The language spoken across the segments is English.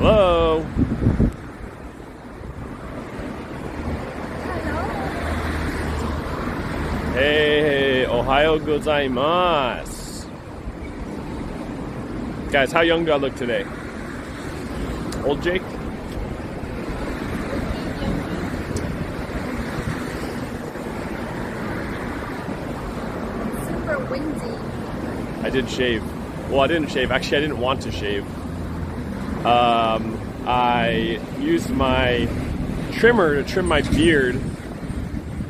Hello? Hey, Ohio gozaimasu. Guys, how young do I look today? Old Jake? Super windy. I did shave. Well, I didn't shave. Actually, I didn't want to shave. I used my trimmer to trim my beard,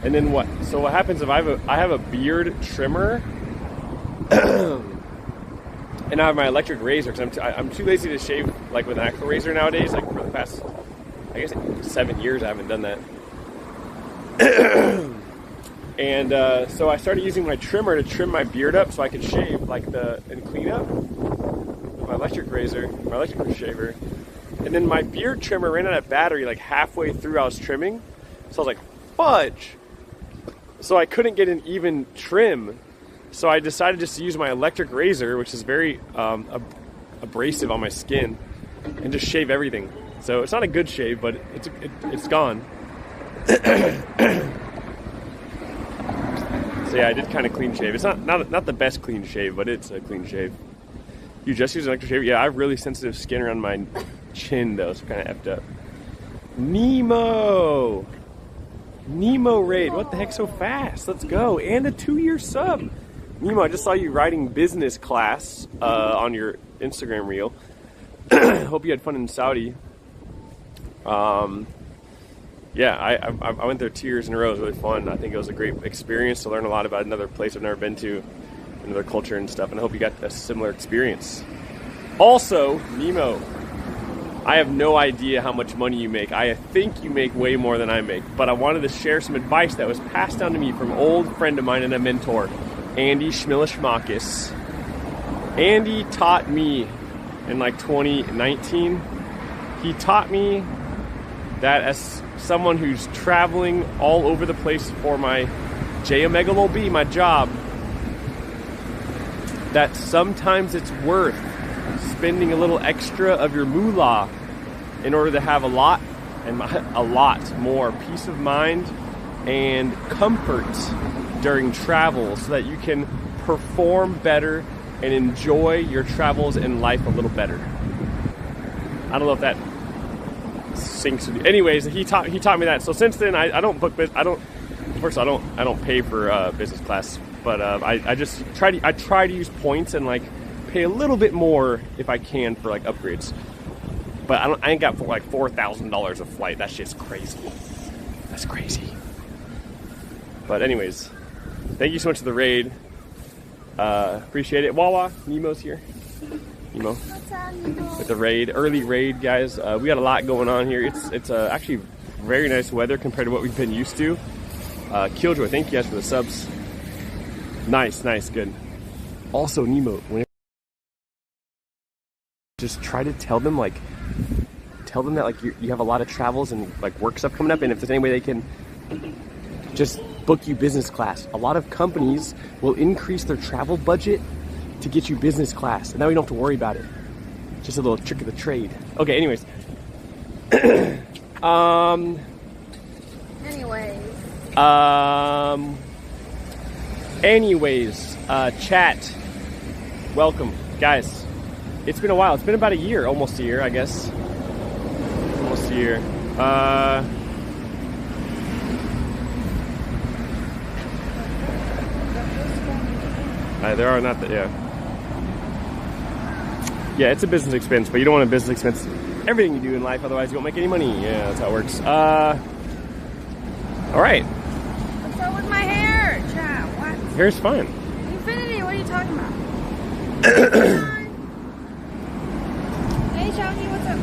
and then what? So what happens if I have a beard trimmer, and I have my electric razor because I'm too lazy to shave like with an actual razor nowadays. Like for the past, I guess 7 years, I haven't done that. And so I started using my trimmer to trim my beard up so I could shave and clean up with my electric razor, my electric shaver. And then my beard trimmer ran out of battery like halfway through I was trimming. So I was like, fudge. So I couldn't get an even trim. So I decided just to use my electric razor, which is very abrasive on my skin, and just shave everything. So it's not a good shave, but it's gone. So yeah, I did kind of clean shave. It's not the best clean shave, but it's a clean shave. You just use an electric shave? Yeah, I have really sensitive skin around my chin though, so kind of effed up. Nemo raid, what the heck, so fast? Let's go. And a 2-year sub. Nemo, I just saw you riding business class on your Instagram reel. Hope you had fun in Saudi. Yeah, I went there 2 years in a row. It was really fun. I think it was a great experience to learn a lot about another place I've never been to, another culture and stuff, and I hope you got a similar experience. Also, Nemo, I have no idea how much money you make. I think you make way more than I make, but I wanted to share some advice that was passed down to me from an old friend of mine and a mentor, Andy Schmilishmakis. Andy taught me in like 2019, he taught me that as someone who's traveling all over the place for my J-Omega-L-B, my job, that sometimes it's worth spending a little extra of your moolah in order to have a lot more peace of mind and comfort during travel so that you can perform better and enjoy your travels and life a little better. I don't know if that sinks with you. Anyways, he taught me that. So since then, I don't pay for business class, but I just try to use points and like pay a little bit more if I can for like upgrades. But I ain't got like $4,000 a flight. That shit's crazy. That's crazy. But anyways, thank you so much for the raid. Appreciate it. Wawa, Nemo's here. Nemo. With the raid, early raid, guys. We got a lot going on here. It's actually very nice weather compared to what we've been used to. Killjoy, thank you guys for the subs. Nice, good. Also, Nemo, whenever just try to tell them that like you have a lot of travels and like work stuff coming up, and if there's any way they can just book you business class. A lot of companies will increase their travel budget to get you business class, and now you don't have to worry about it. Just a little trick of the trade. Okay, anyways. Anyways, chat. Welcome, guys. It's been a while. It's been about a year, almost a year, I guess. Almost a year. There are not that, yeah, it's a business expense, but you don't want a business expense everything you do in life, otherwise you won't make any money. Yeah, that's how it works. All right. What's up with my hair? hair's fine. Infinity, what are you talking about? Hey, Shaggy, what's up?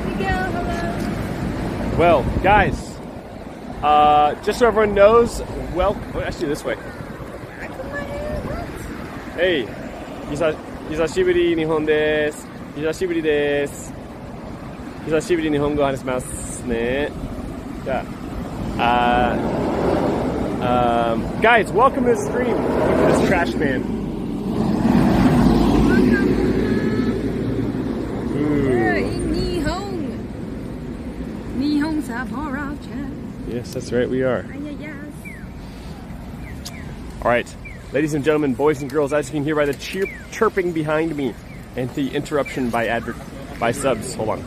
Miguel, hello. Well, guys, just so everyone knows, actually this way. I put my hair, what? Hey, Hisashiburi Nihon desu. Hisashiburi desu. Hisashiburi Nihongo hanashimasu ne. Yeah. Guys, welcome to the stream. Look at this trash man. We're in Nihon. Nihon Sapporo chat. Yes, that's right, we are. Yes. All right, ladies and gentlemen, boys and girls, as you can hear by the chirping behind me and the interruption by subs. Hold on.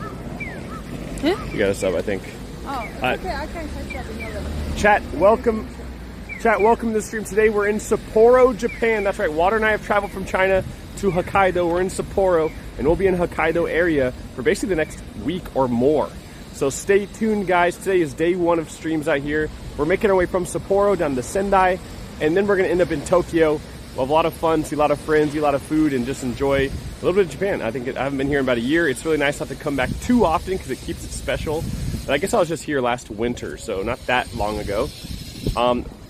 Huh? You got a sub, I think. Oh, okay, I can't catch up in another. Chat, welcome to the stream. Today we're in Sapporo, Japan. That's right, Water and I have traveled from China to Hokkaido. We're in Sapporo, and we'll be in Hokkaido area for basically the next week or more. So stay tuned, guys. Today is day one of streams out here. We're making our way from Sapporo down to Sendai, and then we're going to end up in Tokyo. We'll have a lot of fun, see a lot of friends, eat a lot of food, and just enjoy a little bit of Japan. I haven't been here in about a year. It's really nice not to come back too often because it keeps it special. And I guess I was just here last winter, so not that long ago.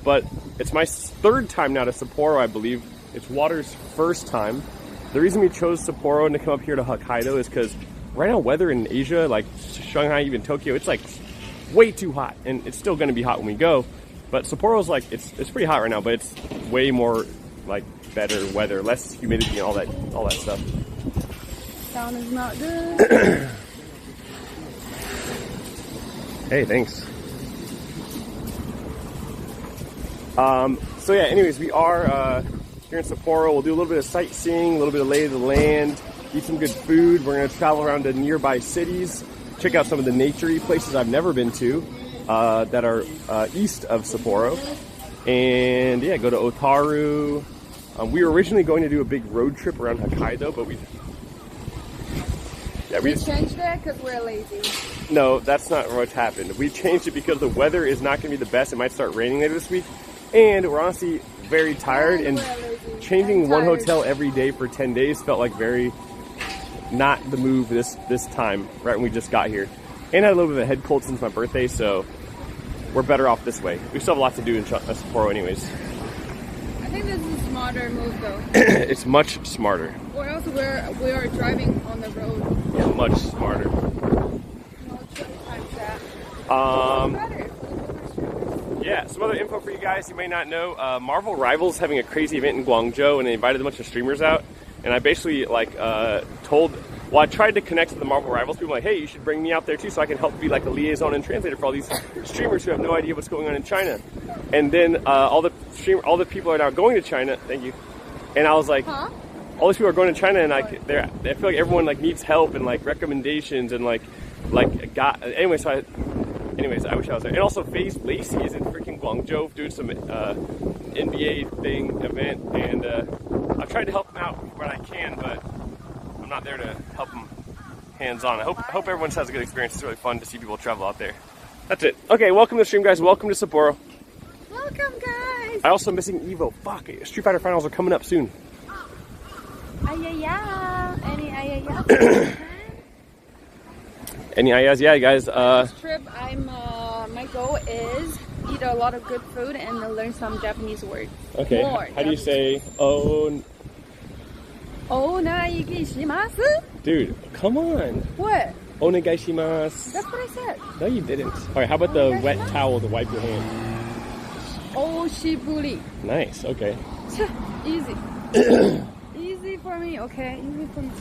But it's my third time now to Sapporo, I believe. It's Water's first time. The reason we chose Sapporo and to come up here to Hokkaido is because right now weather in Asia, like Shanghai, even Tokyo, it's like way too hot. And it's still going to be hot when we go. But Sapporo's like, it's pretty hot right now, but it's way more like better weather, less humidity and all that stuff. Sound is not good. Hey, thanks. So yeah, anyways, we are here in Sapporo. We'll do a little bit of sightseeing, a little bit of lay of the land, eat some good food. We're going to travel around to nearby cities, check out some of the nature-y places I've never been to that are east of Sapporo. And yeah, go to Otaru. We were originally going to do a big road trip around Hokkaido, but we changed that because we're lazy. No, that's not what happened. We changed it because the weather is not going to be the best. It might start raining later this week. And we're honestly very tired. And changing one hotel every day for 10 days felt like very not the move this time, right when we just got here. And I had a little bit of a head cold since my birthday, so we're better off this way. We still have a lot to do in Sapporo anyways. I think this is a smarter move though. It's much smarter. Or else we are driving on the road. Yeah, much smarter. Yeah, some other info for you guys you may not know. Marvel Rivals having a crazy event in Guangzhou, and they invited a bunch of streamers out. And I basically I tried to connect to the Marvel Rivals people, like, hey, you should bring me out there too, so I can help be like a liaison and translator for all these streamers who have no idea what's going on in China. And then all the people are now going to China. Thank you. And I was like, huh? All these people are going to China, and I feel like everyone like needs help and like recommendations and Anyways, I wish I was there. And also, FaZe Lacey is in freaking Guangzhou doing some NBA event, and I've tried to help him out when I can, but I'm not there to help him hands-on. I hope everyone has a good experience. It's really fun to see people travel out there. That's it. Okay, welcome to the stream, guys. Welcome to Sapporo. Welcome, guys. I also missing Evo. Fuck, Street Fighter Finals are coming up soon. Ayaya. Any ayaya? Any ideas? Yeah, guys. This trip, my goal is eat a lot of good food and learn some Japanese words. Okay. How do you say Onegaishimasu? Dude, come on. What? Onegaishimasu. That's what I said. No, you didn't. All right. How about the wet towel to wipe your hand? Oshiburi. Nice. Okay. Easy. Easy for me. Okay. Easy for me.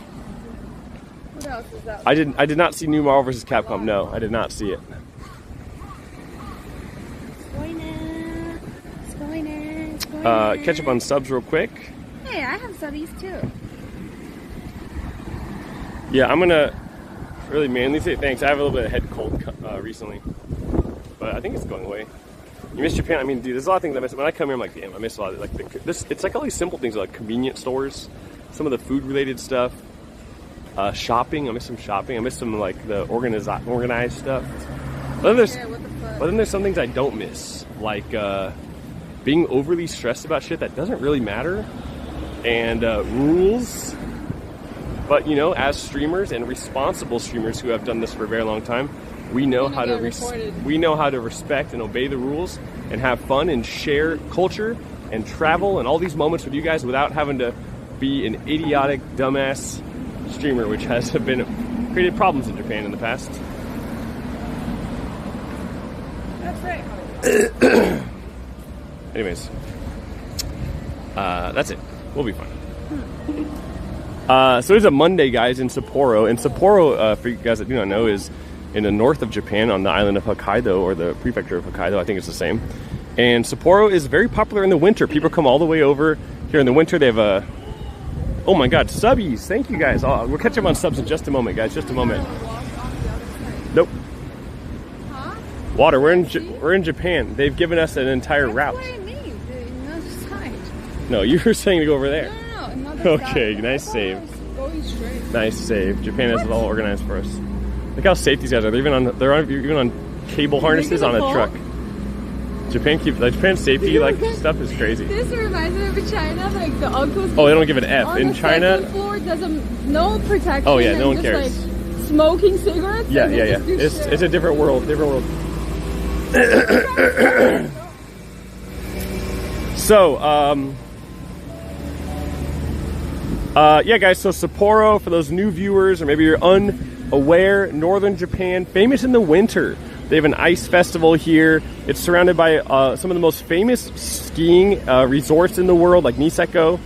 What else is that? I did not see New Marvel vs. Capcom. No, I did not see it. Catch up on subs real quick. Hey, I have subbies too. Yeah, I'm gonna really manly say thanks. I have a little bit of head cold recently, but I think it's going away. You miss Japan? I mean, dude, there's a lot of things I miss. When I come here, I'm like, damn, I miss a lot of it's like all these simple things like convenience stores, some of the food related stuff. Shopping, I miss some shopping. I miss some like the organized stuff. But then there's some things I don't miss, like being overly stressed about shit that doesn't really matter, and rules. But you know, as streamers and responsible streamers who have done this for a very long time, we know how to respect and obey the rules and have fun and share culture and travel and all these moments with you guys without having to be an idiotic dumbass streamer, which has created problems in Japan in the past. That's right. Anyways, that's it. We'll be fine. So it's a Monday, guys, in Sapporo. And Sapporo, for you guys that do not know, is in the north of Japan on the island of Hokkaido, or the prefecture of Hokkaido. I think it's the same. And Sapporo is very popular in the winter. People come all the way over here in the winter. They have a... Oh my god, subbies. Thank you, guys. We'll catch up on subs in just a moment, guys. Just a moment. Nope. Huh? Water. We're in Japan. They've given us an entire route. That's what I mean. Another side. No, you were saying to go over there. No, another Okay, side. nice save. Going straight. Nice save. Japan has it all organized for us. Look how safe these guys are. They're even on cable harnesses on a truck. Japan's safety stuff is crazy. This reminds me of China, like the uncles. Oh, they don't give an F on in the China. second floor, no protection. Oh yeah, no one just, cares. Like, smoking cigarettes. Yeah. It's a different world. So, yeah, guys. So Sapporo, for those new viewers, or maybe you're unaware, northern Japan, famous in the winter. They have an ice festival here. It's surrounded by some of the most famous skiing resorts in the world, like Niseko.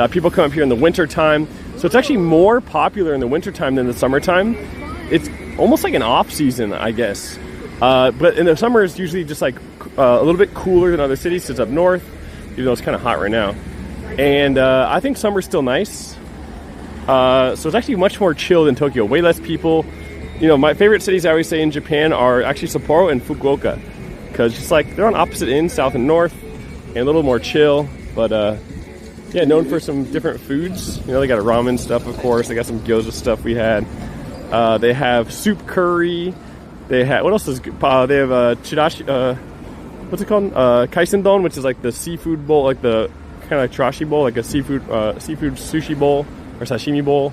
People come up here in the winter time. So it's actually more popular in the winter time than the summertime. It's almost like an off season, I guess. But in the summer, it's usually just like a little bit cooler than other cities. It's up north, even though it's kind of hot right now. And I think summer's still nice. So it's actually much more chill than Tokyo. Way less people. You know, my favorite cities I always say in Japan are actually Sapporo and Fukuoka, because just like they're on opposite ends, south and north, and a little more chill. But yeah, known for some different foods. You know, they got a ramen stuff, of course. They got some gyoza stuff we had. They have soup curry. They have, what else is good? They have chirashi. What's it called? Kaisendon, which is like the seafood bowl, like the kind of like chirashi bowl, like a seafood sushi bowl or sashimi bowl.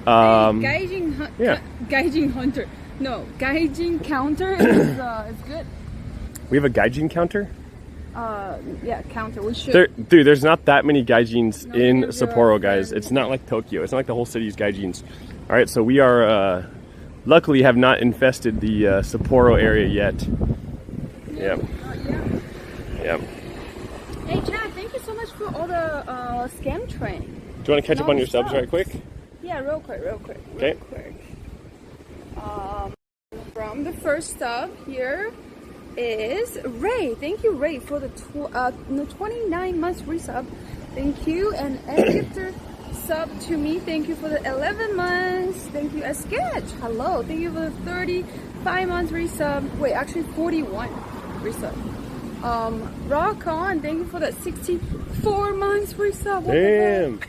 Gaijin counter is good. We have a gaijin counter? Yeah, counter. We should. Dude, there's not that many gaijins in Sapporo, guys. It's not like Tokyo. It's not like the whole city's gaijins. All right, so we are, luckily have not infested the Sapporo area yet. Yeah. Hey, Chad, thank you so much for all the scam train. Do you want to catch up on your subs right quick? Yeah, real quick. Okay. From the first sub here is Ray. Thank you, Ray, for the 29 months resub. Thank you. And Victor sub to me. Thank you for the 11 months. Thank you. Sketch. Hello. Thank you for the 35 months resub. Wait, actually 41 resub. Rock on. Thank you for the 64 months resub. Damn.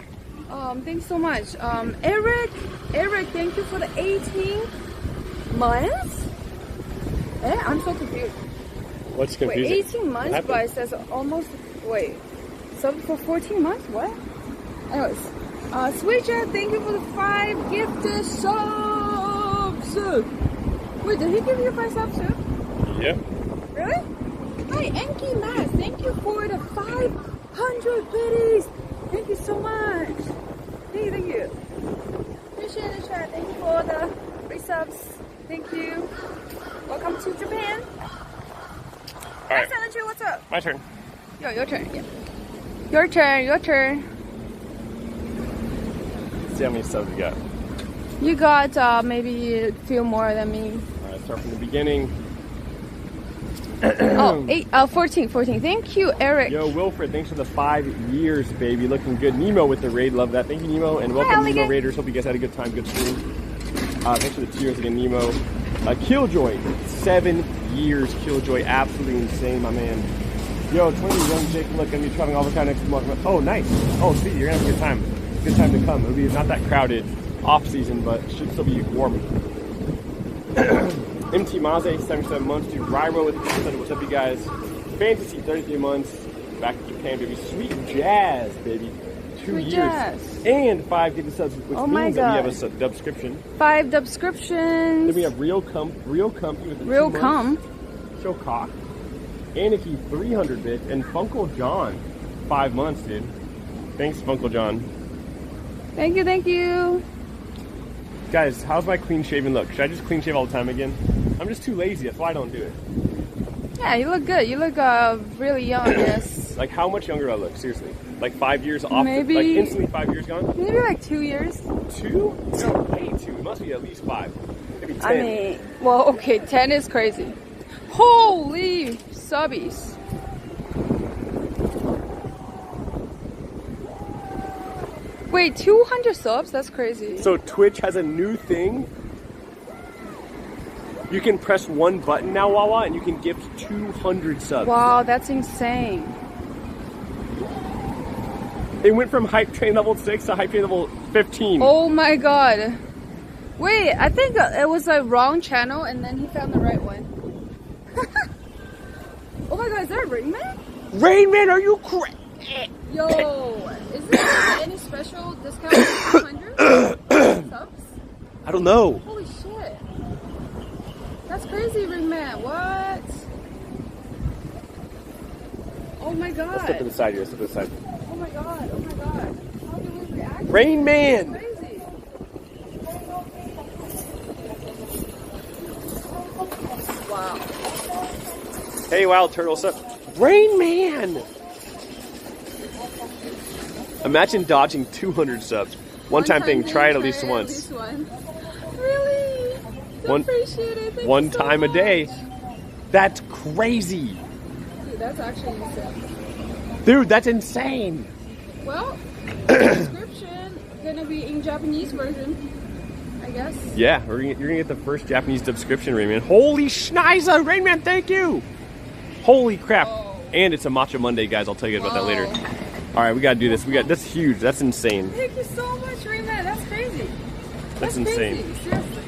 Thanks so much. Eric, thank you for the 18 months. I'm so confused. What's confusing? Wait, 18 months, but it says almost. Wait, sub for 14 months? What? Anyways, Switcher, thank you for the 5 gifted subs. Wait, did he give you 5 subs too? Yeah. Really? Hi, Enki Mass, thank you for the 500 biddies. Thank you so much. Thank you. Appreciate the chat. Thank you for the resubs. Thank you. Welcome to Japan. All right. Hi, what's up? My turn. Your turn. Yeah. Your turn. Let's see how many subs we got. You got maybe a few more than me. All right, start from the beginning. 14. Thank you, Eric. Yo, Wilfred, thanks for the 5 years, baby. Looking good. Nemo with the raid. Love that. Thank you, Nemo. And welcome, Nemo Raiders. Hope you guys had a good time. Good stream. Thanks for the 2 years again, Nemo. Killjoy. 7 years, Killjoy. Absolutely insane, my man. Yo, 20 young Jake. Look, I'm going to be traveling all the time next month. Oh, nice. Oh, sweet. You're going to have a good time. Good time to come. It'll be not that crowded off season, but it should still be warm. MT Maze, 77 months. Dude, Ryro with the what's up, you guys? Fantasy, 33 months. back to Japan, baby. Sweet Jazz, baby. 2 Sweet years. Jazz. And 5 gifted subs, which Oh my means that we have a God. subscription. 5 subscriptions. Then we have Real Comfy with the Real 2 cum. months. Show cock. Anarchy 300 bits. And Funkle John 5 months, dude. Thanks, Funkle John. Thank you, thank you. Guys, how's my clean shaven look? Should I just clean shave all the time again? I'm just too lazy. That's why I don't do it. Yeah, you look good. You look really young, yes. Like, how much younger do I look? Seriously. Like 5 years off? Maybe- Like, instantly 5 years gone? Maybe like 2 years. 2? No, way 2. It must be at least 5. Maybe 10. I mean, well, okay, 10 is crazy. Holy subbies. Wait, 200 subs? That's crazy. So Twitch has a new thing. You can press one button now, Wawa, and you can gift 200 subs. Wow, that's insane. It went from Hype Train level 6 to Hype Train level 15. Oh my god. Wait, I think it was a wrong channel and then he found the right one. Oh my god, is there a Ringman? Rainman, are you crazy? Yo, is there any special discount for 200 subs? I don't know. Holy shit. That's crazy, Ringman. What? Oh my Let's step to the god. side here. Step to the side. Oh my god. Oh my god. How do we react? Rainman! Crazy. Wow. Hey, Wild Turtle, what's up? Rainman! Imagine dodging 200 subs. One time thing, try it at least once. Really? One- Appreciate it. Thank One you so time a day. much. That's crazy. Dude, that's actually insane. Dude, that's insane. Well, description gonna be in Japanese version, I guess. Yeah, you're gonna get the first Japanese subscription, Rainman. Holy schniza, Rainman, thank you! Holy crap. Whoa. And it's a Matcha Monday, guys. I'll tell you about that later. Whoa. All right, we gotta do this. That's huge. That's insane. Thank you so much, Raymond. That's crazy. That's crazy. insane. Seriously.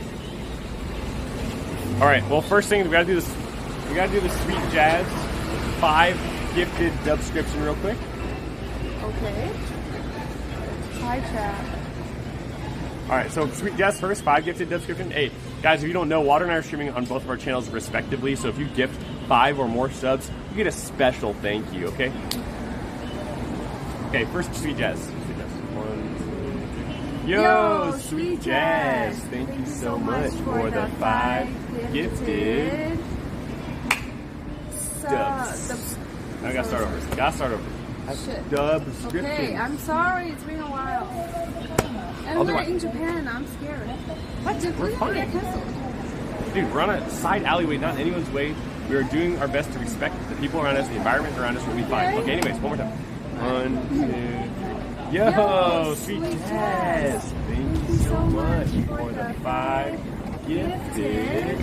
All right. Well, first thing we gotta do this. We gotta do the Sweet Jazz 5 gifted subscription real quick. Okay. Hi, chat. All right. So Sweet Jazz first, 5 gifted subscription. Hey, guys, if you don't know, Water and I are streaming on both of our channels respectively. So if you gift 5 or more subs, you get a special thank you. Okay. Okay. First, Sweet Jazz. Sweet Jazz. 1, 2, 3. Yo, Sweet Jazz. Thank you so much for the 5 gifted dubs. I gotta start over. Shit. Subscription. Okay, I'm sorry. It's been a while. And I'll do we're it. in Japan. I'm scared. What? Dude, We're we're gonna get fine. canceled. Dude, we're on a side alleyway, not anyone's way. We are doing our best to respect the people around us, the environment around us will be fine. Okay, anyways, one more time. 1, 2, 3. Yo, Sweet Jazz. Thank you so much for the 5 gifted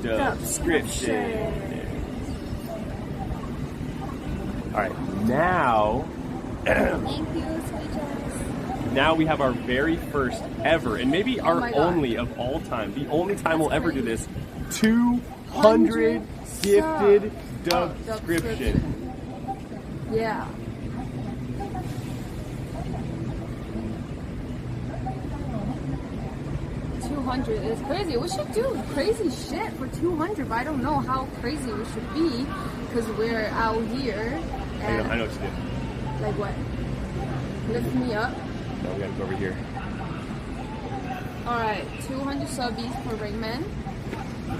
subscription. All right, now Thank you, Sweet Jazz. now we have our very first ever, and maybe our my God. only of all time, the only time we'll ever do this, 200 gifted subscription. Yeah. $200 is crazy. We should do crazy shit for 200, but I don't know how crazy we should be because we're out here. I And know what to do. like what? Lift me up. No, we gotta go over here. All right, 200 subbies for Rayman.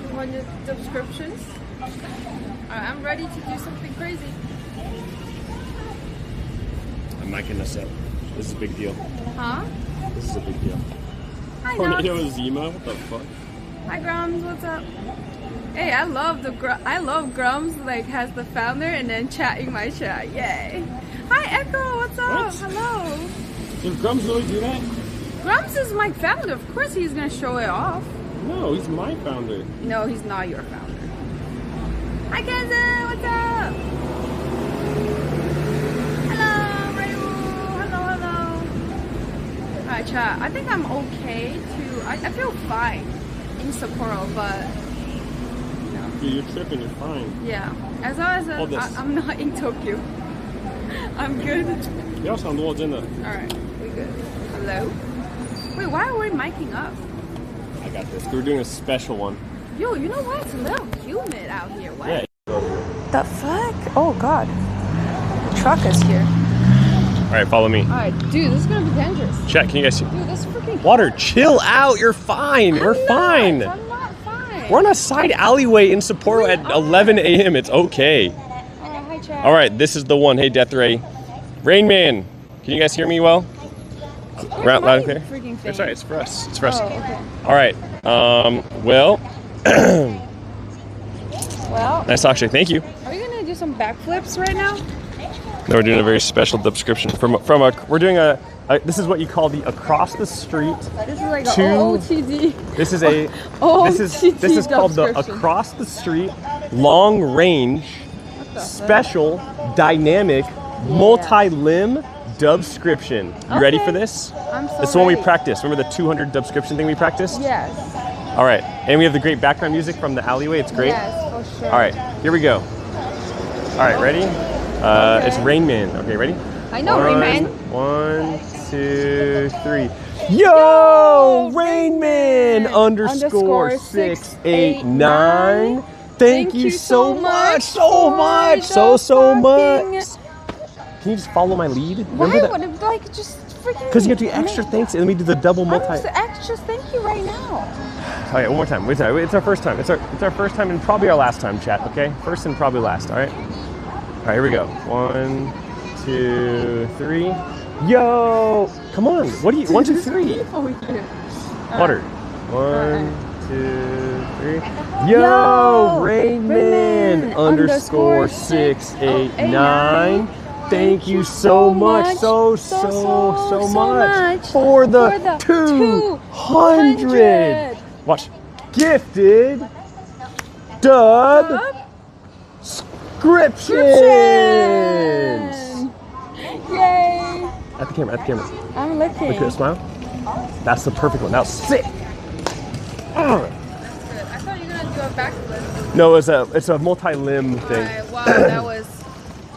200 subscriptions. All right, I'm ready to do something crazy. I'm micing this up. This is a big deal. Huh? This is a big deal. Hi, Tornado Nox. Zima? What the fuck? Hi, Grums. What's up? Hey, I love Grums. Like has the founder and then chatting my chat. Yay! Hi, Echo. What's up? What? Hello. Did Grums really do that? Grums is my founder. Of course, he's gonna show it off. No, he's my founder. No, he's not your founder. Hi, Kenza. What's up? Hello, Rayu. Hello. Alright, chat. I think I'm okay to. I feel fine in Sapporo, but Dude, you're tripping, you're fine. yeah. As long as Hold this. I'm not in Tokyo, I'm good. 不要想多，真的。 Alright, we good. Hello? Wait, why are we miking up? I got this. We're doing a special one. Yo, you know what? It's a little humid out here. What? Yeah. The fuck? Oh god. The truck is here. All right, follow me. Alright, dude, this is gonna be dangerous. Chat, can you guys see? Dude, this is freaking Water, chill out. You're fine. We're fine. I'm not fine. We're on a side alleyway in Sapporo at 11 a.m. It's okay. Hi, Chad. All right, this is the one. Hey, Death Ray. Rain Man. Can you guys hear me well? Loud and clear? Freaking thing. It's all right. It's for us. It's for us. Oh, okay. All right. Well, Well, nice talk, Shay. Thank you. are you gonna do some backflips right now? No, we're doing a very special subscription from a. We're doing a. This is what you call the across the street. This is like Two- a OOTD. This is a. Oh, this is called the subscription. across the street, long range, special, dynamic, multi-limb dubscription. You ready for this? I'm so This is the one we ready. practiced. Remember the 200 dubscription thing we practiced? Yes. All right, and we have the great background music from the alleyway. It's great. Yes, for sure. All right, here we go. All right, ready? It's Rain Man. Okay, ready? I know, Rain Man. 1, 2, 3. Yo, Rain Man underscore 689. Thank you so much, so much, so much. Can you just follow my lead? Why Remember that? would it like just freaking? Because you have to do extra thanks, and then we do the double I'm multi. just extra. Thank you right now. Okay, one more time. Wait, sorry. It's our first time. It's our first time and probably our last time, chat. Okay, first and probably last. All right. All right, here we go. 1, 2, 3. Yo, come on. What do you? 1, 2, 3. Oh, we do. Water. 1, 2, 3. Yo, Rain Man underscore 689. Thank you so much, so much for the 200. Watch. Gifted dub subscriptions. Yay! At the camera, at the camera. I'm looking. Look at the smile. That's the perfect one. Now sit. Oh. I thought you were gonna do a backflip. No, it's a multi-limb thing. Alright, wow,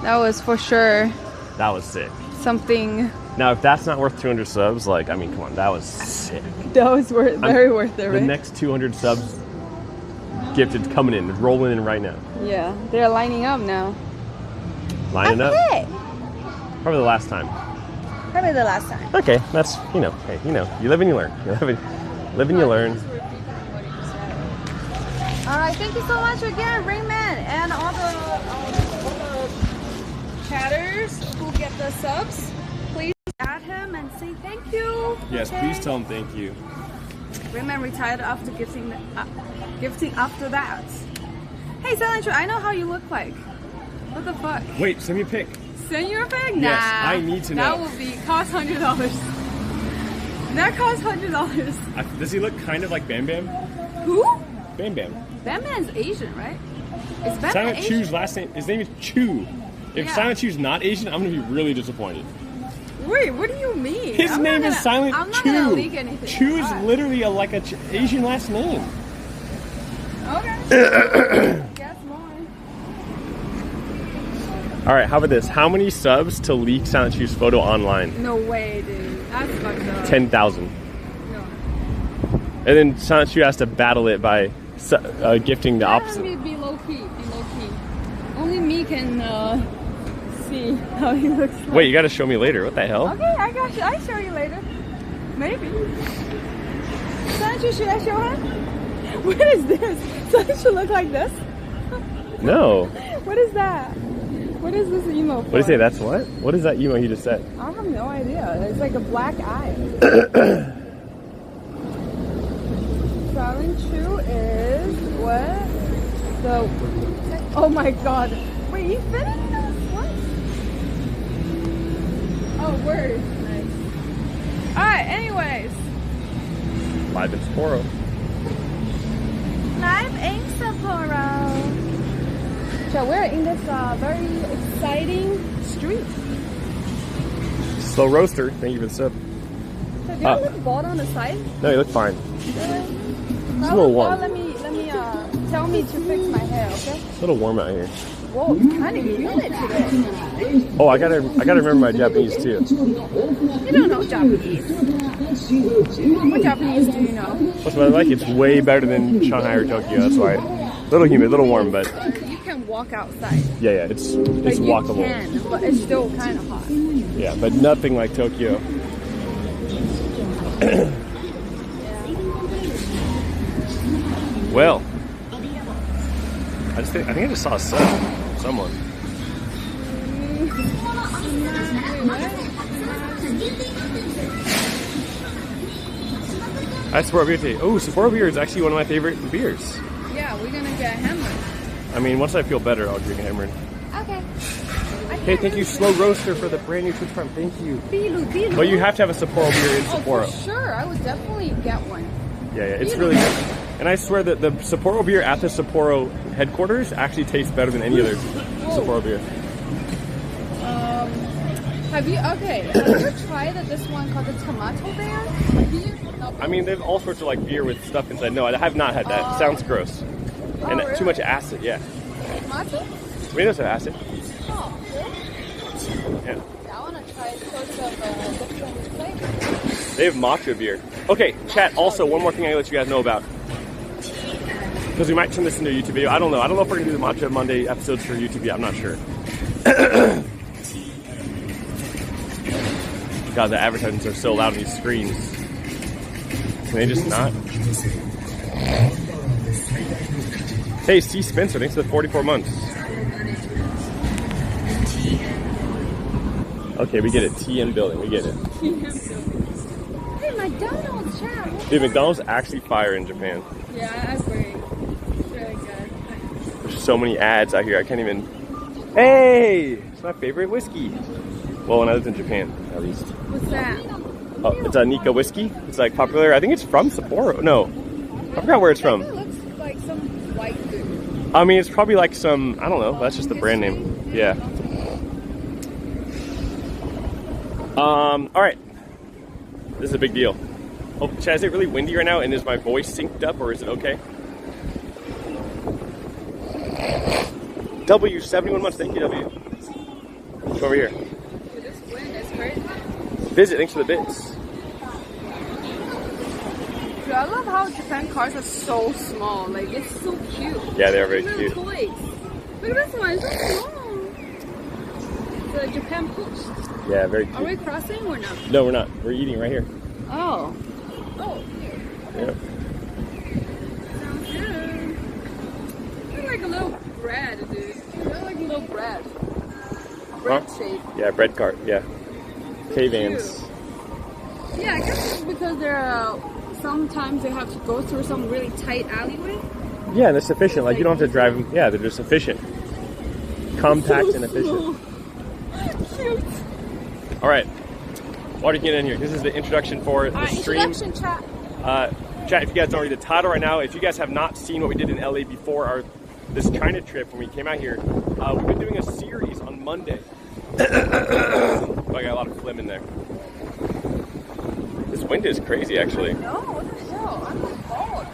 that was for sure That was sick. something Now, if that's not worth 200 subs, like, I mean, come on, that was sick. that was very worth it, The right? next 200 subs gifted coming in, rolling in right now. Yeah, they're lining up now. Lining up. Okay. Probably the last time. Probably the last time. Okay, that's, hey, you live and you learn. You live and you learn. Alright, thank you so much again, Rainman, and all the chatters who get the subs. Please add him and say thank you. Yes, okay? please tell them thank you. Rainman retired after gifting after that. Hey, Silent True, I know how you look like. What the fuck? Wait, send me a pic. Send you a pic? Yes, Nah. I need to know. That will be cost $100. That costs $100. Does he look kind of like Bam Bam? Who? Bam Bam. Batman's Asian, right? Is Batman Silent Asian? Chu's last name, his name is Chu. If Yeah. Silent Chu's not Asian, I'm gonna be really disappointed. Wait, what do you mean? His I'm name not is gonna- Silent I'm not Chu. gonna leak anything. Chu is Alright. literally like a Asian last name. Okay. Guess more. All right, how about this? How many subs to leak Silent Chu's photo online? No way, dude. That's fucked up. 10,000. No. And then Silent Chu has to battle it by gifting the opposite. Be low key. Be low key. Only me can see how he looks like. Wait, you gotta show me later. What the hell? Okay, I got you. I'll show you later. Maybe. Sancho, should I show him? What is this? Sancho look like this? No. What is that? What is this emo for? What do you say? That's what? What is that emo you just said? I have no idea. It's like a black eye. Silent True is what? Oh my god. Wait, you finished this? What? Oh, word. Nice. Alright, anyways. Live in Sapporo. Live in Sapporo. So we're in this very exciting street. Slow roaster. Thank you for the sub. So do I look bald on the side? No, you look fine. It's a little warm. Let me tell me to fix my hair, okay? It's a little warm out here. Whoa, it's kind of humid today. Oh, I gotta remember my Japanese too. You don't know Japanese. What Japanese do you know? What's what I like? It's way better than Shanghai or Tokyo. That's why. A little humid, a little warm, but You can walk outside. yeah, it's Like walkable. you can, but it's still kind of hot. Yeah, but nothing like Tokyo. Well, I think I just saw someone. That's Sapporo beer today. Oh, Sapporo beer is actually one of my favorite beers. Yeah, we're gonna get hammered. I mean, once I feel better, I'll drink a Hammered. Okay. Hey, thank you, Slow Roaster, for the brand new Twitch Prime. Thank you. Bilu. But you have to have a Sapporo beer in Sapporo. Oh, for sure. I would definitely get one. Yeah, it's really good. And I swear that the Sapporo beer at the Sapporo headquarters actually tastes better than any other Sapporo beer. Have you tried this one called the Tomato Bear? I mean, they have all sorts of like beer with stuff inside. No, I have not had that. Sounds gross. And really? too much acid, yeah. Tomato? Tomatoes have acid. Oh, really? Yeah. I want to try sorts of different flavors. They have matcha beer. Okay, chat, also, one more thing I gotta let you guys know about. Because we might turn this into a YouTube video. I don't know. I don't know if we're going to do the Matcha Monday episodes for YouTube yet. I'm not sure. God, the advertisements are so loud on these screens. Can they just not? Hey, C. Spencer, thanks for the 44 months. Okay, we get it. TN building, we get it. Hey, McDonald's, chat. Dude, McDonald's actually fire in Japan. Yeah, I agree. It's really good. There's so many ads out here, I can't even... Hey! It's my favorite whiskey. Well, when I lived in Japan, at least. What's that? Oh, it's a Nikka whiskey. It's like popular. I think it's from Sapporo. No, I forgot where it's from. It looks like some white dude. I mean, it's probably like some, I don't know. That's just the brand name. Yeah. All right. This is a big deal. Oh, Chad, is it really windy right now? And is my voice synced up, or is it okay? W, 71 months. Thank you, W. Come over here. Dude, this wind is crazy. Visit. Thanks for the bits. Dude, I love how Japan cars are so small. Like, it's so cute. Yeah, they are very Little cute. toys. Look at this one. It's so small. The Japan Post. Yeah, very Are we cute. crossing or not? No, we're not. We're eating right here. Oh. Oh, here. Yeah. Sounds good. They're like a little bread, dude. They're like a little bread. Bread Huh? shape. Yeah, bread cart. Yeah. K-Vans. Yeah, I guess it's because they're sometimes they have to go through some really tight alleyway. Yeah, they're sufficient. Like, you don't have to drive them. Yeah, they're just efficient. Compact and efficient. Cute. All right. Why do you get in here? This is the introduction for the stream. Introduction chat. Chat, if you guys don't read the title right now, if you guys have not seen what we did in LA before this China trip when we came out here, we've been doing a series on Monday. I got a lot of phlegm in there. This wind is crazy, actually. No, what the hell? I'm not cold.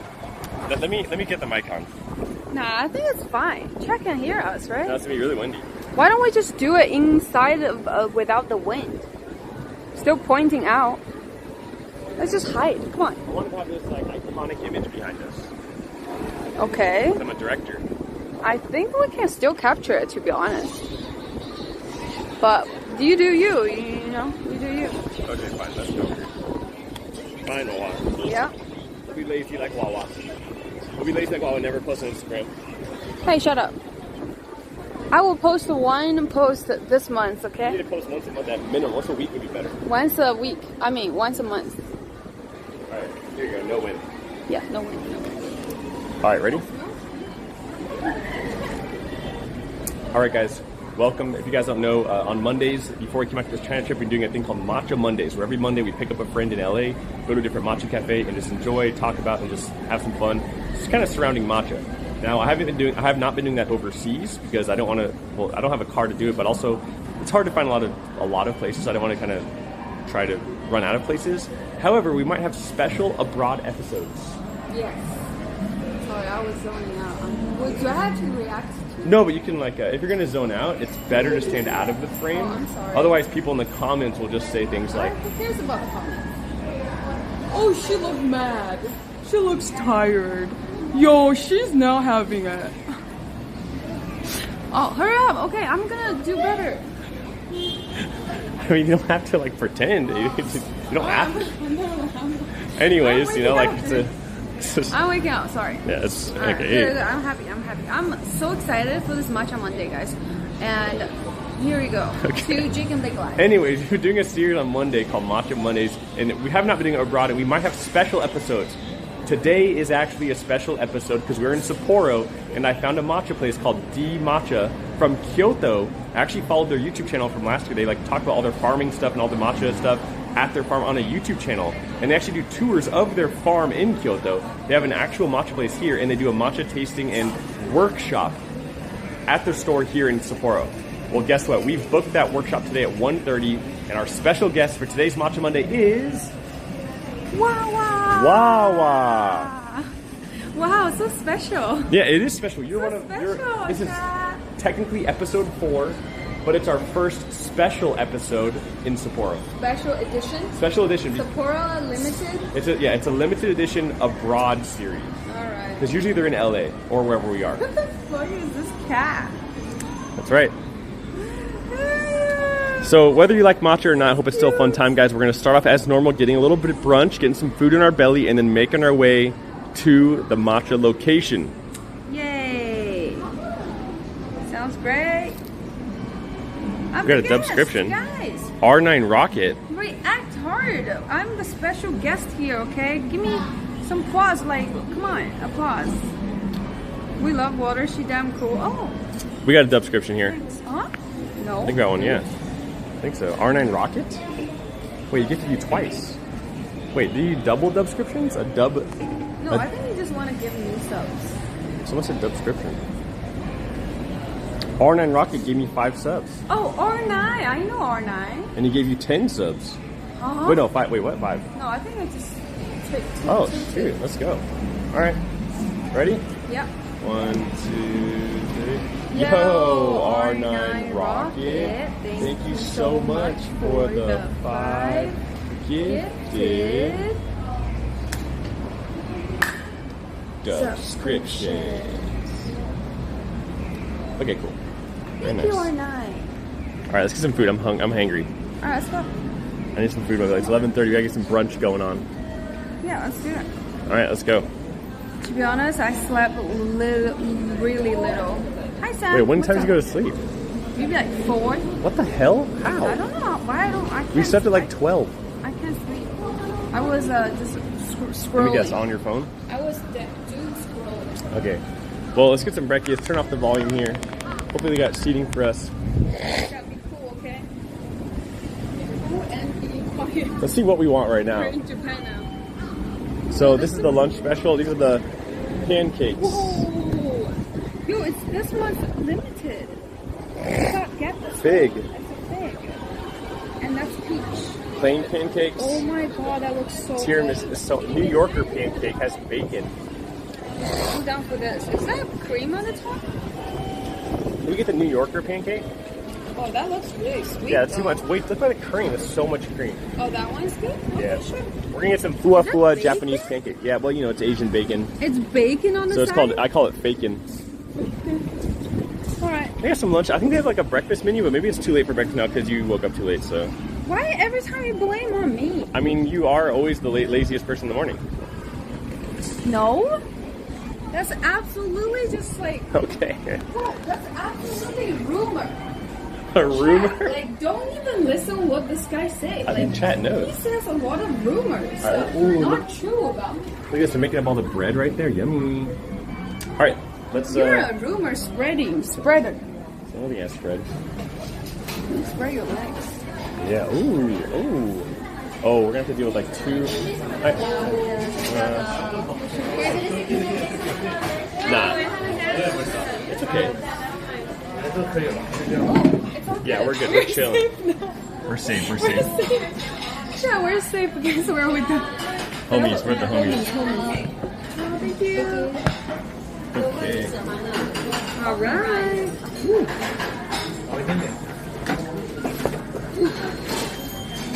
Let me get the mic on. Nah, I think it's fine. Chat can hear us, right? Now it's gonna be really windy. Why don't we just do it inside of without the wind? Still pointing out. Let's just hide. Come on. I want to have this like iconic image behind us. Okay. I'm a director. I think we can still capture it, to be honest. But you do you. You know, you do you. Okay, fine. Let's go here. Fine, Wawa. Yeah. We'll be lazy like Wawa. We'll be lazy like Wawa. Never post on Instagram. Hey, shut up. I will post one post this month, You need okay? to post once a month at minimum. Once a week would be better. Once a week. I mean, once a month. All right, here you go. No win. Yeah, no wind. All right, ready? All right, guys. Welcome. If you guys don't know, on Mondays, before we came out to this China trip, we're doing a thing called Matcha Mondays, where every Monday we pick up a friend in LA, go to a different matcha cafe, and just enjoy, talk about, and just have some fun. Just kind of surrounding matcha. Now, I have not been doing that overseas because I don't want to. Well, I don't have a car to do it, but also it's hard to find a lot of places. I don't want to kind of try to run out of places. However, we might have special abroad episodes. Yes. Sorry, I was zoning out. Do I have to react to No, but you can like if you're gonna zone out, it's better to stand out of the frame. Oh, I'm sorry. Otherwise, people in the comments will just say things like, Who cares about the comments? Oh, she looks mad. She looks tired. Yo, she's now having it. Oh, hurry up. Okay, I'm gonna do better. I mean, you don't have to like pretend. You don't have to. Anyways, you know, like it's just, I'm waking up, sorry. yeah, it's Alright, okay. good, I'm happy. I'm so excited for this Matcha Monday, guys. And here we go. Okay. To Jake and Blake Live. Anyways, we're doing a series on Monday called Matcha Mondays, and we have not been doing it abroad, and we might have special episodes. Today is actually a special episode because we're in Sapporo, and I found a matcha place called D Matcha from Kyoto. I actually followed their YouTube channel from last year. They like talk about all their farming stuff and all the matcha stuff at their farm on a YouTube channel, and they actually do tours of their farm in Kyoto. They have an actual matcha place here, and they do a matcha tasting and workshop at their store here in Sapporo. Well, guess what? We've booked that workshop today at 1:30, and our special guest for today's Matcha Monday is Wawa! Wawa. Wow, so special. Yeah, it is special. You're So one of special, this is Dad. technically episode 4, but it's our first special episode in Sapporo. Special edition. Special edition. Sapporo Limited. It's a limited edition abroad series. Alright. Because usually they're in LA or wherever we are. What the fuck is this cat? That's right. So whether you like matcha or not, I hope it's still a fun time, guys. We're going to start off as normal, getting a little bit of brunch, getting some food in our belly, and then making our way to the matcha location. Yay! Sounds great. We got a subscription. Guys, R9 Rocket. react hard. I'm the special guest here, okay? Give me some applause, like, come on, applause. We love water, she damn cool. Oh, We got a subscription here. thanks. Huh? No. I think we got one, yeah. I think so. R9 Rocket? Wait, you get to do twice. Wait, do you double subscriptions? A dub? No, I think you just want to give new subs. Someone said subscription. R9 Rocket gave me 5 subs. Oh, R9. I know R9. And he gave you 10 subs. Uh-huh. Wait, no, 5. Wait, what? 5? No, I think I just took two. Oh, two, shoot. Let's go. All right. Ready? Yep. 1, 2, 3. Yo, Yo, R9 R9 Rocket. Rocket. Thank you so much for the 5 gifted subscriptions. Okay, cool. Very Thank you, nice. R9. All right, let's get some food. I'm hangry. All right, let's go. I need some food. It's 11:30. We gotta get some brunch going on. Yeah, let's do it. All right, let's go. To be honest, I slept really little. Hi, Sam. Wait, when What's time did you go up? to sleep? Maybe like 4. What the hell? I How? don't know why I can't. We slept at like 12. I can't sleep. I was just Let scrolling. me guess, on your phone? I was doing scrolling. Okay. Well, let's get some brekkie. Let's turn off the volume here. Hopefully they got seating for us. Gotta be cool, okay? Cool and be quiet. Let's see what we want right We're now. in Japan now. So this is the lunch special. These are the pancakes. Whoa! Yo, this one's limited. Get this Fig. one. It's a fig. And that's peach. Plain pancakes. Oh my god, that looks so Tiramisu. good. So New Yorker pancake has bacon. I'm down for this. Is that cream on the top? Can we get the New Yorker pancake? Oh, that looks really sweet. Yeah, it's too though. much. Wait, look at the cream. It's so much cream. Oh, that one's good? Okay, Yeah. sure. We're gonna get some fua fua bacon? Japanese pancake. Yeah, well, you know, it's Asian bacon. It's bacon on the So it's side? called, I call it bacon. Alright. I got some lunch. I think they have like a breakfast menu, but maybe it's too late for breakfast now because you woke up too late, so. Why every time you blame on me? I mean, you are always the laziest person in the morning. No? That's absolutely just like, Okay. bro, that's absolutely rumor. A rumor? Like, don't even listen what this guy says. I think Like, chat he knows. says a lot of rumors. All right. Ooh, not look. true about me. Look at this, they're making up all the bread right there. Yummy. All right, let's. You're a rumor spreader. Somebody has spread. Spread your legs. Yeah. Ooh. Ooh. Oh, we're gonna have to deal with like 2. Nah. It's okay. It's okay. Yeah, we're good. We're chilling. safe now. We're safe. We're We're safe. safe. Yeah, we're safe because we're with the Homies. We're the homies. Oh, thank you. Okay. All right.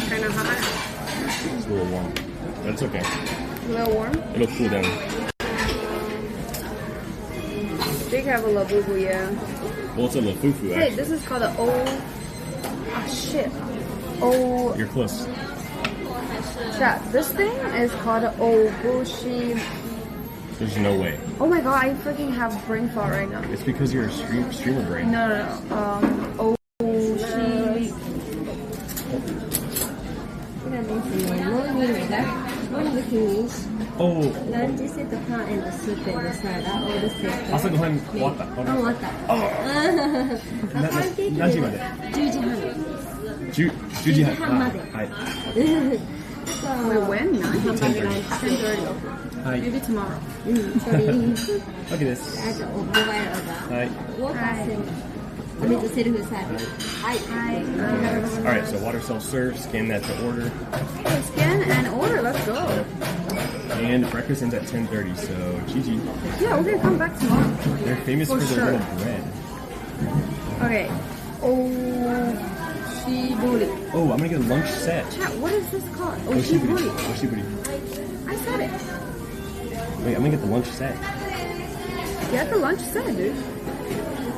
Kind of hot. It's a little warm. But it's okay. A little warm. It'll cool down. Big have a labubu, yeah. Well, it's a lafufu, Hey, actually. this is called an old. Ah, shit. Oh, You're close. chat. This thing is called an obushi. There's no way. Oh my god, I freaking have brain fart right now. It's because you're a streamer brain. No. Obushi. 这个名字Morning Oh, Lunch set the pan and the soup and the salad all the same. 朝ごはん終わった。あ、終わった。パンケーキで何時まで10時半。 10時半。半まではい。 Wait, when? 9? 10:30. はい。 Maybe tomorrow. Sorry. OK です。あと、モバイルが。はい。ウォーターセルフ。お水セルフサービス。はい。Alright, so water self-serve, scan that to order. Scan and order, let's go. And breakfast ends at 10:30, so GG. Yeah, we're gonna come back tomorrow. They're famous For for their sure. little bread. Okay. Oshiburi. Oh, I'm gonna get a lunch set. Chat, what is this called? Oshiburi. Oshiburi. Oshiburi. I said it. Wait, I'm gonna get the lunch set. Get the lunch set, dude.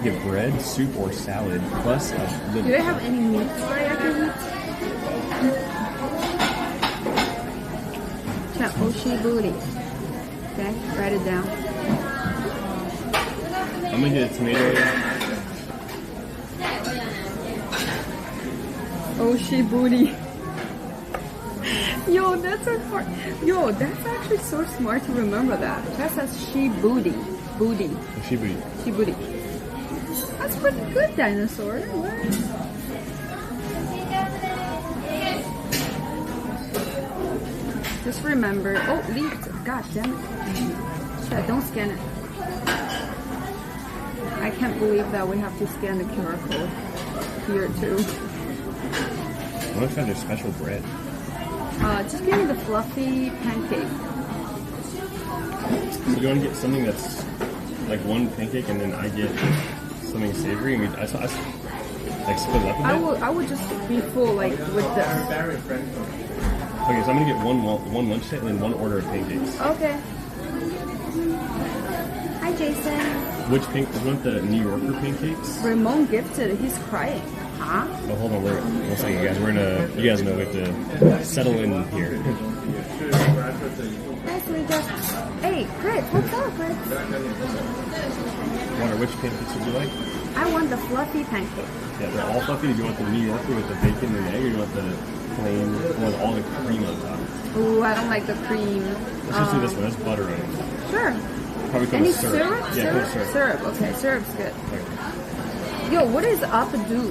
Get bread, soup, or salad, plus a Do little. they have any meats that I can eat? Chat, Oshiburi. Okay, write it down. I'm gonna get a tomato. Oshiburi. Yo, that's a hard. Yo, that's actually so smart to remember that. That says Shiburi. Booty. Oshiburi. Shiburi. That's pretty good, dinosaur. What? Just remember. Oh, leaked. God damn it. Shit, don't scan it. I can't believe that we have to scan the QR code here too. I want to try their special bread. Just give me the fluffy pancake. So do you want to get something that's like one pancake and then I get something savory and I like split it up a bit? I would just be full like with this. Okay, so I'm gonna get one lunch set and then one order of pancakes. Okay. Hi, Jason. Which do you want the New Yorker pancakes? Ramon gifted. He's crying. Huh? Oh, hold on, one second, guys. You guys know we have to settle in here. Hey, Chris, what's up, Chris? Water, which pancakes would you like? I want the fluffy pancake. Yeah, they're all fluffy. Do you want the New Yorker with the bacon and the egg, or do you want the plain one with all the cream on top? Ooh, I don't like the cream. Let's just do this one. That's butter on it. Sure. Probably called Any a syrup. syrup? Yeah, called syrup. Syrup. Okay, syrup's good. Okay. Yo, what is updo?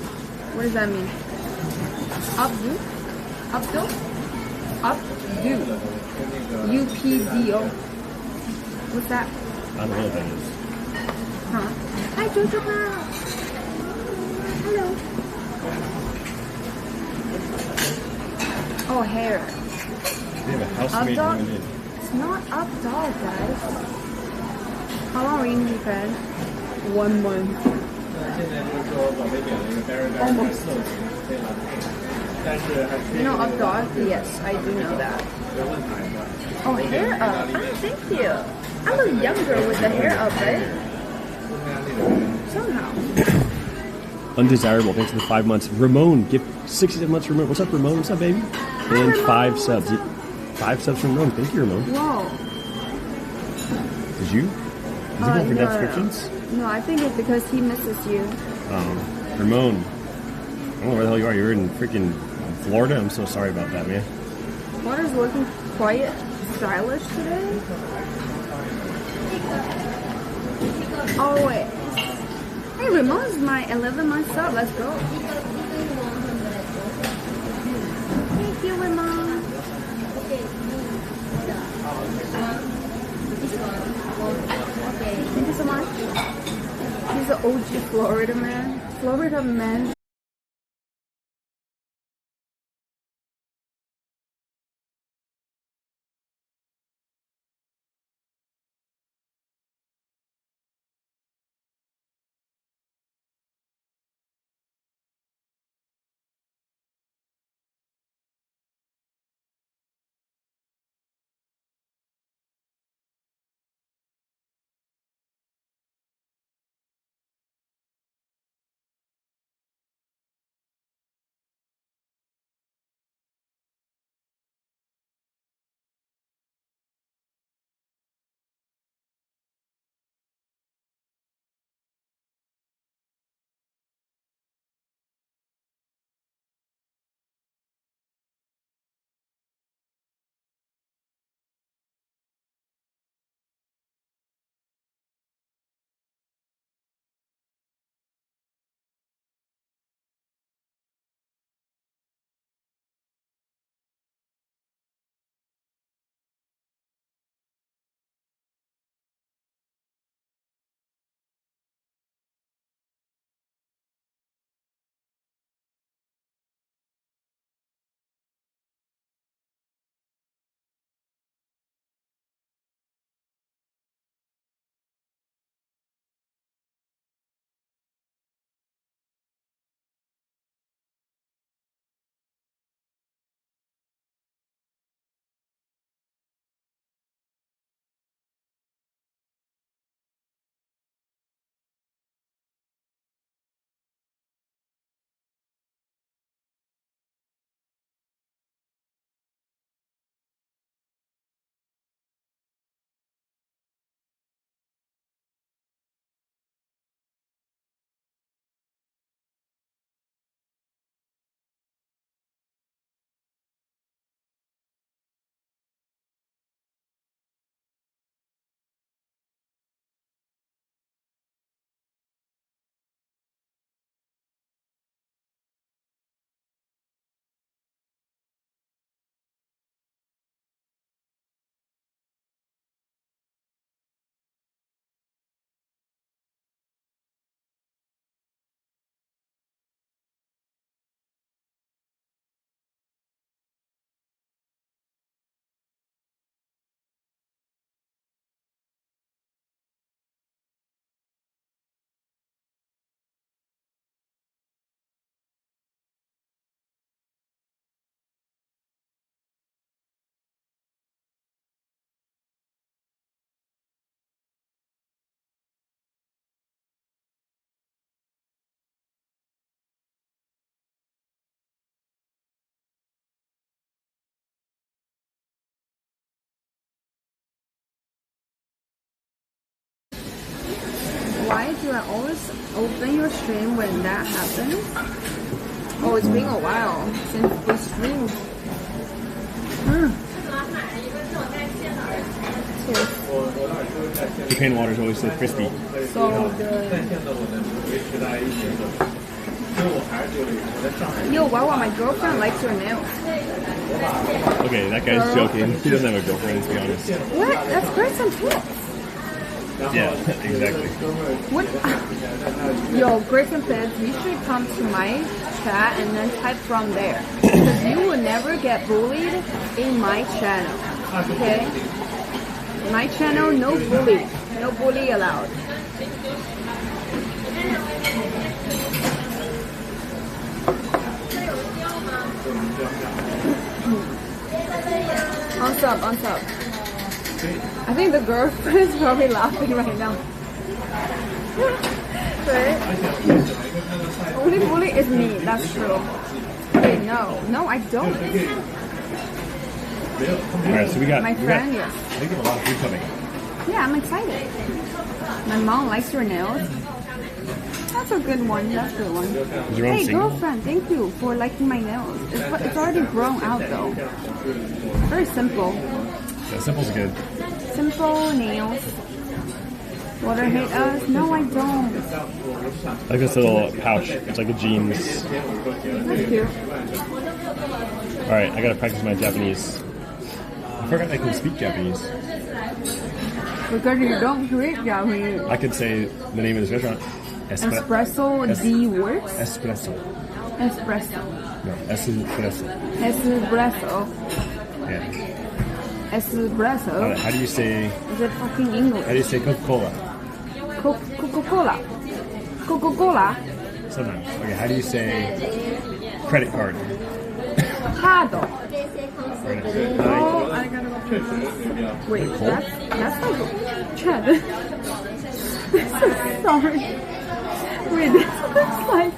What does that mean? Updo? Updo? Updo. UPDO. What's that? I don't know what that is. Huh? Hi, Jojo girl. Hello. Oh, hair. They have a house-made Updog? lemonade. It's not updog, guys. How long are we in Japan? 1 month. Almost. You know updog? Yes, I do know that. Oh, hair up. Oh, thank you. I look younger with the hair up, right? Somehow. Undesirable. Thanks for the 5 months. Ramon, give 67 months. Ramon, what's up, Ramon? What's up, baby? And Ramon. 5 subs. 5 subs from Ramon. Thank you, Ramon. Whoa. Did you? Is he going for No, subscriptions? No, I think it's because he misses you. Ramon, I don't know where the hell you are. You're in freaking Florida. I'm so sorry about that, man. Water's looking quite stylish today. Always. Hey, Ramon's my 11-month sub. Let's go. Thank you, Ramon. Thank you so much. He's an OG Florida man. Florida man open your stream when that happens. Oh, it's been a while since we streamed. Japan water is always so crispy. So good. Yo, Wawa, my girlfriend likes your nails. Okay, that guy's joking. He doesn't have a girlfriend, to be honest. What? That's Grace and Tips. Yeah, exactly. What? Yo, Grace and Tips, you should come to my chat and then type from there. Because you will never get bullied in my channel. Okay? My channel, no bully. No bully allowed. On sub. I think the girlfriend is probably laughing right now. Right? Only bully is me, that's true. Wait, no, I don't. Alright, so we got My friend, yes. I think we have a lot of food coming. Yeah, I'm excited. My mom likes your nails. That's a good one. That's a good one. Is your own Hey, single? girlfriend, thank you for liking my nails. It's already grown out though. Very simple. Yeah, simple's good. Simple nails. Water hate us? No, I don't. I like this little pouch. It's like the jeans. That's cute. Alright, I gotta practice my Japanese. I forgot I can speak Japanese. Because you don't speak Japanese. I could say the name of this restaurant. Espresso D works? Espresso. Espresso. No, espresso. Espresso. Yeah. Espresso. Alright, how do you say Is it fucking how do English? you say Coca-Cola? Coca-Cola. Coca-Cola. Sometimes. Okay, how do you say credit card? Hado. Right. Oh, I gotta go. Wait, that's like Chad. This is sorry. Wait, this looks like.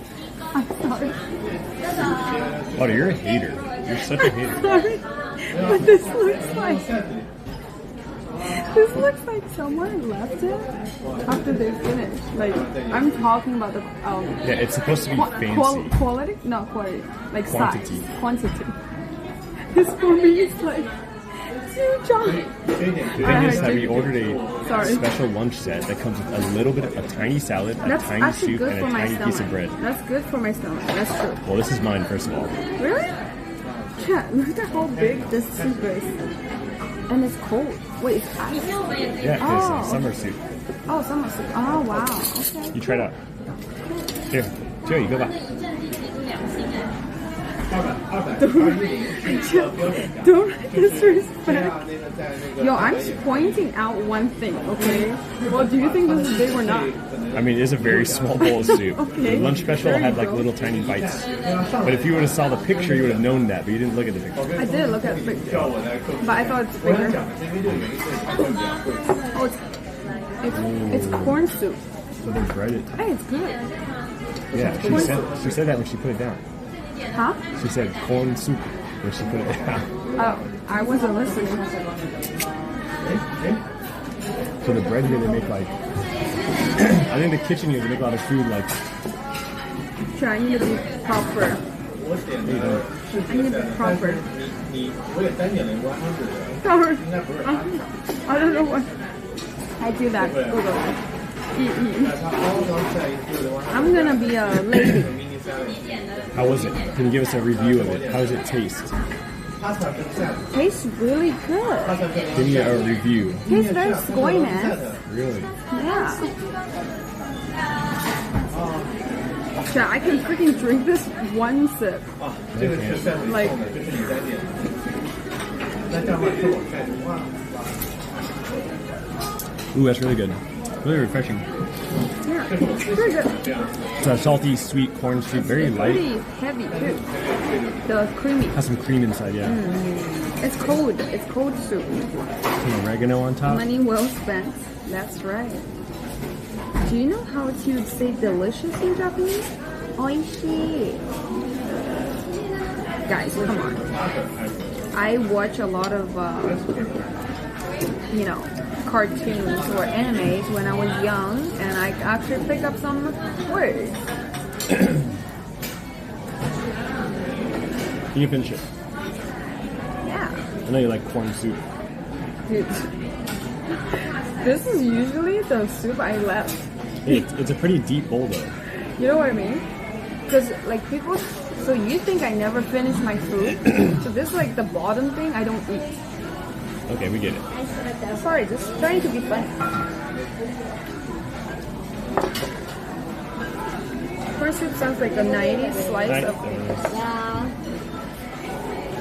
I'm sorry. Oh, you're a hater. You're such a hater. Sorry, but this looks like. This looks like someone left it after they finished. Like, I'm talking about the Yeah, it's supposed to be fancy. quality? No, quality. Like Quantity. size. Quantity. This for me is like too giant. The thing is that we ordered a Sorry. special lunch set that comes with a little bit of a tiny salad, a That's tiny actually soup, good and for a my tiny stomach. piece of bread. That's good for my stomach. That's true. Well, this is mine, first of all. Really? Yeah, look at how big this soup is. And it's cold. Wait, it's ice. Yeah, it's Oh. a summer soup. Oh, summer soup. Oh, wow. Okay. You try it out. Here, Joey, go back. Don't disrespect. Yo, I'm just pointing out one thing, okay? Well, do you think this is big or not? I mean, it is a very small bowl of soup. Okay. The lunch special There you had like go. little tiny bites. But if you would have saw the picture, you would have known that, but you didn't look at the picture. I did look at the picture, but I thought it's bigger. Oh, it's corn soup. So they bread it. Hey, it's good. Yeah, she said that when she put it down. Huh? She said corn soup when she put it down. Oh, I wasn't listening. So the bread here, they make like, I think the kitchen here, they make a lot of food like, Trying to be proper. I need to be proper. Sorry. I don't know what. I do that. I'm gonna be a lady. how was it? Can you give us a review of it? How does it taste? Tastes really good. Give me a review. Tastes very squoyness. Really? Yeah. Yeah, I can freaking drink this one sip. Okay. Like, Ooh, that's really good. Really refreshing. yeah, it's pretty good. It's a salty, sweet corn soup. Very light. Pretty heavy too. The creamy. Has some cream inside, yeah. It's cold. It's cold soup. Some oregano on top. Money well spent. That's right. Do you know how to say delicious in Japanese? Oishi. Guys, come on. I watch a lot of, cartoons or animes when I was young, and I actually picked up some words. You can finish it. Yeah. I know you like corn soup. Dude. This is usually the soup I left. Hey, it's a pretty deep bowl though. You know what I mean? Because like people, so you think I never finish my food? So this is like the bottom thing I don't eat. Okay, we get it. Sorry, just trying to be funny. Corn soup sounds like a 90s slice of Yeah.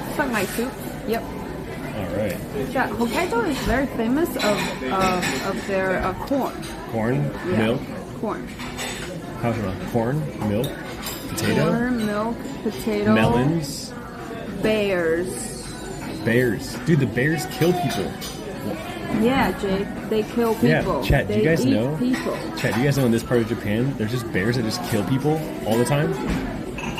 it's like my soup. Yep. All right. Yeah, Hokkaido is very famous of their corn. Corn, Yeah. milk. Corn. How's it? Corn, milk, potato, Corn, milk, potato, melons, bears. bears. Dude, the bears kill people. Yeah, Jake, they kill people. Yeah, Chat, do you guys eat know? People. Chat, do you guys know in this part of Japan, there's just bears that just kill people all the time?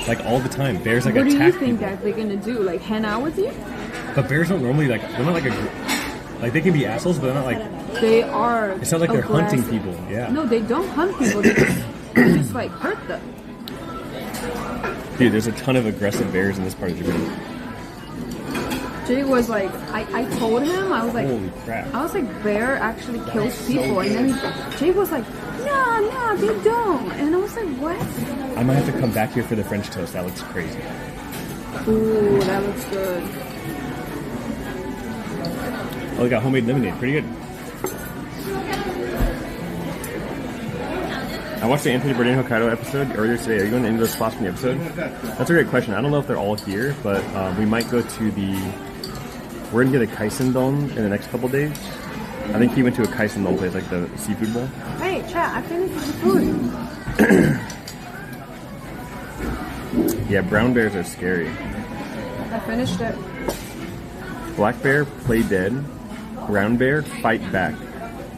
Like all the time. Bears like What do you attack think people. that they're gonna do? Like hang out with you? But bears don't normally like, they're not like like they can be assholes, but they're not like, They are. it's not like they're hunting aggressive. people. Yeah. No, they don't hunt people. They just like hurt them. Dude, there's a ton of aggressive bears in this part of Japan. Jake was like, I told him, I was like, Holy crap. bear actually kills people, and then Jake was like, no, they don't, and I was like, what? I might have to come back here for the French toast. That looks crazy. Ooh, that looks good. Oh, they got homemade lemonade. Pretty good. I watched the Anthony Bourdain Hokkaido episode earlier today. Are you going to any of those spots from the episode? That's a great question. I don't know if they're all here, but we might go to the... We're going to get a kaisendon in the next couple days. I think he went to a kaisendon place, like the seafood bowl. Hey, chat, I finished the food. Yeah, brown bears are scary. I finished it. Black bear, play dead. Brown bear, fight back.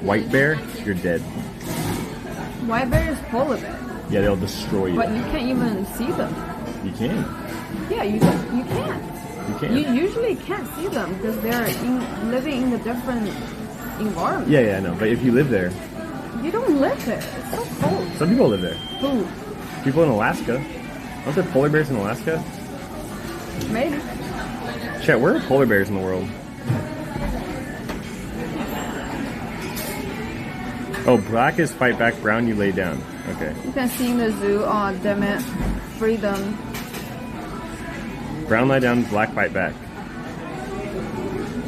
White bear, you're dead. White bear is polar bear, Yeah, they'll destroy you. but you can't even see them. You can. Yeah, you can't. You can. You usually can't see them because they're living in a different environment. Yeah, I know. But if you live there, You don't live there. It's so cold. some people live there. Who? People in Alaska. Aren't there polar bears in Alaska? Maybe. Chat, where are polar bears in the world? Oh, black is fight back, brown you lay down. Okay. You can see in the zoo. Oh, damn it. Freedom. Brown lie down, black fight back.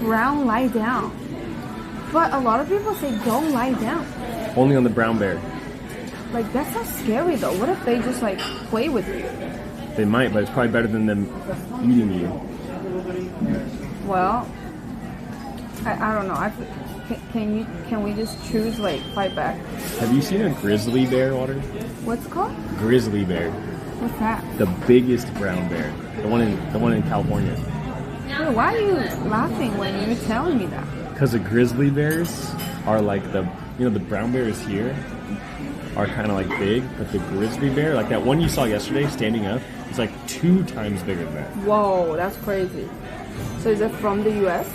Brown lie down. But a lot of people say don't lie down. Only on the brown bear. Like, that's not scary though. What if they just like play with you? They might, but it's probably better than them eating you. Well, I don't know. Can we just choose like fight back? Have you seen a grizzly bear, Water? What's it called? Grizzly bear. What's that? The biggest brown bear. The one in California. Dude, why are you laughing when you're telling me that? Because the grizzly bears are like the brown bears here are kind of like big, but the grizzly bear, like that one you saw yesterday standing up, is like 2 times bigger than that. Whoa, that's crazy. So is it from the U.S.?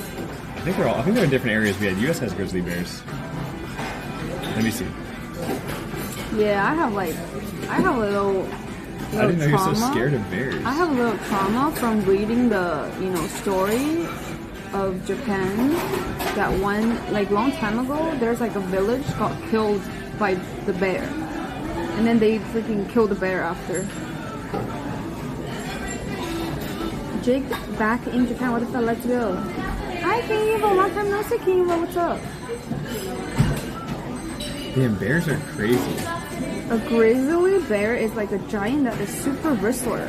I think they're in different areas. Yeah, the U.S. has grizzly bears. Let me see. Yeah, I have a little I didn't know you're so trauma. scared of bears. I have a little trauma from reading the story of Japan. That one, like long time ago, there's like a village got killed by the bear, and then they freaking killed the bear after. Jake back in Japan. What if I let you go? Hi, King Evo. Long time no see, King Evo. What's up? Damn, bears are crazy. A grizzly bear is like a giant that is super bristler.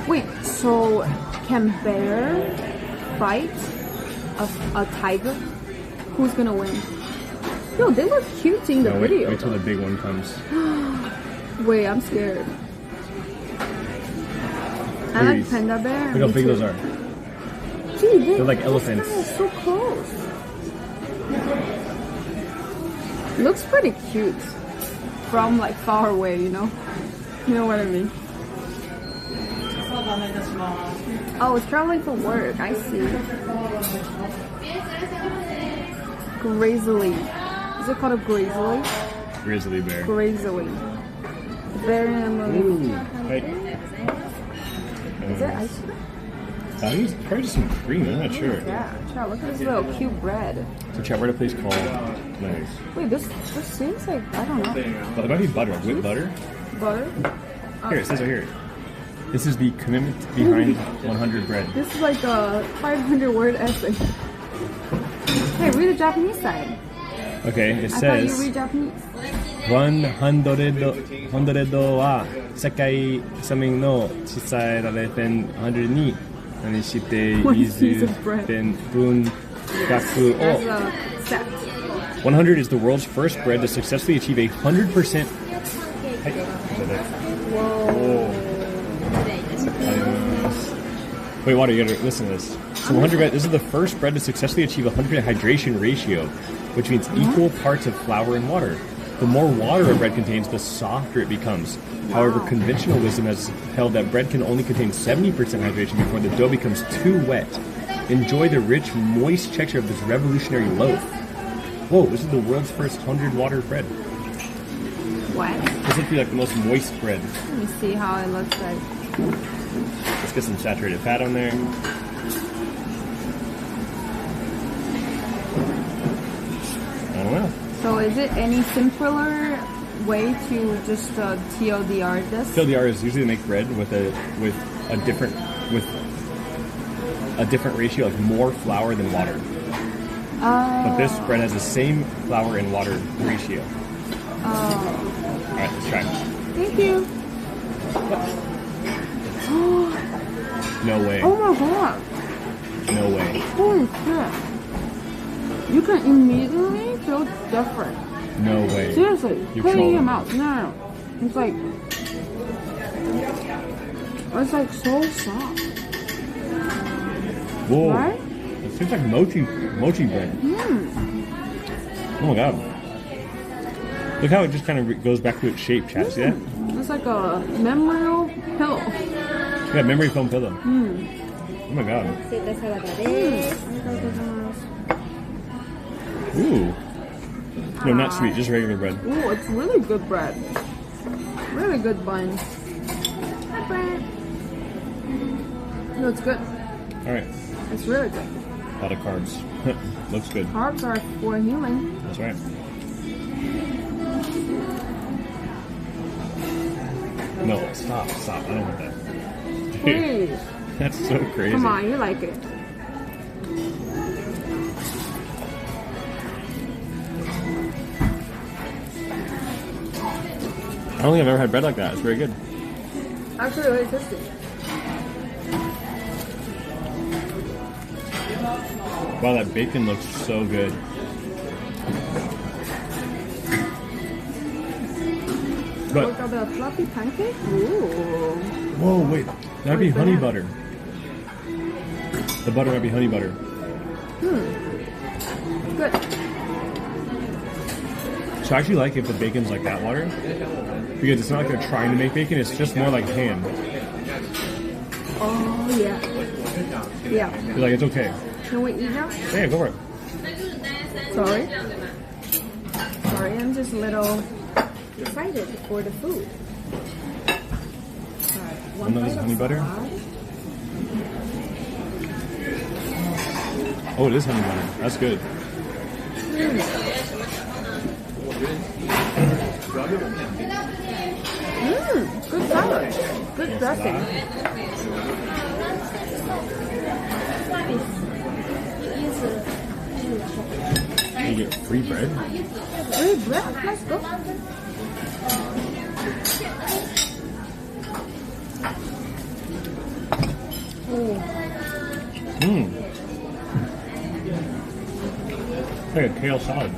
Wait, so can bear fight a tiger? Who's gonna win? Yo, they look cute in the video. Wait till the big one comes. Wait, I'm scared. I Look at like these. panda bear. Look how Me big too. those are. Gee, They're like elephants. This guy is so close. Looks pretty cute from like far away, you know? You know what I mean? Oh, it's traveling for work. I see. Grizzly. Is it called a grizzly? Grizzly bear. Grizzly. Very Ooh. Hey. Is it ice cream? I think it's probably just some cream. I'm not sure. Yeah. Child, look at this little cute bread. So, chat, we're at a place called. Nice. Wait, this seems like, I don't know. But it might be butter. With butter? Butter? Here, it says right here. This is the commitment behind 100 bread. This is like a 500-word essay. Hey, read the Japanese side. Okay, it I thought you says read Japanese. 100は世界サミンの小さいられて100に何している文学 As を a set. 100 is the world's first bread to successfully achieve 100%. Wait, Water, you gotta listen to this. So 100 bread, this is the first bread to successfully achieve 100 hydration ratio, which means equal parts of flour and water. The more water a bread contains, the softer it becomes. However, conventional wisdom has held that bread can only contain 70% hydration before the dough becomes too wet. Enjoy the rich, moist texture of this revolutionary loaf. Whoa, this is the world's first 100 water bread. What? This would be like the most moist bread. Let me see how it looks like. Let's get some saturated fat on there. I don't know. So is it any simpler way to just TLDR this? TLDR is usually to make bread with a different ratio of more flour than water. But this bread has the same flour and water ratio. Alright, let's try it. Thank you. No way. Oh my god. No way. Holy shit. You can immediately feel different. No way. Seriously. You're Put it in your trolling. mouth. No. It's like so soft. Whoa. Right? It tastes like mochi bread. Oh my god. Look how it just kind of goes back to its shape, chat. See that? It's like a memorial pillow. Yeah, memory foam pillow. Oh my god. Ooh. No, not sweet, just regular bread. Ooh, it's really good bread. Really good bun. Hi, bread. No, it's good. Alright. It's really good. A lot of carbs. Looks good. Carbs are for human. That's right. No, stop. I don't want that. Please. That's so crazy. Come on, you like it. I don't think I've ever had bread like that. It's very good. Actually, really tasty. Wow, that bacon looks so good. But Look at the fluffy pancake. Ooh. whoa, wait, that'd be honey butter. The butter might be honey butter. Good. So I actually like if the bacon's like that water, because it's not like they're trying to make bacon. It's just more like ham. Oh, yeah. Yeah. It's like it's okay. Can we eat now? Yeah, go for it. Sorry. Sorry, I'm just a little excited for the food. Alright, And then this honey butter. Oh, it is honey butter. That's good. Good salad. Good dressing. You get free bread. Free bread? Let's go. Like a kale salad. Is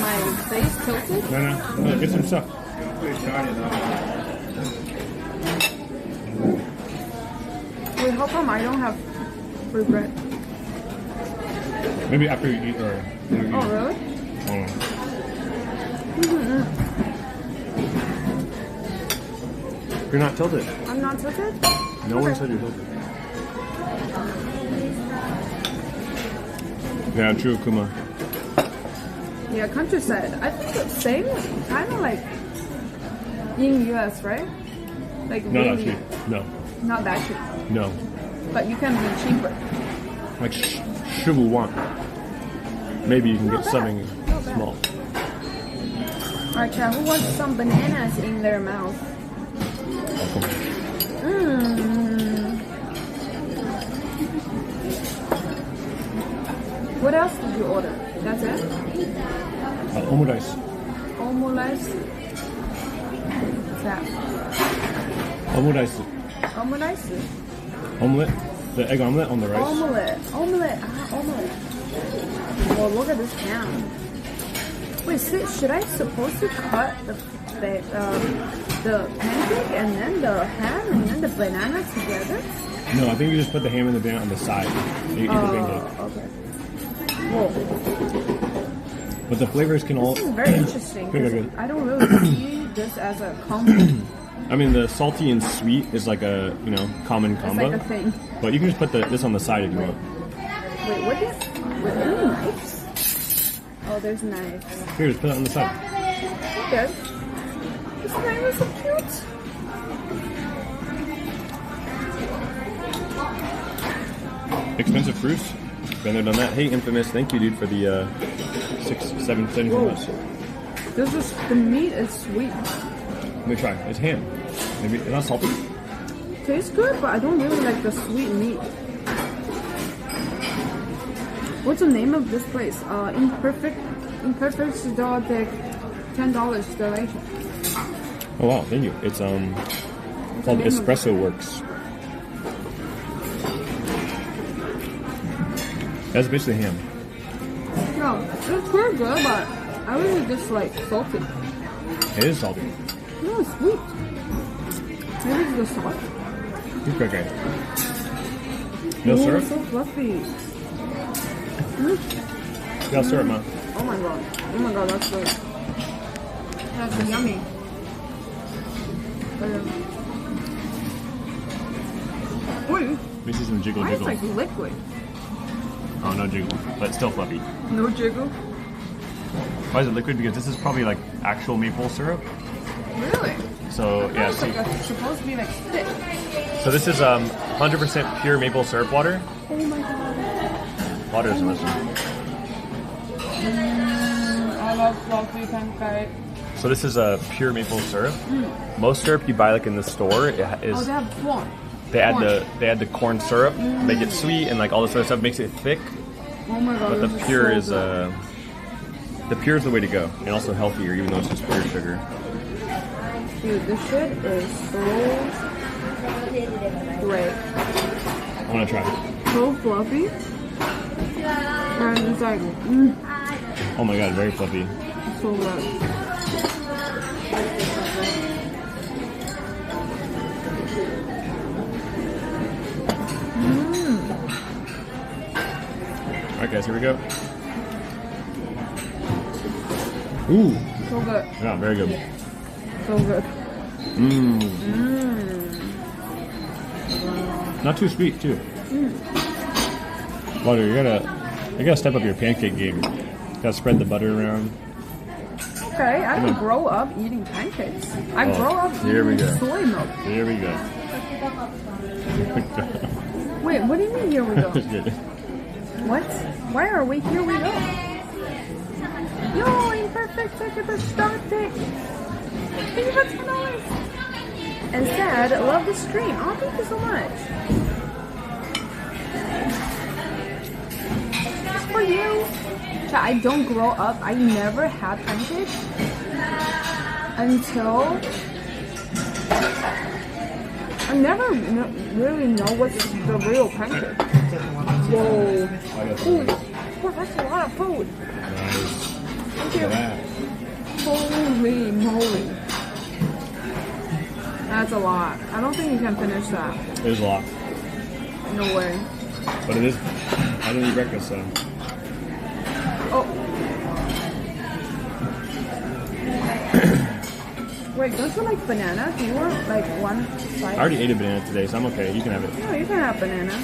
my face tilted? No, get some stuff. Wait, how come I don't have free bread? Maybe after you eat or. Oh, really? You're not tilted. I'm not tilted? No one said you're tilted. Yeah, true, Kuma. Yeah, countryside. I think the same, kind of like in US, right? Like No, not really, cheap. No, not that cheap, no. but you can be cheaper. Like 15 maybe you can Not get bad. something Not bad. small. Alright, chat, who wants some bananas in their mouth? What else did you order? That's it? Omurice. Omurice? What's that? Omurice. Omurice? Omelette. The egg omelette on the rice. Omelette. Omelette. Omelette. Well, look at this ham. Wait, should I supposed to cut the pancake and then the ham and then the banana together? No, I think you just put the ham and the banana on the side. You eat the pancake. Okay. Whoa. But the flavors can all. This is very interesting. 'Cause Good. I don't really see this as a combo. I mean, the salty and sweet is like a common It's combo. like a thing. But you can just put this on the side if you want. Wait, what is? Wait, any knives? Oh, there's knives. Here, just put it on the side. Good. This knife is so cute. Expensive fruits. Been there, done that. Hey, Infamous, thank you, dude, for the 6, 7, 7 Whoa. months. The meat is sweet. Let me try. It's ham. Maybe it's not salty. Tastes good, but I don't really like the sweet meat. What's the name of this place? Imperfect Exotic, $10 donation. Oh wow, thank you. It's called name of Espresso Works. That's basically ham. No, it's pretty good, but I really just like salty. It is salty. No, it's sweet. Maybe it's the salt. It's okay. No Ooh, syrup? it's so fluffy. No syrup, man. Oh my god. Oh my god, that's good. That's yummy. Wait, Let me see some jiggle why is jiggle. it like liquid? Oh, no jiggle, but still fluffy. No jiggle? Why is it liquid? Because this is probably like actual maple syrup. Really? So yeah, It's see. like supposed to be like thick. So this is 100% pure maple syrup water. Oh my god. Water is listen. I love fluffy pancake. So this is a pure maple syrup. Most syrup you buy like in the store is Oh, they have corn. they add corn. the corn syrup, make it sweet and like all this other stuff makes it thick. Oh my god, But the this pure so is good. the pure is the way to go, and also healthier, even though it's just pure sugar. Dude, this shit is so great. I want to try. So fluffy. And it's like, Oh my god, very fluffy. so good. Alright guys, here we go. Ooh, So good. yeah, very good. So good. Not too sweet too. Butter, you gotta step up your pancake game. Gotta spread the butter around. Okay, I didn't grow up eating pancakes. I Oh, grew up here we eating go. soy milk. Here we go. Wait, what do you mean here we go? Just kidding. What? Why are we here we go? Yo, imperfect second started. Thank you for $10. And said, love the stream. Oh, thank you so much. It's for you. I don't grow up. I never had pancakes until I never really know what's the real pancake. Whoa. Food. Oh, that's a lot of food. Thank you. Holy moly. That's a lot. I don't think you can finish that. There's a lot. No way. But it is. I didn't eat breakfast, so. Oh. Wait, don't you like banana? Do you want like one side? I already ate a banana today, so I'm okay. You can have it. No, you can have banana.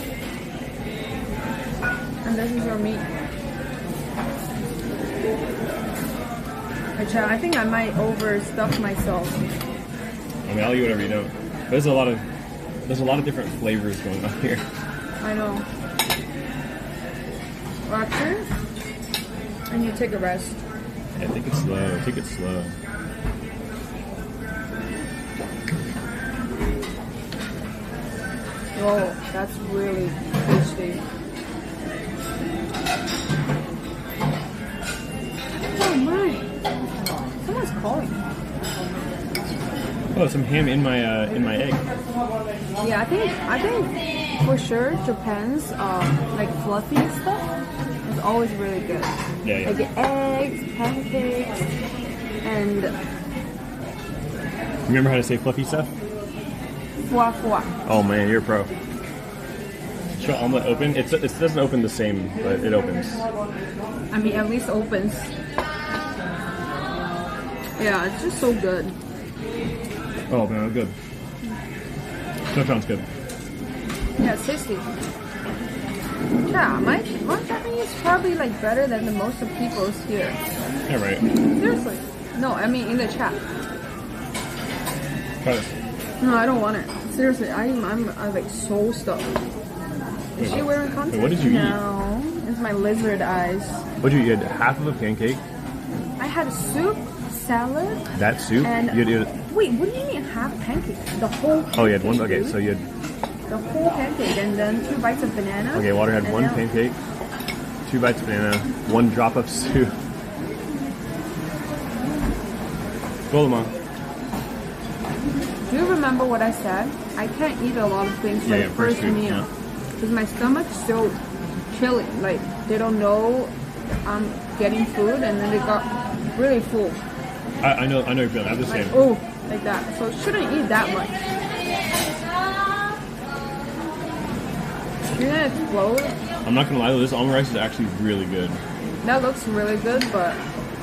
And this is your meat. Which I think I might overstuff myself. I mean, I'll eat whatever you don't. There's a lot of different flavors going on here. I know. Roxy, and you take a rest. Yeah, take it slow. Take it slow. Oh, that's really tasty. Oh my! Someone's calling. Oh, some ham in my egg. Yeah, I think for sure Japan's like fluffy stuff is always really good. Yeah. Like eggs, pancakes, and Remember how to say fluffy stuff? foie foie. Oh man, you're a pro. Should omelet open? It doesn't open the same, but it opens. I mean, at least opens. Yeah, it's just so good. Oh man, good. That sounds good. Yeah, it's tasty. Yeah, my Japanese is probably like better than the most of people's here. Yeah, right. Seriously. No, I mean in the chat. Try this. No, I don't want it. Seriously, I'm like so stuffed. Is she wearing contacts? Wait, what did you eat? No, it's my lizard eyes. What did you eat? Half of a pancake? I had soup, salad, That soup? and You had, wait, what do you mean half pancake? The whole pancake, oh, you had one? Okay, dude. so you had... The whole pancake and then 2 bites of banana. Okay, Water had and 1 then- pancake, 2 bites of banana, 1 drop of soup. Golema. Do you remember what I said? I can't eat a lot of things for Yeah, the first first food, meal. yeah. Because my stomach's so chilly. Like, they don't know I'm getting food and then they got really full. I know you're feeling. I'm the Like, same. oh, like that. So shouldn't eat that much. You're gonna explode. I'm not gonna lie though, this almond rice is actually really good. That looks really good, but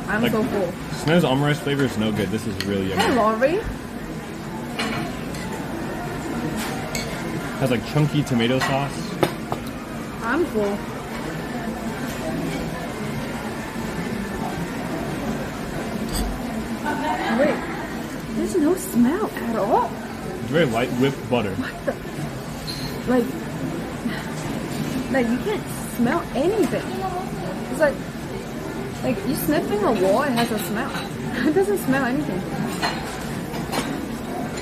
I'm Like- so full. Snow's almond rice flavor is no good. This is really Hey, yummy. Laurie. Has like chunky tomato sauce. I'm full. Wait, there's no smell at all. It's very light whipped butter. Like you can't smell anything. It's like you sniffing a wall, it has a smell. It doesn't smell anything.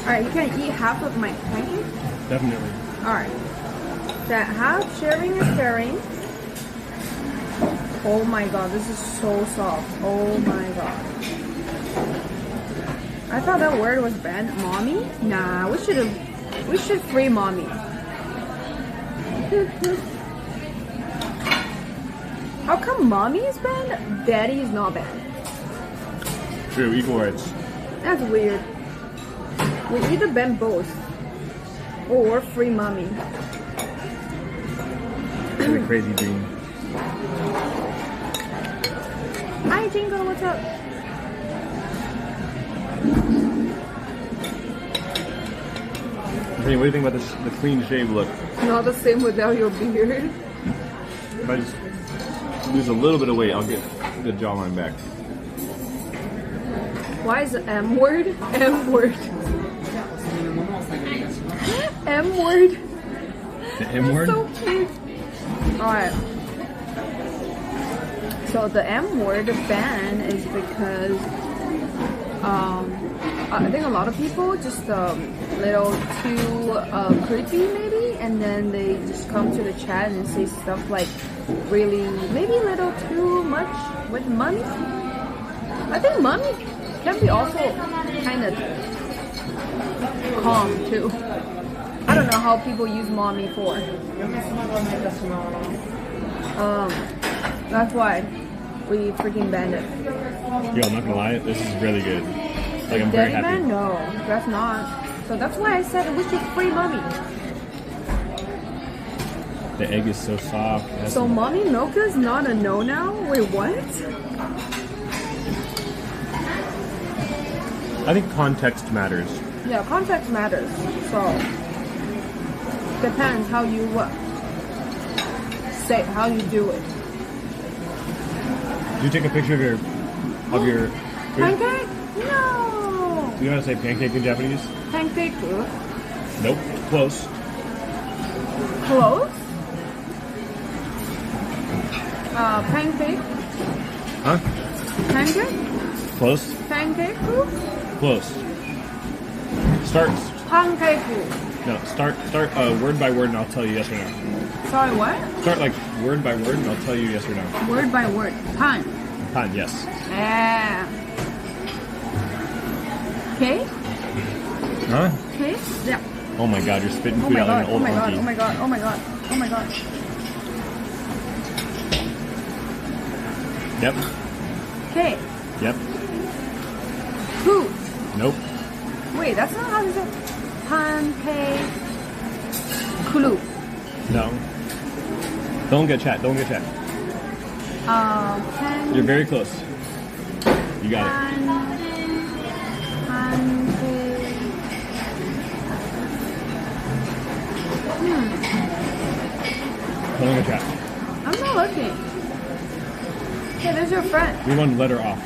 Alright, you can eat half of my pancake? Definitely. Alright. That half sharing is caring. Oh my god, this is so soft. Oh my god. I thought that word was banned. Mommy? Nah, we should free mommy. How come mommy is banned? Daddy is not banned. True, equal rights. That's weird. We either ban both or free mommy. It's a crazy dream. Hi Jingle, what's up? Hey, what do you think about this, the clean shave look? Not the same without your beard. If I just lose a little bit of weight, I'll get the jawline back. Why is the M word? M word. M word. The M word? So cute. Alright. So the M word ban is because I think a lot of people just little too creepy maybe, and then they just come to the chat and say stuff like really maybe a little too much with mommy. I think mommy can be also kind of calm too. I don't know how people use mommy for. That's why we freaking banned it. Yo, I'm not gonna lie, this is really good. Like, I'm very Daddy happy. man? No, that's not. So that's why I said we should free mommy. The egg is so soft. It has So some- mommy milk is not a no now? Wait, what? I think context matters. Yeah, context matters. So depends how you say how you do it. Do you take a picture of your Pancake? No. Do you know how to say pancake in Japanese? Pancake. Nope. Close. Close. Pancake. Huh? Pancake. Close. Pancake. Close. Start. Pancake. No. Start. Word by word, and I'll tell you yes or no. Sorry, what? Start like word by word, and I'll tell you yes or no. Word by word. Pan. Pan. Yes. Yeah. Okay. Huh? Okay. Yeah. Oh my God! You're spitting Oh food my out like god. an Oh old my god. monkey. Oh my god. Oh my god. Oh my god. Yep. Okay. Yep. Food. Nope. Wait, that's not how you say pancake. Clue. No. Don't get chat. Don't get chat. You're very close. You got it. Pancake. Don't get chat. I'm not looking. Okay, there's your friend. We one letter off.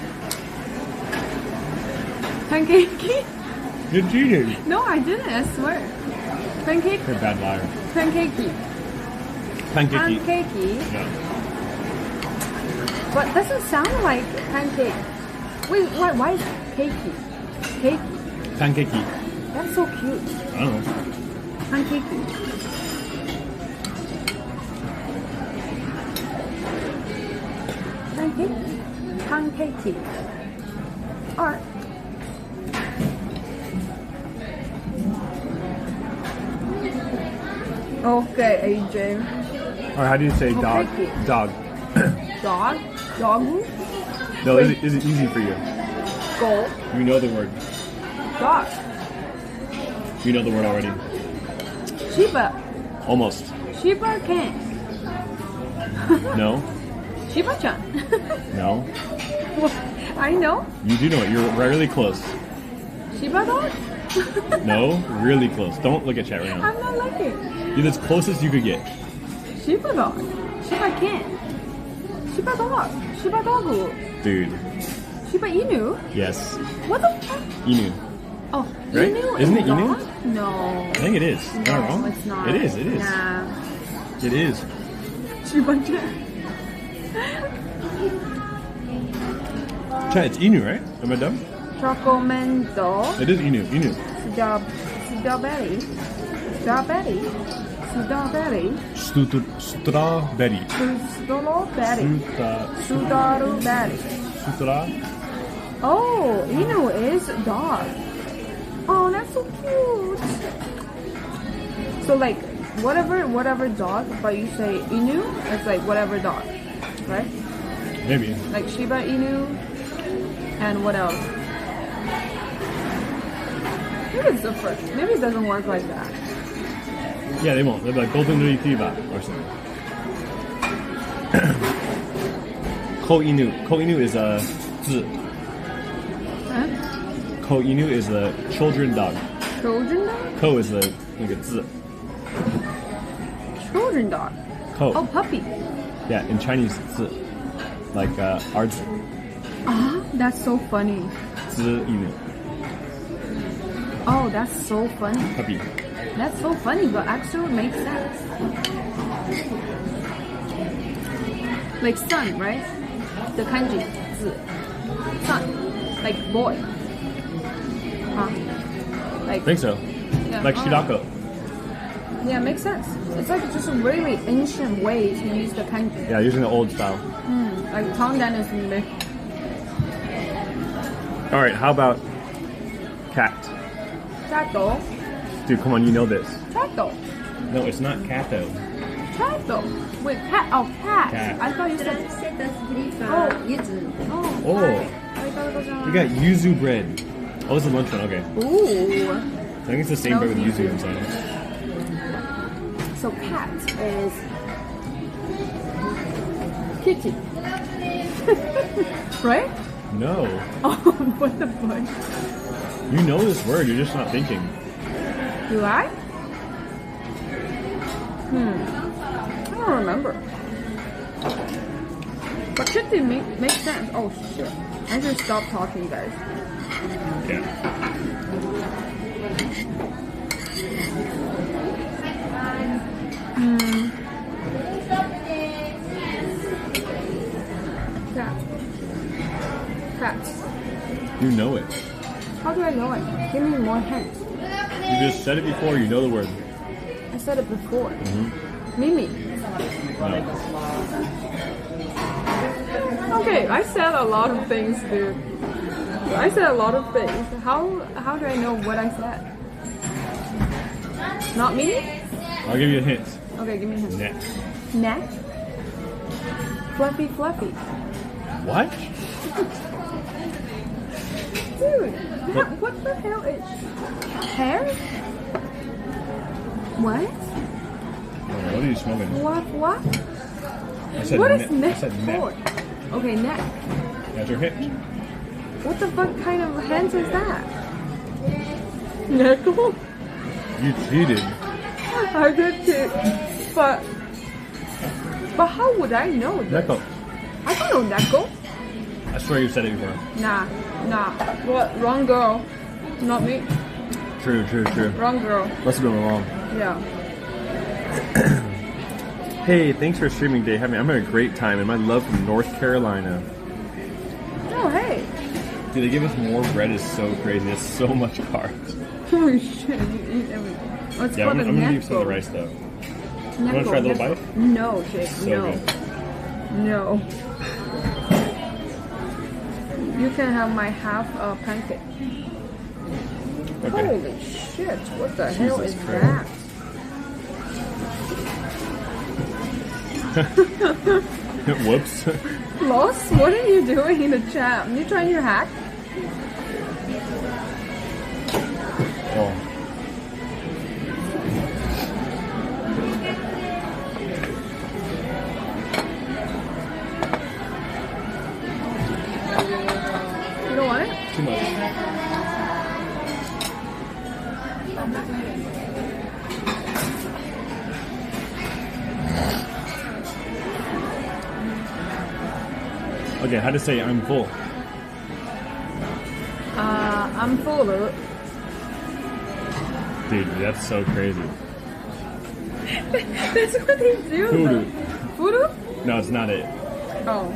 Pancakey? You cheated. No, I didn't, I swear. Pancake? You're a bad liar. Pancakey. Pancakey. Pancakey. No. But doesn't sound like pancake. Wait, why is it cakey? Cake? Pancakey. That's so cute. I don't know. Pancakey. Pancakey. Pancakey. Alright. Okay, AJ. Or how do you say dog? Pancakey. Dog. Dog? Dog? No, is it easy for you? Go. You know the word. Dog. You know the word already. Shiba. Almost. Shiba can. No. Shiba-chan. No. I know. You do know it. You're really close. Shiba dog? No, really close. Don't look at chat right now. I'm not looking. You're as close as you could get. Shiba dog. Shiba can. Shiba dog. Shiba dog. Dude. Shiba Inu? Yes. What the fuck? Inu. Oh, Right? Inu Isn't is it Inu? dog? No. I think it is. Am I wrong? No, it's not. It is. It is. Nah. It is. Shiba-chan. Chat, it's Inu, right? Am I dumb? Chocomento. It is Inu. Inu. Strawberry. Strawberry. Strawberry. Strawberry. Strawberry. Strawberry. Sutra. Oh, Inu is dog. Oh, that's so cute. So like whatever dog, but you say Inu, it's like whatever dog, right? Maybe. Like Shiba Inu, and what else? Maybe it's different. Maybe it doesn't work like that. Yeah, they won't. They'll be like Golden Retriever or something. Ko Inu. Ko Inu is a 字. Huh? Ko Inu is a children dog. Children dog? Ko is a 那个字. Children dog. Ko. Oh, puppy. Yeah, in Chinese 字. Like our 字. Ah, that's so funny. 字 Inu. Oh, that's so funny. Puppy. That's so funny, but actually it makes sense. Like son, right? The kanji, 字. Son. Like boy. Huh? Like, I think so. yeah, Like oh. Shirako. Yeah, makes sense. It's like just a really ancient way to use the kanji. Yeah, using the old style. Like Tang Dynasty. Alright, how about cat? Chato. Dude, come on, you know this. Chato. No, it's not cat though. Chato. Wait, cat. Oh, cat. Cat. I thought you said. Oh. Oh. Oh, you got yuzu bread. Oh, it's a lunch one, okay. Ooh. I think it's the same bread with yuzu inside. So cat is kitty. Right? No. Oh, what the fuck? You know this word, you're just not thinking. Do I? I don't remember. But kitty makes sense. Oh shit. I should stop talking, guys. Yeah. Cats. You know it. How do I know it? Give me more hints. You just said it before. You know the word. I said it before. Mimi. No. Okay, I said a lot of things, dude. I said a lot of things. How do I know what I said? Not me? I'll give you a hint. Okay, give me a hint. Neck. Neck? Fluffy. What? Dude, what the hell is hair? What? What are you smoking? What? I said What neck. is neck I said for? neck. Okay, neck. That's your hint. What the fuck kind of hands is that? Knuckle? You cheated. I did too. But how would I know that? Knuckle. I don't know knuckle. I swear you said it before. Nah. What? Wrong girl. Not me. True. Wrong girl. Must have been wrong. Yeah. Hey, thanks for streaming, Day. I'm having a great time, and my love from North Carolina. Oh, hey. Dude, they give us more bread is so crazy. It's so much carbs. Holy shit, you eat everything. Oh, it's Yeah, called I'm a gonna leave some of the necco. rice though. Necco, wanna try a little necco. bite? No, Jake, So no. good. No. You can have my half pancake. Okay. Holy shit, what the hell Jesus is Christ. Whoops. that? Lost? What are you doing in the chat? Are you trying to hack? Oh. You don't want it? Too much. Okay, how to say I'm full? I'm full of it. Dude, that's so crazy. That's what they do. Fudu. Fudu? No, it's not it. Oh.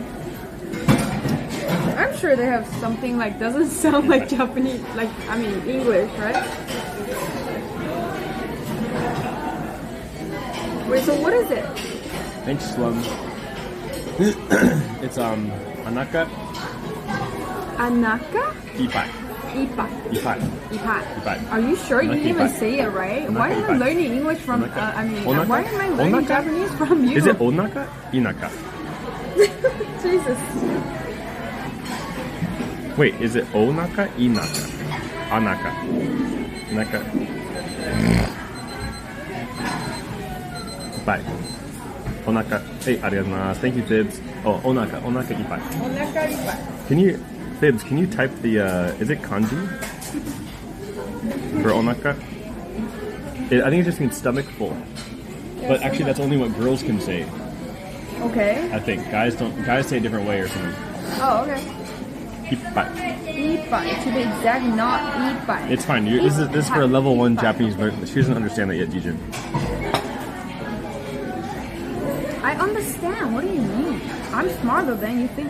I'm sure they have something like doesn't sound like Japanese, like I mean English, right? Wait, so what is it? Thanks, Slum. It's Anaka Anaka? Ipai. Ipai. Ipai. Ipai. Ipai. Are you sure you Anaka didn't even ipai. say it right? Anaka Why am I ipai. learning English from? Onaka. Why am I learning Onaka? Japanese from you? Is it Onaka? Inaka. Jesus. Wait, is it Onaka? Inaka. Anaka. Naka. Ipai. Onaka. Hey, arigatou. Thank you, Fibs. Oh, Onaka. Onaka ipai. Onaka ipai. Can you, Fibs, can you type the, is it kanji? For Onaka? I think it just means stomach full. But actually, that's only what girls can say. Okay. I think guys say a different way or something. Oh, okay. Ipai. Ipai. To be exact, not ipai. It's fine. This is for a level 1 Japanese, but she doesn't understand that yet, Dijin. I understand. What do you mean? I'm smarter than you think.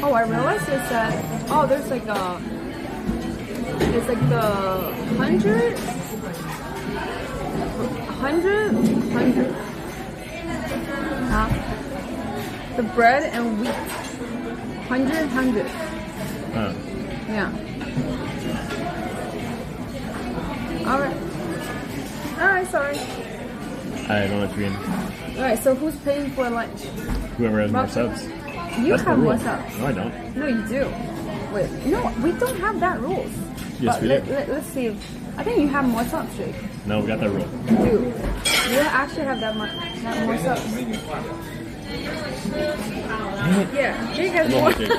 Oh, I realized is that there's like it's like the 100. The bread and wheat. 100. Yeah. Alright, sorry. I don't know what you mean. Alright, so who's paying for lunch? Whoever has more Well, subs. You That's the have more rule. subs. No, I don't. No, you do. Wait, no, we don't have that rules. Yes, But we do. let's see. I think you have more subs, Jake. No, we got that rule. You actually have that more subs. Yeah, Jake has Come more. on, Jake.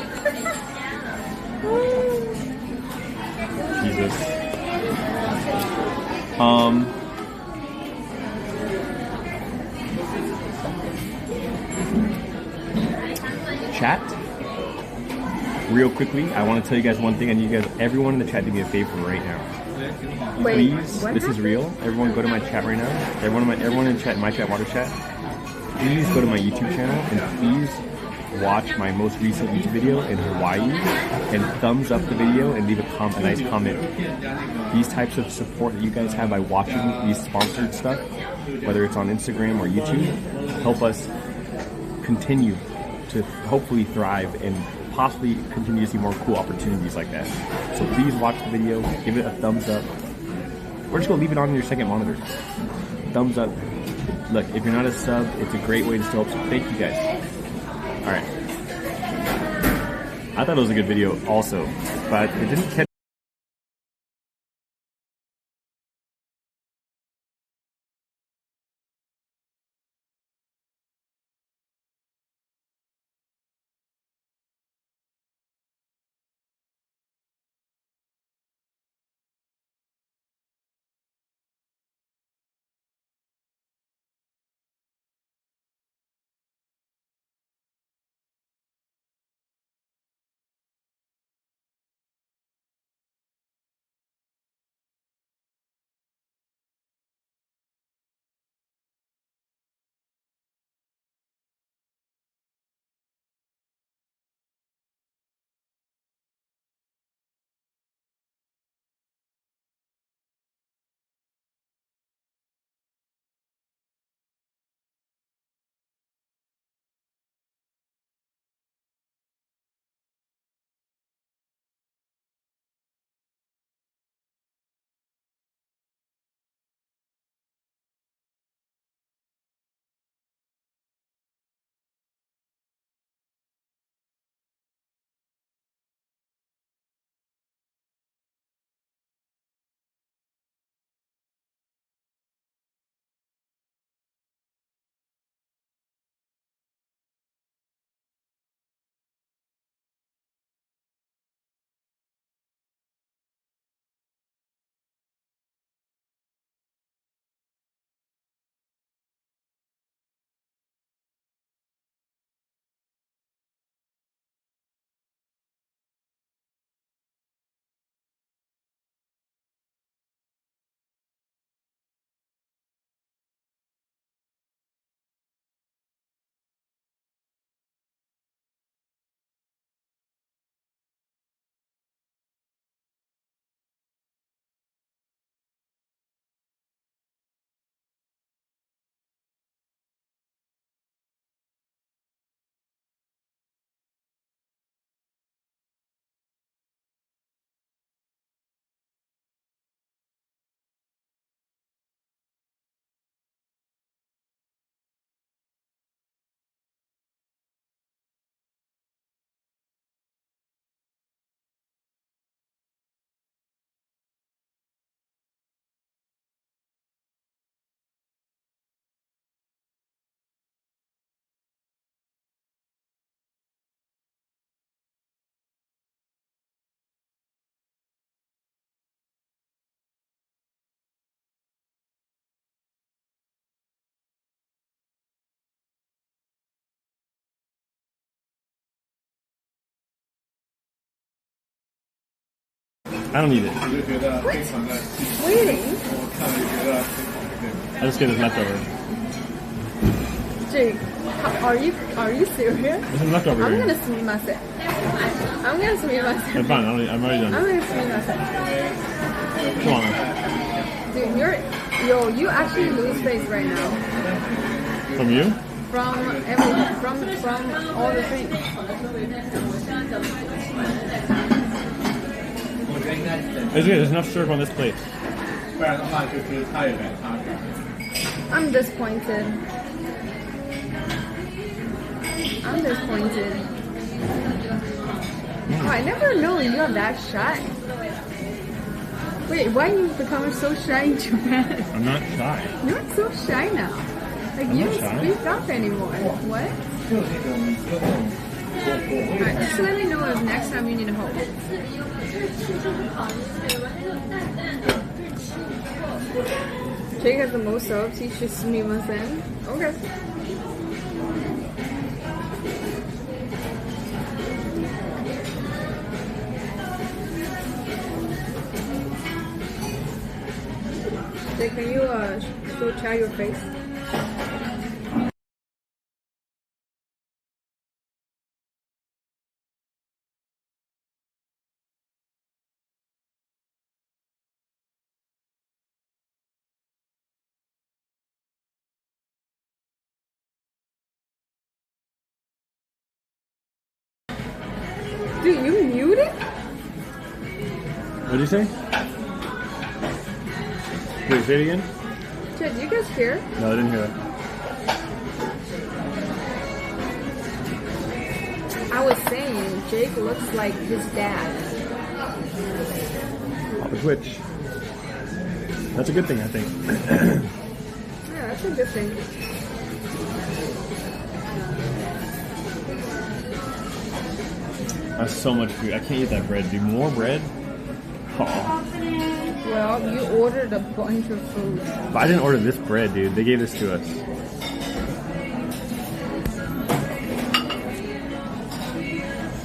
Jesus. chat. Real quickly, I want to tell you guys one thing. I need you guys, everyone in the chat, do me a favor right now. Wait, Please, what this is happened? real. Everyone, go to my chat right now. Everyone in chat, my chat, water chat. Please go to my YouTube channel and please watch my most recent YouTube video in Hawaii and thumbs up the video and leave a nice comment. These types of support that you guys have by watching these sponsored stuff, whether it's on Instagram or YouTube, help us continue to hopefully thrive and possibly continue to see more cool opportunities like that. So please watch the video, give it a thumbs up, or just go leave it on your second monitor. Thumbs up. Look, if you're not a sub, it's a great way to still help. So thank you guys. Alright. I thought it was a good video also, but it didn't catch. I don't need it. Waiting. I just get this leftover. Jake, are you serious? There's some leftover I'm here. gonna sumimasen. I'm gonna sumimasen. It's fine. I'm already done. I'm gonna sumimasen. Come on. Dude, you actually lose face right now. From you? From everything, from all the things. It's good. There's enough syrup on this plate. I'm disappointed. Oh, I never knew you are that shy. Wait, why you becoming so shy in Japan? I'm not shy. You're so shy now. Like I'm you not don't shy. speak up anymore. What? Alright, just let me know if next time you need help. Jake has the most subs, he should sumimasen. Okay. Jake, can you show Chad your face? Dude, you muted? What'd you say? Wait, say it again? Chad, did you guys hear? No, I didn't hear that. I was saying Jake looks like his dad. The Twitch. That's a good thing, I think. Yeah, that's a good thing. That's so much food. I can't eat that bread, dude. More bread? Oh. Well, you ordered a bunch of food. But I didn't order this bread, dude. They gave this to us.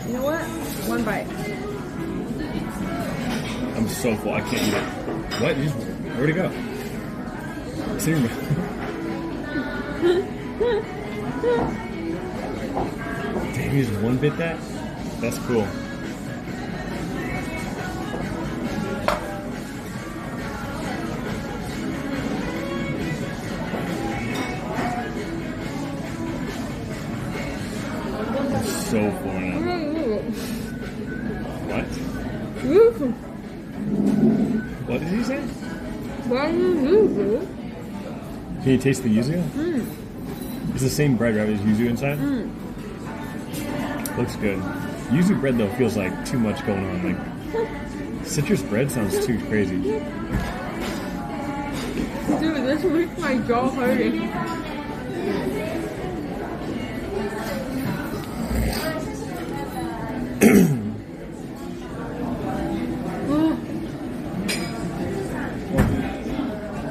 You know what? One bite. I'm so full. I can't eat it. What? Where'd it go? It's in your mouth. Damn, you just one bit that? That's cool. I'm so full now. What? What did you say? Can you taste the yuzu? It's the same bread, right? There's yuzu inside? Looks good. Yuzu bread, though, feels like too much going on. Like, citrus bread sounds too crazy. Dude, this makes my jaw hurting.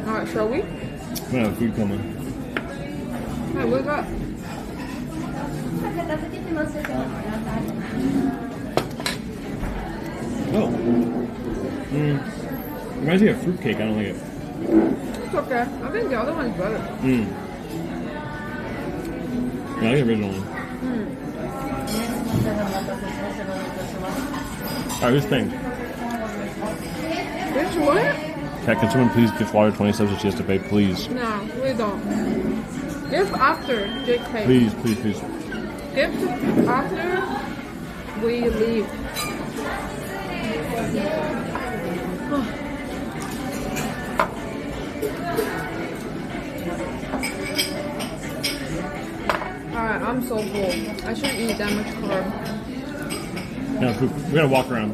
Alright, shall we? I'm gonna have food coma. Hey, wake up. Oh. Reminds me of fruitcake. I don't like it. It's okay. I think the other one's better. Yeah, I like the original one. Alright, this thing. Which one? Cat, can someone please give Water 20 subs that she has to pay? Please. No, we don't. Give after Jake pays. Please, please, please. Give after we leave. Alright, I'm so full. I shouldn't eat that much carb. Yeah, we gotta walk around.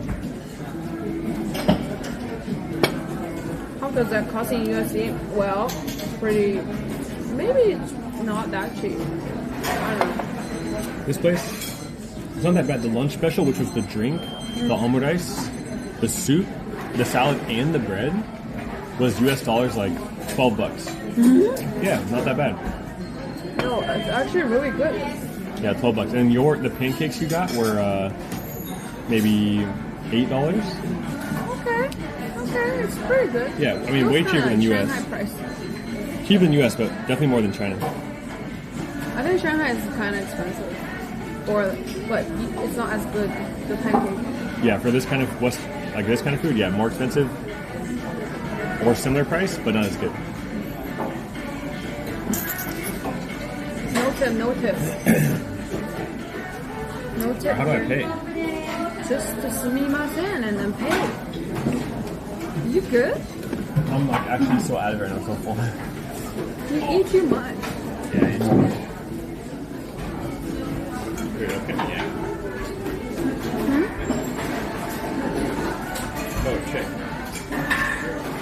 How does that cost in USD? Well, pretty. Maybe it's not that cheap. I don't know. This place, it's not that bad. The lunch special, which was the drink, the omurice, the soup, the salad, and the bread, was US dollars like $12. Yeah, not that bad. No, it's actually really good. Yeah, $12. And the pancakes you got were maybe $8. Okay, it's pretty good. Yeah, I mean, way cheaper than US. Shanghai price. Cheaper than US, but definitely more than China. I think Shanghai is kind of expensive, but it's not as good. The pancake. Yeah, for this kind of this kind of food, yeah, more expensive or similar price, but not as good. No tip. No tip. How do I pay? Just sumimasen and then pay. You good? I'm like actually so out of it right now, so full. You eat too much. Yeah, it's okay. Yeah. Oh, check.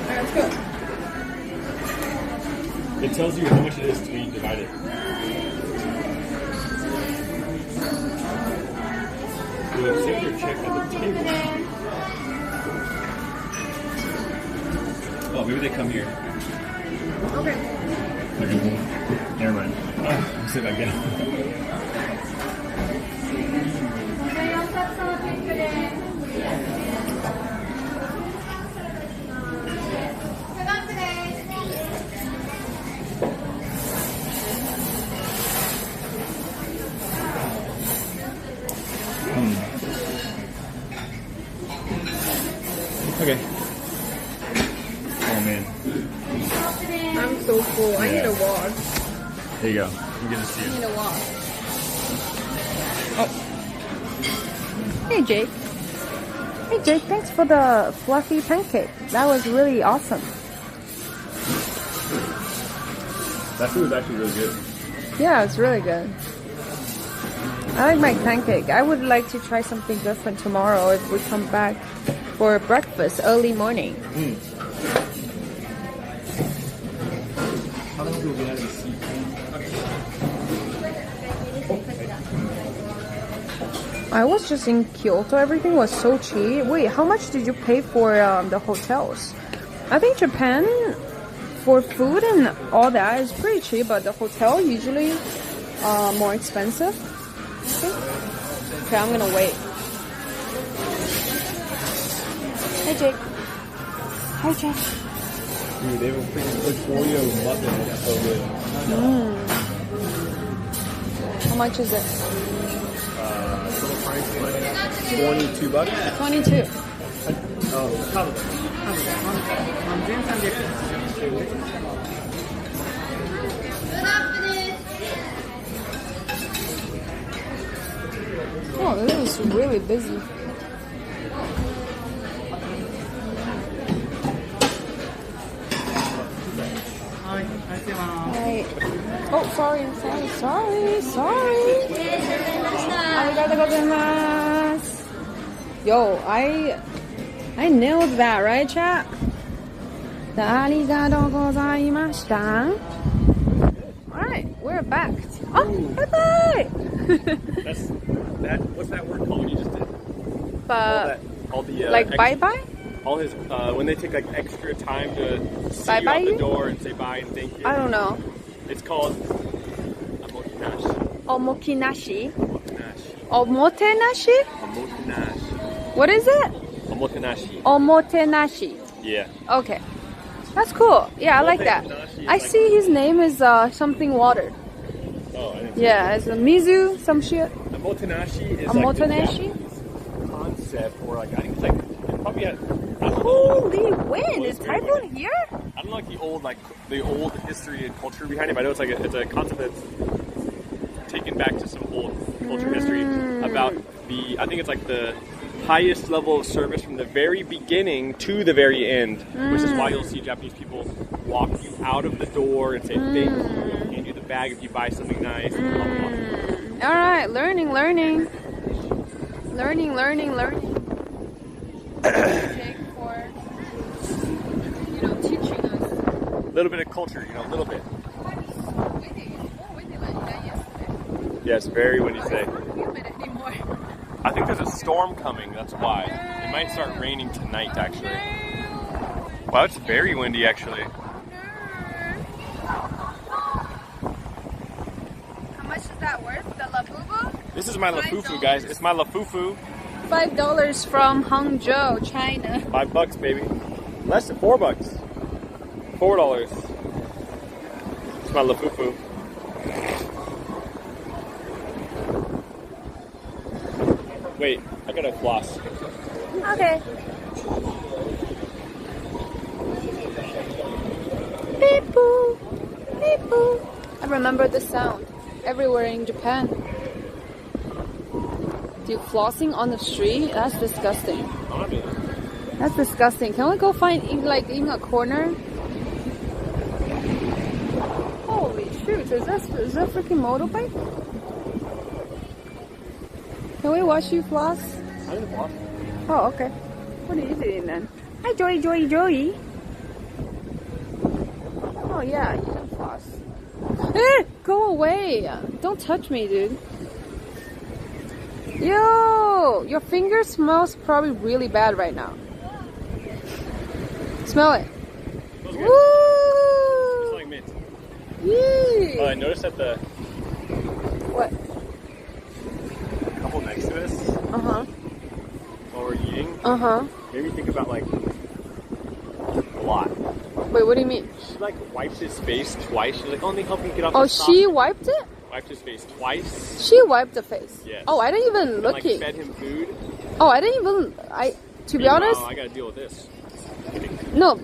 Alright, let's go. It tells you how much it is to be divided. You accept your check at the table. Oh, maybe they come here. Okay. Never mind. Oh, sit back down. Okay. Oh man. I'm so full. I need a walk. There you go. I'm gonna see I it. need a walk. Oh. Hey, Jake. Hey, Jake. Thanks for the fluffy pancake. That was really awesome. That food is actually really good. Yeah, it's really good. I like my pancake. I would like to try something different tomorrow if we come back for breakfast early morning. How long do we have to see? I was just in Kyoto. Everything was so cheap. Wait, how much did you pay for the hotels? I think Japan, for food and all that, is pretty cheap, but the hotel usually more expensive. Okay, I'm gonna wait. Hey, Jake. Hi, Jake. Dude, they have a freaking portfolio muffin. It's so good. How much is it? Total price like $22. 22. Oh, this is really busy. Hi. Oh, sorry. Arigatou gozaimasu. Yo, I nailed that, right, chat? The arigatou gozaimashita. Alright, we're back. Oh, bye-bye! What's that word called you just did? All the like bye-bye? all his when they take like extra time to see Bye you bye out the you? door and say bye and thank you. I don't know. It's called amokinashi. Omokinashi. Omotenashi. Omotenashi? Omotenashi. What is it? Omotenashi. Omotenashi. Yeah. Okay. That's cool. Yeah, I like that. Omotenashi is I see his name is something water. Oh, I didn't Yeah, it's a Mizu, some shit. Omotenashi is Omotenashi? like the Japanese concept, or like I think it's like it probably had. Holy wind! Is very typhoon weird. here? I don't know like the old history and culture behind it, but I know it's a concept that's taken back to some old culture history about I think it's like the highest level of service from the very beginning to the very end, which is why you'll see Japanese people walk you out of the door and say thank you and hand you the bag if you buy something nice. All right, learning. Jake for teaching us. A little bit of culture, a little bit. Windy like that yesterday. Yes, very windy today. Not humid anymore. I think there's a storm coming, that's why. It might start raining tonight, actually. Wow, it's very windy, actually. How much is that worth? The labubu? This is my lafufu, guys. It's my lafufu. $5 from Hangzhou, China. $5, baby. Less than $4. $4. It's my lafufu. Wait, I gotta floss. Okay. Beep boo, beep boo. I remember the sound everywhere in Japan. Dude, flossing on the street? That's disgusting. That's disgusting. Can we go find in a corner? Holy shoot! Is that a freaking motorbike? Can we watch you floss? I didn't floss. Oh, okay. What are you doing then? Hi, Joey. Oh yeah, you can floss. Go away! Don't touch me, dude. Yo, your finger smells probably really bad right now. Smell it. Smells good. Woo! It's like mint. Yee! I noticed that the What? couple next to us, Uh-huh. while we're eating, Uh-huh. maybe think about like a lot. Wait, what do you mean? She like wiped his face twice. She's like, "Oh, let me help you get off." Oh, the stop." she wiped it? wiped his face twice. She wiped the face. Yes. Oh, I didn't even And, look like, it. fed him food. Oh, I didn't even. To be Meanwhile, honest, I gotta deal with this. no.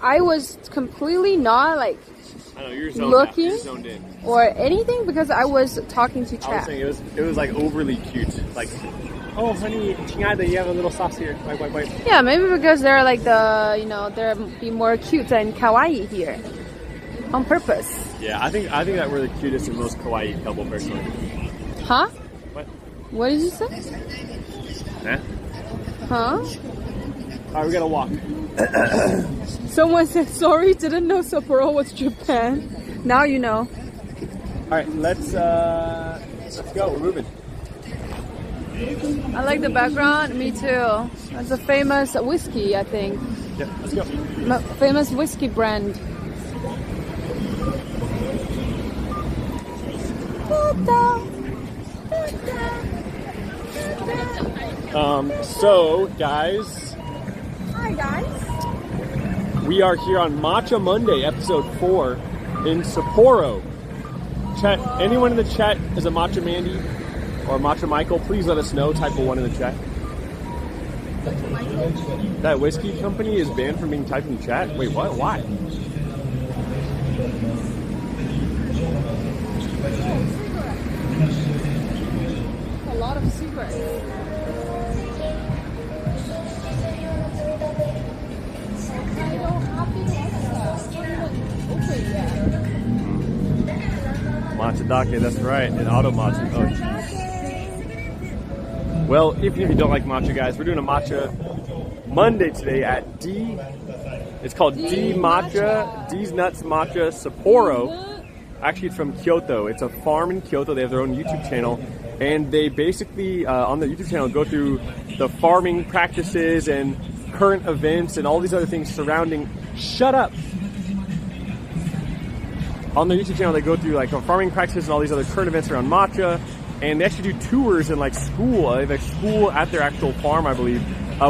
I was completely not like I know you're zoned looking out. You're zoned in. or anything because I was talking to I was chat. saying it was like overly cute. Like, oh honey, 亲爱的, you have a little sauce here. Wipe, wipe, wipe. Yeah, maybe because they're like they're be more cute and kawaii here, on purpose. Yeah, I think that we're the cutest and most kawaii couple personally. Huh? What? What did you say? Nah. Huh? Alright, we gotta walk. Someone said sorry, didn't know Sapporo was Japan. Now you know. Alright, let's go. We're moving. I like the background. Me too. It's a famous whiskey, I think. Yeah, let's go. Famous whiskey brand. So guys, Hi guys. we are here on Matcha Monday, episode 4 in Sapporo. Chat, anyone in the chat is a Matcha Mandy or Matcha Michael, please let us know. Type a 1 in the chat. That whiskey company is banned from being typed in the chat? Wait, what? Why? A lot of secrets. Matcha Dake, that's right. And auto matcha. Oh, jeez. Well, even if you don't like matcha, guys, we're doing a matcha Monday today at D. It's called D Matcha, D's Nuts Matcha Sapporo. Actually, it's from Kyoto. It's a farm in Kyoto. They have their own YouTube channel. And they basically, on the YouTube channel, go through the farming practices and current events and all these other things surrounding... Shut up! On their YouTube channel, they go through like farming practices and all these other current events around matcha. And they actually do tours in like school. They have a school at their actual farm, I believe.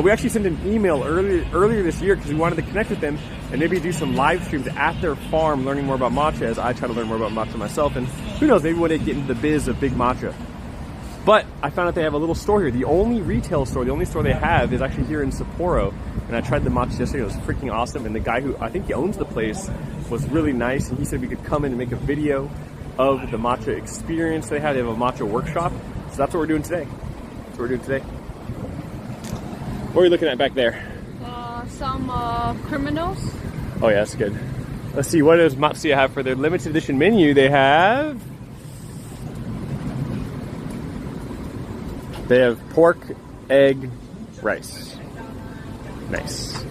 We actually sent an email earlier this year because we wanted to connect with them and maybe do some live streams at their farm learning more about matcha as I try to learn more about matcha myself. And who knows, maybe one day get into the biz of big matcha. But I found out they have a little store here. The only retail store, the only store they have is actually here in Sapporo. And I tried the matcha yesterday. It was freaking awesome. And the guy who, I think he owns the place, was really nice. And he said we could come in and make a video of the matcha experience they have. They have a matcha workshop. So that's what we're doing today. What are you looking at back there? Some criminals. Oh yeah, that's good. Let's see, what does Matsuya have for their limited edition menu? They have pork, egg, rice. Nice.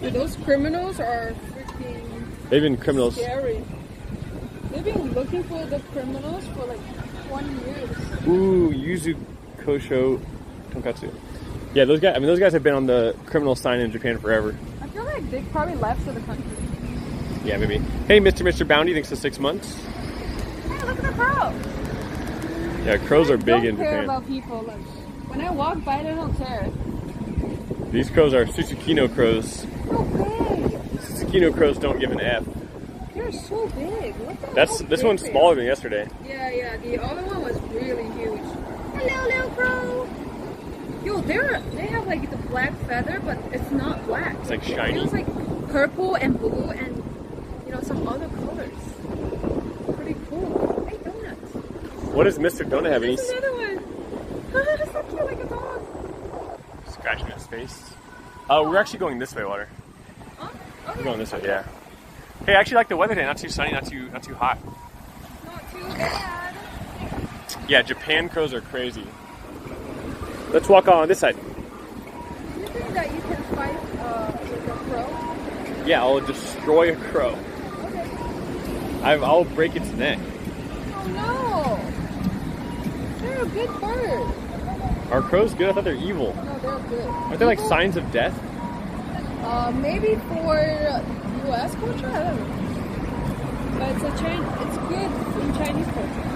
Dude, those criminals are freaking They've been criminals. scary. They've been looking for the criminals for like 20 years. Ooh, Yuzu Kosho Tonkatsu. Yeah, those guys have been on the criminal sign in Japan forever. I feel like they probably left for the country. Yeah, maybe. Hey, Mr. Bounty, thanks for 6 months. Hey, look at the crow. Yeah, crows are big in I don't care Japan. about people. Like, when I walk by, they don't care. These crows are Susukino crows. So big. Susukino crows don't give an F. They're so big. Look at This how one's big they smaller are. than yesterday. Yeah. The other one was really huge. Hello, little crow. Yo, they have like the black feather, but it's not black. It's like shiny. It was like purple and blue and some other colors. Pretty cool. Hey, donuts. What does Mr. Donut have? Any There's another one. It's so cute, like a dog. scratching his face? We're actually going this way, Water. Huh? We're Okay. going this way, yeah. Hey, I actually like the weather today. Not too sunny, not too hot. Not too bad. Yeah, Japan crows are crazy. Let's walk on this side. Do you think that you can fight with a crow? Yeah, I'll destroy a crow. Okay. I'll break its neck. Oh no! They're a good bird. Are crows good? I thought they're evil. No, they're good. Aren't they like signs of death? Maybe for U.S. culture, I don't know. But it's good in Chinese culture.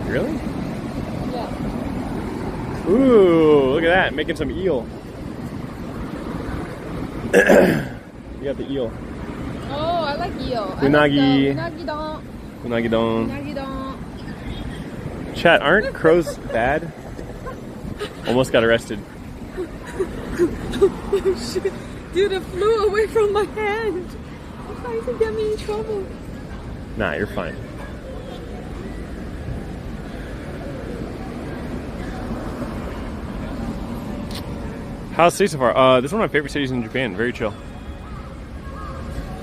Really? Yeah. Ooh, look at that, making some eel. You got the eel. Oh, I like eel. Unagi. Unagi don. Unagi-don. Unagi-don. Chat, aren't crows bad? Almost got arrested. Oh shit. Dude, it flew away from my hand. It's trying to get me in trouble. Nah, you're fine. How's the city so far? This is one of my favorite cities in Japan. Very chill.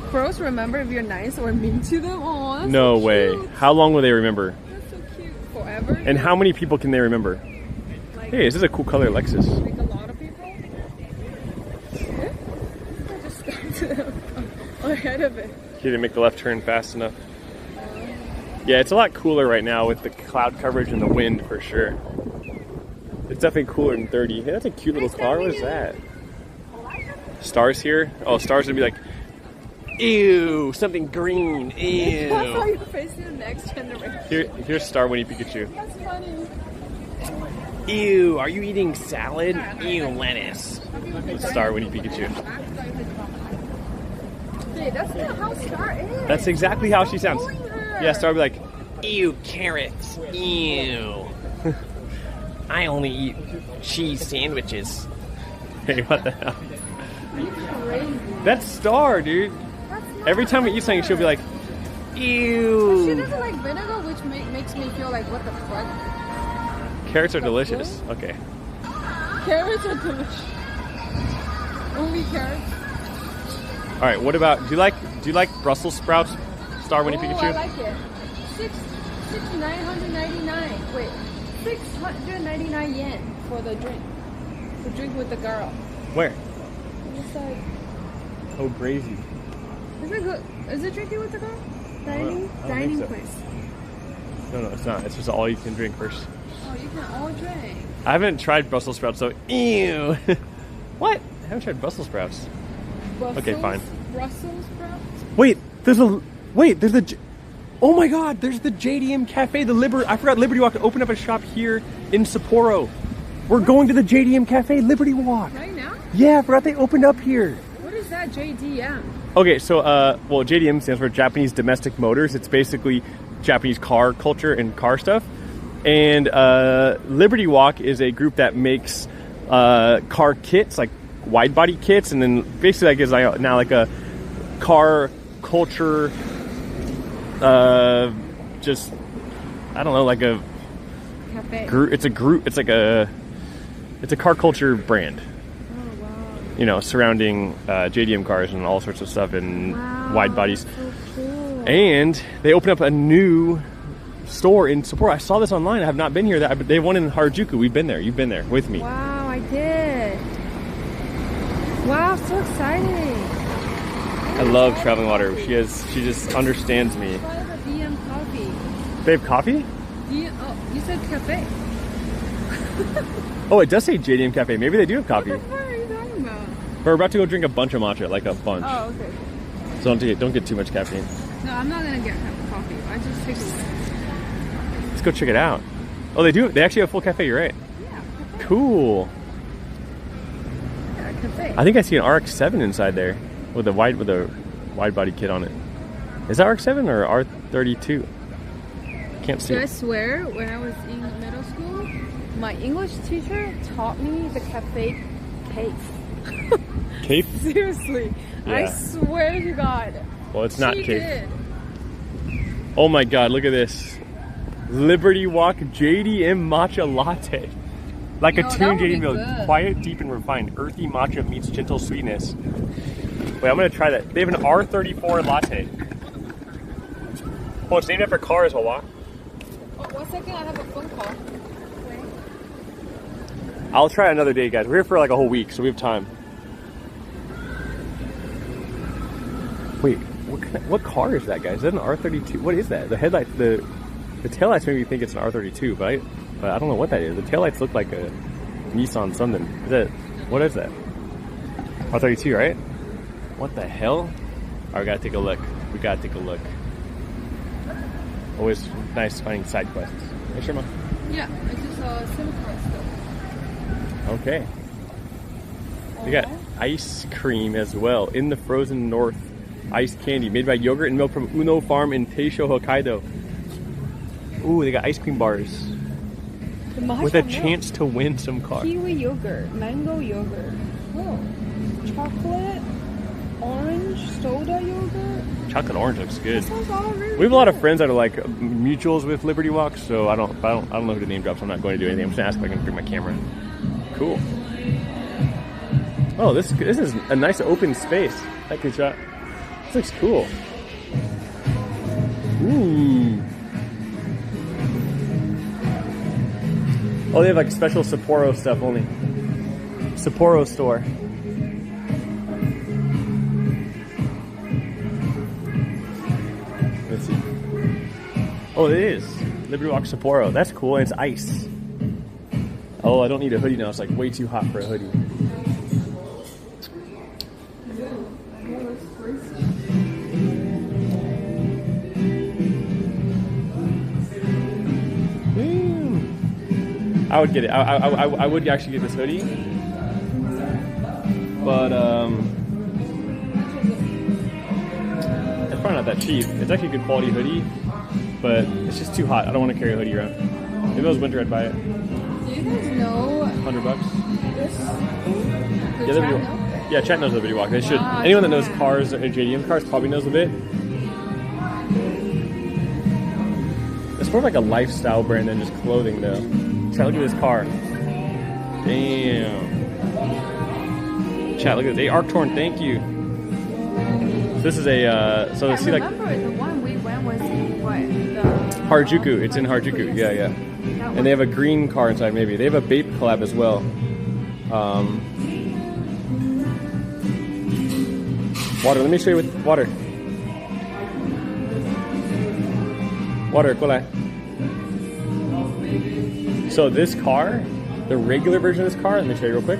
Crows remember if you're nice or mean to them. Oh, that's No so way. cute. How long will they remember? That's so cute. Forever. And how many people can they remember? Like, Hey, this is a cool color Lexus. like a lot of people. Yeah. I just stopped ahead of it. He didn't make the left turn fast enough. Yeah, it's a lot cooler right now with the cloud coverage and the wind for sure. It's definitely cooler than 30. Hey, that's a cute little car. What is that? Stars here? Oh, Stars gonna be like, ew, something green, That's how ew. you face the next generation. Here's Star Winnie Pikachu. That's funny. Ew, are you eating salad? Ew, lettuce. Star Winnie Pikachu. Hey, that's not how Star is. That's exactly how she sounds. Bullying her. Yeah, Star will be like, ew, carrots, ew. I only eat cheese sandwiches. Hey, what the hell? You crazy. That's Star, dude. That's not Every time we eat something, she'll be like, She ew. doesn't like vinegar, which makes me feel like, what the fuck? Carrots are delicious. Okay. Carrots are delicious. Only carrots. All right. What about? Do you like Brussels sprouts? Star Winnie Oh, Pikachu. I like it. 999. Wait, 699 yen for the drink. To drink with the girl. Where? It's like, Oh, crazy. is it good? Is it drinking with the girl? Dining? I don't Dining think so. place. No, it's not. It's just all you can drink first. Oh, you can all drink. I haven't tried Brussels sprouts, so ew. What? I haven't tried Brussels sprouts. Brussels, Okay, fine. Brussels sprouts? Wait, oh my God, there's the JDM Cafe, I forgot Liberty Walk to open up a shop here in Sapporo. We're going to the JDM Cafe, Liberty Walk. Right now? Yeah, I forgot they opened up here. What is that JDM? Okay, so, well, JDM stands for Japanese Domestic Motors. It's basically Japanese car culture and car stuff. And Liberty Walk is a group that makes car kits, like wide body kits, and then basically that gives now like a car culture, just, I don't know, like a Cafe. group. It's a car culture brand. Oh, wow. You know, surrounding JDM cars and all sorts of stuff and Wow, wide bodies. So cool. And they opened up a new store in Sapporo. I saw this online. I have not been here. They have one in Harajuku. We've been there. You've been there with me. Wow, I did. Wow, so exciting. I love Traveling Water. She just understands me. Try the DM coffee. They have coffee? You said cafe. Oh, it does say JDM Cafe. Maybe they do have coffee. What the fuck are you talking about? We're about to go drink a bunch of matcha, like a bunch. Oh, okay. So don't get too much caffeine. No, I'm not gonna get coffee. I just take it. Let's go check it out. Oh, they do. They actually have a full cafe. You're right. Yeah, cafe. Cool. Yeah, cafe. I think I see an RX-7 inside there with a wide body kit on it. Is that RX-7 or R32? Can't see. I It. swear, when I was in middle school, my English teacher taught me the cafe case. Cape? Seriously, I Yeah. swear to God. Well, it's not she Cape. did. Oh my God! Look at this. Liberty Walk JDM matcha latte. Like No, a that tune would be JDM milk. good. Quiet, deep, and refined. Earthy matcha meets gentle sweetness. Wait, I'm gonna try that. They have an R34 latte. Oh, it's named after cars, Wawa. Oh, 1 second, I have a phone call. I'll try it another day, guys. We're here for like a whole week, so we have time. Wait, what car is that, guys? Is that an R32? What is that? The headlight, the taillights make me think it's an R32, but I don't know what that is. The taillights look like a Nissan something. What is that? R32, right? What the hell? All right, we gotta take a look. Always nice finding side quests. Hey, Sherma. Yeah, I just saw a SIM card stuff. Okay. We got ice cream as well in the Frozen North iced candy made by yogurt and milk from Uno Farm in Teisho, Hokkaido. Ooh, they got ice cream bars with a chance to win some cars. Kiwi yogurt, mango yogurt. Oh, chocolate, orange, soda yogurt. Chocolate orange looks good. Sounds all really We have a lot of good. friends that are like mutuals with Liberty Walk, so I don't know who to name drop, so I'm not going to do anything. I'm just gonna ask if I can bring my camera. Cool. Oh, this is a nice open space. That good shot. This looks cool. Ooh. Oh, they have like special Sapporo stuff only. Sapporo store. Let's see. Oh, it is. Liberty Walk Sapporo. That's cool. And it's ice. Oh, I don't need a hoodie now. It's like way too hot for a hoodie. I would get it. I would actually get this hoodie, but it's probably not that cheap. It's actually a good quality hoodie, but it's just too hot. I don't want to carry a hoodie around. If it was winter, I'd buy it. Do you guys know $100. this? Yeah, Liberty Walk. Yeah, chat knows Liberty Walk. They should. Anyone that knows cars or JDM cars probably knows a bit. It's more like a lifestyle brand than just clothing, though. Chat, look at this car. Damn. Chat, look at the Arctorn. Thank you. So this is a so I see like remember the one we went was what? The Harajuku. It's in Harajuku. Yeah, yeah. And they have a green car inside. Maybe they have a Bape collab as well. Water. Let me show you with water. Water. Cola. So this car, the regular version of this car, let me show you real quick.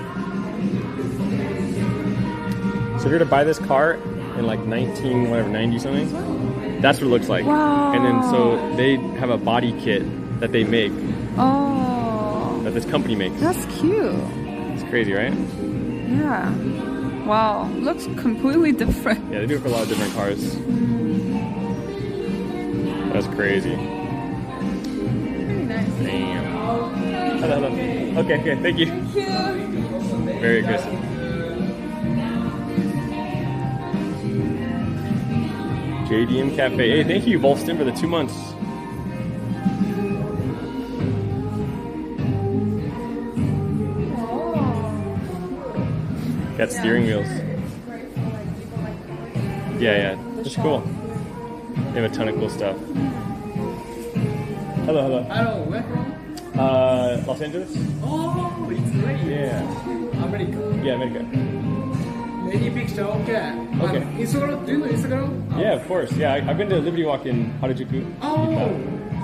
So if you're to buy this car in like 90 something, that's what it looks like. Wow. And then so they have a body kit that they make, Oh, that this company makes. that's cute. It's crazy, right? Yeah. Wow, looks completely different. Yeah, they do it for a lot of different cars. That's crazy. Very nice. Damn. Hello, hello. Okay, thank you. Thank you. Very aggressive. JDM Cafe. Hey, thank you, Volston, for the 2 months. Got steering wheels. Yeah. It's cool. They have a ton of cool stuff. Hello. Hello, where from? Los Angeles? Oh, it's great. Yeah. America. Yeah, America. Many picture, okay. Okay. Instagram, do you know Instagram? Yeah, of course. Yeah, I've been to Liberty Walk in Harajuku. Oh,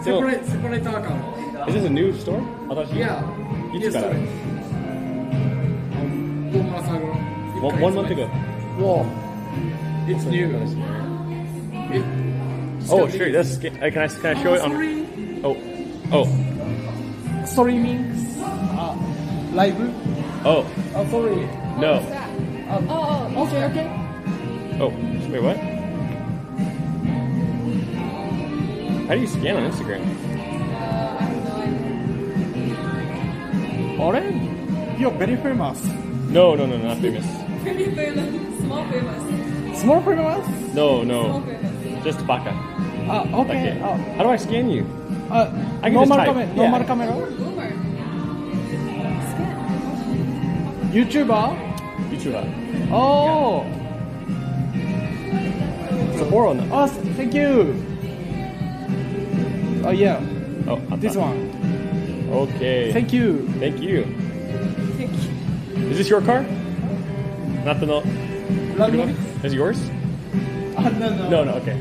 So- separate account. Is this a new store? I thought Yeah. You just got it. 1 month ago. Whoa. It's new. Oh, sure. That's can I show it on? Sorry. Oh, Streaming. Live. oh, Oh, sorry. no. Okay. Oh, wait, what? How do you scan on Instagram? Alright. You're very famous. No, not famous. Pretty famous, small famous. Small famous? No, just baka. Okay. Okay. How do I scan you? I can Normal just type. camera. Yeah. Normal camera. Boomer. YouTuber. YouTuber. Oh. Sapporo. No. Oh, thank you. Oh yeah. Oh, This one. Okay. Thank you. Thank you. Is this your car? Not the no. Lando? Is it yours? No. No. Okay.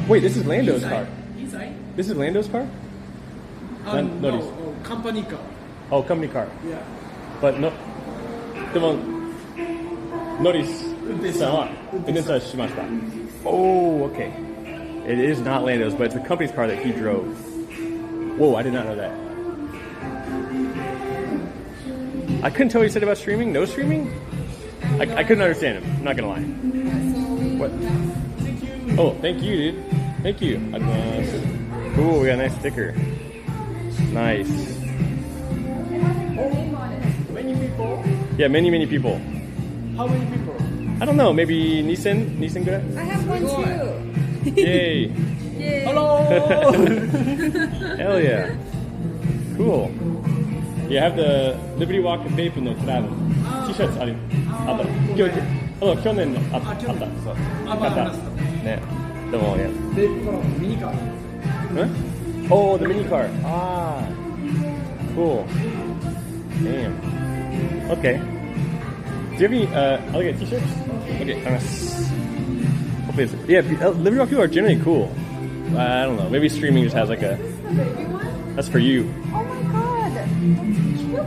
Wait, this is Lando's car. Inside? This is Lando's car? Notice. Company car. Oh, company car. Yeah. But no. でも、ノリスさんは運転さしました。Oh, okay. It is not Lando's, but it's the company's car that he drove. Whoa, I did not know that. I couldn't tell what he said about streaming. No streaming? I couldn't understand him. I'm not gonna lie. So we What? Oh, thank you, dude. Thank you. Ooh, we got a nice sticker. Nice. Many people? Yeah, many people. How many people? I don't know, maybe Nissan good? I have one too. Yay. Yay. Hello! Hell yeah. Cool. You have the Liberty Walk Vape no travel. T-shirts ある。あった。去年あった。そう。買った。ね。でもね。で、このミニカー。Huh? Oh, the mini car. Ah. Cool. Damn. Okay. Do you have any other t-shirts? Okay. Hopefully it's, yeah, Liberty Walk people are generally cool. I don't know. Maybe streaming just has like a. That's for you. Oh my god. That's cute.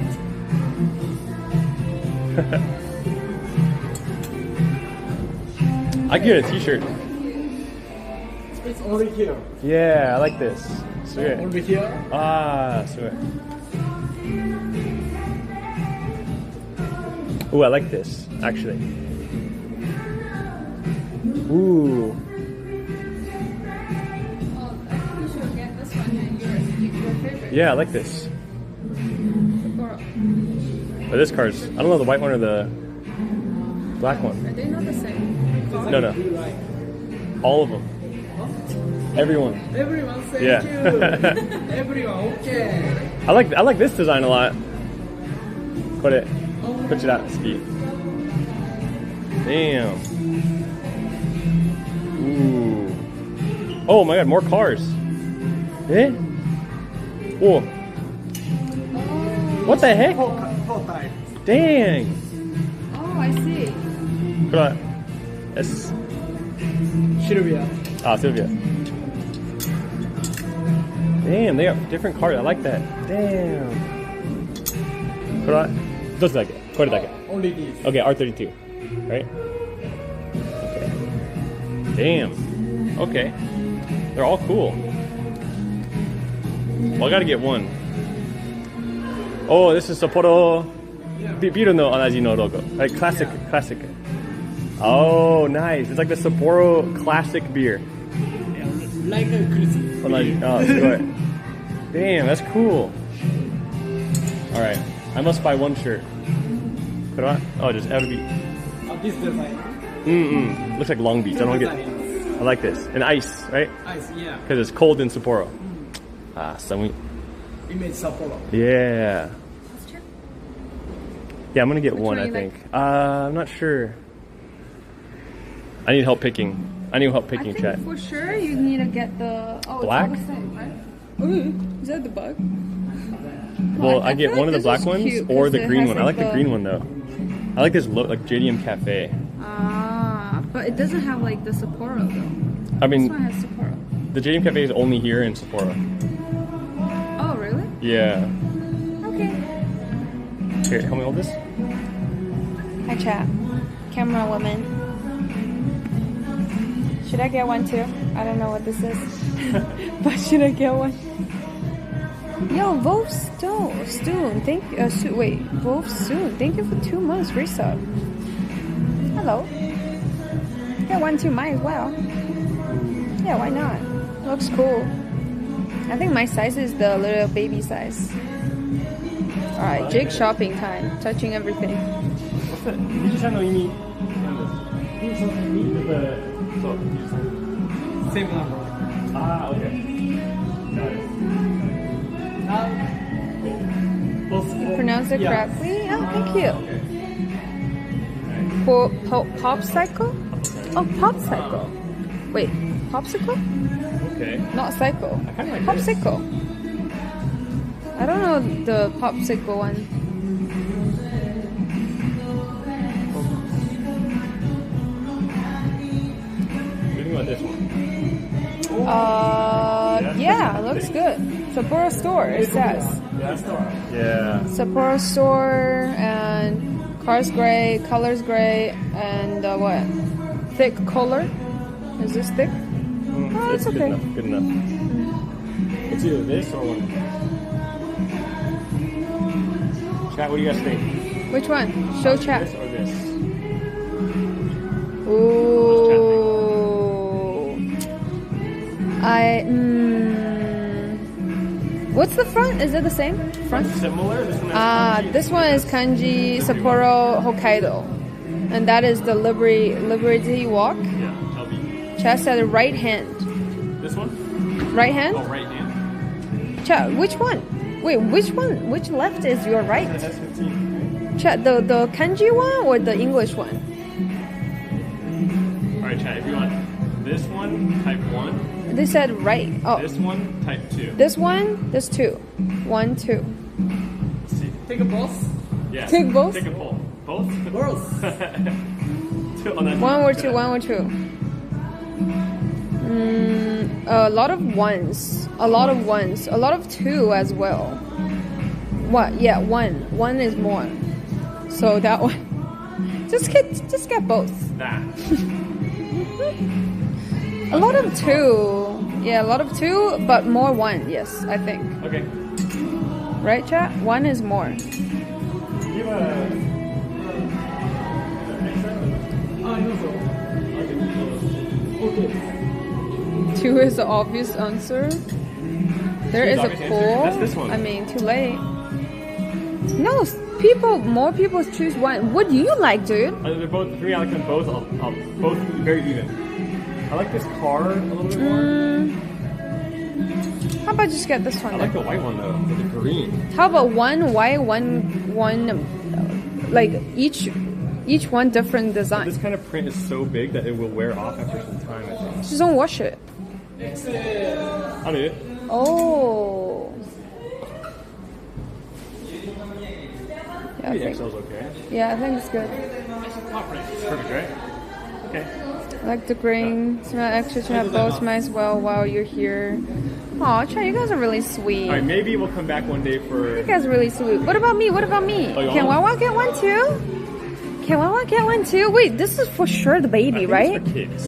I get a t-shirt. It's only here. Yeah, I like this. Sweet. Only here. Ah, sweet. Ooh, I like this, actually. Ooh. Oh, I think you should get this one and your favorite. Yeah, I like this. Or, But this card's, I don't know the white one or the black one. are they not the same? No, no. All of them. Everyone. Everyone, thank Yeah. you. Everyone, okay. I like this design a lot. Put it out, ski. Damn. Ooh. Oh my god, more cars. Eh? Whoa. What the heck? Four times. Dang. Oh, I see. Put out. Yes. Sylvia. Ah, Sylvia. Damn, they got different cars. I like that. Damn. Put out. Just like it. Put it like it. Only this. Okay, R32, right? Okay. Damn. Okay. They're all cool. Well, I gotta get one. Oh, this is Sapporo Biru no Anaji no logo. Like classic. Oh, nice. It's like the Sapporo classic beer. Like a Christmas. Anaji. Oh, sure. Damn, that's cool. Alright. I must buy one shirt. Oh, just LB. This design. Looks like Long Beach. I don't get. I like this. And ice, right? Ice, yeah. Because it's cold in Sapporo. Ah, sweet. Image Sapporo. Yeah. Yeah, I'm gonna get Which one. one I you think. I'm not sure. I need help picking. I Chat. think for sure you need to get the Black? It's all the same, right? Ooh, is that the bug? Well, I I get feel one like of the this black is ones cute or 'cause the it green has, one. I like, like the green one though. I like this look, like JDM Cafe. Ah, but it doesn't have like the Sapporo though. I This one mean, has Sapporo. the JDM Cafe is only here in Sapporo. Oh, really? Yeah. Okay. Here, help me hold this. Hi, chat. Camera woman. Should I get one too? I don't know what this is. But should I get one? Yo, Wolf Stoon. Thank you. Wolf Soon. Thank you for 2 months resub. Hello. Get one too, might as well. Yeah, why not? Looks cool. I think my size is the little baby size. Alright, Jake shopping time. Touching everything. What's that? ミュージシャンの意味。ミュージシャンの意味。そう。 Same number. Ah, okay. Got it. You pronounce it correctly? Oh, thank you. Popsicle? Oh, popsicle. Wait, popsicle? Okay. Not cycle. I kinda like Popsicle. I don't know the popsicle one. What do you think about this one? Yeah, looks good. Sapporo store, it says. Yeah. Sapporo store and cars gray, colors gray, and what? Thick color? Is this thick? Oh, it's good okay. enough. Good enough. It's either this or one. Chat, what do you guys think? Which one? Show chat. This or this? Ooh. What's the front? Is it the same front? Similar. This one has kanji. This one is Kanji Sapporo Hokkaido, and that is the Liberty Walk. Yeah, LB. Chat said right hand. This one? Right hand? Oh, right hand. Chat, which one? Wait, which one? Which left is your right? The S15. Chat, the Kanji one or the English one? Alright, chat, if you want this one, type 1. They said right. Oh, This one, type 2. this one, this 2. 1, 2. See? Take a pulse. Yeah. Take both? Take a poll. Both? Both. Two on that 1 or side. 2, 1 or 2. A lot of ones. A lot of ones. A lot of 2 as well. What? Yeah, 1. 1 is more. So that one. Just get both. That. A lot of 2. Yeah, a lot of 2, but more 1. Yes, I think. Okay. Right, chat? 1 is more. Give a... 2 is the obvious answer. There is a obvious answer. poll. That's this one. I mean, too late. No, more people choose 1. What do you like, dude? They're both, for me, I like them both. Both very even. I like this car a little bit more. How about just get this I one like then? the white one though, with the green. How about 1 white, one like each one different design. This kind of print is so big that it will wear off after some time, I think. Just don't wash it. I'll do it. Oh. Yeah, I The think, XL's okay. yeah, I think it's good. Perfect, right? Okay. I like the green. So actually to have both might as well while you're here. Aw, Chad, you guys are really sweet. Alright, maybe we'll come back one day for... You guys are really sweet. What about me? What about me? Oh, you Can want Wawa get one too? Can Wawa get one too? Wait, this is for sure the I baby, think right? it's for kids.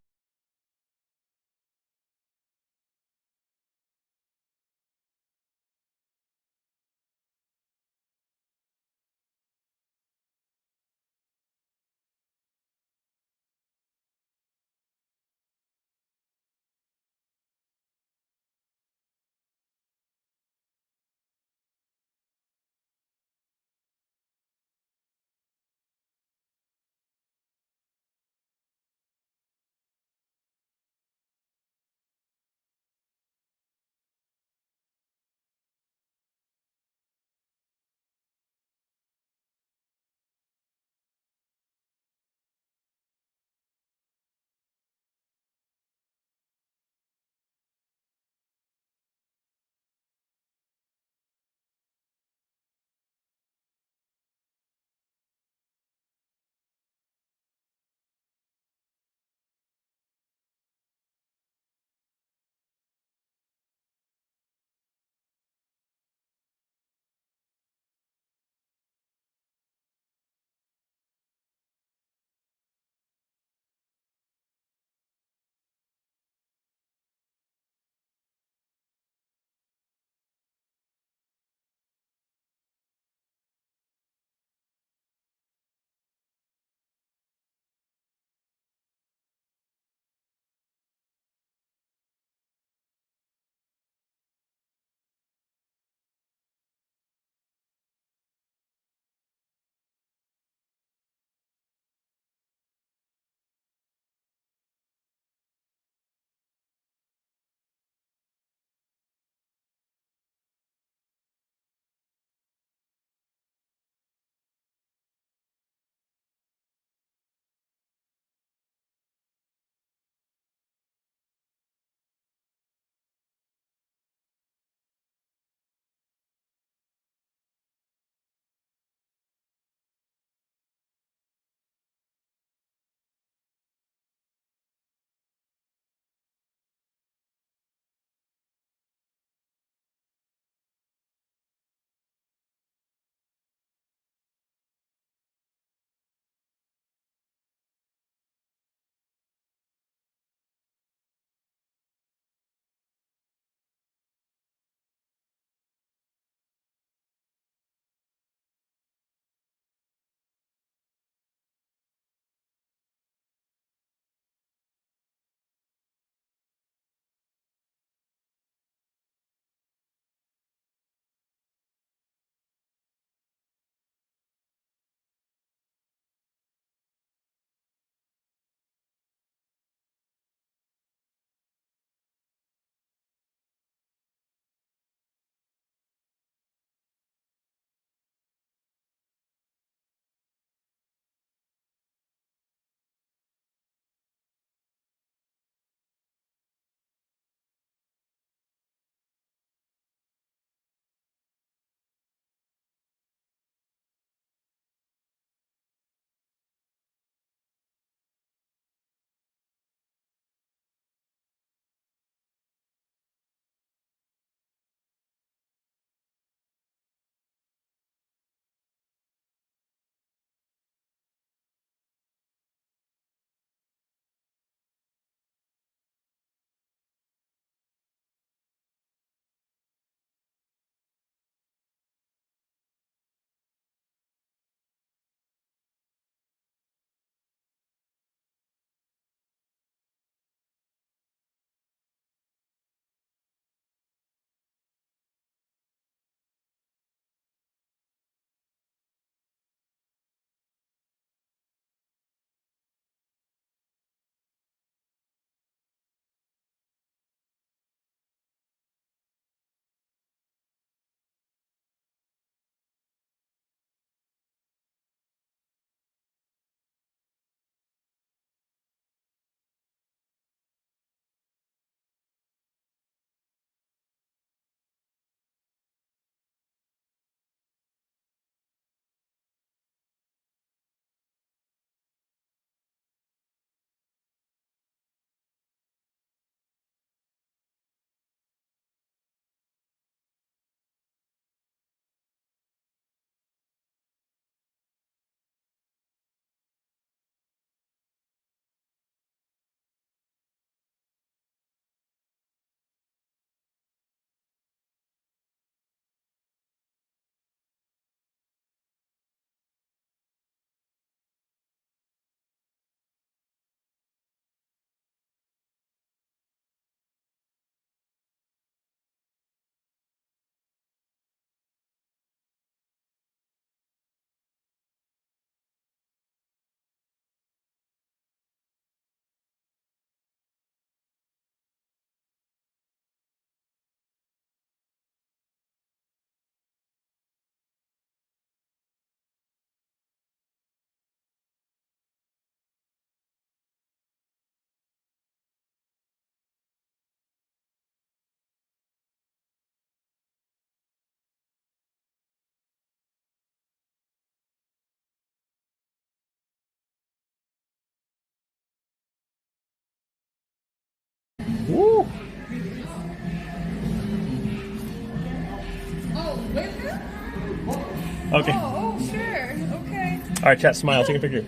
Okay. Oh, sure. Okay. All right, chat. Smile. Take a picture.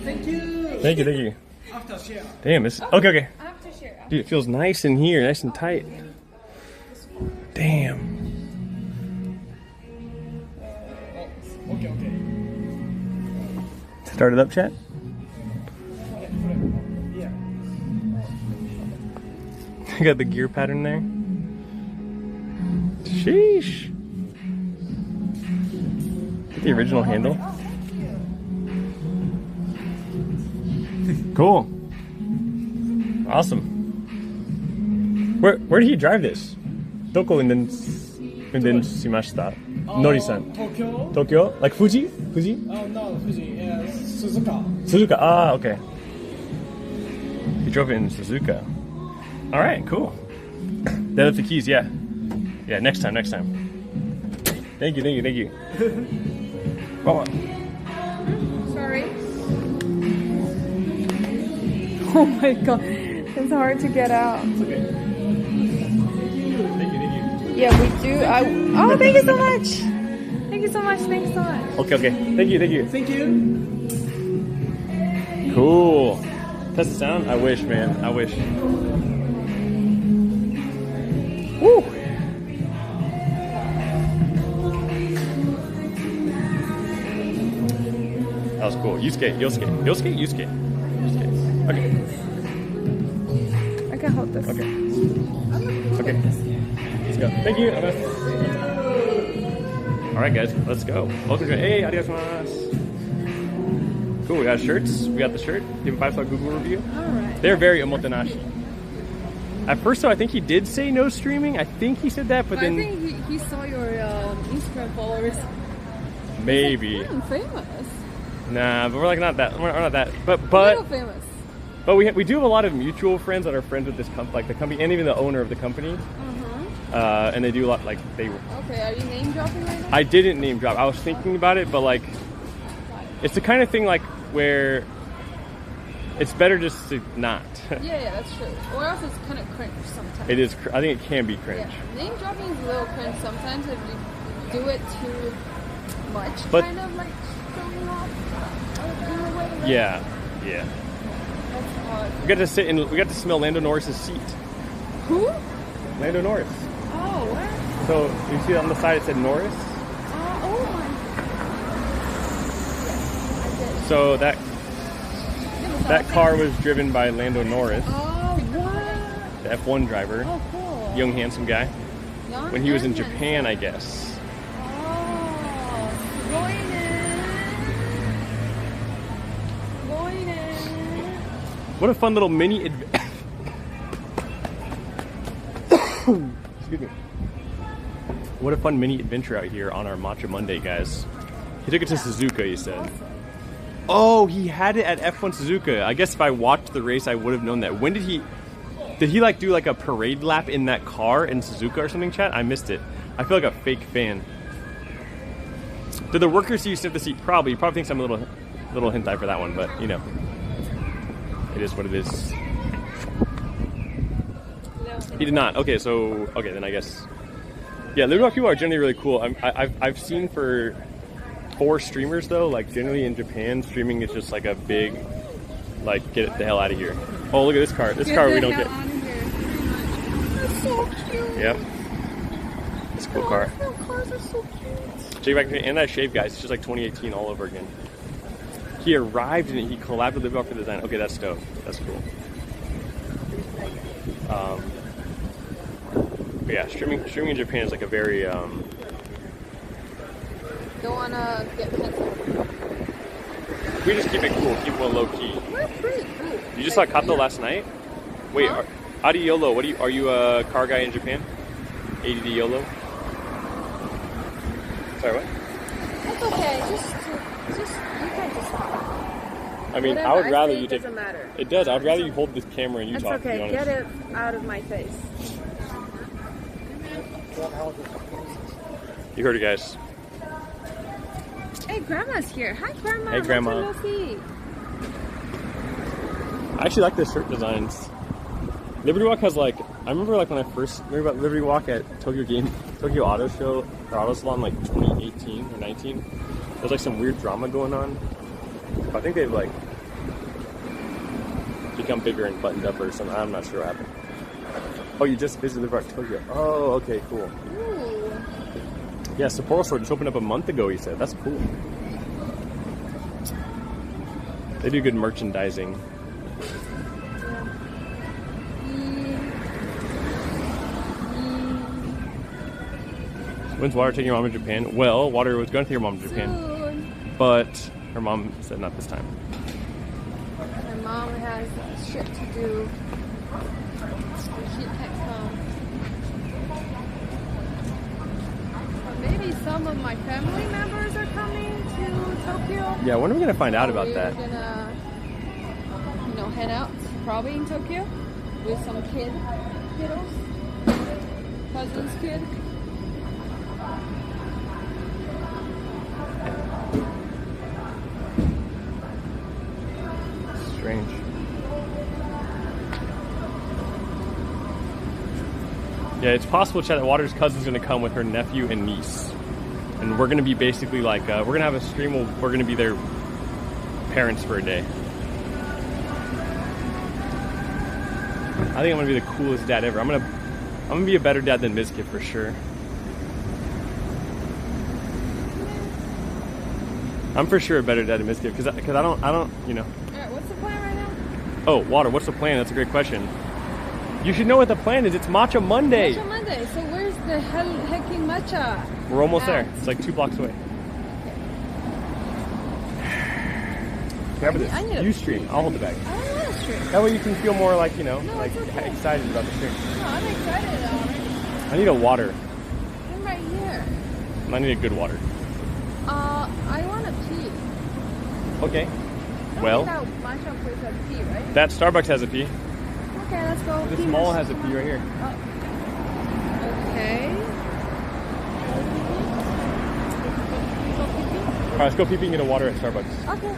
Thank you. Thank you. Thank you. After share. Damn. This. Okay. Okay. I have to share. Dude, it feels nice in here. Nice and tight. Damn. Okay. Start it up, chat. Yeah. I got the gear pattern there. Sheesh. Get the original handle. Cool. Awesome. Where did he drive this? Doko inden shimashita? Nori-san. Tokyo. Tokyo? Like Fuji? Fuji? No, Fuji. Suzuka. Suzuka. Ah, okay. He drove it in Suzuka. All right, cool. They left the keys, yeah. Yeah, next time. Thank you. Wow. Sorry. Oh my god. It's hard to get out. Thank you. Yeah, we do. Oh, thank you so much. Thank you so much. Okay. Thank you. Thank you. Cool. Test the sound? I wish, man. I wish. Woo! That was cool. You skate. You'll skate. You skate. Okay. I can hold this. Okay. Let's go. Thank you. All right, guys. Let's go. Welcome to Hey, arigatou. Cool. We got shirts. We got the shirt. Give a 5-star Google review. All right. They're very omotenashi. At first, though, I think he did say no streaming. I think he said that, but I then think he saw your Instagram followers. maybe. I'm famous. Nah, but we're like not that. We're not that. Little But famous. we do have a lot of mutual friends that are friends with this like the company, and even the owner of the company. And they do a lot like they. Okay, are you name dropping right now? I didn't name drop. I was thinking about it, but like, it's the kind of thing like where it's better just to not. Yeah, that's true. Or else it's kind of cringe sometimes. It is. I think it can be cringe. Yeah, name dropping is a little cringe sometimes if you do it too much. But- kind of like showing off in a way. Right? Yeah. That's hard. We got to smell Lando Norris's seat. Who? Lando Norris. Oh, what? So you see on the side it said Norris. Oh my. So that car was driven by Lando Norris, Oh, what? the F1 driver, Oh, cool. young handsome guy. Young When he was in and Japan, I guess. Oh, going in. What a fun little mini Excuse me. What a fun mini adventure out here on our Matcha Monday, guys. He took it to Suzuka, he said. Oh, he had it at F1 Suzuka. I guess if I watched the race, I would have known that. When did he like do like a parade lap in that car in Suzuka or something, chat? I missed it. I feel like a fake fan. Did the workers see you sniff the seat? Probably. He probably thinks I'm a little hentai for that one, but you know. It is what it is. He did not. Okay, then I guess. Yeah, Liverpool people are generally really cool. I've seen for streamers though, like generally in Japan, streaming is just like a big, like get the hell out of here. Oh, look at this car. This car we don't get. That's so cute. Yep. It's a cool car. Little cars are so cute. Check back and that shave, guys. It's just like 2018 all over again. He arrived in it. He collabed with Liverpool for the design. Okay, that's dope. That's cool. But yeah, streaming in Japan is like a very Don't wanna get pencil. we just keep it cool, keep it low key. We're pretty cool. You just saw Kato last night? Wait, Huh? Adiolo, are you a car guy in Japan? ADD YOLO? Sorry, what? That's okay. Just you can just talk. I mean, Whatever I would rather say you take. doesn't matter. It does. I would rather you hold this camera and you It's talk. To be okay. honest. Get it out of my face. You heard it, guys. Hey, Grandma's here. Hi, Grandma. Hey, Grandma. Long time no see. I actually like the shirt designs. Liberty Walk has like, I remember like when I first learned about Liberty Walk at Tokyo Auto Show or Auto Salon like 2018 or 19. There's like some weird drama going on. I think they've like become bigger and buttoned up or something. I'm not sure what happened. Oh, you just visited Liberty Walk Tokyo. Oh, okay, cool. Ooh. Yeah, Sapporo store just opened up a month ago, he said. That's cool. They do good merchandising. When's Water taking your mom to Japan? Well, Water was going to take your mom to Japan, Soon. but her mom said not this time. My mom has shit to do. She can't come. But maybe some of my family members are coming to Tokyo. Yeah, when are we going to find out about We're that? gonna, head out probably in Tokyo with some kiddos, cousins' kid. Strange. Yeah, it's possible Chad, that Water's cousin's going to come with her nephew and niece. And we're going to be basically like, we're going to have a stream where we're going to be their parents for a day. I think I'm going to be the coolest dad ever. I'm going to be a better dad than Mizkit for sure. I'm for sure a better dad than Mizkit because I don't, you know. Alright, what's the plan right now? Oh, Water, what's the plan? That's a great question. You should know what the plan is. It's Matcha Monday. Matcha Monday. So where's the hecking matcha? We're almost at? there. It's like 2 blocks away. Grab I need this. a You stream. I'll hold the bag. I don't want to stream. That way you can feel more like, you know, No, like it's okay. excited about the stream. No, I'm excited already. I need a water. I'm right here. I need a good water. I want to pee. Okay. Don't Well, think that matcha place has pee, right? that Starbucks has a pee. Okay, let's go. This pee mall this- has a pee right here. Okay. All right, let's go pee and get a water at Starbucks. Okay.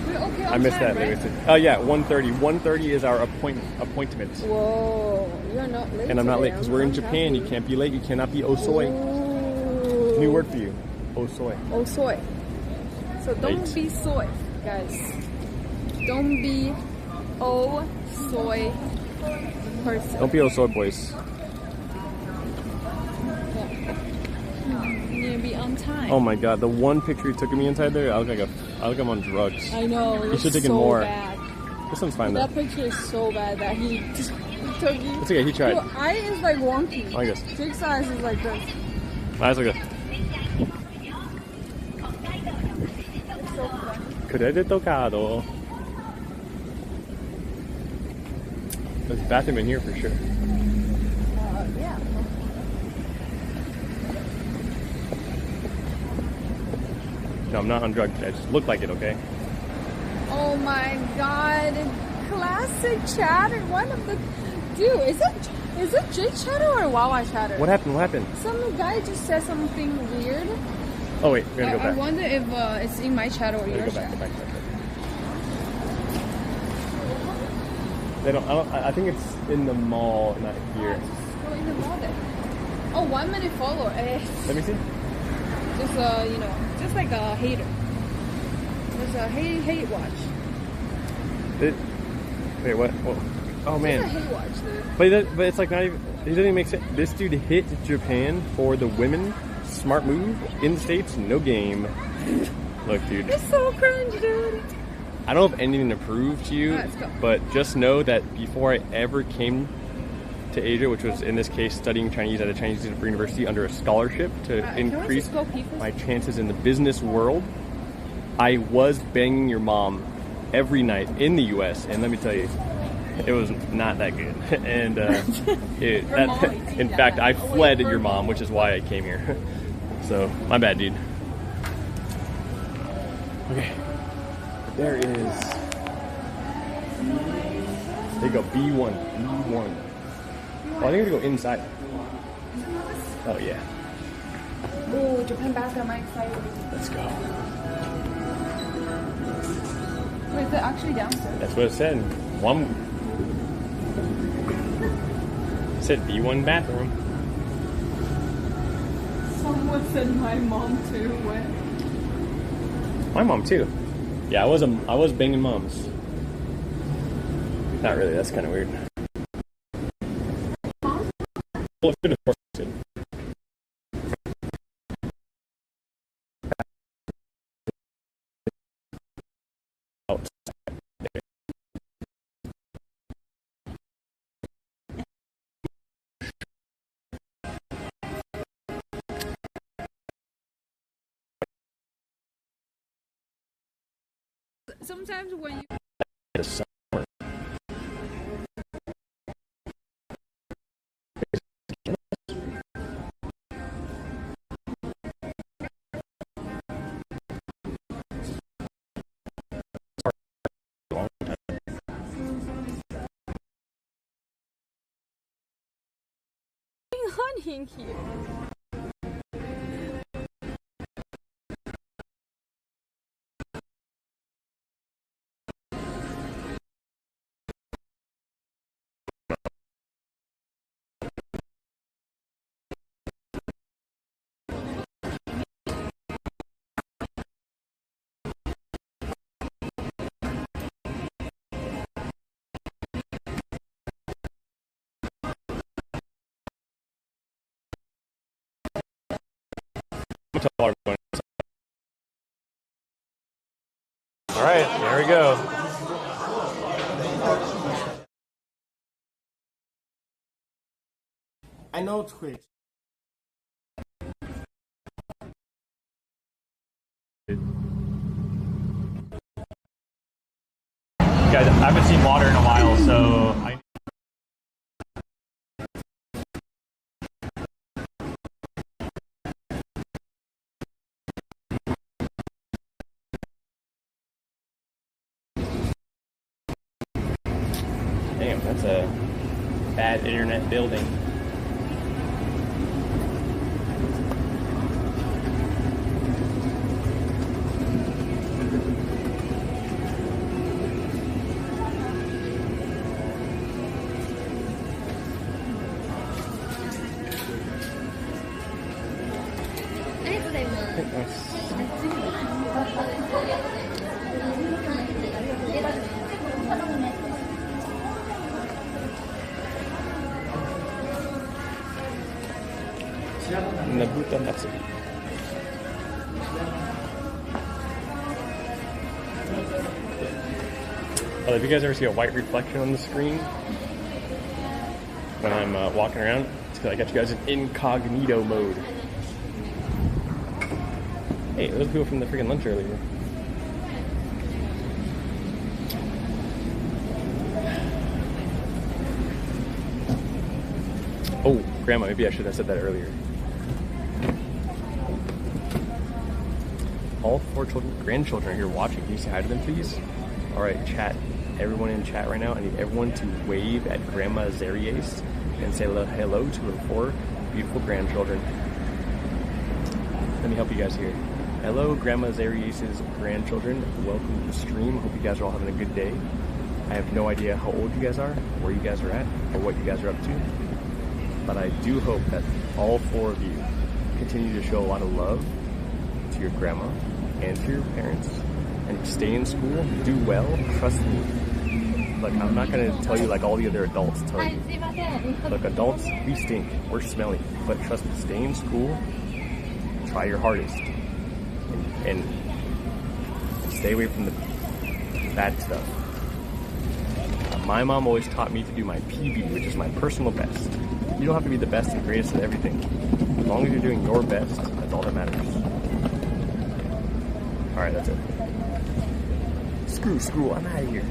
We're okay on I missed time, that. right? Oh yeah, 1:30. 1:30 is our appointment. Whoa, you're not late. And I'm not today. late because we're in I'm Japan. You happy. can't be late. You cannot be osoy. Ooh. New word for you. Osoy. Oh, soy. So don't Late. be soy, guys. Don't be soy person. Don't be osoy, boys. You need to be on time. Oh my god, the one picture you took of me inside there, I look like I'm on drugs. I know. You It's should have taken so more. bad. This one's fine though. That picture is so bad that he took you. It's okay, he tried. Your eye is like wonky. I guess. Jake's eyes is like this. My eyes look good. It's so funny. Credito cado. There's a bathroom in here for sure. Yeah. No, I'm not on drugs. I just look like it, okay? Oh my god. Classic chatter. One of the dude, is it Jake chatter or Wawa chatter? What happened? What happened? Some guy just said something weird. Oh wait, we're gonna go I back. wonder if it's in my chat or We're your gonna go chat. back. They don't. I think it's in the mall, not here. Go in the mall then. Oh, 1 minute follow. Let me see. Just just like a hater. There's a hate watch. Wait, what? Whoa. Oh It's a man. hate watch, dude. But it's like not even. It doesn't even make sense. This dude hit Japan for the women. Smart move. In the States, no game. Look, dude. It's so cringe, dude. I don't have anything to prove to you, Alright, let's go. but just know that before I ever came to Asia, which was in this case studying Chinese at a Chinese university under a scholarship to Can we increase just go pee first? my chances in the business world, I was banging your mom every night in the U.S. And let me tell you, it was not that good. And in fact, I fled your mom, which is why I came here. So my bad, dude. Okay. There is. There you go. B1. B1. Oh, I think we're gonna go inside. Oh yeah. Oh, Japan bathroom, I'm excited. Let's go. Wait, is it actually downstairs? That's what it said. One. Said B1 bathroom. Someone said my mom too. When? My mom too. Yeah, I was banging moms. Not really. That's kind of weird. Well, good, of course. Sometimes when you hunting here. All right, there we go. I know Twitch. Guys, I haven't seen water in a while, so damn, that's a bad internet building. Nabuta Matsuri. Well, if you guys ever see a white reflection on the screen when I'm walking around, it's because I got you guys in incognito mode. Hey, those people from the freaking lunch earlier. Oh, Grandma, maybe I should have said that earlier. All 4 grandchildren are here watching. Can you say hi to them, please? All right, chat. Everyone in chat right now, I need everyone to wave at Grandma Zeriace and say hello to her 4 beautiful grandchildren. Let me help you guys here. Hello, Grandma Zeriace's grandchildren. Welcome to the stream. Hope you guys are all having a good day. I have no idea how old you guys are, where you guys are at, or what you guys are up to. But I do hope that all 4 of you continue to show a lot of love to your grandma and to your parents, and stay in school, do well, trust me. Look, I'm not going to tell you like all the other adults tell you. Look, adults, we stink, we're smelly, but trust me, stay in school, try your hardest, and stay away from the bad stuff. My mom always taught me to do my PB, which is my personal best. You don't have to be the best and greatest at everything. As long as you're doing your best, that's all that matters. Alright, that's it. Screw school, I'm out of here.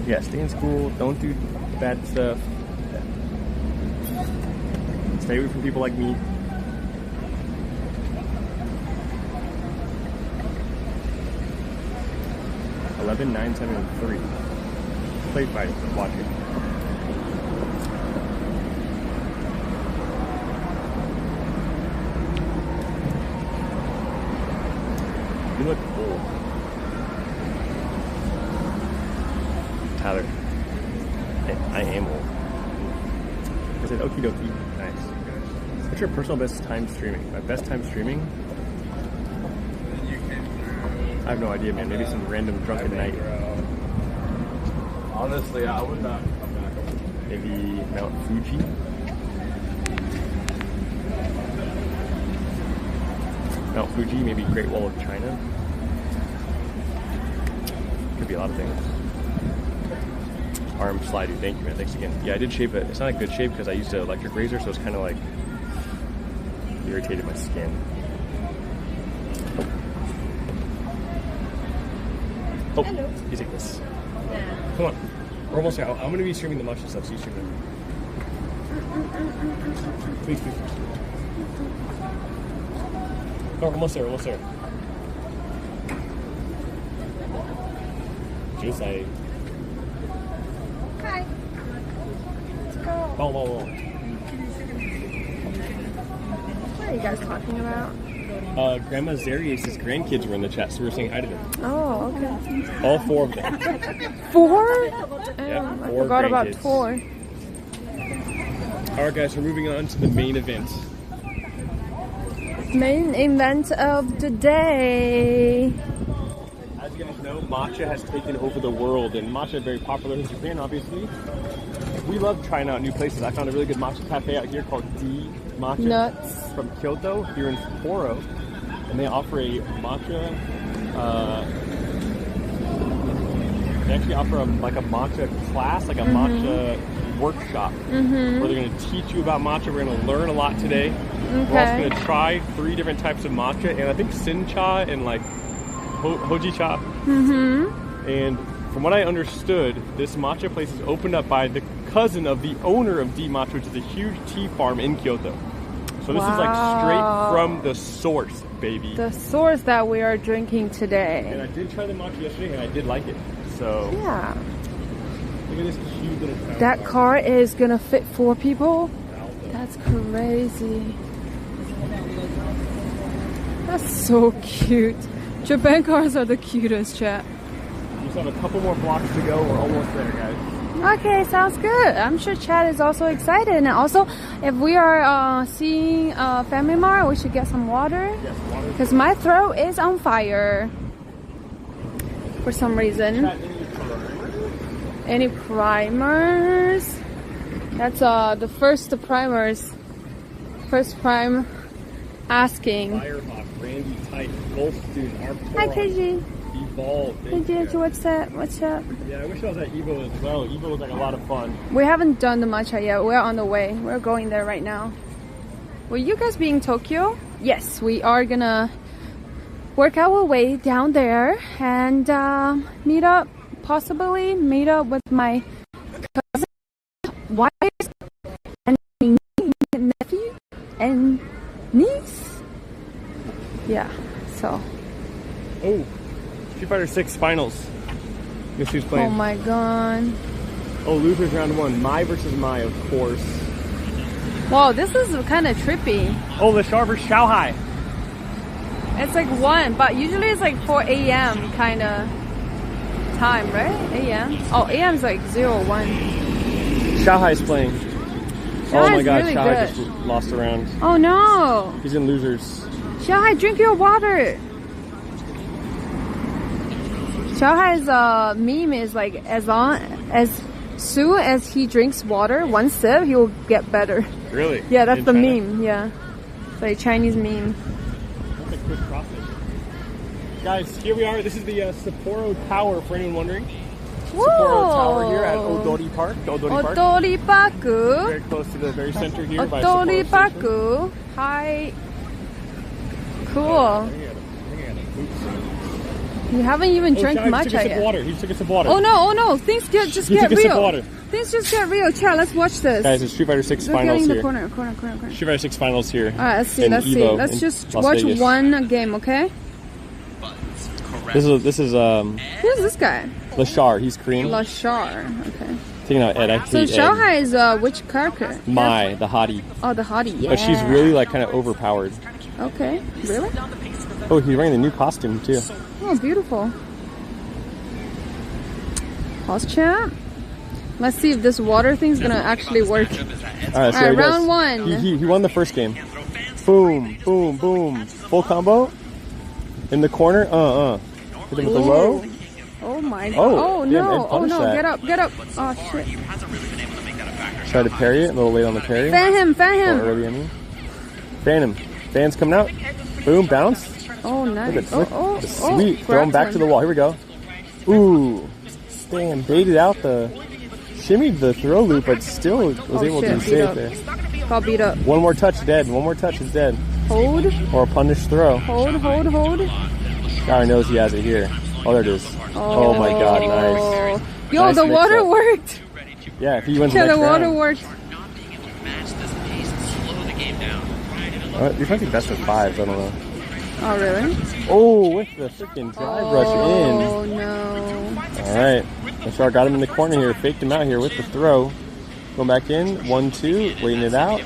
Yeah, stay in school, don't do bad stuff. Stay away from people like me. $11,973. Play fighting, watch it. You look old. Tyler, Okie dokie. Nice. What's your personal best time streaming? My best time streaming? I have no idea, man. Maybe some random drunken night. Honestly, I would not. Maybe Mount Fuji. Mount Fuji, maybe Great Wall of China. Could be a lot of things. Arm slidey, thank you, man. Thanks again. Yeah, I did shave it. It's not a good shave because I used an electric razor, so it's kind of like irritated my skin. Oh, hello. You take this. Come on. We're almost there. I'm going to be streaming the matcha stuff, so you stream it. Please, please. Oh, almost there, almost there. Juice, I... Hi. Let's go. Oh, oh, oh. What are you guys talking about? Grandma Zarius' grandkids were in the chat, so we were saying hi to them. Oh, okay. All 4 of them. 4? Yeah, I 4 forgot about grandkids. 4. Alright guys, we're moving on to the main event. Main event of the day. As you guys know, matcha has taken over the world, and matcha is very popular in Japan, obviously. We love trying out new places. I found a really good matcha cafe out here called D Matcha. Nuts. From Kyoto, here in Sapporo. And they offer a matcha, they actually offer a matcha class, like a matcha workshop, where they're going to teach you about matcha. We're going to learn a lot today. We're also going to try 3 different types of matcha, and I think Sincha and like Hojicha. And from what I understood, this matcha place is opened up by the cousin of the owner of D Matcha, which is a huge tea farm in Kyoto. So this is like straight from the source, baby. The source that we are drinking today. And I did try the matcha yesterday, and I did like it. So Yeah. look at this cute little town That car is gonna fit 4 people? That's crazy. That's so cute. Japan cars are the cutest, chat. We just have a couple more blocks to go. We're almost there, guys. Okay, sounds good. I'm sure Chad is also excited. And also, if we are seeing Family Mart, we should get some water. Yes, water. Because my throat is on fire. For some reason. Any primers? That's the first primers. First prime asking. Firehawk, Randy Tight, Goldstone, Arctoron, Hi, KG. Evolve. Hey, JJ, what's that? What's up? Yeah, I wish I was at Evo as well. Evo was like a lot of fun. We haven't done the matcha yet. We're on the way. We're going there right now. Will you guys be in Tokyo? Yes, we are gonna work our way down there and possibly meet up with my cousin, wife, and nephew, and niece. Yeah, so. Oh, Street Fighter 6 finals. Guess who's playing? Oh my god. Oh, losers round 1. Mai versus Mai, of course. Wow, this is kind of trippy. Oh, Lashar versus Shanghai. It's like 1, but usually it's like 4 a.m. kind of time, right? A.m. Oh, a.m. is like 0-1. Shanghai's playing. Oh my Shanghai's god, really Shanghai good. just lost a round. Oh no! He's in losers. Shanghai, drink your water! Shanghai's meme is like as soon as he drinks water, 1 sip, he will get better. Really? Yeah, that's In the China? meme, yeah. It's like Chinese meme. That's a quick crossing. Guys, here we are. This is the Sapporo Tower, for anyone wondering. Sapporo Tower here at Odori Park. The Odori Park. Odori Paku. Very close to the very center here by Sapporo Odori Station. Paku. Hi. Cool. I think I got a boot. You haven't even drank Shanghai just took a matcha sip of yet. water. He just took a sip of water. Oh no, things just He get took a sip of real. water. Things just get real. Chat, let's watch this. Guys, it's Street Fighter 6 Look finals in the here. corner. Street Fighter 6 finals here. Alright, let's see, in let's see. Evo Let's in just Las watch Vegas. one game, okay? This is Who's this guy? Lashar. He's Korean. Lashar. Okay. Taking out Ed. I So hate Ed. Shanghai is which character? Mai, the hottie. Oh, the hottie. Yeah. But she's really like kind of overpowered. Okay. Really? Oh, he's wearing the new costume too. Oh, beautiful. Pause chat. Let's see if this water thing's gonna actually work. All right, All right, round one. He won the first game. Boom, boom, boom. Full combo. In the corner. Hit him with the low. Oh my god. Oh, Oh damn, no. Ed Oh punished no. that. Get up. Get up. Oh shit. Try to parry it. A little late on the parry. Fan him. Fan Or him. early, I mean. Fan him. Fan's coming out. Boom, bounce. Oh nice. Look at the sweet. Throw him grabbed back to the wall. Here we go. Ooh. Damn, baited out the... Shimmied the throw loop, but still was able to shit, save beat there. Got beat up. One more touch, dead. One more touch is dead. Hold. Or a punish throw. Hold. Hold. Hold. Guy knows he has it here. Oh, there it is. Oh, my god, nice. Yo, Nice the mix water up. worked. Yeah, if he wins Yeah, the the next water round. worked. You're trying to do best of fives, I don't know. Oh really? Oh, with the freaking drive rush in. Oh no. Alright. Machar got him in the corner here. Faked him out here with the throw. Going back in. 1-2. Waiting it out.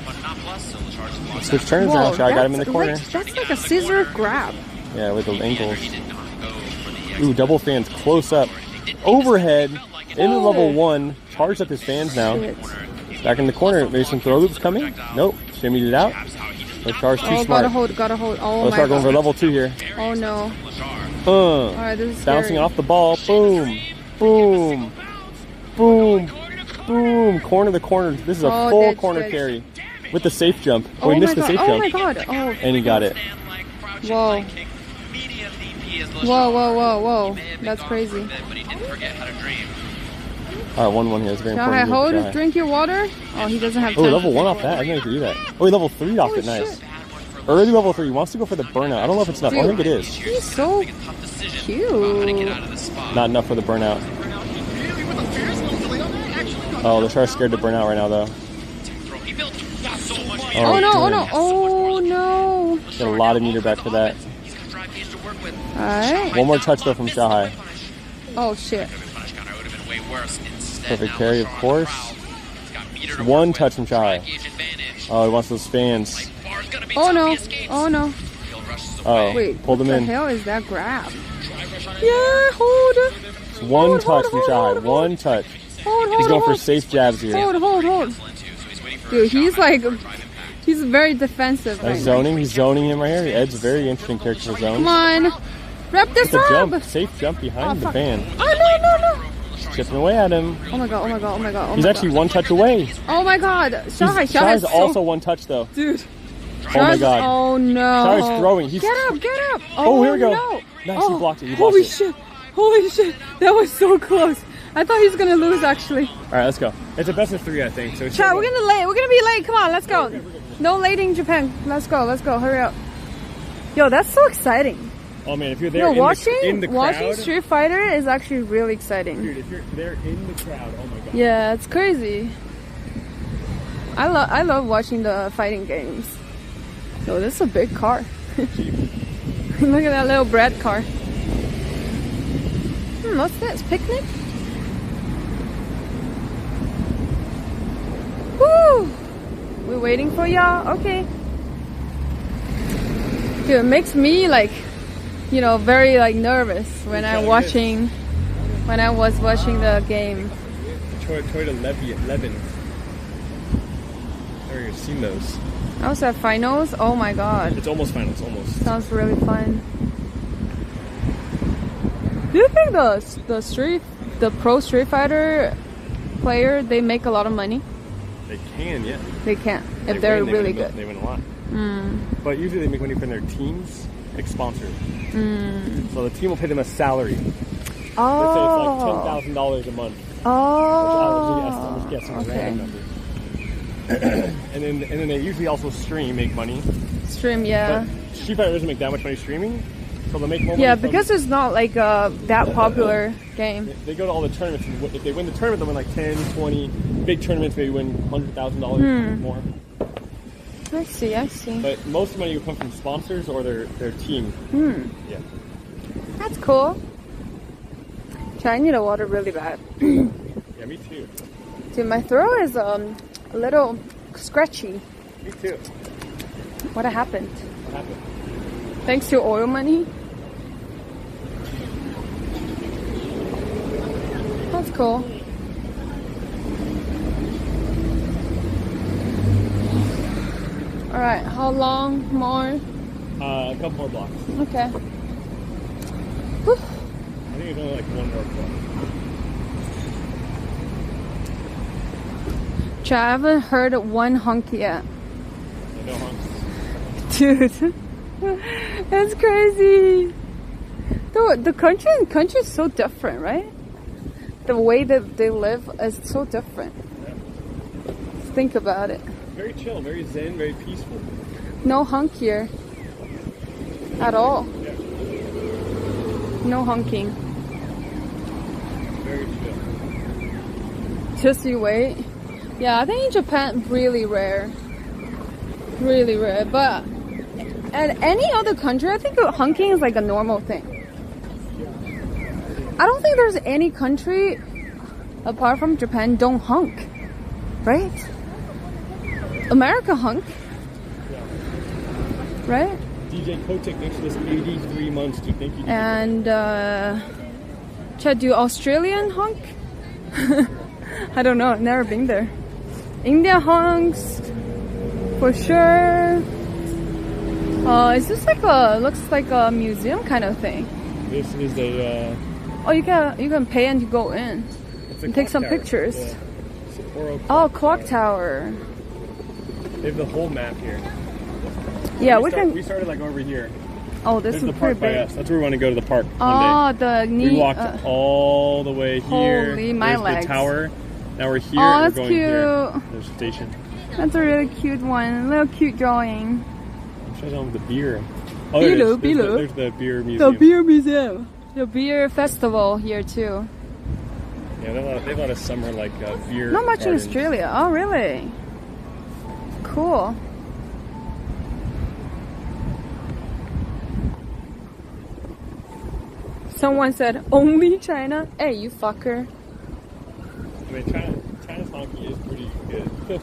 Switch turns now. Machar got him in the corner. That's like a scissor grab. Yeah, with the ankles. Ooh, double fans close up. Overhead. Into level 1. Charged up his fans now. Shit. Back in the corner. Maybe some throw loops coming. Nope. Shimmied it out. Machar's too Oh, smart. gotta hold. Gotta hold. Oh Let's my start going for god. level 2 here. Oh no. Alright, this is bouncing scary. off the ball. Boom. Boom. Boom. Boom. Corner to corner. This is a Oh, full ditch, corner ditch. carry. With the safe jump. Oh we my missed the god. safe Oh jump. my god. Oh. And he got it. Whoa. Whoa, whoa, whoa, whoa. That's crazy. Alright, 1-1 here. It's very Shall I important. hold? here for Shai. Drink your water? Oh, he doesn't have Oh, time. level 1 off that. I didn't know you could do that. Oh, he level 3 off it. Nice. shit. Early level 3. He wants to go for the burnout. I don't know if it's enough. I Dude. think it is. He's so cute. Not enough for the burnout. Oh, the Shark's scared to burn out right now, though. Oh no, oh damn. no, oh no. Got a lot of meter back for that. Alright. One more touch, though, from Shahai. Oh shit. Perfect carry, of course. One touch from Shahai. Oh, he wants those fans. Oh no, oh no. Oh, Wait, pulled him what in. the hell is that grab? Yeah, hold. One Hold, touch hold, from hold, Shahai. hold. One touch. Hold, He's hold, going for hold. safe jabs here. Hold. Dude, he's like, he's very defensive Nice right now. zoning. He's zoning him right here. Ed's a very interesting character for zone. Come on. Wrap this It's a up. jump. Safe jump behind Oh, the fuck. fan. Oh no, no, no. Chipping away at him. Oh my god, oh my god, oh my god, oh He's my actually god. one touch away. Oh my god. Shahai's Shahai's so... also one touch, though. Dude. Oh my Shahai's- god. Oh no. Shahai's throwing. He's... Get up, get up. Oh, here we go. No. Nice, Oh, he blocked it. He holy blocked it. shit. Holy shit. That was so close. I thought he was gonna lose actually. All right, let's go. It's a best of 3, I think. So Chat, we're gonna late. We're gonna be late. Come on, let's go. No late in Japan. Let's go. Hurry up. Yo, that's so exciting. Oh man, if you're there Yo, in the crowd, watching Street Fighter is actually really exciting. dude, if you're there in the crowd, oh my god. Yeah, it's crazy. I love watching the fighting games. Yo, this is a big car. Look at that little bread car. What's this? Picnic? Woo! We're waiting for y'all? Okay. Dude, it makes me like, you know, very like nervous when I was watching the game. Toyota Levin. I've never seen those. I was at finals. Oh my god. It's almost finals, almost. Sounds really fun. Do you think the pro Street Fighter player, they make a lot of money? They can, yeah. They can't if they're win, really win, good. They win a lot. But usually they make money from their teams, like sponsors. So the team will pay them a salary. Let's say Oh. it's like $10,000 a month. Oh. I'm just guessing a Okay. random number. and then they usually also make money. Stream, yeah. But Street Fighter doesn't make that much money streaming, so they'll make more money. Yeah, from- because it's not like that popular game. they go to all the tournaments, and if they win the tournament, they'll win like 10, 20 big tournaments. Maybe win $100,000 more. I see. But most of the money will come from sponsors or their team. Yeah. That's cool. I need a water really bad. Yeah, me too. Dude, my throat is a little scratchy. Me too. What happened? What happened? Thanks to oil money? That's cool. right, how long more? A couple more blocks. Okay. Whew. I think it's only like one more block. I haven't heard one honk yet. No honks. Dude, that's crazy. The country is so different, right? The way that they live is so different. Think about it. Very chill, very zen, very peaceful. No honk here at all. Yeah. No honking. Very chill. Just you wait. Yeah, I think in Japan really rare. Really rare. But at any other country, I think honking is like a normal thing. I don't think there's any country apart from Japan don't honk. Right? America honk. Right? DJ Kotick makes this 83 months, dude. Thank you. And Chad, do Australian honk? I don't know, I've never been there. India honks for sure. Is this like looks like a museum kind of thing? This is a Oh, you can pay and you go in it's a and take clock some tower. pictures. The Sapporo Oh, clock tower. They have the whole map here. Yeah, we we started like over here. Oh, this There's is the pretty park by big. us. That's where we want to go to the park one Oh, day. We walked all the way here. Holy, my There's legs. the tower. Now we're here. Oh, and that's we're going here. cute. There's a station. That's a really cute one. A little cute drawing. I'm showing on with the beer. Oh, Beer, there it is. beer. There's the beer museum. The beer museum. The beer festival here too. Yeah, they have a lot of summer like beer. Not much in gardens. Australia. Oh, really? Cool. Someone said, only China? Hey, you fucker. I mean, China's honky is pretty good.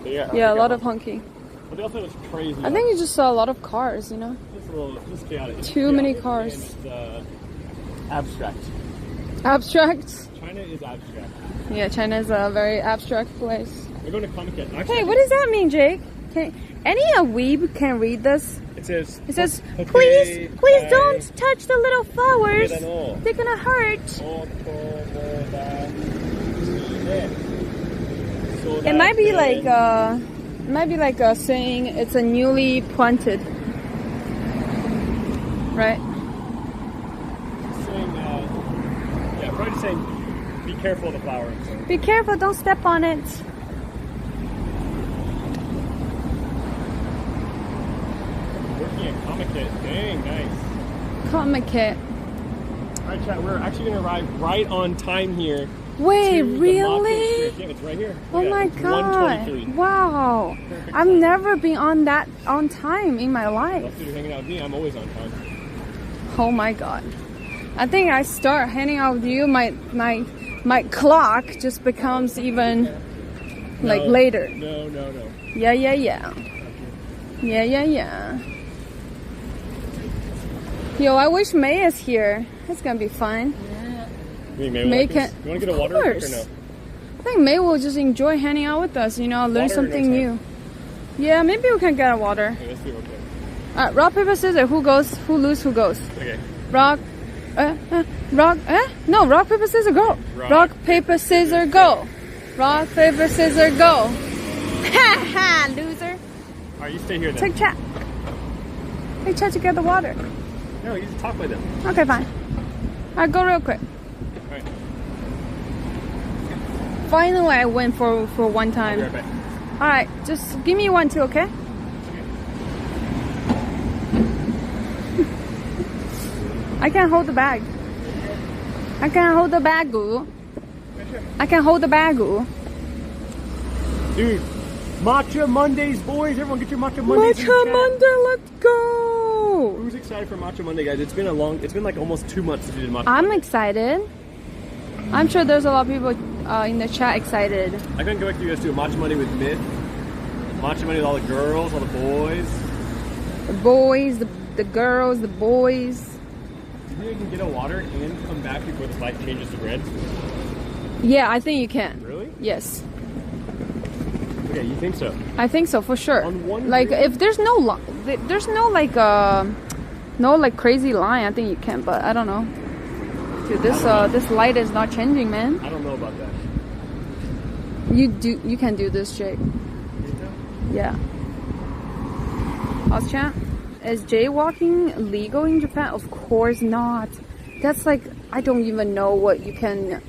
Yeah, a lot of honking. But they also have crazy. I think you just saw a lot of cars, you know? Just chaotic. It's Too many chaotic cars. and it's, abstract. Abstract. China is abstract. Yeah, China is a very abstract place. We're going to Comic-Con. Actually, Hey, what does that mean, Jake? Any weeb can read this? It says. It says, okay, please bye. don't touch the little flowers. Mira, no. They're gonna hurt. It might be like saying it's a newly planted, right? Saying, yeah, probably saying, be careful of the flowers. Be careful, don't step on it. Working at Comic-Con. Dang, nice. Comic Kit. Alright, chat, we're actually going to arrive right on time here. Wait, to the really? Mocking Street. Yeah, it's right here. Oh Yeah, my it's god! 1:23. Wow, Perfect I've time. never been on time in my life. After you're hanging out with me, I'm always on time. Oh my god! I think I start hanging out with you. My clock just becomes even like No, later. No. Yeah. Yo, I wish May is here. It's gonna be fun. May May you can- want to get a of water real quick or course. no? I think May will just enjoy hanging out with us. You know, learn Water or no something time? new. Yeah, maybe we can get a water. Okay, let's do it real quick. Alright, rock paper scissors. Who goes? Who lose? Who goes? Okay. Rock. No, rock paper scissors go. Rock paper scissors go. Rock paper scissors go. Ha ha, loser. Alright, you stay here then. Take chat. Hey, chat to get the water. No, you just talk with them. Okay, fine. Alright, go real quick. Alright. Finally, I win for one I'll time. be right back. Alright, just give me one too, okay? I can't hold the bag. I can't hold the bag. I can hold the bag. Dude, Matcha Mondays, boys. Everyone get your Matcha Mondays. in the Matcha chat. Monday, let's go! Who's excited for Matcha Monday, guys? It's been like almost 2 months since we did Matcha I'm Monday. excited. I'm sure there's a lot of people in the chat excited. I couldn't go back to you guys do a Matcha Monday with Myth. Matcha Monday with all the girls, all the boys. The boys, the girls, the boys. Do you think you can get a water and come back before the light changes to red? Yeah, I think you can. Really? Yes. We Okay, you think so? I think so for sure. On one Like green? if there's no like crazy line, I think you can. But I don't know. Dude, this light is not changing, man. I don't know about that. You can do this, Jake. Yeah. House chat. Is jaywalking legal in Japan? Of course not. That's like, I don't even know what you can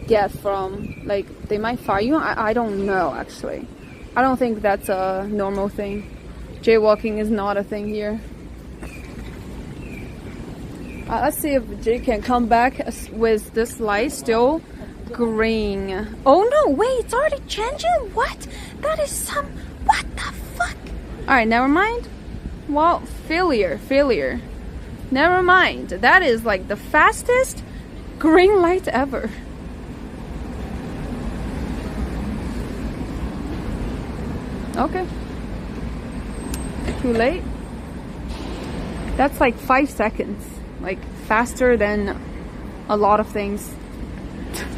get from, like, they might fire you. I don't know, actually. I don't think that's a normal thing. Jaywalking is not a thing here. Let's see if Jay can come back with this light still green. Oh no, wait, it's already changing? What? That is some, what the fuck? Alright, never mind. Well, failure. Never mind. That is like the fastest green light ever. Okay. Too late. That's like 5 seconds. Like faster than a lot of things.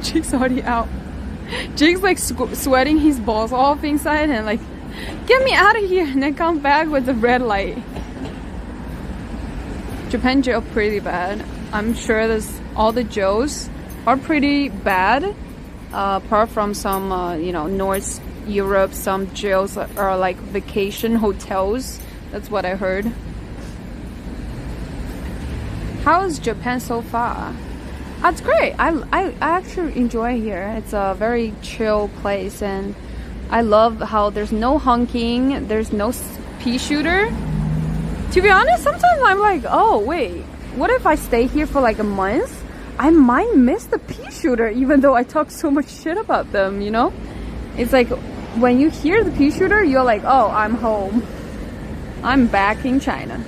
Jake's already out. Jake's like sweating his balls off inside and like, get me out of here, and then come back with the red light. Japan jail pretty bad. I'm sure there's all the jails are pretty bad. Apart from some, North Europe, some jails are like vacation hotels. That's what I heard. How is Japan so far? It's great. I actually enjoy here. It's a very chill place, and I love how there's no honking, there's no pea shooter. To be honest, sometimes I'm like, oh wait, what if I stay here for like a month? I might miss the pea shooter, even though I talk so much shit about them, you know? It's like when you hear the pea shooter, you're like, oh, I'm home. I'm back in China.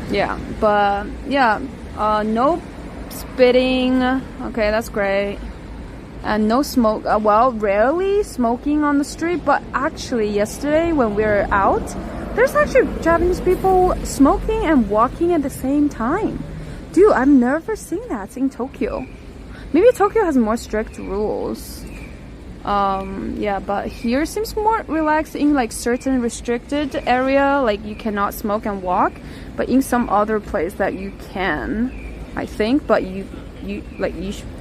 Yeah, but yeah, no spitting. Okay, that's great. And no smoke. Well, rarely smoking on the street, but actually yesterday when we were out, there's actually Japanese people smoking and walking at the same time. Dude, I've never seen that in Tokyo. Maybe Tokyo has more strict rules. Yeah, but here seems more relaxed in like certain restricted area, like you cannot smoke and walk, but in some other place that you can, I think, but you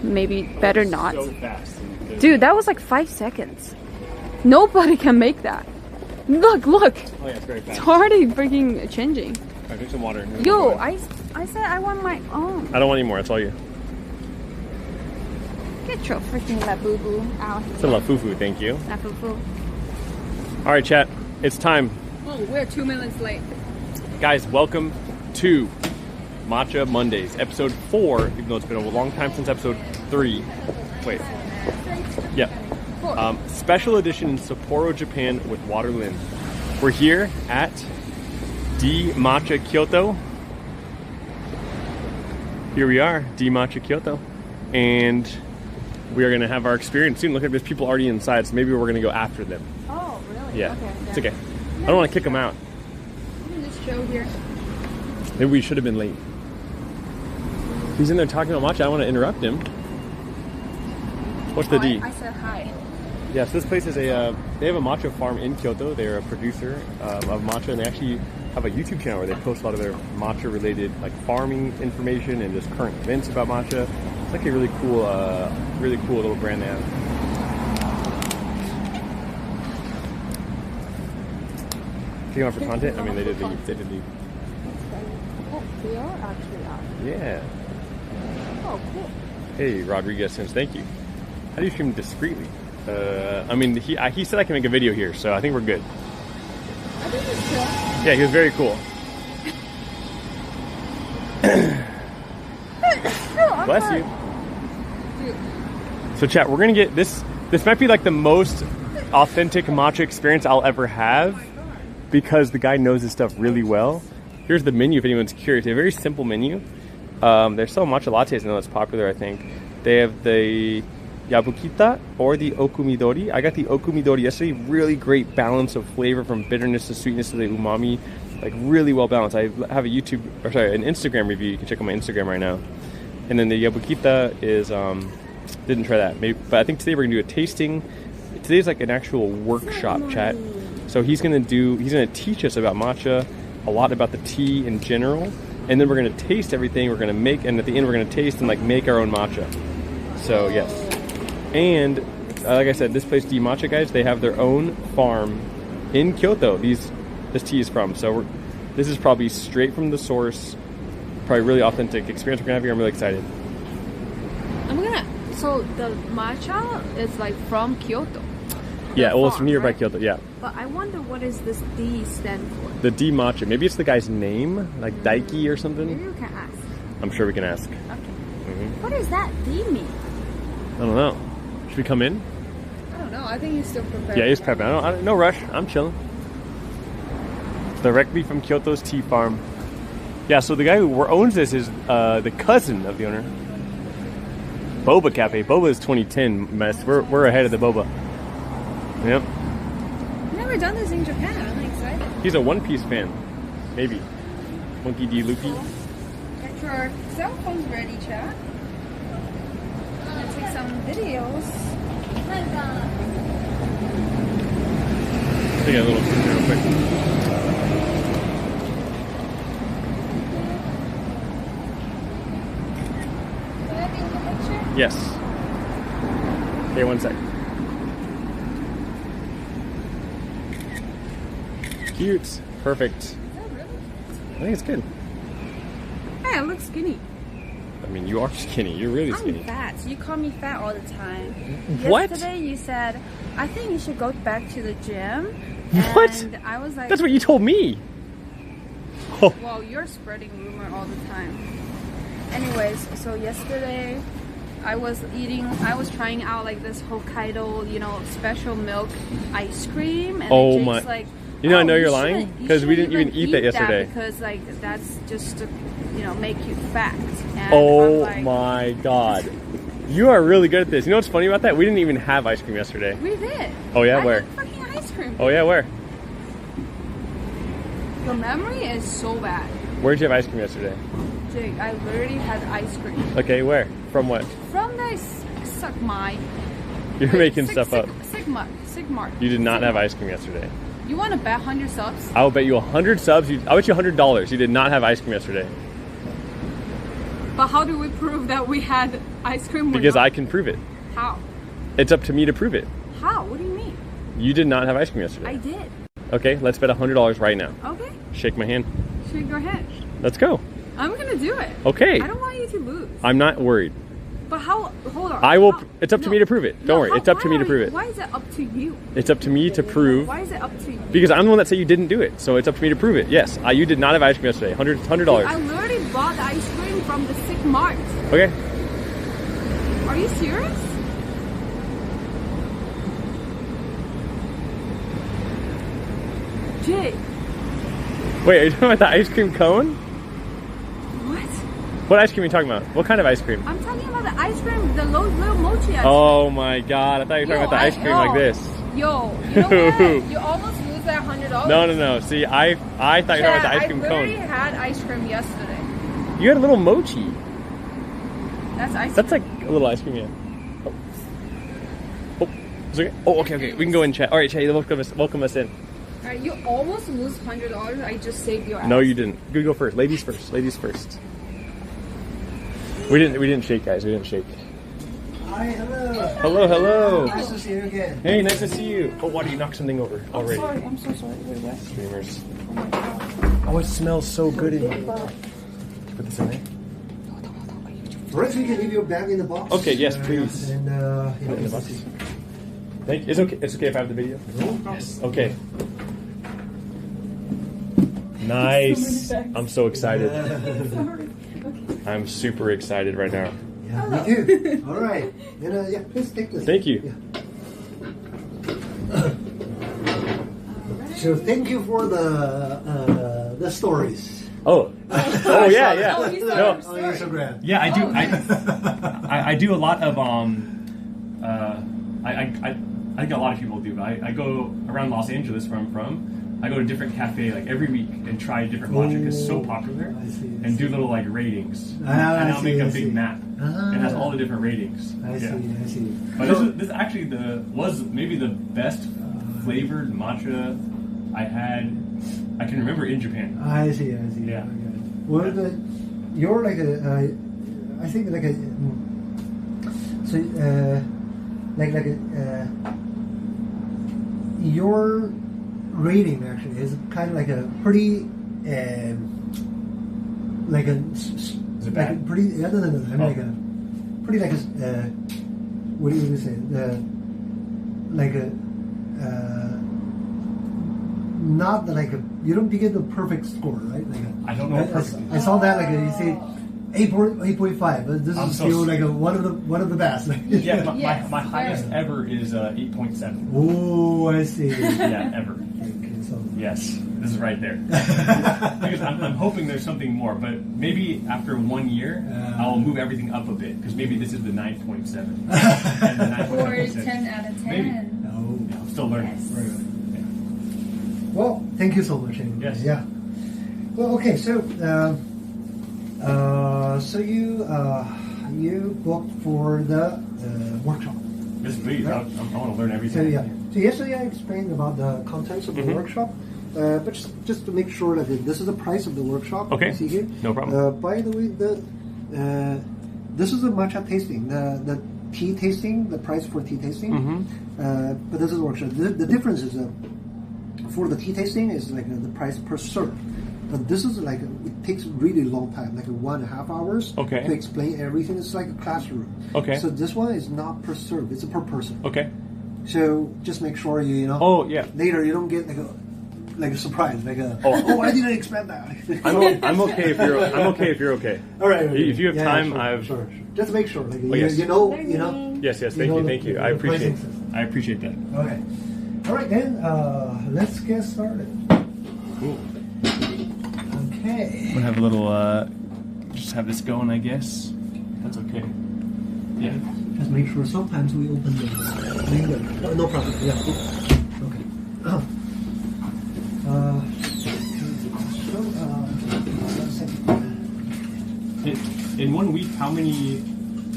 maybe better not. So fast. Dude, that was like 5 seconds. Nobody can make that. Look. Oh yeah, it's very fast. It's already freaking changing. Alright, drink some water. Yo, I said I want my own. I don't want any more. It's all you. Get your freaking labubu out. It's a lafufu, thank you. Labubu. All right, chat. It's time. Oh, we're 2 minutes late. Guys, welcome to Matcha Mondays, episode 4, even though it's been a long time since episode 3. Wait. Yeah. Special edition in Sapporo, Japan with Waterlin. We're here at D Matcha Kyoto. Here we are, D Matcha Kyoto. And we are going to have our experience soon. Look at, there's people already inside, so maybe we're going to go after them. Oh, really? Yeah. Okay. It's okay. I don't want to kick them out. You can just chill here. Maybe we should have been late. He's in there talking about matcha. I don't want to interrupt him. What's the D? I said hi. Yes, this place is they have a matcha farm in Kyoto. They're a producer of matcha, and they actually have a YouTube channel where they post a lot of their matcha related like farming information and just current events about matcha. It's like a really cool little brand they have. Taking on for content? I mean, they did the. Oh, they are actually out. Yeah. Oh, cool. Hey, Rodriguez Sims, thank you. How do you stream discreetly? I mean, he said I can make a video here, so I think we're good. I think it's chill. Yeah, he was very cool. Bless you. So chat, we're gonna get this. This might be like the most authentic matcha experience I'll ever have because the guy knows his stuff really well. Here's the menu if anyone's curious. A very simple menu. There's some matcha lattes I know that's popular, I think. They have the Yabukita or the Okumidori. I got the Okumidori yesterday. Really great balance of flavor from bitterness to sweetness to the umami. Like really well balanced. I have a an Instagram review. You can check out my Instagram right now. And then the Yabukita is, didn't try that. Maybe, but I think today we're gonna do a tasting today's like an actual workshop, chat. So he's gonna teach us about matcha, a lot about the tea in general, and then we're gonna taste everything. We're gonna make, and at the end we're gonna taste and like make our own matcha. So yes, and like I said, this place D Matcha, guys, they have their own farm in Kyoto. This tea is from. So this is probably straight from the source. Probably really authentic experience we're gonna have here. I'm really excited. So the matcha is like from Kyoto. Yeah, well, it's farm, nearby right? Kyoto. Yeah. But I wonder what is this D stand for? The D Matcha. Maybe it's the guy's name, like Daiki or something. Maybe we can ask. I'm sure we can ask. Okay. What does that D mean? I don't know. Should we come in? I don't know. I think he's still prepared. Yeah, he's prepping. I don't, no rush. I'm chilling. Directly from Kyoto's tea farm. Yeah, so the guy who owns this is the cousin of the owner. Boba Cafe. Boba is 2010 mess. We're ahead of the Boba. Yep. Never done this in Japan. I'm excited. He's a One Piece fan. Maybe. Monkey D. Luffy. Get your cell phones ready, chat. I'm gonna take some videos. Take a little picture real quick. Can I be in the picture? Yes. Okay, one sec. Cute. Perfect. Is that really? I think it's good. Hey, I look skinny. I mean, you are skinny. You're really skinny. I'm fat. You call me fat all the time. What? Yesterday you said, I think you should go back to the gym. What? And I was like, That's what you told me. Oh. well, you're spreading rumor all the time. Anyways, so yesterday I was trying out like this Hokkaido, special milk ice cream. And Oh Jake's my- like, You know, I "Oh, know you're you lying, shouldn't- 'cause you we didn't shouldn't even eat that yesterday." because like that's just to, make you fat. And Oh I'm like, my god. You are really good at this. You know what's funny about that? We didn't even have ice cream yesterday. We did. Oh, yeah? I Where? had fucking ice cream. Oh yeah, where? Your memory is so bad. Where'd you have ice cream yesterday? Jake, I literally had ice cream. Okay, where? From what? From the Sigma. You're making stuff up. Sigma. You did not have ice cream yesterday. You want to bet 100 subs? I will bet you 100 subs. I'll bet you $100. You did not have ice cream yesterday. But how do we prove that we had ice cream? Because I can prove it. How? It's up to me to prove it. How? What do you mean? You did not have ice cream yesterday. I did. Okay, let's bet $100 right now. Okay. Shake my hand. Shake your head. Let's go. I'm gonna do it. Okay. I don't want you to lose. I'm not worried. But how? Hold on. I will. How- It's up to no. me to prove it. Don't No, worry. how- It's up to why me to are prove you- it. Why is it up to you? It's up to me to prove. Why is it up to you? Because I'm the one that said you didn't do it. So it's up to me to prove it. Yes, you did not have ice cream yesterday. $100. I literally bought the ice cream from the Sigma. Okay. Are you serious? Jay, Wait, are you talking about the ice cream cone? what? What ice cream are you talking about? What kind of ice cream? I'm talking about the ice cream, the little mochi ice Oh my god, I thought you were talking about the ice cream like this. Yo, you know what? You almost lose that $100. No. See, I thought you were talking about the ice cream I literally cone. had ice cream yesterday. You had a little mochi. That's ice That's like a little ice cream, yeah. Oh, is it okay? Oh, okay. We can go in chat. All right, chat, welcome us in. Alright, you almost lose $100. I just saved your ass. No, you didn't. You go first. Ladies first. Ladies first. We didn't shake, guys. We didn't shake. Hi, hello. Hello. Nice to see you again. Hey, nice to see you. Oh, why do you knock something over already? I'm so sorry. Wait, what? Streamers. Oh, it smells so good in here. Put this in there. Alright, so you can leave your bag in the box. Okay, yes, please. And, In the box. Thank you. It's okay. It's okay if I have the video. Yes. Okay. Nice. I'm so excited. I'm super excited right now. Yeah, me too. Alright. And, yeah, please take this. Thank you. Yeah. So thank you for the stories. Oh. Oh yeah. Oh, you saw No. it. On Instagram. Yeah, I do. I do a lot of I think a lot of people do. But I go around Los Angeles where I'm from. I go to different cafe like every week and try different matcha because it's so popular, I see, I and do see. little like ratings. Ah, And I I'll make see, a I big see. map. Ah. It has all the different ratings. I see, I see. But this actually was maybe the best flavored matcha I had. I can remember in Japan. I see, I see. Yeah. Okay. Well, you're like a, I think like a, so your rating actually is kind of like a pretty, like a, Is it like bad? a pretty, no, I mean Oh. like a, pretty like a, what do you say? Like a, not like a, you don't get the perfect score, right? Like I don't know perfectly. I saw that like you say 8.5, but this I'm is so still sorry. like one of the best. Yeah, Yes, my highest very. ever is 8.7. Oh, I see. Yeah, ever. Okay, so Yes, this is right there. Because I'm hoping there's something more, but maybe after 1 year, I'll move everything up a bit because maybe this is the 9.7 and the Or 9.7. 10 out of 10. Maybe. no. Yeah, I'm still learning. Yes. Very good. Well, thank you so much. Anyway. Yes. Yeah. Well, okay. So, so you booked for the workshop. Yes, please. I want to learn So everything. yeah. So yesterday I explained about the contents of the workshop, but just to make sure that this is the price of the workshop. Okay. You see here. No problem. By the way, this is a matcha tasting. The tea tasting, the price for tea tasting. But this is a workshop. The difference is for the tea tasting is like the price per serve. But this is like it takes really long time, like 1.5 hours Okay. to explain everything. It's like a classroom. Okay. So this one is not per serve; it's per person. Okay. So just make sure you know. Oh, yeah. Later you don't get like a surprise, like a Oh. I didn't expect that. I'm okay if you're okay. All right. If you have time, sure, I've. sure. Just make sure, like yes. you know. Yes, yes. You know Thank you. the I appreciate. pricing system. I appreciate that. Okay. All right then. Let's get started. Cool. Okay. I'm gonna have a little. Just have this going, I guess. That's okay. Yeah. Just make sure. Sometimes we open the window. No problem. Yeah. Okay. So, one second. In 1 week, how many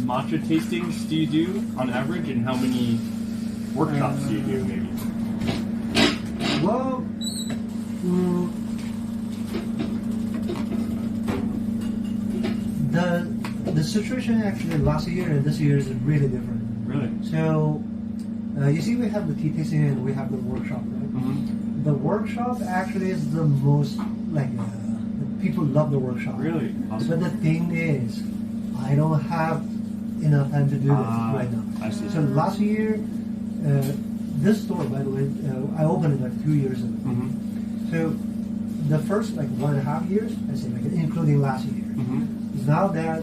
matcha tastings do you do on average, and how many workshops do you do, maybe? Well, the situation actually last year and this year is really different. Really? So, you see, we have the tea tasting and we have the workshop, right? Mm-hmm. The workshop actually is the most like the people love the workshop. Really? But Awesome. the thing is, I don't have enough time to do this right now. I see. So last year, this store, by the way, I opened it like 2 years ago. Mm-hmm. So the first like 1.5 years, I say like including last year, Mm-hmm. it's not that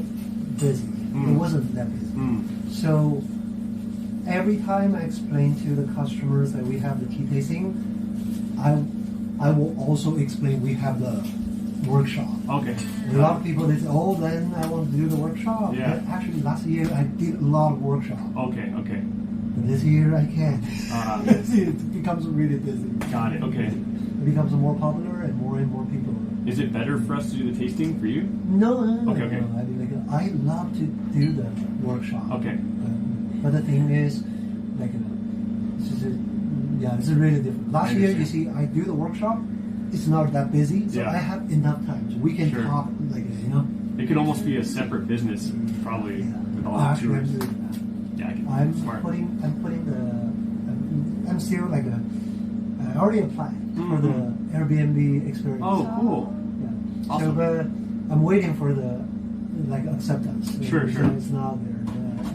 busy. It wasn't that busy. Mm. So every time I explain to the customers that we have the tea tasting, I will also explain we have the workshop. Okay. A lot of people they say, oh, then I want to do the workshop. Yeah. But actually, last year I did a lot of workshop. Okay. Okay. But this year I can't. Yes. It becomes really busy. Got it. Okay. It becomes more popular and more people. Is it better for us to do the tasting for you? No. Okay, okay. I mean, like, I love to do the workshop. Okay. But the thing is, like, it's really different. Last year, you see, I do the workshop. It's not that busy, so Yeah. I have enough time. So we can Sure. talk, like, you know. It could almost be a separate business, probably, with all the Actually, tours. I'm doing that. Yeah, I can. I'm Smart. putting the. I'm still like I already applied for the Airbnb experience. Oh, cool. Yeah. Awesome. So, but I'm waiting for the like acceptance. Sure, So sure. It's not there.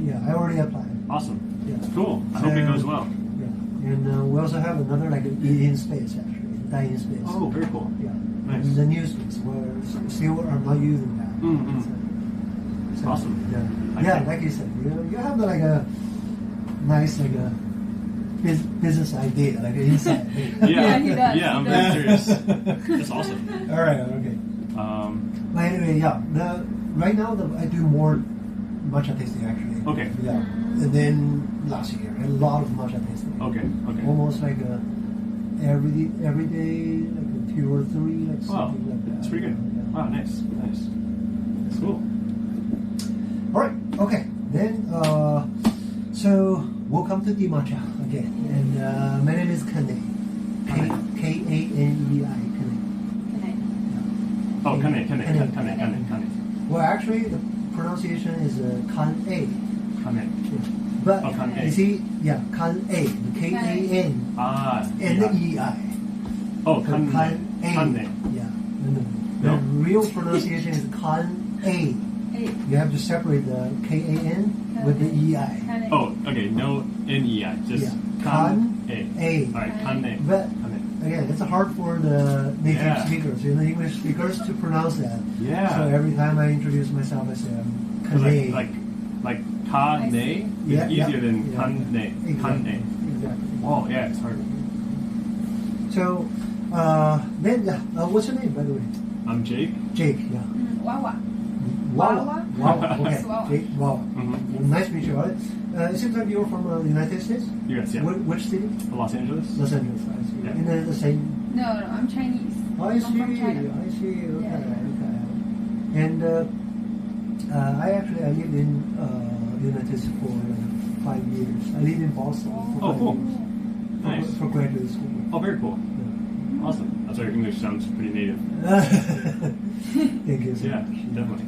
Yeah, I already applied. Awesome. Yeah. Cool. I hope it So- goes well. Yeah. And we also have another like an eating space actually, dining space. Oh, very cool. Yeah. Nice. And the new space where still I'm not using that. Mm-hmm. So, Awesome. Yeah. I Yeah, think- like you said, you have like a nice like a business idea, like an insight. Yeah, he does, Yeah, he I'm does. very serious. That's awesome. All right, okay. But anyway, yeah. Right now I do more matcha tasting actually. Okay. Yeah. And then last year, a lot of matcha tasting. Okay. Okay. Almost like every day, like 2 or 3, like Wow, something like that. that's pretty good. Yeah. Wow, nice. Cool. All right. Okay. Then, so welcome to Dimatcha again, and my name is Kane. Kanei. Oh, Kane. Well, actually, the pronunciation is Kan A. Kane. But Oh, Kan A. you see, yeah, Kan A, the K-A-N, Ah, and yeah. the E-I. Oh, Kan A. Kane. Yeah. No. No? The real pronunciation is Kan A. You have to separate the K-A-N with the E-I. Oh, okay, no N-E-I, just Yeah. Kan A. A. Alright, Kane. But again, it's hard for the native Yeah. speakers, the English speakers, to pronounce that. Yeah. So every time I introduce myself, I say I'm Kane. Like Kane is Yeah, easier yeah, than yeah. Kane. Exactly. Kane. Exactly. Oh, yeah, it's hard. So, then, what's your name, by the way? I'm Jake. Jake, yeah. Wawa. Wawa. Wawa. Okay. Yes, Wawa. Jake, Wawa. Mhm. Well, nice to meet you. All right. It seems like you're from the United States. Yes, yeah. Which city? Los Angeles. Los Angeles. I see. Yeah. In the same. No, I'm Chinese. I I'm see. from China. I see. Okay. Yeah. Okay. And I lived in United States for 5 years. I lived in Boston. For Oh, 5 cool. years. Nice. For graduate school. Oh, very cool. Awesome. That's why your English sounds pretty native. Thank you so Yeah, much. definitely.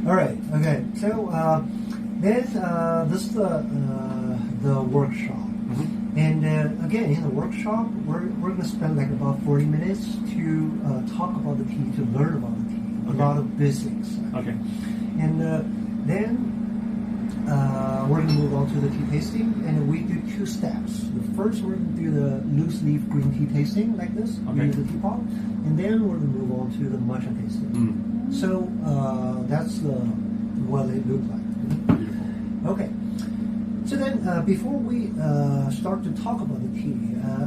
All right. Okay. So this is the workshop, and again in the workshop we're gonna spend like about 40 minutes to talk about the tea, to learn about the tea, a lot of basics. Okay. And then we're gonna move on to the tea tasting, and we do 2 steps. The first we're gonna do the loose leaf green tea tasting like this. We Okay. use the teapot, and then we're gonna move on to the matcha tasting. Mm. So that's what it looked like. Beautiful. Okay. So then, before we start to talk about the tea,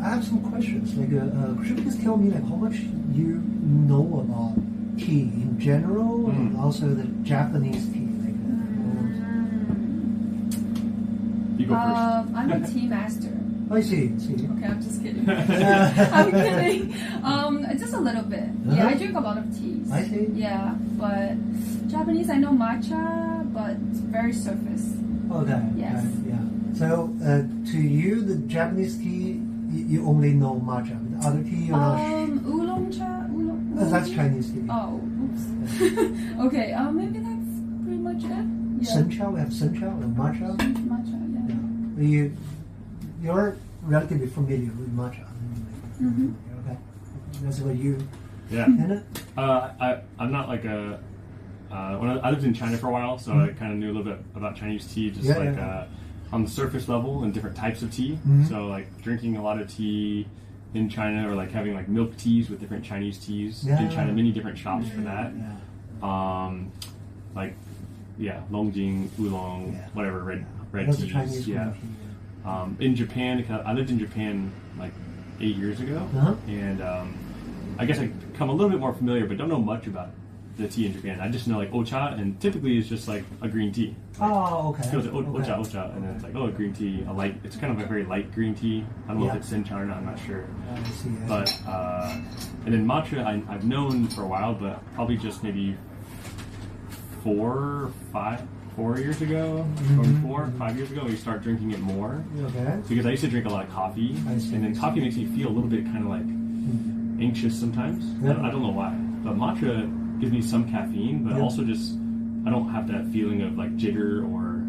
I have some questions. Like, could you please tell me like how much you know about tea in general, and also the Japanese tea? Like, You go first. I'm a tea master. I see. Okay, I'm just kidding. I'm kidding. Just a little bit. Yeah, I drink a lot of teas. I see. Yeah, but Japanese, I know matcha, but it's very surface. Okay. Yes. Yeah. So, to you, the Japanese tea, you only know matcha. The other tea, you're not. Oolong cha, oolong. That's Chinese tea. Oh, oops. Okay, maybe that's pretty much it. Yeah. Sencha, we have sencha and matcha. Matcha, yeah. You're relatively familiar with matcha. Okay. That's what you. Yeah. And I'm not like a. When I lived in China for a while, so I kind of knew a little bit about Chinese tea, just on the surface level and different types of tea. So like drinking a lot of tea in China, or like having like milk teas with different Chinese teas in China, many different shops for that. Like Longjing, Oolong, whatever red that's the teas. Chinese Yeah. tea. In Japan, I lived in Japan like 8 years ago, and I guess I become a little bit more familiar, but don't know much about the tea in Japan. I just know like ocha, and typically it's just like a green tea. Oh, okay. So it's ocha, and then it's like a green tea, it's kind of a very light green tea. I don't know if it's sencha or not, I'm not sure. I see. But and then matcha, I've known for a while, but probably just maybe 4 years ago, or 5 years ago, we start drinking it more. Okay. Because I used to drink a lot of coffee, I see. and then coffee makes me feel a little bit kind of like anxious sometimes. Yeah. I don't know why, but matcha gives me some caffeine, but also just I don't have that feeling of like jitter or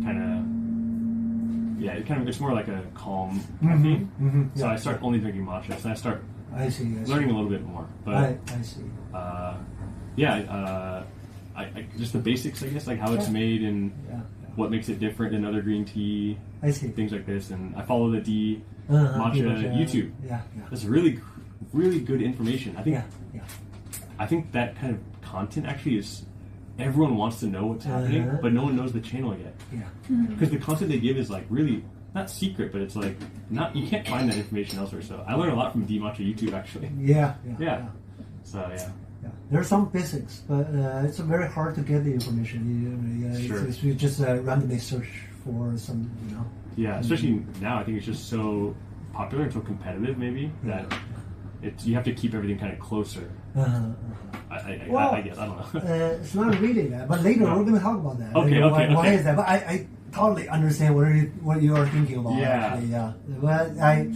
kind of it's more like a calm caffeine. So I start only drinking matcha, so I start I see. learning a little bit more. But I see. just the basics, I guess, like how it's made and what makes it different than other green tea, I see. things like this. And I follow the matcha YouTube. Yeah. That's really, really good information. I think Yeah. I think that kind of content actually is everyone wants to know what's happening, but no one knows the channel yet. Yeah. Because the content they give is like really not secret, but it's like you can't find that information elsewhere. So I learned a lot from Matcha YouTube actually. Yeah. So yeah. Yeah. There are some basics, but it's very hard to get the information. Sure. You just randomly search for some, Yeah, especially now. I think it's just so popular and so competitive, maybe that you have to keep everything kind of closer. I guess I don't know. It's not really that, but later we're going to talk about that. Okay, Why is that? But I totally understand what you are thinking about. Yeah. Actually, yeah. But I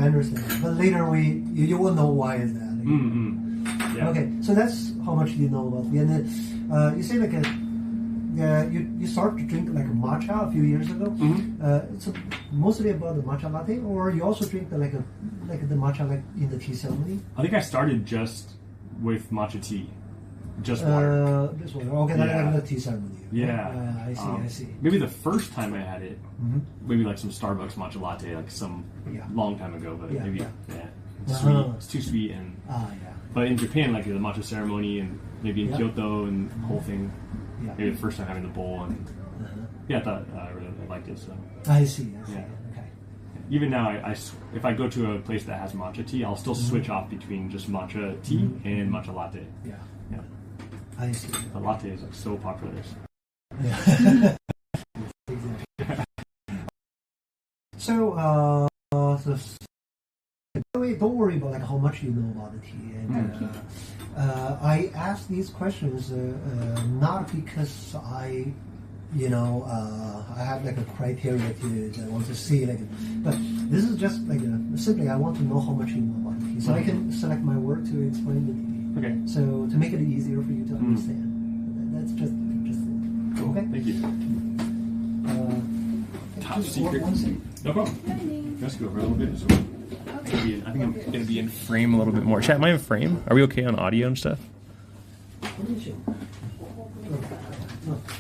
understand. But later you will know why is that. Yeah. Okay, so that's how much you know about it. And then, you say like you started to drink like matcha a few years ago. It's mostly about the matcha latte, or you also drink the the matcha like in the tea ceremony. I think I started just with matcha tea, just water. Just water. Okay, like the tea ceremony. Yeah. I see. Maybe the first time I had it, maybe like some Starbucks matcha latte, like some long time ago, but maybe it's sweet. It's too sweet and. But in Japan, like the matcha ceremony, and maybe in Kyoto and the whole thing. Maybe the first time having the bowl, and I thought I really liked it. So I see. Yeah. Okay. Even now, if I go to a place that has matcha tea, I'll still switch off between just matcha tea and matcha latte. Yeah. Yeah. I see. The latte is like so popular. Yeah. So, don't worry about like how much you know about the tea. And, I ask these questions not because I have like a criteria to I want to see but this is just like simply I want to know how much you know about the tea, so I can select my word to explain the tea. Okay. So to make it easier for you to understand, that's just it. Okay. Thank you. Top secret. No problem. Let's go for a little bit. So. I think I'm going to be in frame a little bit more. Chat, am I in frame? Are we okay on audio and stuff?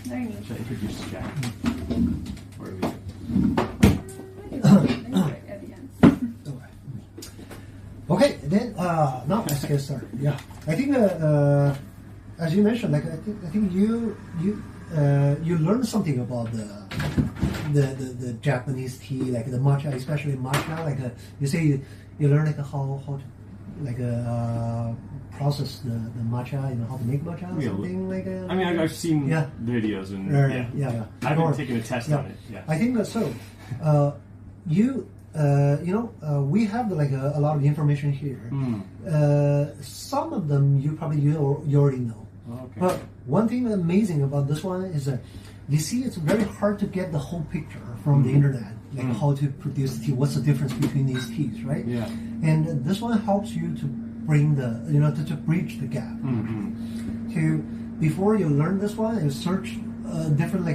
Learning. Should I introduce Chat? Or are we At the end. Okay, then now let's get started. Yeah, I think as you mentioned, like I think you learned something about the Japanese tea, like the matcha, especially matcha. Like you say you learn like how to like process the matcha, how to make matcha or something like. I mean, I've seen videos and I haven't taken a test on it. Yeah, I think that's so. We have like a lot of information here. Some of them you already know. Okay. But one thing amazing about this one is that you see it's very hard to get the whole picture from the internet, like how to produce tea, what's the difference between these teas, right? Yeah. And this one helps you to bring to bridge the gap. Before you learn this one, you search different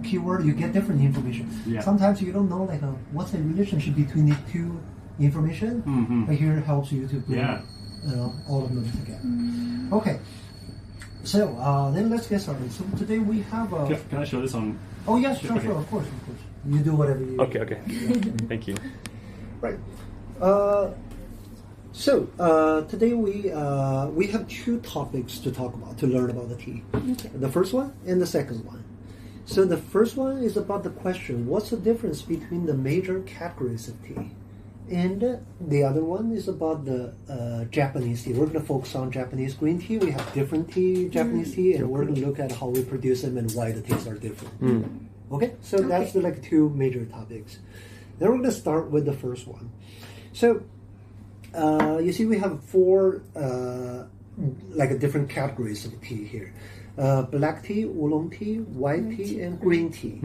keyword, you get different information. Yeah. Sometimes you don't know what's the relationship between these two information, but here it helps you to bring all of them together. Okay. So then let's get started. So today we have a. Can I show this on? Oh yes, sure, of course. You do whatever you. Okay. Thank you. Right. So today we have two topics to talk about, to learn about the tea. Okay. The first one and the second one. So the first one is about the question: what's the difference between the major categories of tea? And the other one is about the Japanese tea. We're going to focus on Japanese green tea. We have different Japanese tea, and we're going to look at how we produce them and why the tastes are different. Okay, so that's the two major topics. Then we're going to start with the first one. So you see, we have four different categories of tea here: black tea, oolong tea, white tea, and green tea.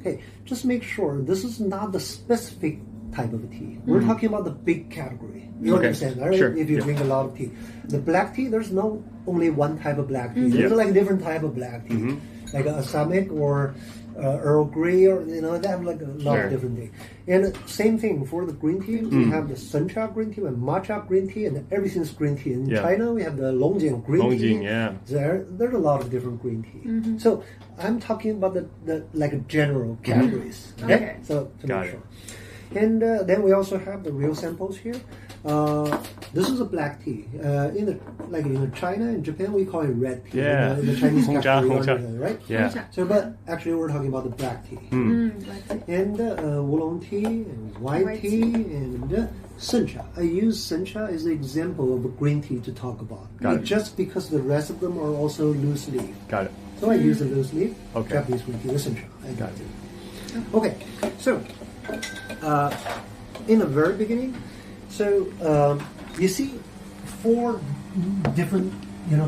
Okay, just make sure this is not the specific type of tea. We're talking about the big category. You understand, right? Sure. If you drink a lot of tea. The black tea, there's no only one type of black tea. There's different type of black tea. Like Assamic or Earl Grey, or they have a lot of different things. And same thing for the green tea. We have the Sencha green tea and matcha green tea, and everything's green tea. In China, we have the Longjing green tea. There's a lot of different green tea. So I'm talking about the general categories. Okay? So to make sure. And then we also have the real samples here. This is a black tea. In China and Japan, we call it red tea. Yeah. In the Chinese category, right? Yeah. So, but actually, we're talking about the black tea. And oolong tea, and white tea, and sencha. I use sencha as an example of a green tea to talk about. Got it. Just because the rest of them are also loose leaf. Got it. So I use the loose leaf. Okay. Japanese green tea, the sencha. Got it. Okay, so in the very beginning, so you see 4 different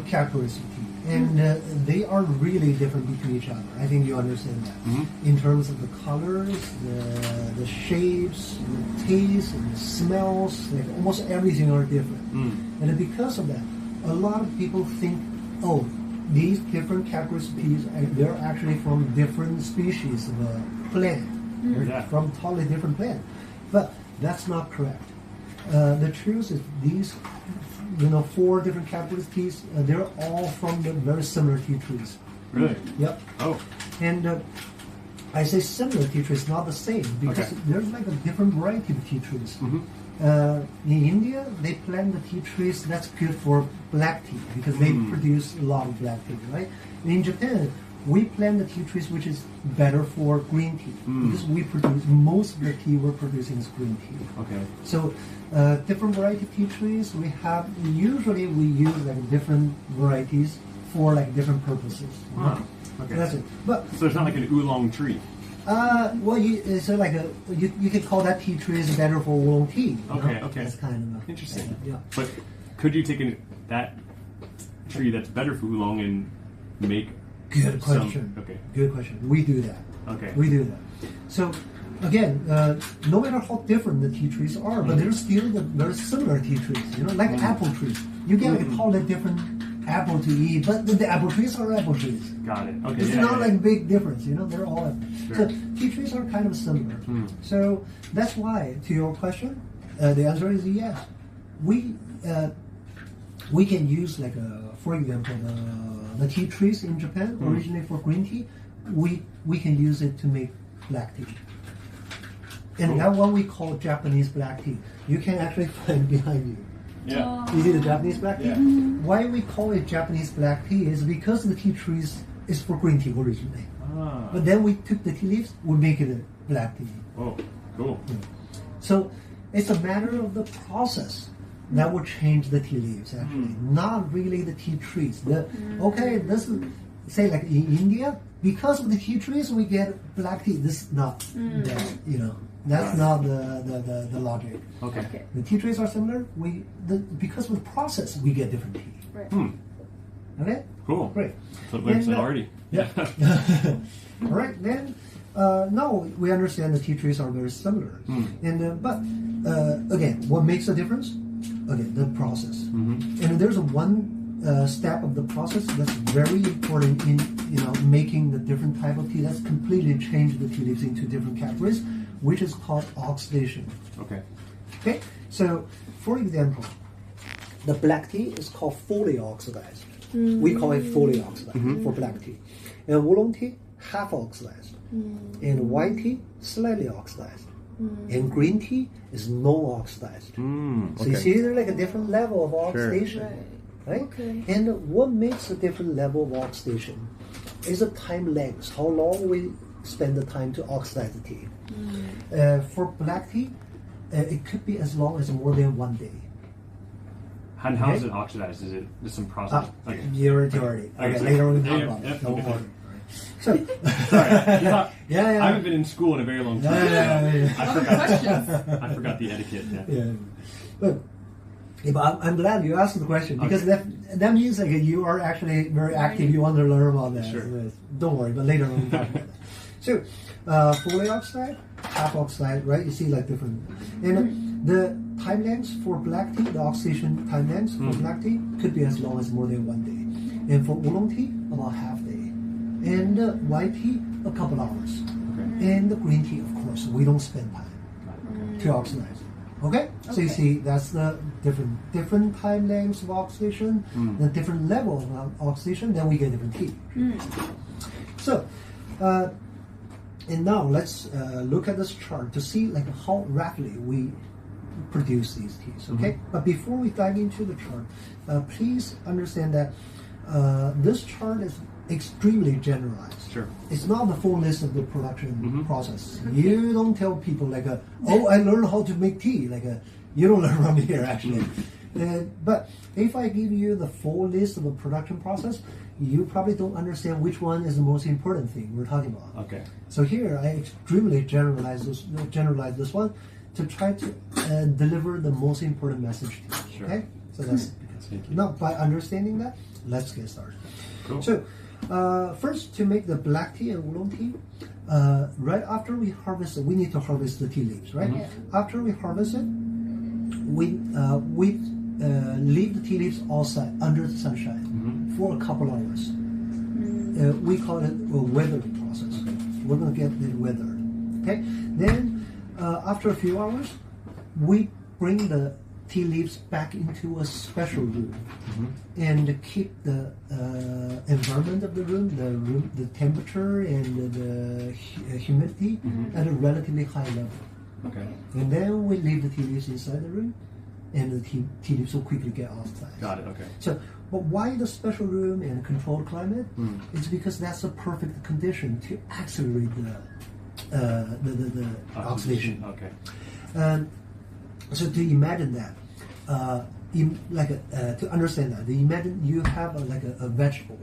characteristics, and they are really different between each other. I think you understand that in terms of the colors, the shapes, the taste, and the smells. Like almost everything are different, and because of that, a lot of people think, oh, these different characteristics they're actually from different species of a plant, they're from totally different plant, but that's not correct. The truth is these 4 different characteristics, they're all from the very similar tea trees. Really? Yep. Oh. And I say similar tea trees, not the same, because there's like a different variety of tea trees. In India, they plant the tea trees that's good for black tea because they produce a lot of black tea, right? And in Japan, we plant the tea trees which is better for green tea because we produce most of the tea we're producing is green tea. Okay. So different variety of tea trees we have. Usually we use like different varieties for like different purposes. Okay. That's it. But so it's not like an oolong tree. well, it's like you can call that tea tree is better for oolong tea. Okay. That's kind of Interesting. Yeah. But could you take that tree that's better for oolong and make Good question. Okay. Good question. We do that. Okay. We do that. So, again, no matter how different the tea trees are, but they're still very similar tea trees. Like apple trees. You get like a totally different apple to eat, but the apple trees are apple trees. Got it. Okay. It's not like big difference. They're all apple. Sure. So tea trees are kind of similar. So that's why, to your question, the answer is yes. We can use like for example the tea trees in Japan originally for green tea. We can use it to make black tea, and that one we call Japanese black tea. You can actually find behind you. Yeah. You see the Japanese black tea? Yeah. Why we call it Japanese black tea is because the tea trees is for green tea originally. But then we took the tea leaves, we make it a black tea. Oh, cool. So it's a matter of the process that will change the tea leaves actually, not really the tea trees. This is, say like in India, because of the tea trees we get black tea. This is not that, that's not the logic. Okay. The tea trees are similar. Because of the process we get different tea. Right. Okay? Cool. Great. So it makes it already. Yeah. All right, then now we understand the tea trees are very similar. And but again, what makes a difference? Again, the process. And there's one step of the process that's very important in making the different type of tea. That's completely changed the tea leaves into different categories, which is called oxidation. Okay. So, for example, the black tea is called fully oxidized. We call it fully oxidized for black tea. And oolong tea, half oxidized. And white tea, slightly oxidized. And green tea is no oxidized. So you see there's like a different level of oxidation. Right? Okay. And what makes a different level of oxidation is the time length, how long we spend the time to oxidize the tea. For black tea, it could be as long as more than 1 day. And how is it oxidized? Is it just some process? You're already. Okay, later we can talk about it. Don't worry. So, Sorry. yeah. I haven't been in school in a very long time. I forgot the etiquette. But I'm glad you asked the question because that means like you are actually very active. You want to learn about that. Sure. Don't worry, but later on we'll talk about that. So, fully oxidized, half oxidized, right? You see like different. And the time length for black tea, the oxidation time length for black tea could be as long as more than 1 day. And for oolong tea, about half day. And white tea, a couple hours. And the green tea, of course, we don't spend time to oxidize it. Okay? So you see, that's the different time lengths of oxidation, the different level of oxidation, then we get different tea. So, and now let's look at this chart to see like how rapidly we produce these teas. Okay? But before we dive into the chart, please understand that this chart is extremely generalized. Sure. It's not the full list of the production process. You don't tell people like, I learned how to make tea. Like, you don't learn from here actually. But if I give you the full list of the production process, you probably don't understand which one is the most important thing we're talking about. Okay. So here I extremely generalize this one. to try to deliver the most important message to you. Sure. Okay, so that's Thank you. now by understanding that, let's get started. Cool. So first, to make the black tea and oolong tea, right after we harvest it, we need to harvest the tea leaves, right? After we harvest it, we leave the tea leaves outside under the sunshine for a couple hours. We call it a weathering process. We're going to get it weathered. Okay. Then after a few hours, we bring the tea leaves back into a special room and keep the environment of the room, the temperature and the humidity at a relatively high level. Okay. And then we leave the tea leaves inside the room, and the tea leaves will quickly get outside. Got it. Okay. So, but why the special room and controlled climate? It's because that's a perfect condition to accelerate the oxidation. Okay. So to imagine that, to understand that, imagine you have a vegetable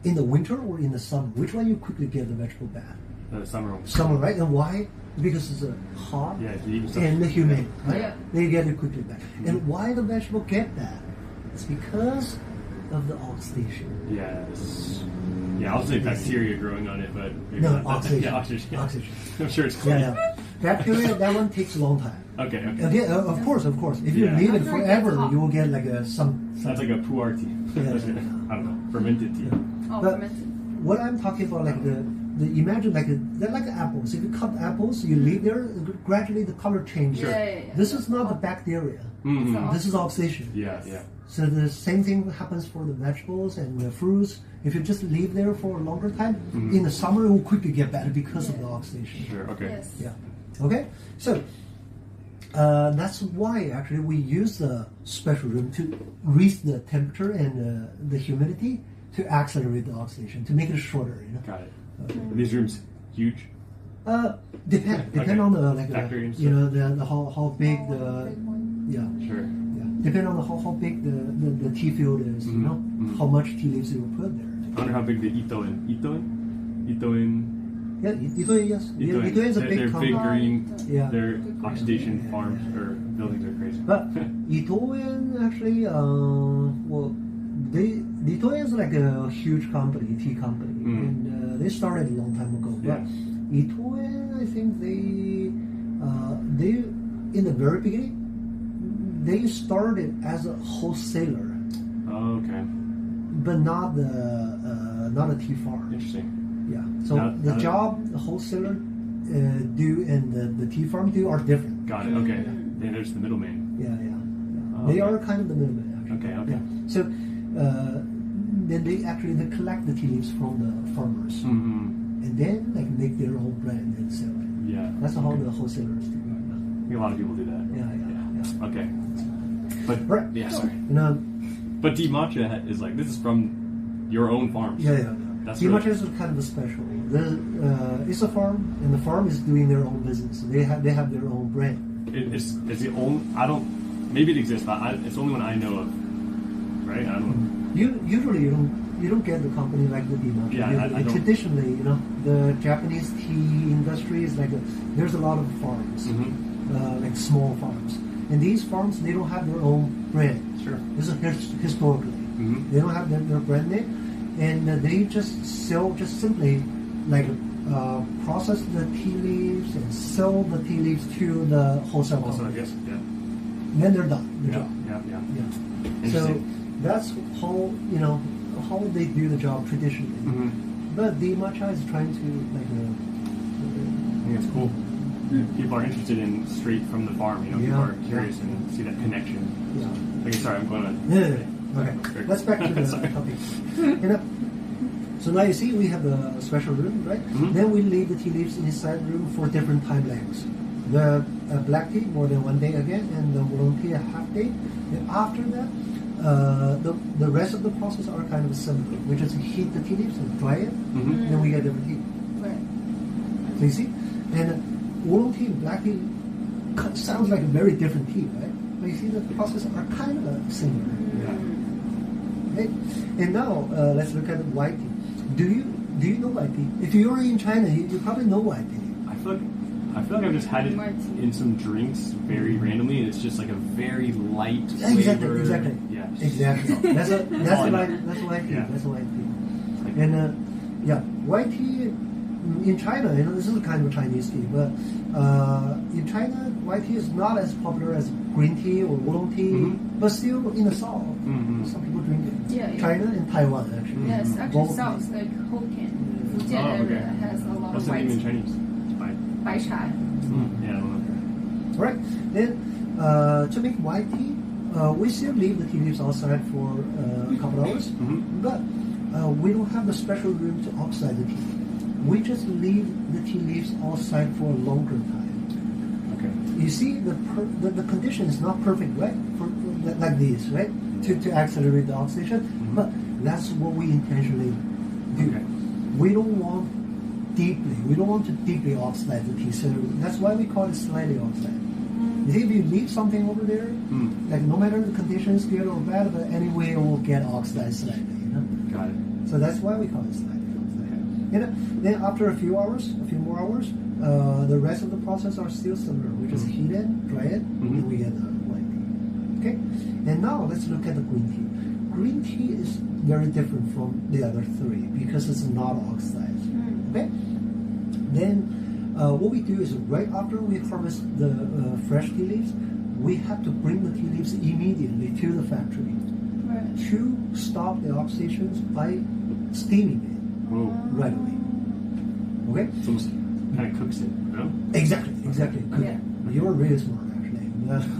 in the winter or in the summer. Which one you quickly get the vegetable bad? The summer one. Summer, right? And why? Because it's hot Yeah, heat and stuff. and humid, right? Yeah. They get it quickly back. And why the vegetable get that? It's because of the oxidation. Yeah. Yeah, I'll say bacteria growing on it, but maybe No, not. oxidation. Yeah, oxidation. Oxidation. I'm sure it's clean. Yeah, yeah. Bacteria, that one takes a long time. Okay. Okay. Okay, of course. If you Yeah. leave it After it gets forever, hot. you will get some. That's like a pu'er tea. Yeah. I don't know, fermented tea. Oh, But fermented. what I'm talking about, imagine they're like apples. If you cut apples, you leave there, gradually the color changes. Yeah. This is not the bacteria. Mhm. This is oxidation. Yeah. Yeah. So the same thing happens for the vegetables and the fruits. If you just leave there for a longer time, in the summer it will quickly get better because of the oxidation. Sure. Okay. Yes. Yeah. Okay. So that's why actually we use the special room to raise the temperature and the humidity to accelerate the oxidation to make it shorter. Got it. Are these rooms huge? Depend Okay. on the Factory and you know the how big the yeah. Sure. Yeah. Depend on how big the tea field is, you know, how much tea leaves you will put there. I wonder how big the Itoin. Yeah, Itoin, yes. Itoin is a big They're company. big green. Yeah. Their oxidation farms or buildings are crazy. But Itoin actually, Itoin is like a huge company, tea company, and they started a long time ago. But Itoin, I think they in the very beginning, they started as a wholesaler, Oh, okay. but not a tea farm. Interesting. Yeah. So Now- the now- job the wholesaler do and the tea farm do are different. Got it. Okay. Then there's the middleman. Yeah. Oh, They okay. are kind of the middleman. Actually. Okay. Yeah. So then they collect the tea leaves from the farmers Mm-hmm. and then make their own brand and sell it. Yeah. That's how the wholesalers do it. I think a lot of people do that. Yeah. Okay. But Right. yeah, sorry. You know, But tea matcha is like this is from your own farms. yeah. That's Tea really- matcha is kind of a special. It's a farm, and the farm is doing their own business. They have their own brand. It's the only. I don't. Maybe it exists, but it's the only one I know of. Right? I don't. Usually you don't get the company like the tea matcha. Yeah, I Usually, don't. Traditionally, the Japanese tea industry is there's a lot of farms. Like small farms. And these farms, they don't have their own brand. Sure. This is historically. They don't have their brand name. And they just simply process the tea leaves and sell the tea leaves to the wholesale Also, I companies. guess. Yeah. Then they're done. The Yeah. job. Yeah. Yeah. So Interesting. that's how they do the job traditionally. But the matcha is trying to I think it's cool. People are interested in straight from the farm. You know, people Yeah. are curious and see that connection. yeah. Okay, sorry, I'm going on. Yeah. Okay. Let's back to the Sorry. topic. So now you see we have a special room, right? Then we leave the tea leaves inside the room for different time lengths. The black tea more than 1 day again, and the oolong tea a half day. And after that, the rest of the process are kind of similar. We just heat the tea leaves and dry it, then we get different tea. Right. So you see, and oolong tea and black tea sounds like a very different tea, right? But you see the process are kind of similar. Okay? And now let's look at white tea. Do you know white tea? If you're in China, you probably know white tea. I feel like I feel like I've just had it Martini. in some drinks very randomly, and it's just like a very light flavor. Exactly. Yeah. Exactly. That's All white I- tea. Yeah. That's white tea. And yeah, white tea in China, this is kind of Chinese tea, but in China, white tea is not as popular as green tea or oolong tea, Mhm. but still in the south, Mhm. some people drink it. Yeah, yeah. China and Taiwan actually. Yes, actually Both south like Hokkien, Fujian Oh, okay. area has a lot What's of the name in white Chinese? Bai. bai chai. Yeah, I don't know. Right. Then to make white tea, we still leave the tea leaves outside for a couple hours, Mhm. but we don't have the special room to oxidize the tea. We just leave the tea leaves outside for a longer time. Okay. You see, the condition is not perfect, right? For like this, right? To accelerate the oxidation, but that's what we intentionally do. Okay. We don't want to deeply oxidize the tea, so that's why we call it slightly oxidized. You see, if you leave something over there, like no matter the condition is good or bad, but anyway it will get oxidized slightly. Got it. So that's why we call it slightly oxidized. Then after a few more hours, the rest of the process are still similar. We just heat it, dry it, and we get the white tea. Okay? And now let's look at the green tea. Green tea is very different from the other three because it's not oxidized. Okay? Then what we do is right after we harvest the fresh tea leaves, we have to bring the tea leaves immediately to the factory Right. to stop the oxidations by steaming it Whoa. right away. Okay? It's almost kind of cooks it, no? Exactly. Cooking. Yeah. You are really smart, actually.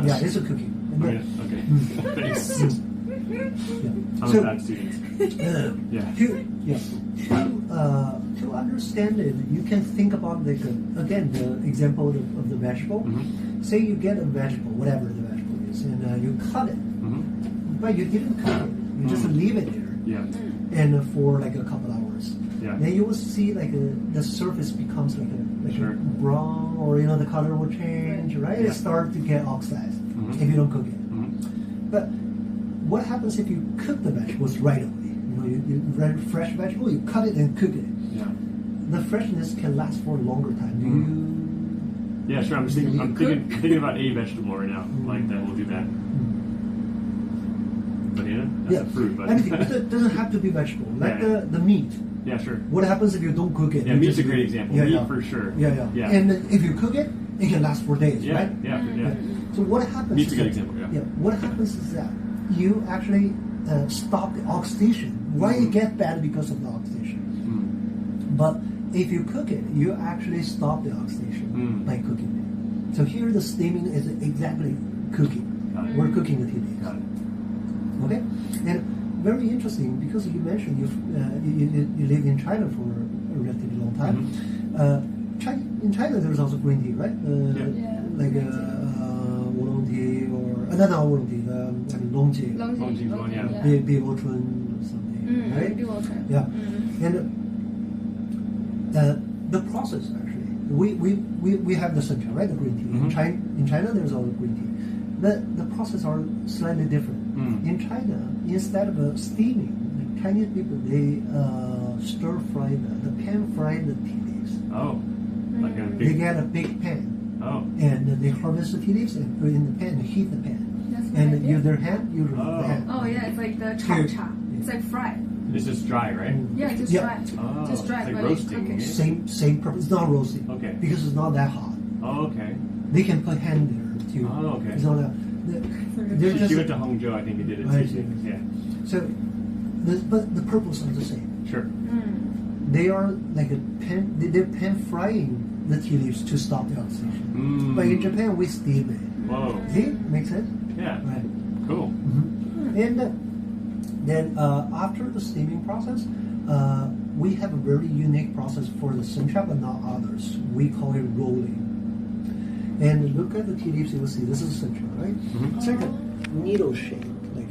Yeah, it's a cooking. And Okay. then- Okay. Thanks. yeah. I'm So, a bad student. Yeah. to understand it, you can think about again the example of the vegetable. Say you get a vegetable, whatever the vegetable is, and you cut it, but you didn't cook it. You just leave it there, Yeah. and for like a couple hours. Yeah. Then you will see like the surface becomes like a Sure. brown, or the color will change, right? Yeah. It starts to get oxidized Mhm. if you don't cook it. Mhm. But what happens if you cook the vegetables right away? Fresh vegetable, you cut it and cook it. Yeah. The freshness can last for a longer time. Do you? Yeah, sure. I'm thinking about a vegetable right now, like that will do that. Banana? That's a fruit, but anything. It doesn't have to be vegetable. Like Yeah. the meat. yeah, sure. What happens if you don't cook it? Yeah, You meat's just- a great example. Yeah, Meat yeah. for sure. Yeah. Yeah. And then if you cook it, it can last for days, Yeah, right? yeah. So what happens? Meat's a is good that- example, yeah. What happens is that you actually stop the oxidation. Why it get bad because of the oxidation? But if you cook it, you actually stop the oxidation by cooking it. So here the steaming is exactly cooking. Got it. We're cooking the tea leaves. Got it. Okay, and very interesting because you mentioned you live in China for a relatively long time. In China, there's also green tea, right? Yeah. Like oolong tea or not oolong tea, long tea, Long tea, yeah. Biwochun or something, right? Yeah, and the process actually, we have the sencha, right? The green tea. In China, there's also green tea. The process are slightly different. In China, instead of steaming, the Chinese people they stir fry the pan fry the tea leaves. Oh, like a They big. get a big pan Oh, and they harvest the tea leaves and put it in the pan and heat the pan. That's what I And did. use their hand, usually Oh. the hand. Oh yeah, it's like the cha cha. It's like fried. it's just dry, right? Yeah, just Yeah. dry. Oh, Just dry. it's like but roasting, cook it. yeah. Same purpose. It's not roasting. Okay. Because it's not that hot. Oh, okay. They can put hand there too. Oh, okay. It's not that. They're She just went to Hangzhou, I think he did it I too. see. Yeah, so, but the purpose are the same. sure. They are like a pan. They're pan frying the tea leaves to stop the oxidation. But in Japan, we steam it. Whoa. See, makes sense, Yeah. right? Cool. And then after the steaming process, we have a very unique process for the sencha, but not others. We call it rolling. And look at the tea leaves, you will see this is sencha, right? It's like a needle shape, like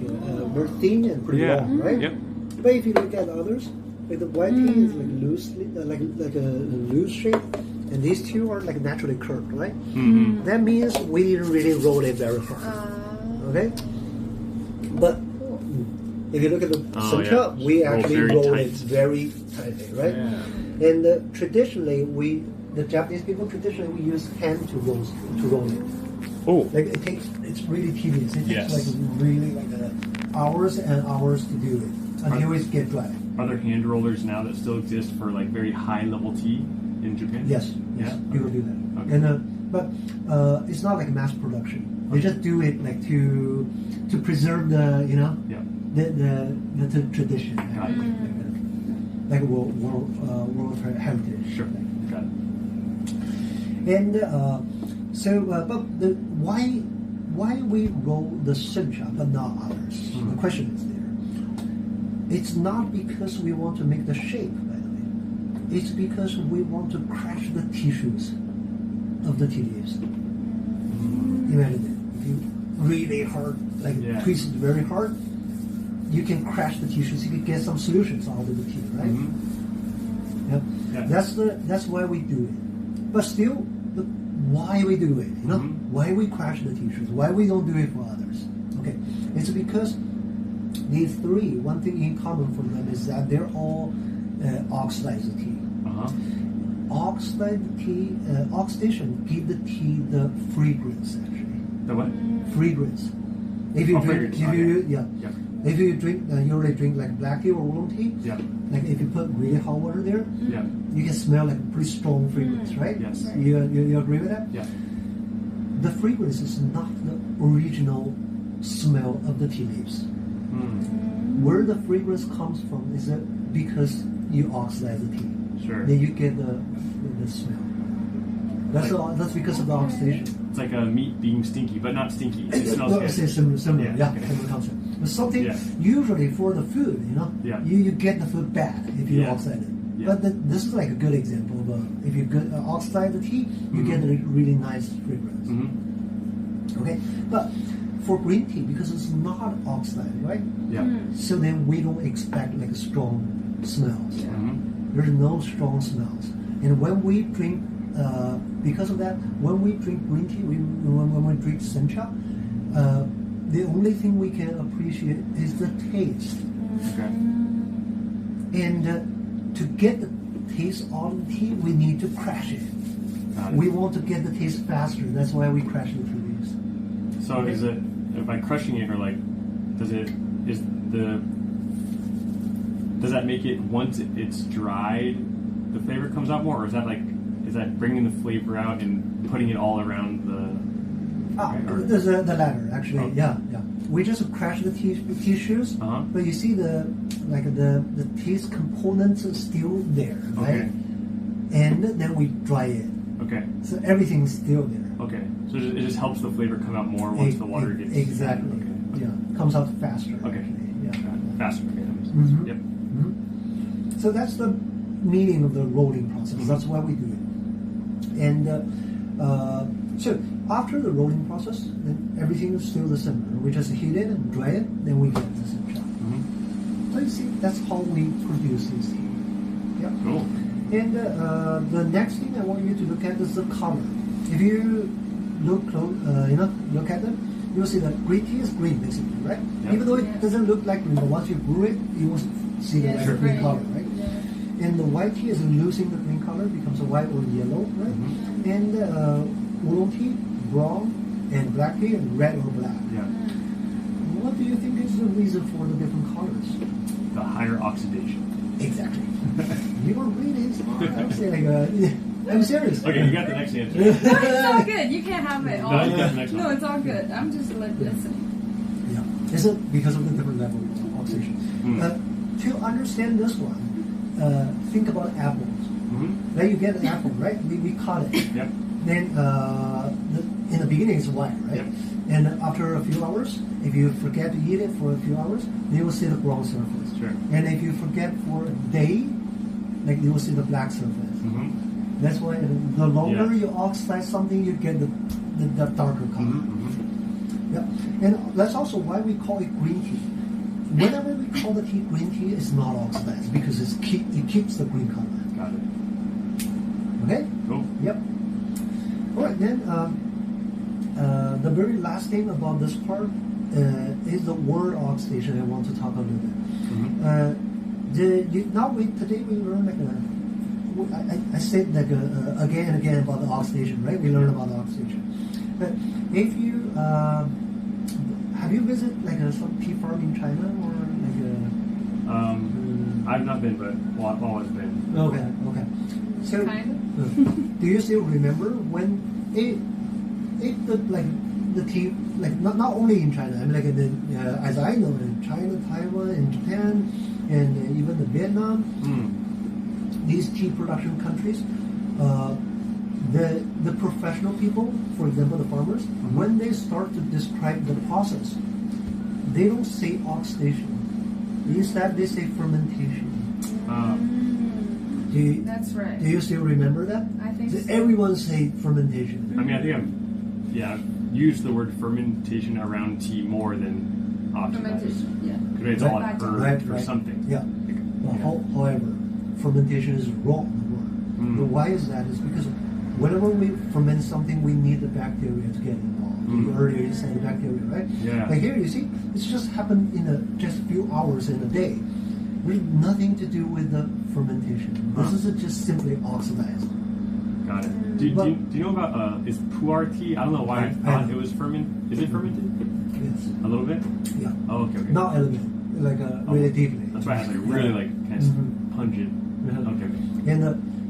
very thin and pretty Yeah. long, right? Yep. But if you look at others, like the white tea is like loosely, like a loose shape, and these two are like naturally curved, right? That means we didn't really roll it very hard. Okay, but if you look at the sencha, yeah. we Roll actually very roll tight. it very tightly, right? Yeah. And traditionally, we the Japanese people traditionally we use hand to roll it. Oh, Like it's really tedious. It takes Yes. like really like hours and hours to do it until it gets dry. Are there hand rollers now that still exist for like very high level tea in Japan? Yes, Yeah. people do that. Okay. And but it's not like mass production. They just do it like to preserve the Yeah. the tradition, Got it. like world heritage. Sure. Got it. And but why we roll the sencha but not others? The question is there. It's not because we want to make the shape, by the way. It's because we want to crash the tissues of the tea leaves. Imagine it. If you really hard, like Yeah. twist it very hard, you can crash the tissues. You can get some solutions out of the tea, right? Yep. Yeah. That's why we do it. But still, why we do it? Why we crash the tissues? Why we don't do it for others? Okay, it's because these three. One thing in common for them is that they're all oxidized tea. Oxidized tea, oxidation give the tea the fragrance actually. The what? Fragrance. If you drink, fragrance. yeah. If you drink, you already drink like black tea or oolong tea. Yeah. Like if you put really hot water there, Yeah. you can smell like a pretty strong fragrance, right? Yes. You agree with that? Yeah. The fragrance is not the original smell of the tea leaves. Where the fragrance comes from is that because you oxidize the tea. Sure. Then you get the smell. That's because of the oxidation. It's like a meat being stinky, but not stinky. It smells Well, good. it's similar, Yeah, yeah, okay. similar concept. But something Yeah. usually for the food, Yeah. you get the food bad if you Yeah. oxide it. Yeah. But this is like a good example of if you oxide the tea, you get a really nice fragrance. Okay, but for green tea, because it's not oxidized, right? Yeah. So then we don't expect like strong smells. There's no strong smells. And when we drink, because of that, when we drink green tea, when we drink sencha, the only thing we can appreciate is the taste. Okay. And to get the taste out of the tea, we need to crash it. Got it. We want to get the taste faster. That's why we crash the tea leaves. So is it by crushing it, or like, does that make it once it's dried, the flavor comes out more, or is that bringing the flavor out and putting it all around the? Or- There's the latter actually. Oh. Yeah. We just crash the tissues, but you see the taste components are still there, right? Okay. And then we dry it, Okay. so everything's still there. Okay. So it just helps the flavor come out more once the water gets exactly. Okay. Yeah, comes out faster. Okay. Actually. Yeah. Faster. Okay. That makes sense. Mhm. Yep. So that's the meaning of the rolling process. That's why we do it. And so after the rolling process, then everything is still the same. We just heat it and dry it, then we get the sencha. So you see, that's how we produce this tea. Yeah. Cool. And the next thing I want you to look at is the color. If you look at them, you'll see that green tea is green basically, right? Yeah. Even though it doesn't look like green, but once you brew it, you will see the Yes, like green right. color, right? And the white tea is losing the green color, becomes a white or yellow, right? And oolong tea, brown, and black tea, and red or black. Yeah. What do you think is the reason for the different colors? The higher oxidation. Exactly. You are really smart. I would say I'm serious. Okay, you got the next answer. No, it's all good. You can't have it all. No, you got the next one. No, it's all good. I'm just listening. Yeah. Is it because of the different level of oxidation? To understand this one, think about apples. Then you get an apple, right? We cut it. Yep. Then in the beginning it's white, right? Yep. And after a few hours, if you forget to eat it for a few hours, then you will see the brown surface. Sure. And if you forget for a day, like you will see the black surface. That's why the longer Yeah. you oxidize something, you get the darker color. Yeah. And that's also why we call it green tea. Whenever we call the tea green tea, it's not oxidized because it keeps the green color. Got it. Okay? Cool. Yep. All right, then the very last thing about this part is the word oxidation. I want to talk a little bit. Today we learned like I said like again and again about the oxidation, right? We learned about the oxidation. But if you have you visited like some tea farm in China or like I've not been, but I've always been. Okay. So do you still remember when the tea, like not only in China, I mean like as I know in China, Taiwan, and Japan, and even the Vietnam, these tea production countries, the professional people, for example, the farmers, when they start to describe the process, they don't say oxidation. Instead, they say fermentation. That's right. Do you still remember that? I think so. Everyone say fermentation. I mean, I think I've used the word fermentation around tea more than oxidized. Fermentation, yeah. Because it's all a herb or Right. something. Yeah. However, fermentation is wrong. But why is that? It's because whenever we ferment something, we need the bacteria to get involved. Earlier you said the bacteria, right? Yeah. But here you see, it's just happened in just a few hours in a day. With nothing to do with the fermentation. This is just simply oxidized. Got it. Do you know about is pu'er tea? I don't know why I thought it was fermented. Is it fermented? Yes. A little bit? Yeah. Oh, okay. Not element, like really deeply. That's why it has like really like kind of pungent. Okay. And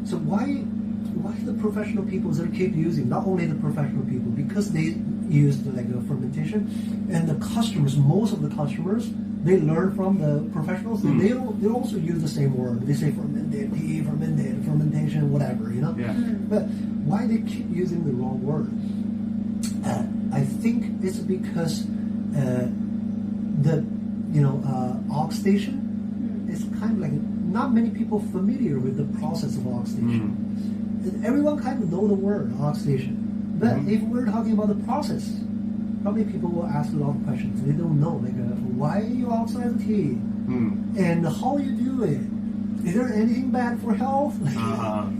so why the professional people that keep using, not only the professional people, because they use like a fermentation, and the customers, most of the customers, they learn from the professionals. They also use the same word. They say fermented tea, fermented, fermentation, whatever, you know. Yeah. But why they keep using the wrong word? I think it's because oxidation is kind of like not many people familiar with the process of oxidation. Everyone kind of know the word oxidation, but if we're talking about the process, probably people will ask a lot of questions. They don't know, like, why you oxidize tea, and how you do it. Is there anything bad for health?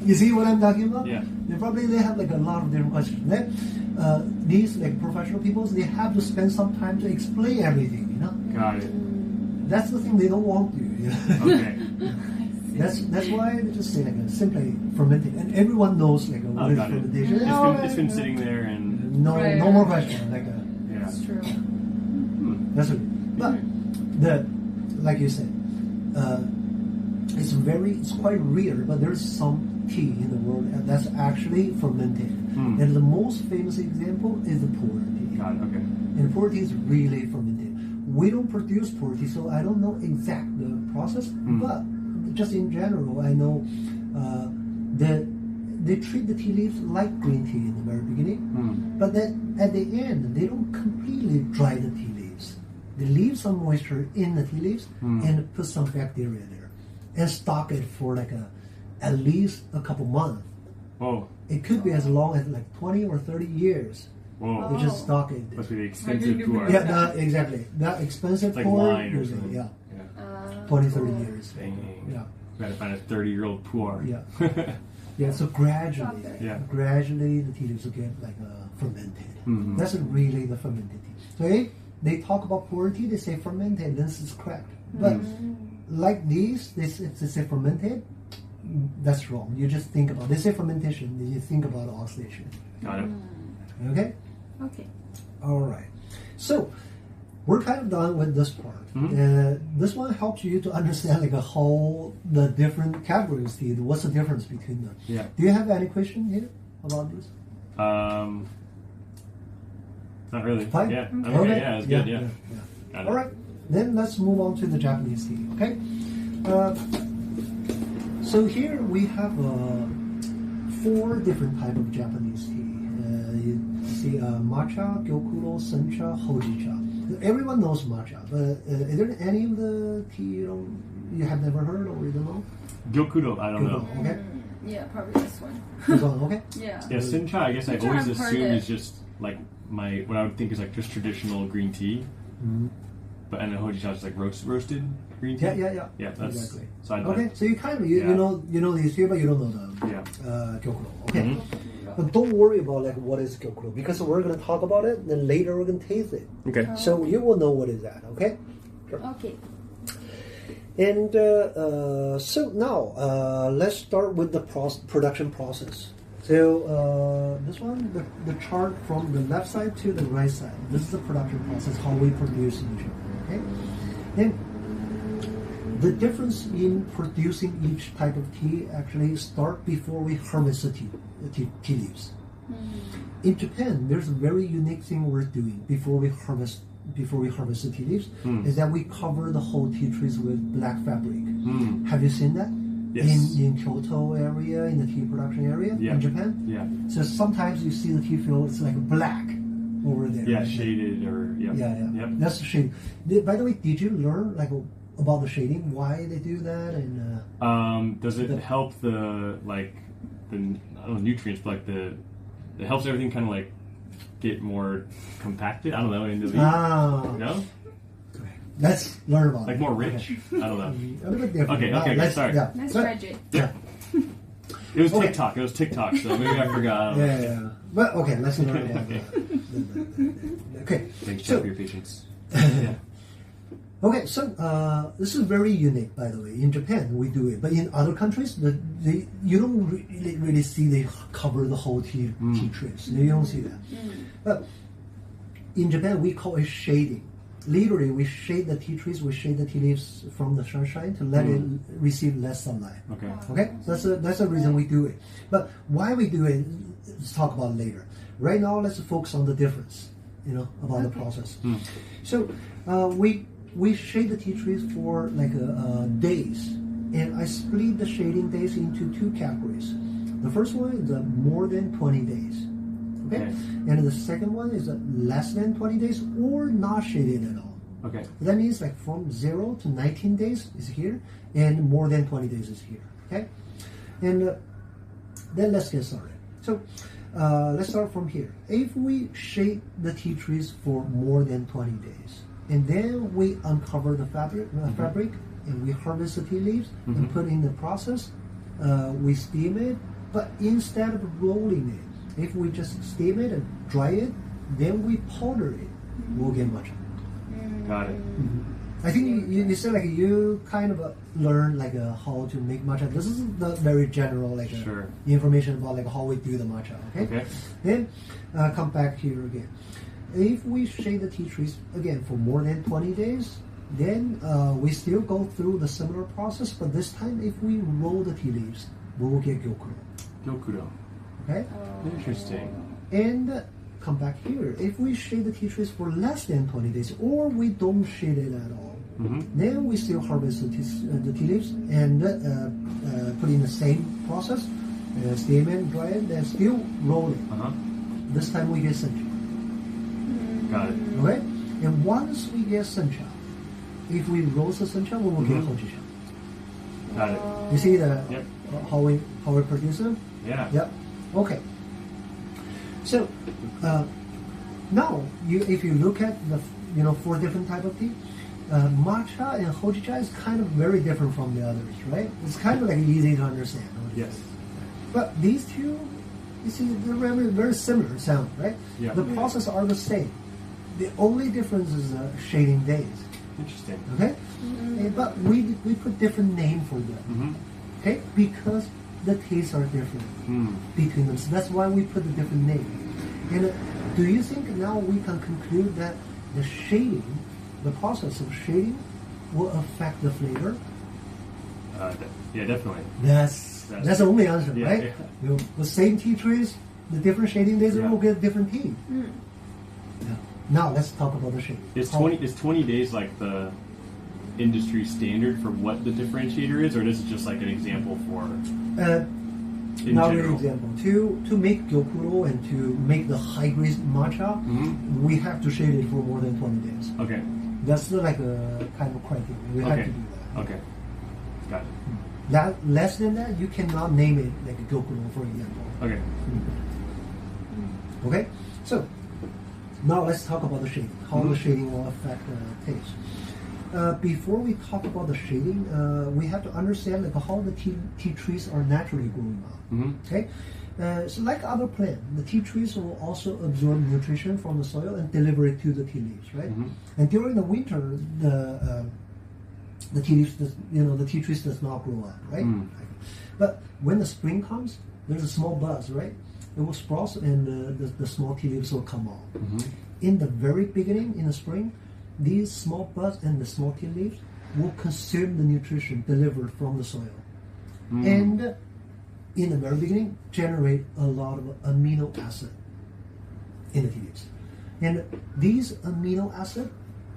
You see what I'm talking about? Yeah. They have like a lot of different questions. Then these like professional people, they have to spend some time to explain everything. You know. Got it. That's the thing they don't want to. You know? Okay. That's why they just say like simply fermented, and everyone knows like what is got it. fermentation. It's been sitting there and no more question. Like yeah. That's true. that's it. But like you said, it's quite rare. But there's some tea in the world that's actually fermented, and the most famous example is the pu'er tea. Got it. Okay. And pu'er tea is really fermented. We don't produce pu'er tea, so I don't know exact the process, but just in general, I know that they treat the tea leaves like green tea in the very beginning, but then at the end, they don't completely dry the tea leaves. They leave some moisture in the tea leaves and put some bacteria there and stock it for like at least a couple months. Whoa. It could be as long as like 20 or 30 years. Whoa. They just stock it. Must be the expensive pu'er. Yeah, exactly. That expensive It's like pu'er, wine or usually, something. yeah, 20, 30 years. Dang. Yeah. Gotta find a 30-year-old pu'er. Yeah. Yeah, so gradually, Yeah. gradually the tea leaves will get like fermented. That's really the fermented tea. So if they talk about pu'er tea, they say fermented, this is correct. But like these, they say fermented, that's wrong. You just think about, they say fermentation, then you think about oxidation. Got it. Okay? Okay. All right. So we're kind of done with this part. This one helps you to understand like how the different categories tea. What's the difference between them? Yeah. Do you have any question here about this? Not really. Fine. Yeah. Okay. Yeah, it's good. Yeah. Got it. All right. Then let's move on to the Japanese tea. Okay. So here we have 4 different type of Japanese tea. You see matcha, gyokuro, sencha, hojicha. Everyone knows matcha, but is there any of the tea you have never heard or you don't know? Gyokuro, I don't know. Okay. Yeah, probably this one. This one, okay. Yeah. Yeah, sencha, I guess I Sencha, always I've heard assume it. is just like what I would think is like just traditional green tea. But and then hojicha is like roasted green tea. Yeah. Yeah, that's exactly. So Okay, so you kind of you know these here, but you don't know the Yeah. gyokuro. Okay. But don't worry about like what is gyokuro because we're gonna talk about it. Then later we're gonna taste it. Okay. So you will know what is that. Okay. Sure. Okay. And so now let's start with the production process. So this one, the chart from the left side to the right side. This is the production process, how we produce each. Okay, and the difference in producing each type of tea actually start before we harvest the tea leaves. In Japan, there's a very unique thing we're doing before we harvest the tea leaves, is that we cover the whole tea trees with black fabric. Have you seen that? Yes. In Kyoto area, in the tea production area in Japan? Yeah. So sometimes you see the tea field, it's like black over there. Yeah, shaded or Yeah. Yep. That's the shade. By the way, did you learn about the shading, why they do that, and does it help the I don't know, nutrients, but it helps everything kind of get more compacted? I don't know, in the leaf. No? Let's learn about it. More rich? I don't know. A little bit different. Okay, sorry. Yeah. Let's stretch it. Yeah. It was TikTok. It was TikTok, so maybe I forgot. Yeah. But okay, let's learn about that. Okay. Thanks, Jeff, for your patience. Okay, so this is very unique, by the way. In Japan, we do it, but in other countries, you don't really see they cover the whole tea trees. You don't see that. But in Japan, we call it shading. Literally, we shade the tea trees, we shade the tea leaves from the sunshine to let it receive less sunlight. Okay, so that's the reason we do it. But why we do it, let's talk about it later. Right now, let's focus on the difference, about the process. So we shade the tea trees for days, and I split the shading days into two categories. The first one is more than 20 days. Okay. And the second one is less than 20 days or not shaded at all. Okay. That means from 0 to 19 days is here, and more than 20 days is here. Okay. And then let's get started. So let's start from here. If we shade the tea trees for more than 20 days, and then we uncover the fabric, and we harvest the tea leaves and put in the process, we steam it, but instead of rolling it, if we just steam it and dry it, then we powder it, we'll get matcha. Got it. I think you said you kind of learn how to make matcha. This is the very general information about how we do the matcha. Okay. Then come back here again. If we shade the tea trees again for more than 20 days, then we still go through the similar process, but this time if we roll the tea leaves, we will get gyokuro. Gyokuro. Okay. Interesting. And come back here. If we shade the tea trees for less than 20 days, or we don't shade it at all, then we still harvest the tea leaves and put in the same process, steam it, dry it, then still roll it. This time we get sencha. Got it. Okay? And once we get sencha, if we roast the sencha, we will get hojisha. Got it. You see how we produce them? Yeah. Yep. Okay. So now, if you look at the 4 different type of tea, matcha and hojicha is kind of very different from the others, right? It's kind of easy to understand. Yes. But these two, you see, they're very, very similar sound, right? Yeah. The process are the same. The only difference is shading days. Interesting. Okay. But we put different name for them. Okay, because the tastes are different between them. So that's why we put a different name. And do you think now we can conclude that the shading, the process of shading, will affect the flavor? Yeah, definitely. That's the only answer, Yeah, right? yeah. The same tea trees, the different shading days, we will get different tea. Yeah. Now let's talk about the shading. Is 20 days the industry standard for what the differentiator is, or is it just an example for in not general? an example. To make gyokuro and to make the high grade matcha, we have to shade it for more than 20 days. Okay. That's a kind of criteria. We have to do that. Okay. Got it. That less than that, you cannot name it like a gyokuro, for example. Okay. Okay. So now let's talk about the shading. How the shading will affect the taste. Before we talk about the shading, we have to understand how the tea trees are naturally growing up. Okay, so like other plants, the tea trees will also absorb nutrition from the soil and deliver it to the tea leaves, right? And during the winter, the tea leaves, the tea trees does not grow up, right? But when the spring comes, there's a small buzz, right? It will sprout and the small tea leaves will come out. In the very beginning, in the spring, these small buds and the small tea leaves will consume the nutrition delivered from the soil. And in the very beginning, generate a lot of amino acid in the tea leaves. And these amino acids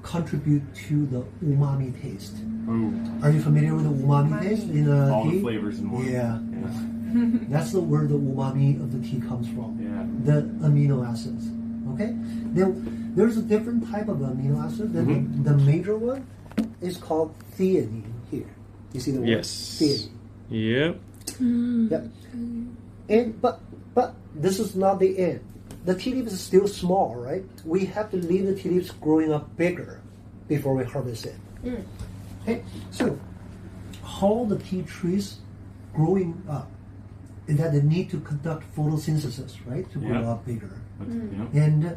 contribute to the umami taste. Are you familiar with the umami taste in a All tea? the flavors in one. Yeah. That's the word the umami of the tea comes from. Yeah. The amino acids. Okay? Then there's a different type of amino acid. The major one is called theanine here. You see the word? Yes. Theanine. Yep. Yep. And but this is not the end. The tea leaf is still small, right? We have to leave the tea leaves growing up bigger before we harvest it. Okay, so how the tea trees growing up is that they need to conduct photosynthesis, right, to grow up bigger. And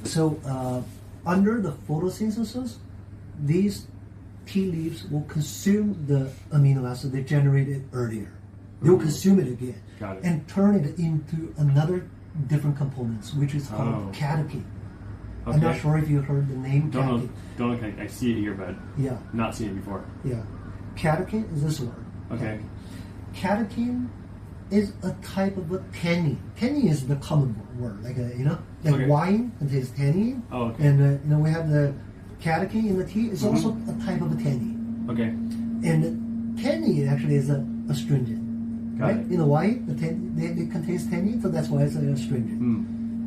so under the photosynthesis, these tea leaves will consume the amino acid they generated earlier. They will consume it again and turn it into another different components, which is called catechin. Okay. I'm not sure if you heard the name catechin. Don't look. I see it here, but Yeah, not seen it before. yeah. Catechin is this word. Okay. Catechin is a type of a tannin. Tannin is the common word, like Okay. wine contains tannin. Oh, okay. And we have the catechin in the tea. It's also a type of a tannin. Okay. And tannin actually is a astringent. Got Right? it. In the wine, it contains tannin, so that's why it's an astringent.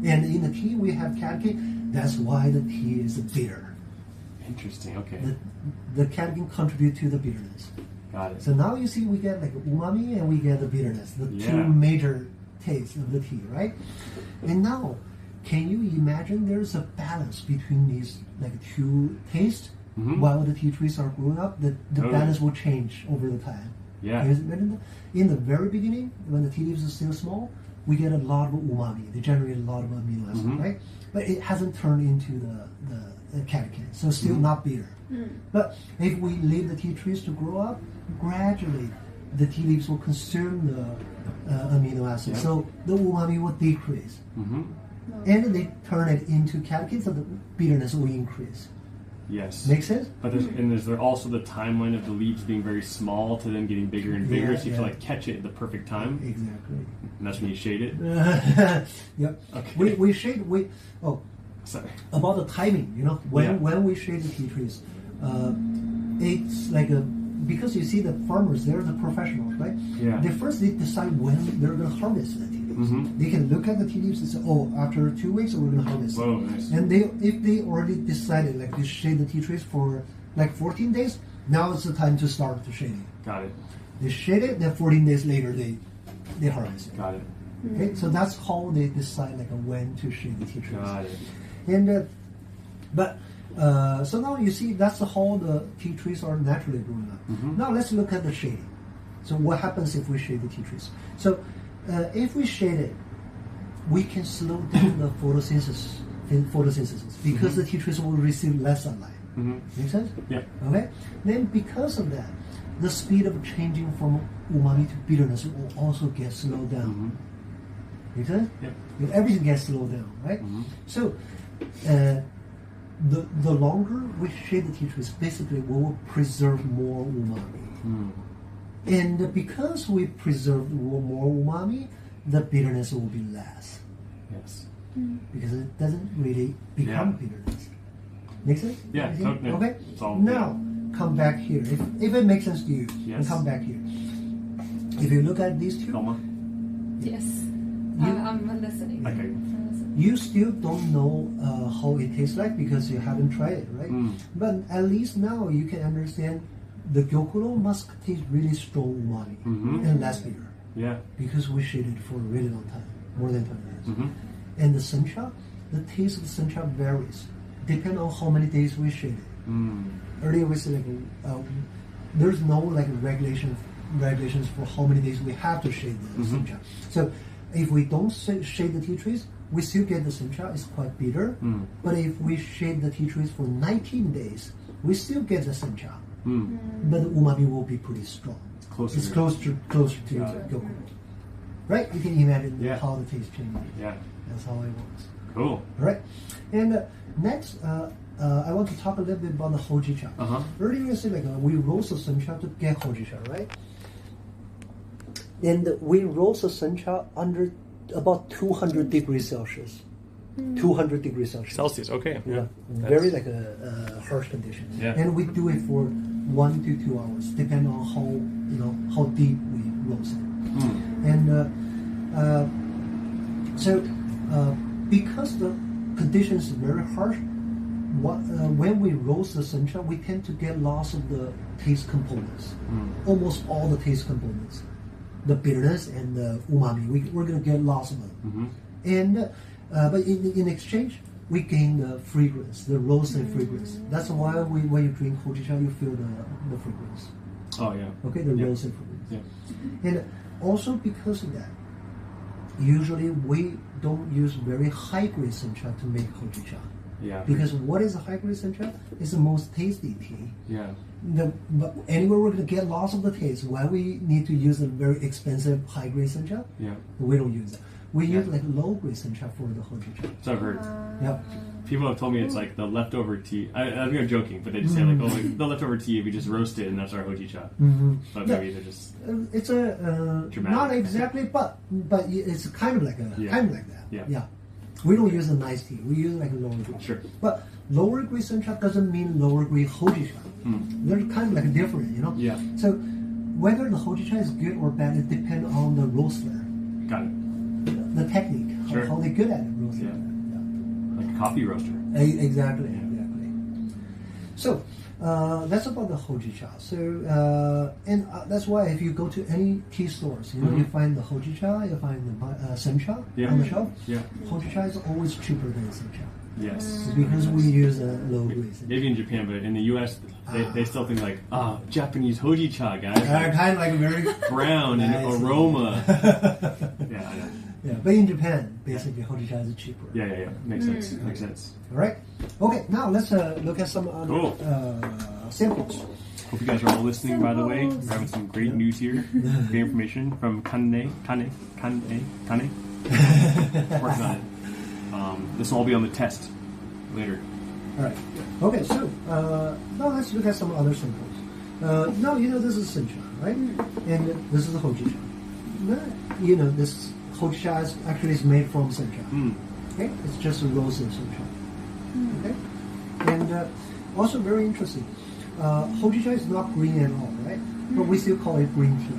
And in the tea, we have catechin. That's why the tea is bitter. Interesting. Okay. The catechin contribute to the bitterness. Got it. So now you see we get like umami and we get the bitterness, the two major tastes of the tea, right? And now, can you imagine there's a balance between these like two tastes while the tea trees are growing up? The balance will change over the time. Yeah. In the very beginning, when the tea leaves are still small, we get a lot of umami. They generate a lot of amino acids, right? But it hasn't turned into the catechin, so still not bitter. But if we leave the tea trees to grow up, gradually the tea leaves will consume the amino acids, so the umami will decrease. And they turn it into catechin, so the bitterness will increase. Yes. Make sense? But is there also the timeline of the leaves being very small to then getting bigger and bigger, so you have to like catch it at the perfect time? Exactly. And that's when you shade it? Yep. Okay. We shade, Sorry. about the timing, when we shade the tea trees, it's like because you see the farmers, they're the professionals, right? Yeah. They decide when they're going to harvest the tea leaves. They can look at the tea leaves and say, after 2 weeks we're going to harvest Whoa, it. nice. And if they already decided like to shade the tea trees for like 14 days, now it's the time to start the shading. Got it. They shade it, then 14 days later they harvest it. Got it. Okay, so that's how they decide like when to shade the tea trees. Got it. And so now you see that's how the tea trees are naturally growing up. Now let's look at the shading. So what happens if we shade the tea trees? So if we shade it, we can slow down the photosynthesis because the tea trees will receive less sunlight. Make sense? Yeah. Okay. Then because of that, the speed of changing from umami to bitterness will also get slowed down. Make sense? Yeah. If everything gets slowed down, right? So the longer we shade the tea trees, basically we will preserve more umami. And because we preserve more umami, the bitterness will be less. Yes. Because it doesn't really become bitterness. Make sense? Yeah, Everything? totally. Okay. It's all- Now come back here. If it makes sense to you, Yes. come back here. If you look at these two, Thelma? Yes. You- I'm listening. Okay. you still don't know how it tastes like because you haven't tried it, right? But at least now you can understand the gyokuro must taste really strong umami and less bitter Yeah. because we shaded it for a really long time, more than 10 years. And the sencha, the taste of the sencha varies, depending on how many days we shaded. Earlier we said there's no like regulations for how many days we have to shade the sencha. So if we don't shade the tea trees, we still get the sencha. It's quite bitter. But if we shade the tea trees for 19 days, we still get the sencha. But the umami will be pretty strong. It's closer to gyokuro. Right? You can imagine how the taste changes. Yeah. That's how it works. Cool. All right. And next, I want to talk a little bit about the hojicha. Earlier you said we roast the sencha to get hojicha, right? And we roast the sencha under about 200 degrees Celsius. 200 degrees Celsius. Celsius, okay. Yeah. Very harsh conditions. Yeah. And we do it for 1 to 2 hours, depending on how deep we roast it. And so because the conditions are very harsh, when we roast the sencha, we tend to get loss of the taste components. Almost all the taste components. The bitterness and the umami, we're going to get loss of them. And but in exchange, we gain the fragrance, the roasted fragrance. That's why when you drink hojicha, you feel the fragrance. Oh yeah. Okay, the roasted fragrance. Yeah. And also because of that, usually we don't use very high grade sencha to make hojicha. Yeah. Because what is a high grade sencha? It's the most tasty tea. Yeah. But anywhere we're going to get lots of the taste, why we need to use a very expensive high grade sencha? Yeah. We don't use that. We use low grade sencha for the hojicha. So I've heard. Yeah. People have told me it's like the leftover tea. I think I'm joking, but they just say the leftover tea if you just roast it and that's our hojicha. But maybe they're just. It's a not exactly, but it's kind of like that. Yeah. We don't use a nice tea. We use like a lower grade. Sure. But lower grade sencha doesn't mean lower grade hojicha. They're kind of different, Yeah. So whether the hojicha is good or bad, it depends on the roaster. Got it. The technique, how they're good at it, roasting. Yeah. Like a coffee roaster. Exactly. So that's about the hojicha. So and that's why if you go to any tea stores, you find the hojicha, you find the sencha on the shelf. Yeah. Hojicha is always cheaper than sencha. Yes. Because we use a low grade. Maybe in Japan, but in the U.S., they still think like, Japanese hojicha, guys. Kind of like very brown and aroma. Yeah, I know. Yeah, but in Japan, basically, hojicha is cheaper. Yeah. Makes sense. Makes sense. All right. Okay, now let's look at some other samples. Hope you guys are all listening, by the way. We're having some great news here. Great information from Kane. Working on it. This will all be on the test later. All right. Okay, so now let's look at some other samples. Now, this is sencha, right? And this is the hojicha. This hojicha is made from sencha. Okay? It's just a roasted sencha. Okay? And also very interesting. Hojicha is not green at all, right? But we still call it green tea.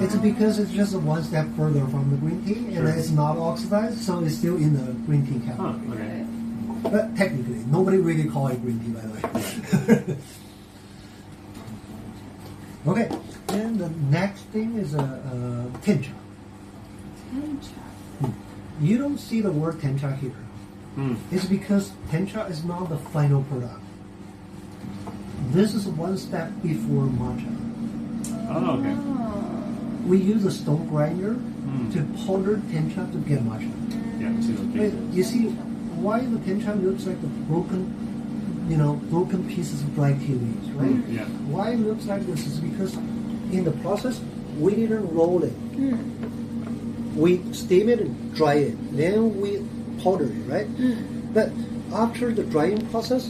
It's because it's just one step further from the green tea, and it's not oxidized, so it's still in the green tea category. Okay. But technically, nobody really calls it green tea, by the way. Okay, and the next thing is tencha. You don't see the word tencha here. It's because tencha is not the final product. This is one step before matcha. Oh, okay. We use a stone grinder to powder tencha to get matcha. Yeah, I see those pieces. You see why the tencha looks like the broken pieces of dry tea leaves, right? Yeah. Why it looks like this is because in the process we didn't roll it. We steam it and dry it, then we powder it, right? But after the drying process,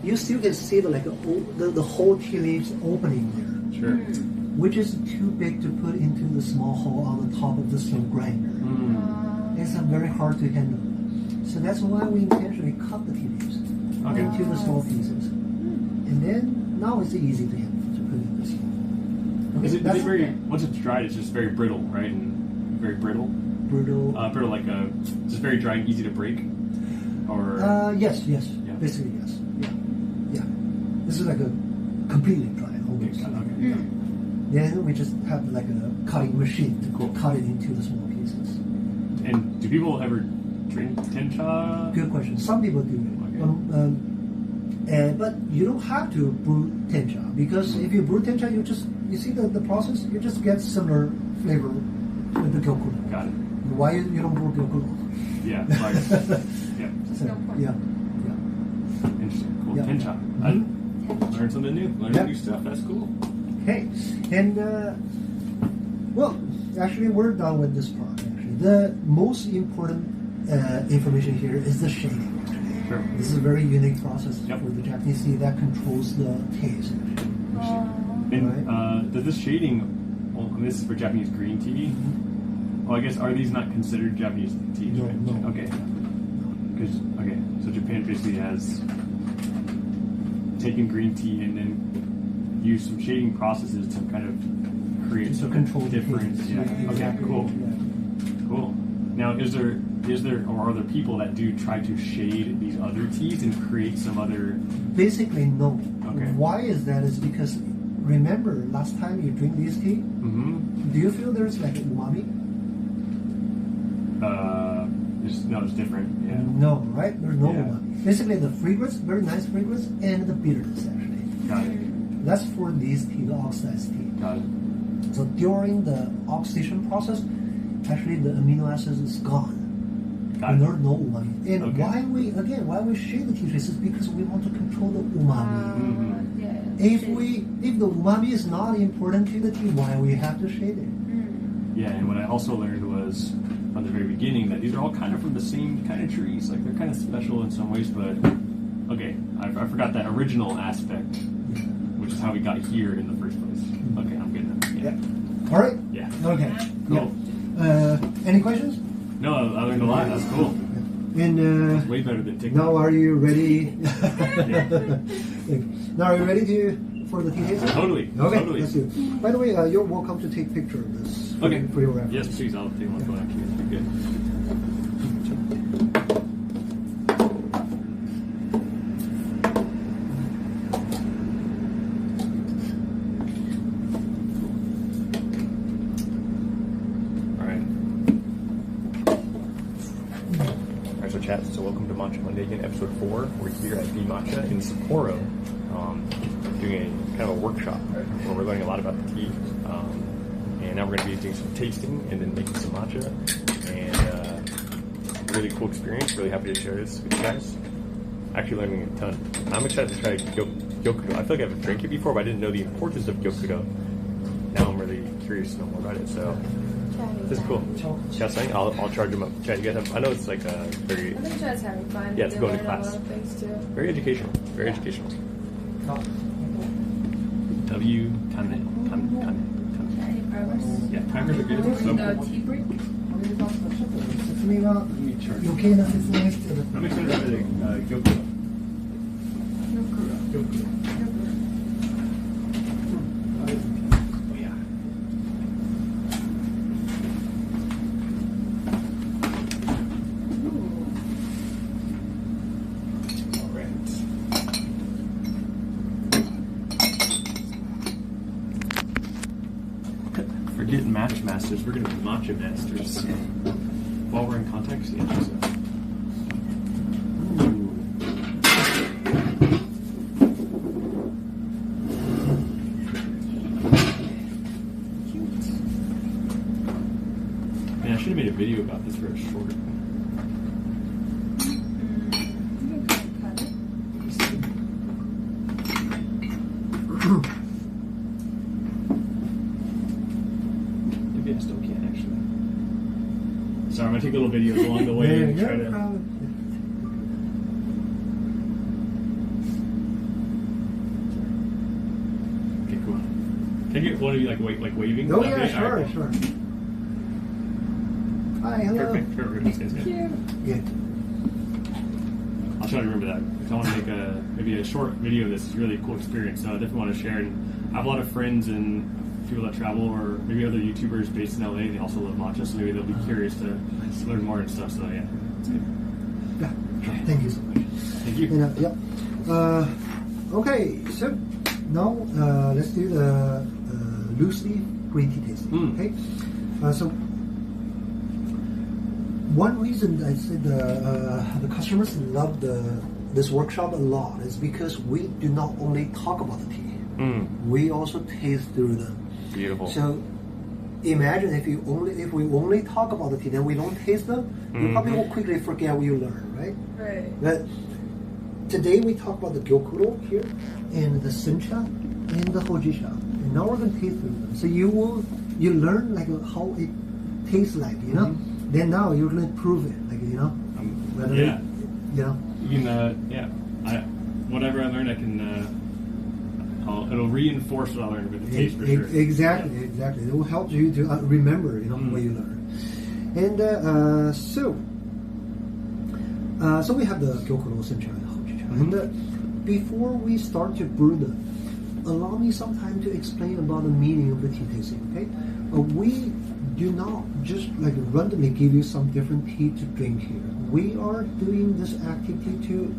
you still can see the whole tea leaves opening there. Sure. Which is too big to put into the small hole on the top of the stone grinder. It's very hard to handle. So that's why we intentionally cut the tea leaves into the small pieces. And then now it's easy to handle to put in this. Okay, Is it very, once it's dried, it's just very brittle, right? And very brittle? Brittle. Brittle, like just very dry and easy to break? Or Yes. Basically, yes. Yeah. This is like a completely dry, almost. Okay. Then we just have like a cutting machine to cut it into the small pieces. And do people ever drink tencha? Good question. Some people do it. But you don't have to brew tencha because if you brew tencha, you see the process, you just get similar flavor with the gyokuro. Got it. Why you don't brew gyokuro? Yeah. Like, yeah. No point. Yeah. Interesting. Cool. Yeah. Tencha. I learned something new. Learned Yeah. new stuff. That's cool. Okay, and well, actually, we're done with this part. Actually, the most important information here is the shading. Actually, Sure. this is a very unique process Yep. for the Japanese tea that controls the taste. And does this shading? Well, and this is for Japanese green tea. Well, I guess are these not considered Japanese teas? No, right? no. Okay. Because so Japan basically has taken green tea and then used some shading processes to kind of create To some control the different. taste. Yeah. Yeah, Okay. exactly. Cool. Yeah. Cool. Now, is there or are there people that do try to shade these other teas and create some other? Basically, no. Okay. Why is that? Is because remember last time you drink this tea, Mm-hmm. do you feel there's like umami? It's different. Yeah. No, right? There's no Yeah. umami. Basically, the fragrance, very nice fragrance, and the bitterness actually. Got it. That's for this tea, the oxidized tea. Got it. So during the oxidation process, actually the amino acids is gone. Got And it. there's no umami. And Okay. why we shade the tea trees is because we want to control the umami. Yeah. If the umami is not important to the tea, why we have to shade it? Yeah, and what I also learned was from the very beginning that these are all kind of from the same kind of trees. Like they're kind of special in some ways, but okay, I forgot that original aspect, which is how we got here in the first place. Okay, I'm good now. Yeah. All right. Yeah. Okay. Cool. Yeah. Any questions? No, I learned a lot. That's cool. And It's way better than TikTok. now, are you ready? Now, are you ready for the tea tasting? Totally. Okay, Totally. let's do it. By the way, you're welcome to take picture of this Okay. for your reference. Yes, please. I'll take one photo actually. That'd be good. All right. All right, so chat. So welcome to Matcha Monday again, episode 4. We're here at the Matcha in Sapporo, doing a kind of a workshop where we're learning a lot about the tea. And now we're going to be doing some tasting and then making some matcha. And really cool experience. Really happy to share this with you guys. Actually learning a ton. I'm excited to try Gyokudo. I feel like I've drank it before, but I didn't know the importance of Gyokudo. Now I'm really curious to know more about it. So this is cool. Chad's saying I'll charge him up. Chad, you guys have, I know it's like a very, I think Chad's having fun. Yeah, it's They going to learn class. A lot of things too. very educational. Very educational. W Kane. Any progress? Yeah, timers are good. So The tea break? 説明が余計な説明が必要だった。 I'm excited for the Gyokudo. Oh, yeah. All right. Forget match masters. We're gonna be matcha masters. While we're in context, yeah. So. Man, I should have made a video about this for a short. Maybe I still can actually. Sorry, I'm gonna take little videos along the way Yeah, and try no to. problem. Okay, cool. Can I get one of you like waving? Oh Okay, yeah, all sure, right, cool. sure. Hi, hello. Perfect. That's good. Yeah. I'll try to remember that. 'Cause I want to make maybe a short video of this. It's a really cool experience. So I definitely want to share. And I have a lot of friends and people that travel, or maybe other YouTubers based in LA. They also love matcha, so maybe they'll be curious to learn more and stuff. So yeah, it's good. Yeah, sure. Thank you so much. Thank you. And, okay, so now let's do the loose leaf green tea tasting. Mm. Okay, so one reason I said the customers love this workshop a lot is because we do not only talk about the tea, Mm. we also taste through them. Beautiful. So imagine if we only talk about the tea, then we don't taste them, you probably will quickly forget what you learned, right? Right. But today we talk about the Gyokuro here, and the Sencha, and the Hojisha, and now we're going to taste through them. So you learn like how it tastes like, you know. Then now you're going to prove it, like you know. Whether yeah. You know. You can, whatever I learn, I can. It'll reinforce what I learned with the taste for sure. Exactly. It will help you to remember, you know, what you learned. And so we have the Gyokuro, Sencha, and Hojicha. And before we start to brew them, allow me some time to explain about the meaning of the tea tasting. Okay, we do not just like randomly give you some different tea to drink here. We are doing this activity to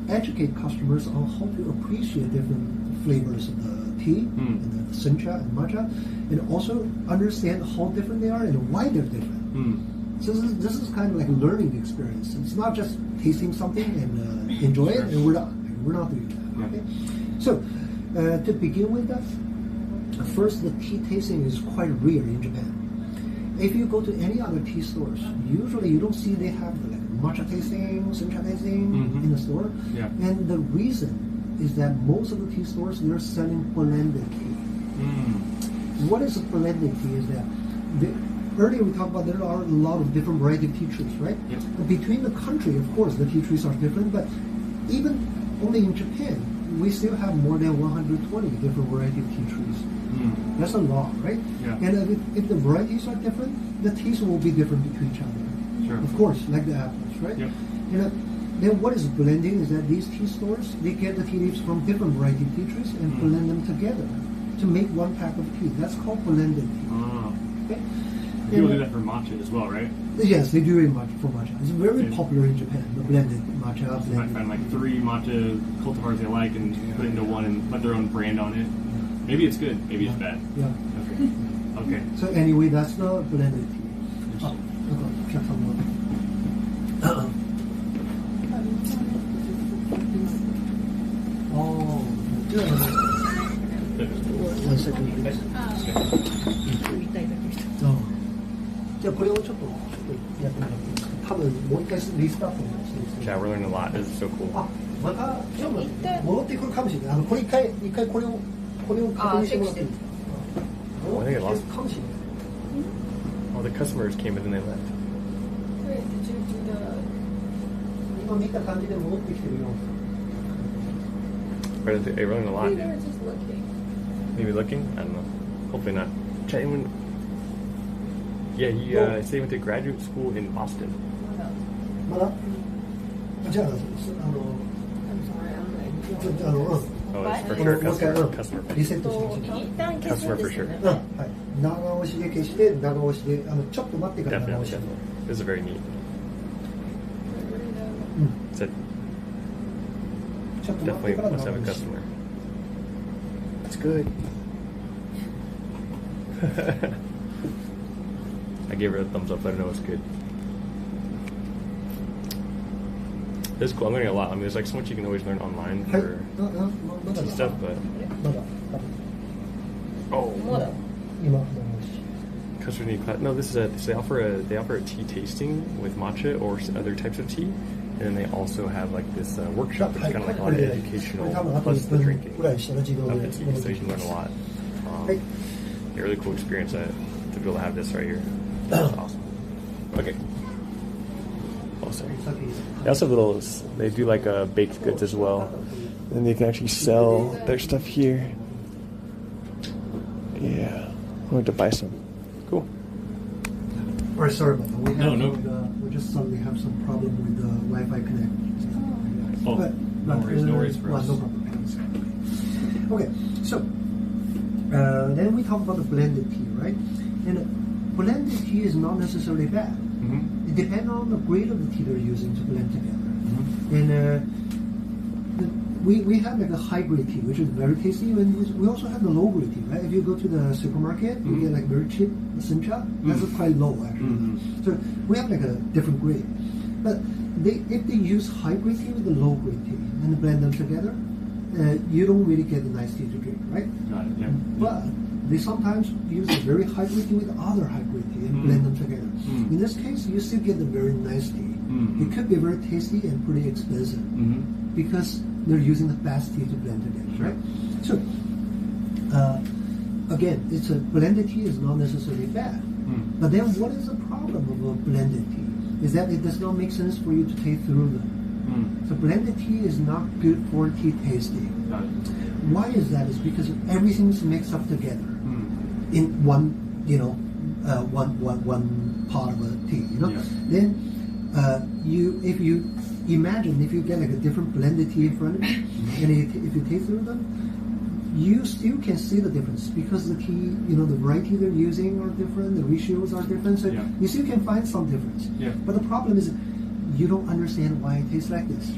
educate customers on how to appreciate different flavors of the tea, and the sencha and matcha, and also understand how different they are and why they're different. So this is kind of like a learning experience. It's not just tasting something and enjoy it, and we're not doing that. Okay, so to begin with that, first the tea tasting is quite rare in Japan. If you go to any other tea stores, usually you don't see they have like matcha tasting, sencha tasting in the store. Yeah. And the reason is that most of the tea stores, they're selling blended tea. What is a blended tea is that earlier we talked about there are a lot of different variety of tea trees, right? Yep. But between the country, of course, the tea trees are different, but even only in Japan, we still have more than 120 different variety of tea trees. That's a lot, right? Yeah. And if the varieties are different, the teas will be different between each other. Sure. Of course, like the apples, right? Yep. You know, then what is blending is that these tea stores, they get the tea leaves from different variety of tea trees and blend them together to make one pack of tea. That's called blended tea. Okay? People do that for matcha as well, right? Yes, they do it for matcha. It's very popular in Japan, the blended matcha. You might find like 3 matcha cultivars they like and put it into one and put their own brand on it. Maybe it's good, maybe it's bad. Yeah. Okay. So anyway, that's the blended tea. Oh, one second, please. じゃあこれをちょっとやってもらっていいですか。多分もう一回リスタートして Yeah, we're learning a lot. This is so cool. またちょっと戻ってくるかもしれない。これ一回これを確認してもらっていいですか。 I think I lost. かもしれない。 All the customers came in and they left. Wait, did you do the... 今見た感じで戻ってきてるよ。 We're learning a lot. Maybe they were just looking. Maybe looking? I don't know. Hopefully not. Yeah, he said he went to graduate school in Boston. まだ？じゃあ I'm sorry, I'm like. Oh, it's for sure customer. リセットしてほしい。一旦消す Customer んで for すよ sure. ね。はい。長押しで消して長押しでちょっと待ってから長 Definitely, 押しで。 definitely. This is very neat. Said ちょっと待って definitely から must 長 have a 押し。 customer. That's good. I gave her a thumbs up. Let her know it's good. This is cool. I'm learning a lot. I mean, there's like so much you can always learn online はい。 for まだ tea stuff, but まだ oh, まだ。今長押し。 customer need class. No, this is they offer a tea tasting with matcha or other types of tea, and then they also have like this workshop that's kind of like a lot of educational plus the drinking ぐらいしたら自動 of で the tea, so you can learn a lot. Hey. Yeah, really cool experience to be able to have this right here. That's awesome. Okay. Oh, sorry. さっき They also have little. They do like baked goods as well, and they can actually sell their stuff here. Yeah, I'm going to buy some. Cool. Or sorry about that. We have No. we just suddenly have some problem with the Wi-Fi connect. Oh, no worries for us. No problem. Okay, so then we talk about the blended tea, right? And blended tea is not necessarily bad. It depends on the grade of the tea they're using to blend together. And we have like a hybrid tea, which is very tasty. And we also have the low grade tea, right? If you go to the supermarket, you get like very cheap sencha. That's quite low actually. So we have like a different grade. But if they use hybrid tea with the low grade tea and blend them together, you don't really get a nice tea to drink, right? Got it, yeah. But they sometimes use a very high grade tea with other high grade tea and blend them together. In this case, you still get a very nice tea. It could be very tasty and pretty expensive because they're using the best tea to blend together, right? So, again, it's a blended tea is not necessarily bad. But then what is the problem of a blended tea? Is that it does not make sense for you to taste through them. So blended tea is not good for tea tasting. Why is that? It's because everything's mixed up together in one, one pot of a tea. Then if you imagine if you get like a different blended tea in front of you, and if you taste through them, you still can see the difference because the tea, the variety they're using are different, the ratios are different, so you still can find some difference. But the problem is you don't understand why it tastes like this.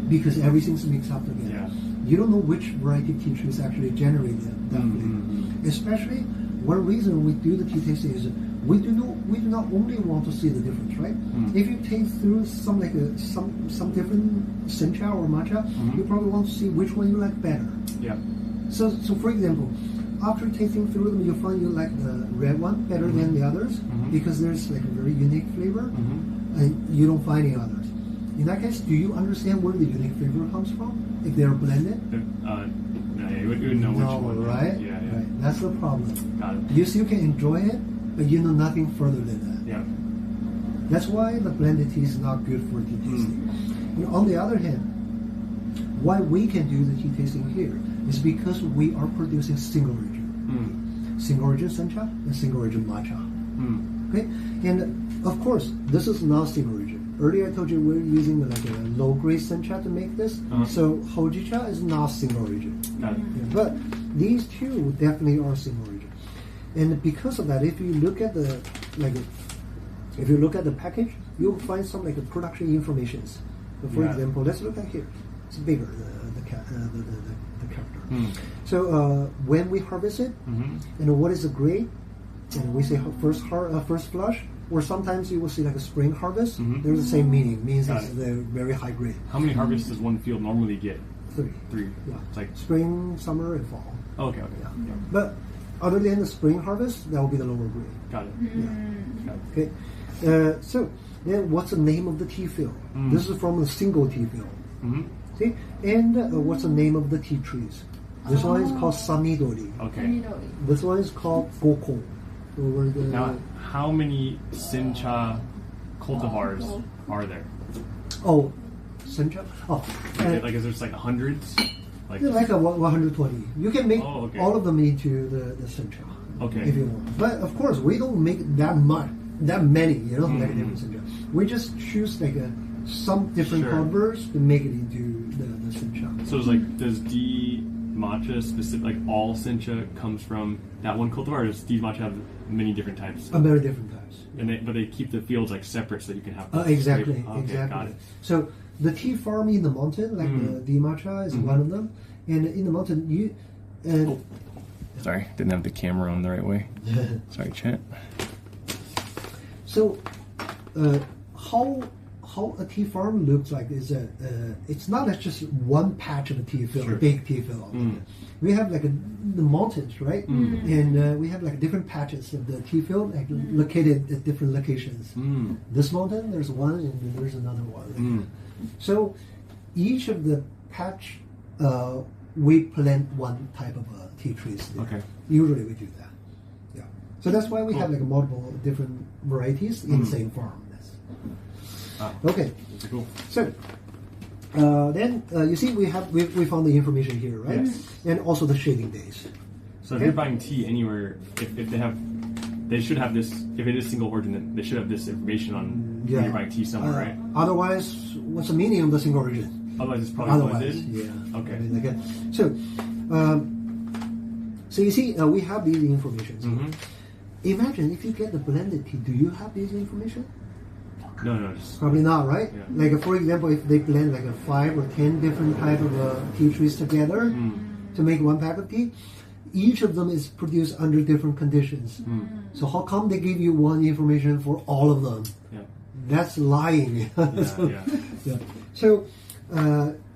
Because everything's mixed up together. You don't know which variety of tea trees actually generated that flavor. Especially, one reason we do the tea tasting is we do not only want to see the difference, right? If you taste through some different sencha or matcha, you probably want to see which one you like better. So for example, after tasting through them, you find you like the red one better than the others because there's like a very unique flavor, and you don't find any others. In that case, do you understand where the unique flavor comes from? If they're blended? No, you would know which one. Right? Right. That's the problem. Got it. You still can enjoy it, but you know nothing further than that. That's why the blended tea is not good for tea tasting. And on the other hand, why we can do the tea tasting here is because we are producing single origin. Single origin sencha and single origin matcha. Okay? And of course, this is not single origin. Earlier I told you we're using like a low grade sencha to make this. So hojicha is not single origin. But these two definitely are single origin. And because of that, if you look at the package, you'll find some like production informations. So for example, let's look at here. It's bigger the character. So when we harvest it, and what is the grade? And we say first flush, or sometimes you will see like a spring harvest. There's the same meaning. Means it's the very high grade. How many harvests does one field normally get? 3. Yeah. It's like spring, summer, and fall. Okay. Yeah. But other than the spring harvest, that will be the lower grade. Got it. Okay. So then, what's the name of the tea field? This is from a single tea field. See, and what's the name of the tea trees? This one is called Samidori. Okay. This one is called Goko. Now, how many sencha cultivars are there? Oh, sencha? Is there like hundreds? Like 120. You can make all of them into the sencha. If you want. But of course, we don't make that many, like different sencha. We just choose like some different cultivars to make it into the sencha. So it's like, does D matcha specific, like all sencha comes from that one cultivar, or does D matcha have many different types? Very different types. And but they keep the fields like separate so that you can have exactly. Got it. So the tea farm in the mountain, like the D matcha is one of them, and in the mountain Sorry, didn't have the camera on the right way. Sorry, chat. So, how a tea farm looks like is it's not just one patch of a tea field, a big tea field. We have like the mountains, right? And we have like different patches of the tea field, like located at different locations. This mountain, there's one, and then there's another one. So each of the patch, we plant one type of tea trees there. Usually we do that. Yeah. So that's why we have like multiple different varieties in the same farm. Okay. Cool. So then you see we found the information here, right? And also the shading days. So if you're buying tea anywhere, if they should have this. If it is single origin, then they should have this information on when you're buying tea somewhere, right? Otherwise, what's the meaning of the single origin? Otherwise, it's probably blended. Yeah. Okay. So you see, we have these informations. Imagine if you get the blended tea. Do you have these information? No. Probably not, right? Yeah. Like for example, if they blend like 5 or 10 different type of tea trees together to make one pack of tea, each of them is produced under different conditions. So how come they give you one information for all of them? That's lying. So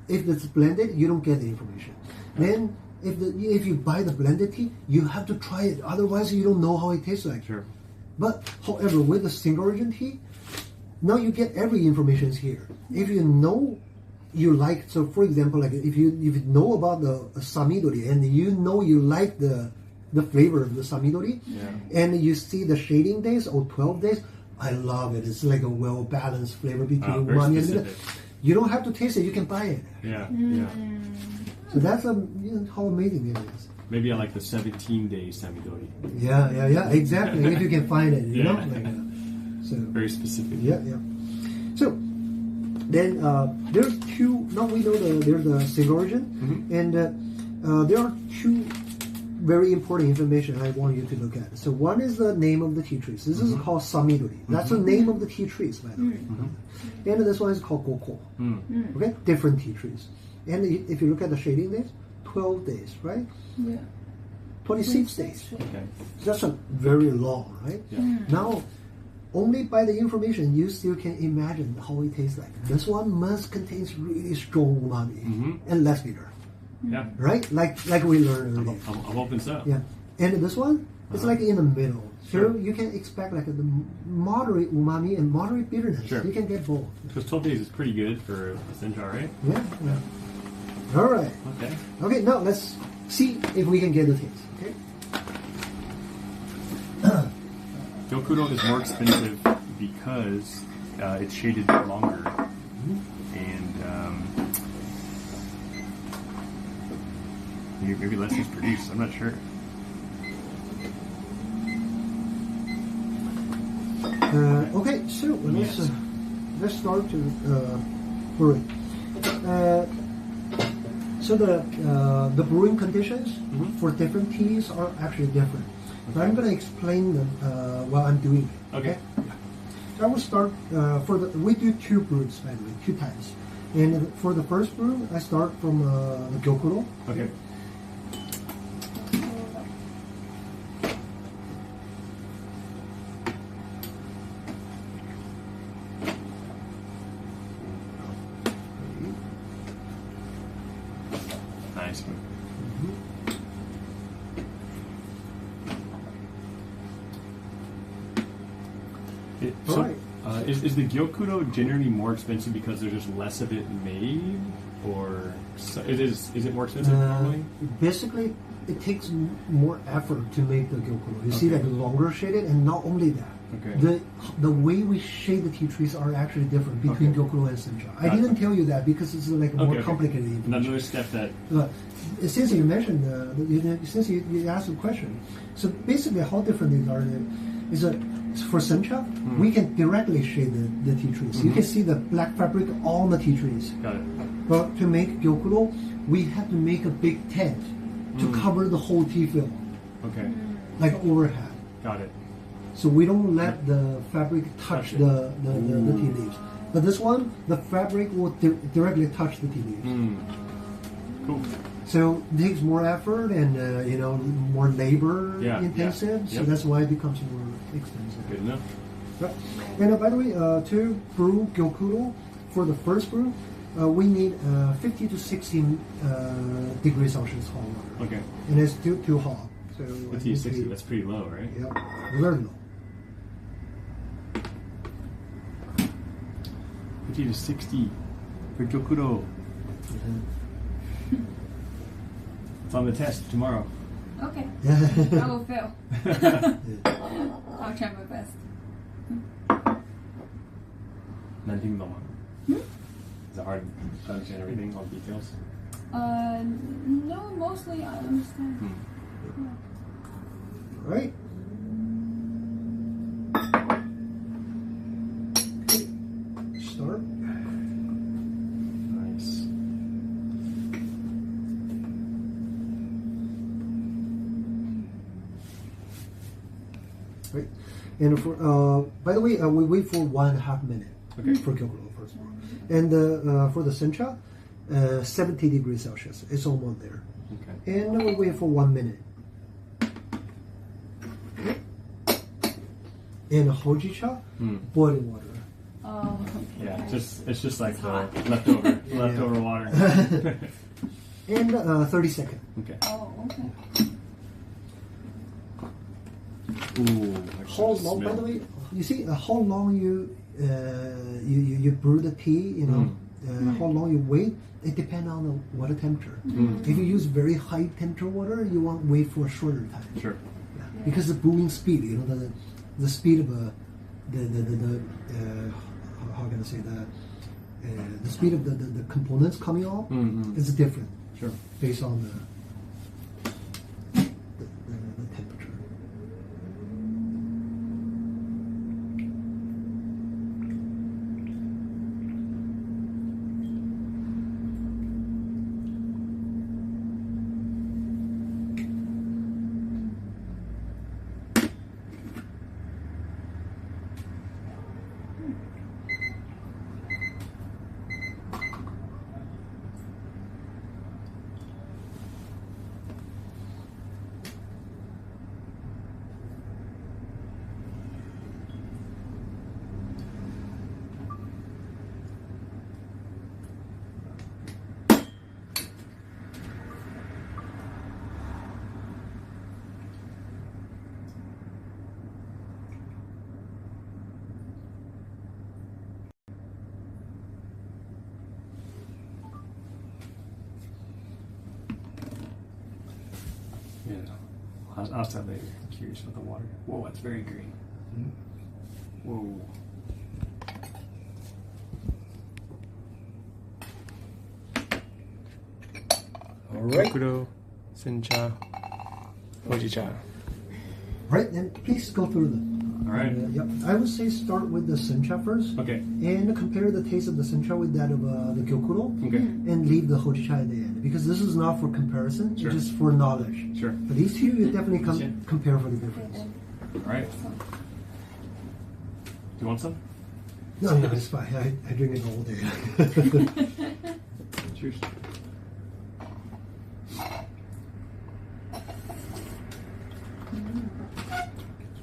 if it's blended, you don't get the information. Then if you buy the blended tea, you have to try it. Otherwise, you don't know how it tastes like. Sure. But however, with the single origin tea, now you get every information here. If you know you like, so for example, like if you know about the samidori and you know you like the flavor of the samidori, and you see the shading days or 12 days, I love it. It's like a well balanced flavor between very umami and specific. you don't have to taste it; you can buy it. Yeah. So that's how amazing it is. Maybe I like the 17-day samidori. Yeah, exactly. If you can find it, you know. Yeah. Like, so Very specific. yeah. So then there's two. Now we know there's a single origin, and there are two very important information I want you to look at. So one is the name of the tea trees. This is called samidori. That's the name of the tea trees, by the way. And this one is called goko. Okay, different tea trees. And if you look at the shading days, 12 days, right? Yeah. 26 days. Okay. That's a very long, right? Yeah. Now, only by the information, you still can imagine how it tastes like. This one must contain really strong umami and less bitter, Yeah. right? Like we learned earlier. I'm hoping so. Yeah, and this one it's like in the middle. Sure. So you can expect like the moderate umami and moderate bitterness. Sure. You can get both. Because 12 days is pretty good for a sencha, right? Yeah. All right. Okay. Okay. Now let's see if we can get the taste. Okay. Gyokuro is more expensive because it's shaded longer, and maybe less is produced. I'm not sure. Okay, so let's start to brew it. So the brewing conditions for different teas are actually different. But I'm going to explain them while I'm doing it. Okay. So I will start we do two brews, by the way, two types. And for the first brew, I start from the Gyokuro. Okay. Nice. So, Alright. is the Gyokuro generally more expensive because there's just less of it made, or is it more expensive normally? Basically, it takes more effort to make the Gyokuro. You see, Okay. like longer shaded, and not only that. Okay. The way we shade the tea trees are actually different between Okay. Gyokuro and Sencha. I Gotcha. didn't tell you that because it's like more Okay. complicated information. Another step that. Since you mentioned, since you asked the question, so basically how different these are is that for Sencha, we can directly shade the tea trees. You can see the black fabric on the tea trees. Got it. But to make Gyokuro, we have to make a big tent to cover the whole tea field, Okay. like overhead. Got it. So we don't let the fabric touch Touch it. the tea leaves. But this one, the fabric will directly touch the tea leaves. Cool. So it takes more effort and more labor Yeah, intensive. yeah. So Yep. that's why it becomes more expensive. Good enough. Right. And by the way, to brew Gyokuro, for the first brew, we need 50 to 60 degrees Celsius hot water. Okay. And it's too hot. So The T is 60. That's pretty low, right? Yeah, very low. 50 to 60 for Gyokuro. It's on the test tomorrow. Okay. I will fail. I'll try my best. Is it hard to understand everything, all the details? No, mostly I understand. Right. Start. Nice. Right. And for by the way, we wait for 1.5 minutes Okay. for Gyokuro first brew. And for the Sencha, 70 degrees Celsius. It's almost there. Okay. And we wait for 1 minute. And Hojicha, boiling water. Oh, okay. Yeah, it's just like the leftover water. And 30 seconds. Okay. Oh, okay. Ooh. How long? By the way, you see how long you brew the tea. You know, how long you wait. It depends on the water temperature. If you use very high temperature water, you want to wait for a shorter time. Sure. Yeah. Because the brewing speed, you know, the speed of how can I say the speed of the components coming off is different. Sure. Based on the temperature. Yeah. I'll start later. I'm curious about the water. Whoa, it's very green. Whoa. All right. Gyokudo, Sencha, Hojicha. Right, and please go through them. All right. Yep. I would say start with the sencha first. Okay. And compare the taste of the sencha with that of the gyokuro. Okay. And leave the hojicha at the end. Because this is not for comparison, Sure. it's just for knowledge. Sure. But these two, you definitely Yeah. compare for the difference. All right. Do you want some? No, it's fine. I drink it all day. Cheers.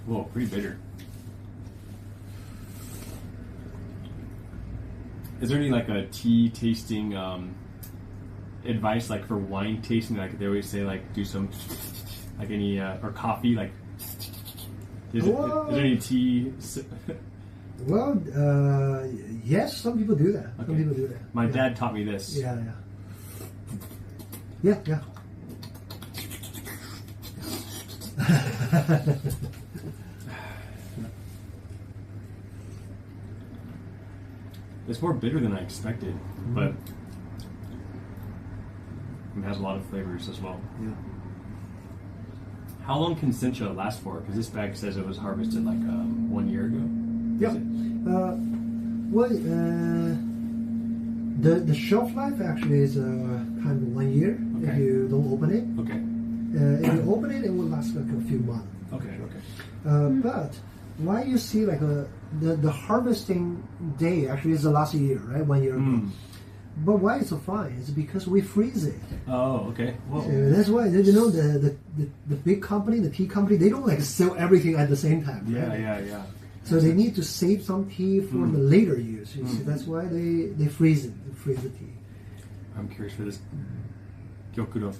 Whoa, pretty bitter. Is there any like a tea tasting advice, like for wine tasting? Like they always say, like do some like any or coffee, like. Is there any tea? Well, yes, some people do that. Some Okay. people do that. My Yeah. dad taught me this. Yeah, yeah. Yeah, yeah. It's more bitter than I expected, but it has a lot of flavors as well. Yeah. How long can Sencha last for? Because this bag says it was harvested like 1 year ago. Yeah. Is it? Well, the shelf life actually is kind of 1 year if Okay. you don't open it. Okay. If you open it, it will last like a few months. Okay. Okay. But why you see like the harvesting day actually is the last year, right? 1 year ago. But why it's so fine? It's because we freeze it. Oh, okay. Whoa. That's why you know the big company, the tea company, they don't like sell everything at the same time. Yeah, right? yeah. So they need to save some tea for the later use. You see, that's why they freeze it. They freeze the tea. I'm curious for this Gyokuro.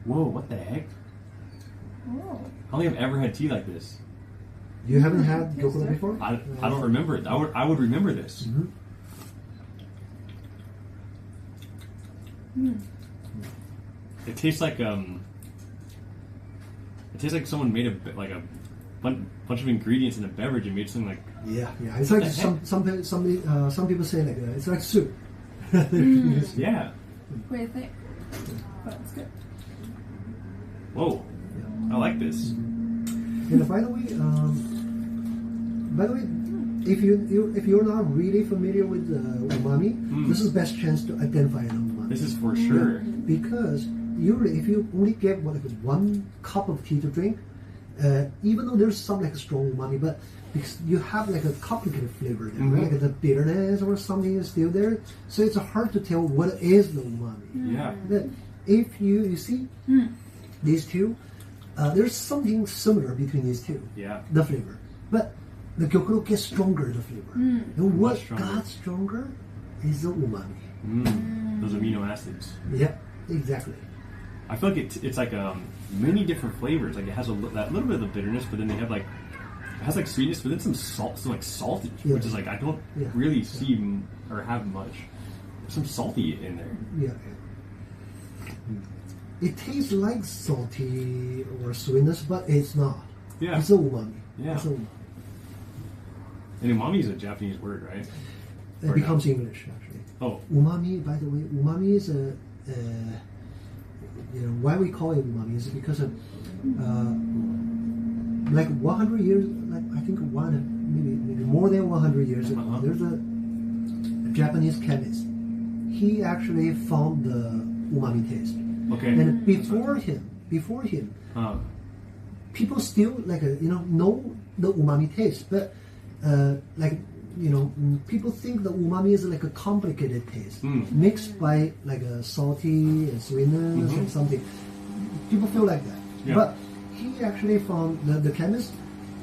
Whoa, what the heck? Oh. I don't think I've ever had tea like this. You haven't had gyokuro before? I don't remember it. I would remember this. It tastes like someone made a bunch of ingredients in a beverage and made something like. Yeah. It's like What the heck? some people say like it's like soup. Yeah. Pretty thick. But it's good. Whoa. I like this. And by the way, if you're not really familiar with umami, this is best chance to identify an umami. This is for sure. Because usually, if you only get like 1 cup of tea to drink, even though there's some like strong umami, but because you have like a complicated flavor there, right? Like the bitterness or something is still there, so it's hard to tell what is the umami. Yeah. But if you see these two, there's something similar between these two. Yeah. The flavor, but the gyokuro gets stronger. The flavor, and what stronger. got stronger is the umami. Those amino acids. Yeah, exactly. I feel like it's like many different flavors. Like it has that little bit of the bitterness, but then they have like it has like sweetness, but then some salt, some like salty, Yeah. which is like I don't Yeah. really see or have much. Some salty in there. Yeah. It tastes like salty or sweetness, but it's not. Yeah. It's a umami. Yeah. It's a umami. And umami is a Japanese word, right? It Or becomes no? English actually. Oh, Umami, by the way, umami is why we call it umami is because of like 100 years, like I think maybe more than 100 years ago, Uh-huh. there's a Japanese chemist. He actually found the umami taste, okay. and before him, people still know the umami taste, but people think the umami is like a complicated taste mixed by like a salty and sweetness and something. People feel like that, Yeah. but he actually found the chemist.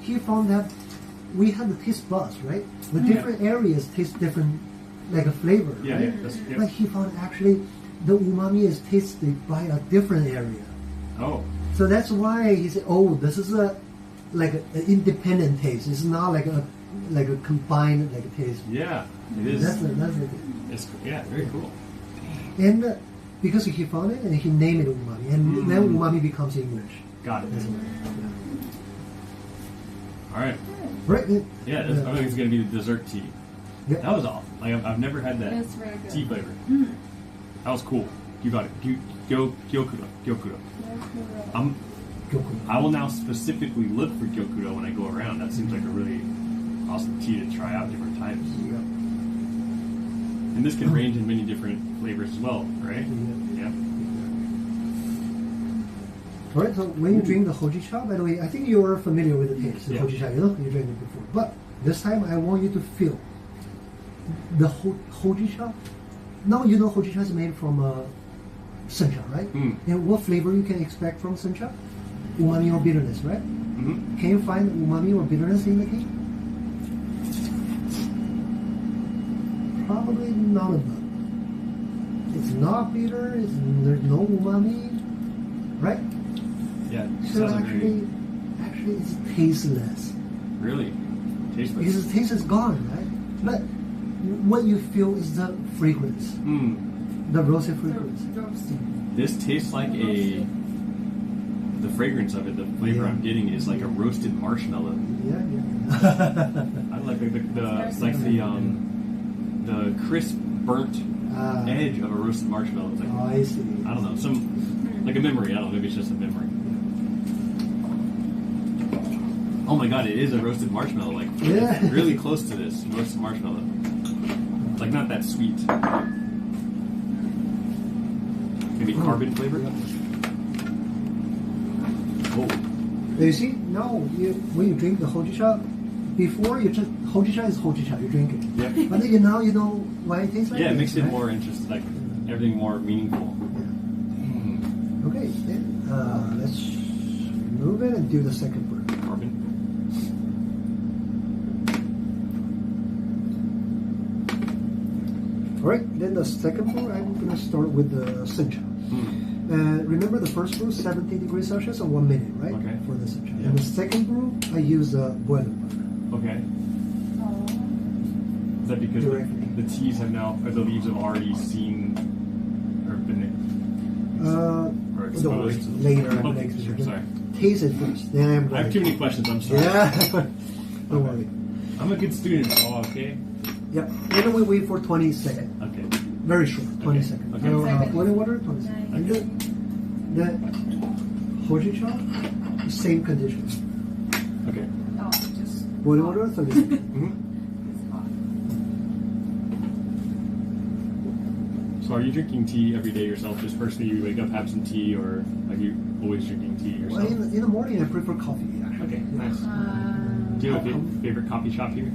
He found that we have the taste buds, right? The different areas taste different, like a flavor, Yeah, right? yeah, that's- yeah. But he found actually the umami is tasted by a different area. Oh, So that's why he said, "Oh, this is an independent taste. It's not like a combined like taste." yeah, it is. That's the thing. It's very cool. And because he found it and he named it umami, and then umami becomes English. Got it. That's why. All right. Right? Yeah, I think it's gonna be the dessert tea. Yeah. That was awesome. Like I've never had that It's very good. tea flavor. That was cool. You got it. Gyokuro. I will now specifically look for gyokuro when I go around. That seems like a really awesome tea to try out different types. Yeah. And this can range in many different flavors as well, right? Yeah. All right. So when you drink the hojicha, by the way, I think you are familiar with the taste. The Yeah. hojicha, you drank it before, but this time I want you to feel the hojicha. Now you know hojicha is made from sencha, right? And what flavor you can expect from sencha? Umami or bitterness, right? Mm-hmm. Can you find umami or bitterness in the tea? Probably none of them. It's not bitter. There's no umami, right? Yeah. It So sounds actually, it's tasteless. really tasteless. Because the taste is gone, right? But what you feel is the fragrance, the rosy fragrance. This tastes like the fragrance of it, the flavor Yeah. I'm getting is like a roasted marshmallow. Yeah. I like the crisp burnt edge of a roasted marshmallow. It's like, Oh, I see. I don't know, like a memory. I don't know, maybe it's just a memory. Oh my god, it is a roasted marshmallow. Like Yeah. really close to this roasted marshmallow. Like not that sweet. Maybe carbon flavor. Oh, You see, now when you drink the hojicha, before you just hojicha is hojicha, you drink it. yeah. But then now you know why it tastes like Yeah, it this, makes it right? more interesting, like everything more meaningful. Okay, then let's remove it and do the second part. Carbon. Alright, then the second brew, I'm going to start with the sencha. Remember the first brew, 70 degrees Celsius and 1 minute, right? Okay. For the sencha. Yeah. And the second brew, I use boiling water. Okay. Is that because Directly. the teas have now, or the leaves have already seen, or been, or Don't worry, exposed? later I'm Okay, going sure, to sorry. taste it first. Then I'm I have too many questions, I'm sorry. Yeah. Don't worry. I'm a good student, okay? Yeah. Then we wait for 20 seconds. Okay. Very short, 20 Okay. seconds. Okay. Boiling water, 20 seconds. And the hojicha, same conditions. Okay. Oh, just Boiling water, 30 seconds. Mm-hmm. So are you drinking tea every day yourself? Just personally, you wake up, have some tea, or are you always drinking tea Well, yourself? in the morning, I prefer coffee, actually. Okay, nice. Do you have a favorite coffee shop here?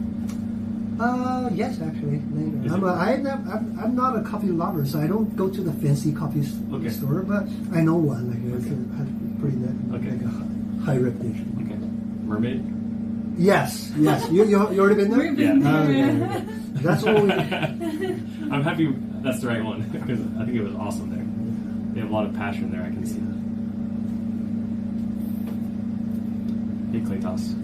Yes, actually. Is Later. it- I'm not a coffee lover, so I don't go to the fancy coffee Okay. store, but I know one. Like it has pretty Okay. like a high reputation. Okay. Mermaid? Yes. You already been there? Yeah. Okay. That's all we. I'm happy. that's the right one because I think it was awesome there. They have a lot of passion there. I can see. Hey, Claytos.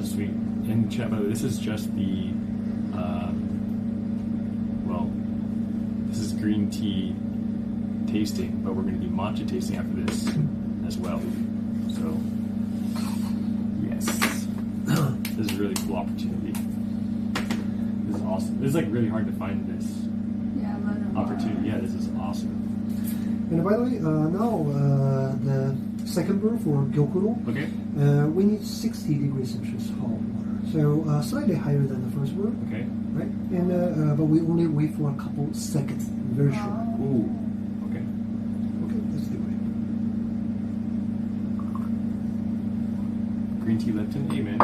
Sweet. And chat, by the way, this is just the, this is green tea tasting, but we're going to do matcha tasting after this as well. So, yes. This is a really cool opportunity. This is awesome. This is like really hard to find this opportunity. Yeah, this is awesome. And by the way, now the second brew for Gyokuro, Okay. we need 60 degrees Celsius hot water. So slightly higher than the first brew, Okay. right? And but we only wait for a couple seconds, very short. Ooh. Okay. Okay, let's do it. Green tea Lipton. Amen.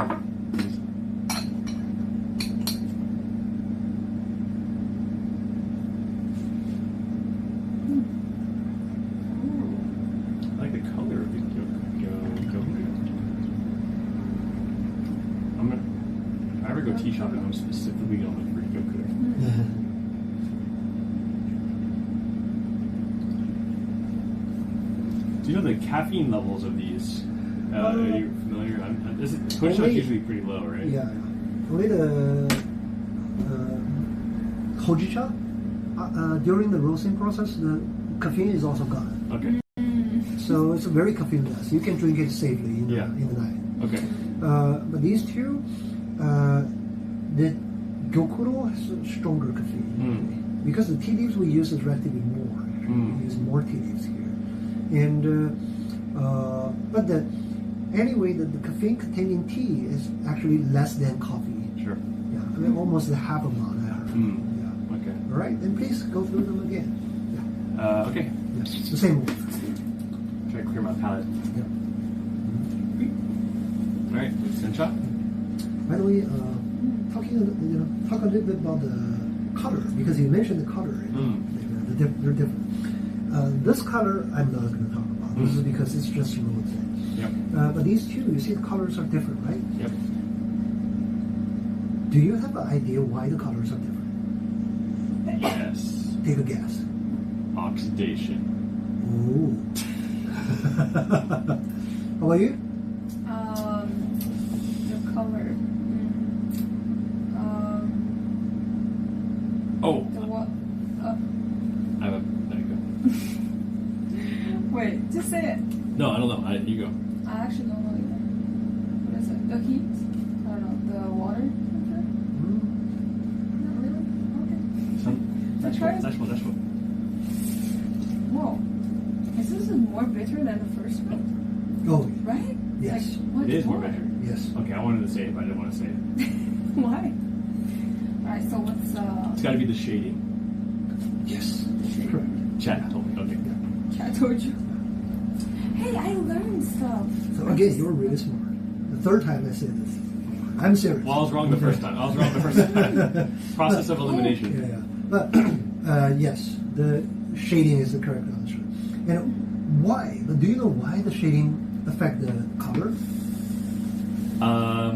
I like the color of the Gyokuro. If I ever go tea shopping, I'm specifically going to look for Gyokuro. Do you know the caffeine levels of these? Are you familiar? Push is usually pretty low, right? Yeah. Only the hojicha, during the roasting process, the caffeine is also gone. Okay. So it's very caffeineless. You can drink it safely in, Yeah. in the night. Okay. But these two, the Gyokuro has a stronger caffeine. Because the tea leaves we use is relatively more. We use more tea leaves here. And but anyway, the caffeine containing tea is actually less than coffee. Sure. Yeah, I mean almost half amount I heard. Yeah. Okay. All right, then please go through them again. Yeah. Okay. Yes, the same one. Try to clear my palate. Yeah. All right. Sencha. By the way, talk a little bit about the color because you mentioned the color. They're different. This color I'm not going to talk about. This is because it's just rose. Yep. But these two, you see the colors are different, right? Yep. Do you have an idea why the colors are different? Yes. Take a guess. Oxidation. Ooh. How about you? The color. Oh. The what? I have a. There you go. Wait, just say it. No, I don't know. You go. I actually don't know either. What is it? The heat? I don't know. The water? Not really? Okay. Try it. That's one. Whoa. Is this more bitter than the first one? Oh, Right? Yes. Like, what? It is more Why? bitter. yes. Okay, I wanted to say it, but I didn't want to say it. Why? Alright, so what's It's got to be the shading. Yes. Correct. Chat told me. Okay. I told you. Hey, I learned stuff. So again, you're really smart. The third time I said this. I'm serious. Well, I was wrong the first time. Process of elimination. Yeah. But yes, the shading is the correct answer. And why? But do you know why the shading affect the color?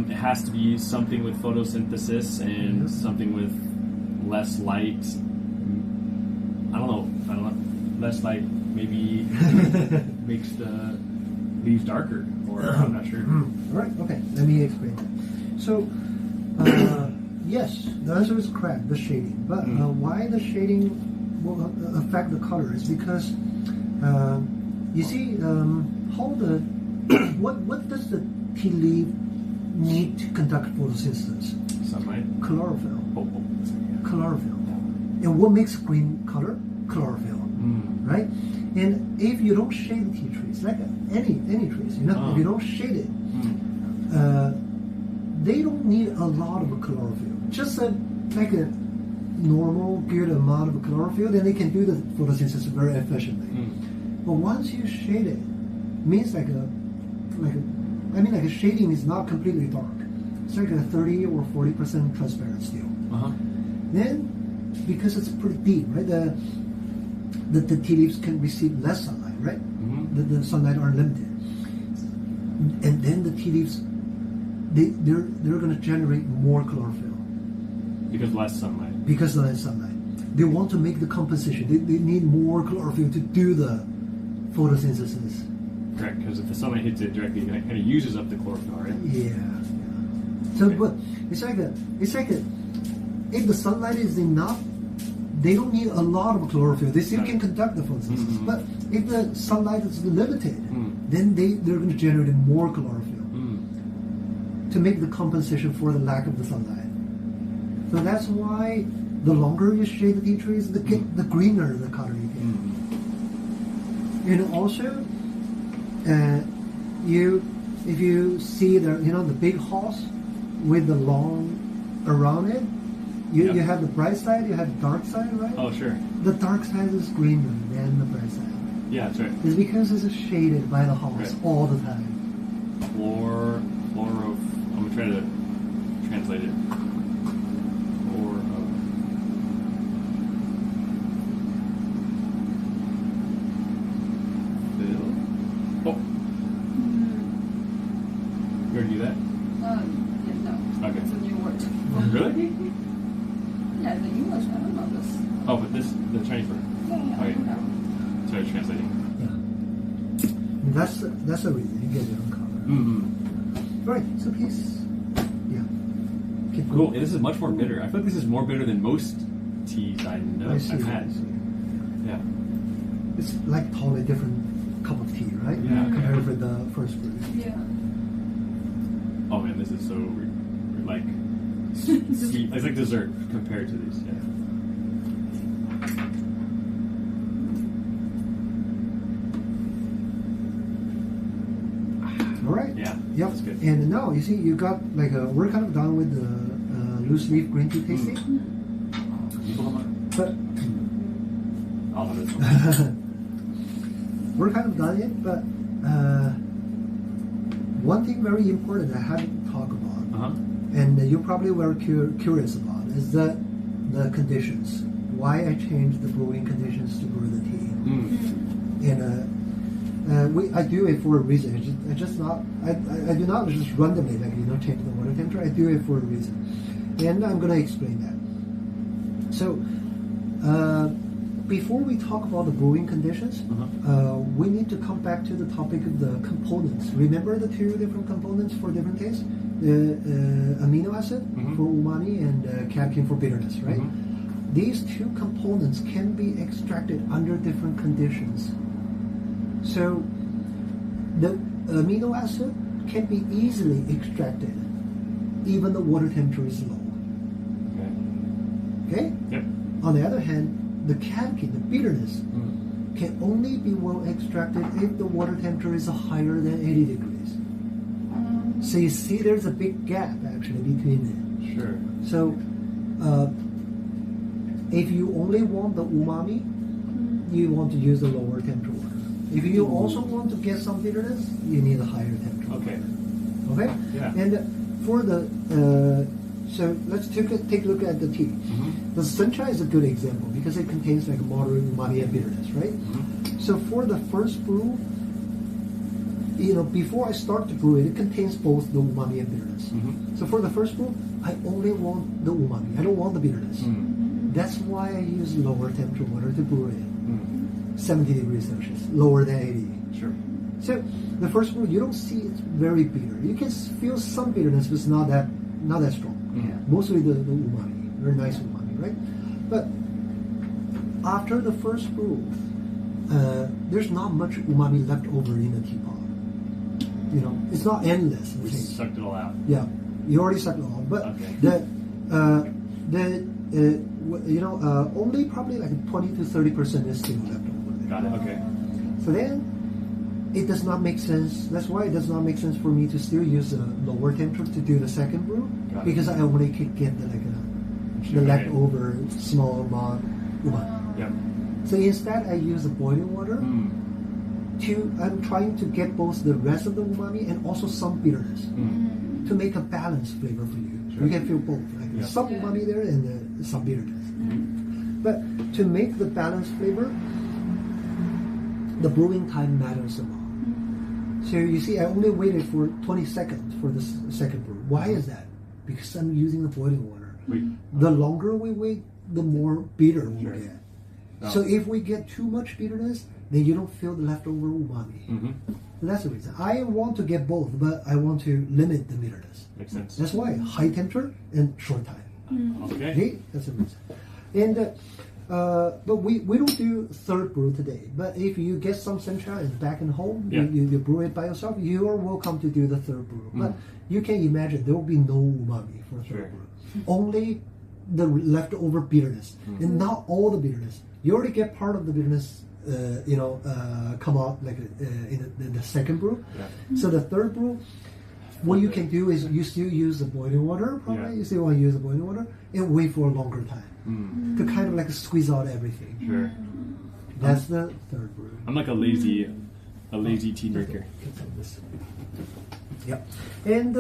It has to be something with photosynthesis and something with less light. I don't know. Less light maybe makes the leaves darker, or I'm not sure. All right. Okay. Let me explain. So, yes, the answer is correct. The shading, but why the shading will affect the color is because you see how the what does the tea leaf need to conduct photosynthesis? Sunlight. Chlorophyll. Yeah. Chlorophyll. And what makes green color? Chlorophyll. Right? And if you don't shade the tea trees, like any trees, if you don't shade it, they don't need a lot of chlorophyll. Just like a normal good amount of chlorophyll, then they can do the photosynthesis very efficiently. But once you shade it, means like a shading is not completely dark. It's like a 30 or 40% transparent still. Then, because it's pretty deep, right? the tea leaves can receive less sunlight, right? The sunlight are limited, and then the tea leaves they're going to generate more chlorophyll Because less sunlight. because of less sunlight. They want to make the composition. They need more chlorophyll to do the photosynthesis. Correct, because if the sunlight hits it directly, it kind of uses up the chlorophyll, right? Yeah. So, but it's like if the sunlight is enough, they don't need a lot of chlorophyll. They still can conduct the photosynthesis. But if the sunlight is limited, then they're going to generate more chlorophyll to make the compensation for the lack of the sunlight. So that's why the longer you shade the tea trees, the greener the color you get. And also, if you see the the big house with the lawn around it, you have the bright side, you have the dark side, right? Oh, sure. The dark side is greener than the bright side. Yeah, that's right. It's because it's shaded by the house Right. all the time. I'm gonna try to translate it. Oh. You already do that? No. Okay. It's a new word. Really? Yeah, the English, I don't know this. Oh, but the Chinese word. Yeah, Okay. Sorry, translating. Yeah. That's the reason you get your own color. Right. So please, keep Cool. going. This is much more bitter. I feel like this is more bitter than most teas I see. I've had. I see. Yeah. It's like totally different cup of tea, right? Yeah. Compared with the first brew. Yeah. Oh man, this is so like sweet. It's like dessert compared to these. Yeah. All right. Yeah. Yep. That's good. And now you see, you got like we're kind of done with the loose leaf green tea tasting, but I'll have this one. we're kind of done yet. But one thing very important I haven't talked about, and you probably were curious about, is the conditions. Why I changed the brewing conditions to brew the tea, and I do it for a reason. I do not just randomly change the water temperature. I do it for a reason, and I'm going to explain that. So, before we talk about the brewing conditions, we need to come back to the topic of the components. Remember the two different components for different tastes: the amino acid for umami and catechin for bitterness, right? These two components can be extracted under different conditions. So, the amino acid can be easily extracted, even the water temperature is low. Okay? Yep. On the other hand, the catechin, the bitterness, can only be well extracted if the water temperature is higher than 80 degrees. So you see there's a big gap actually between them. Sure. So, if you only want the umami, you want to use the lower temperature water. If you also want to get some bitterness, you need a higher temperature. Okay. Okay? Yeah. And for the so let's take a look at the tea. The sencha is a good example because it contains like moderate umami and bitterness, right? So for the first brew, before I start to brew it, it contains both the umami and bitterness. So for the first brew, I only want the umami. I don't want the bitterness. That's why I use lower temperature water to brew it. 70 degrees Celsius, lower than 80. Sure. So the first brew, you don't see it's very bitter. You can feel some bitterness, but it's not that strong. Mostly the umami, very nice umami, right? But after the first brew, there's not much umami left over in the teapot. It's not endless. We sucked it all out. Yeah, you already sucked it all. But Okay. only probably like 20 to 30% is still left over there. Got it. Okay. So then, it does not make sense. That's why it does not make sense for me to still use a lower temperature to do the second brew, Got it. because I only could get the Sure, leftover small amount umami. Yep. So instead, I use the boiling water. I'm trying to get both the rest of the umami and also some bitterness to make a balanced flavor for you. Sure. You can feel both, like some umami there and some bitterness. But to make the balanced flavor, the brewing time matters a lot. So you see, I only waited for 20 seconds for the second brew. Why is that? Because I'm using the boiling water. The longer we wait, the more bitter we get. So if we get too much bitterness, then you don't feel the leftover umami. So that's the reason. I want to get both, but I want to limit the bitterness. Makes sense. That's why high temperature and short time. Okay. That's the reason. And but we don't do third brew today. But if you get some sencha and back in home, you brew it by yourself, you are welcome to do the third brew. But you can imagine there will be no umami for third brew. Only the leftover bitterness, and not all the bitterness. You already get part of the bitterness, come out like in the second brew. So the third brew, what you can do is you still use the boiling water. Probably you still want to use the boiling water and wait for a longer time to kind of like squeeze out everything. Sure. That's the third brew. I'm like a lazy tea drinker. Yeah, and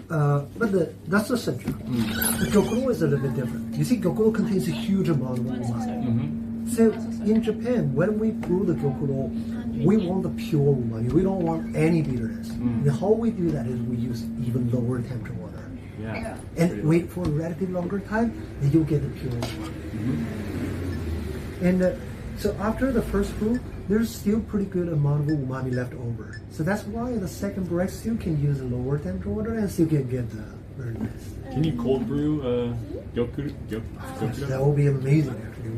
that's the center. The gyokuro is a little bit different. You see, gyokuro contains a huge amount of umami. So in Japan, when we brew the gyokuro, we want the pure umami. We don't want any bitterness. And how we do that is we use even lower temperature water. And wait for a relatively longer time, and you'll get the pure umami. And so after the first brew, there's still pretty good amount of umami left over. So that's why the second brew still can use lower temperature water and still can get the very nice. Can you cold brew gyokuro? That will be amazing. Actually,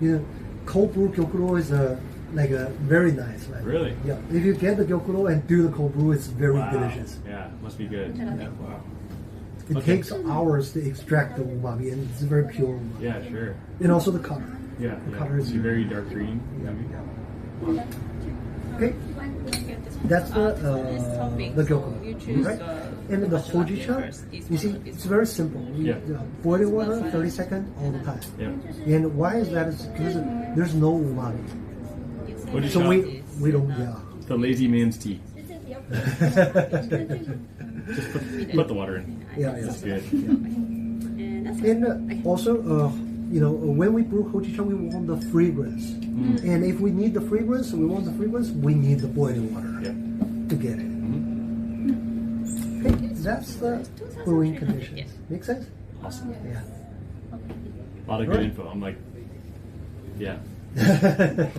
we have cold brew gyokuro is very nice. Right? Really? Yeah. If you get the gyokuro and do the cold brew, it's very delicious. Yeah, must be good. Wow. It takes hours to extract the umami, and it's very pure umami. Yeah, sure. And also the color. Yeah, the color is very dark green. Okay. That's the gyokuro, right? And the hojicha, you see, it's very simple. Boiling water, 30 seconds all the time. And why is that? It's because there's no umami. Hojicha, so we don't. The lazy man's tea. Just put the water in. That's good. And also, when we brew hojicha, we want the fragrance. And if we need the fragrance, we need the boiling water to get it. Okay, that's the brewing conditions. Make sense? Awesome. Yeah. A lot of good info. I'm like, a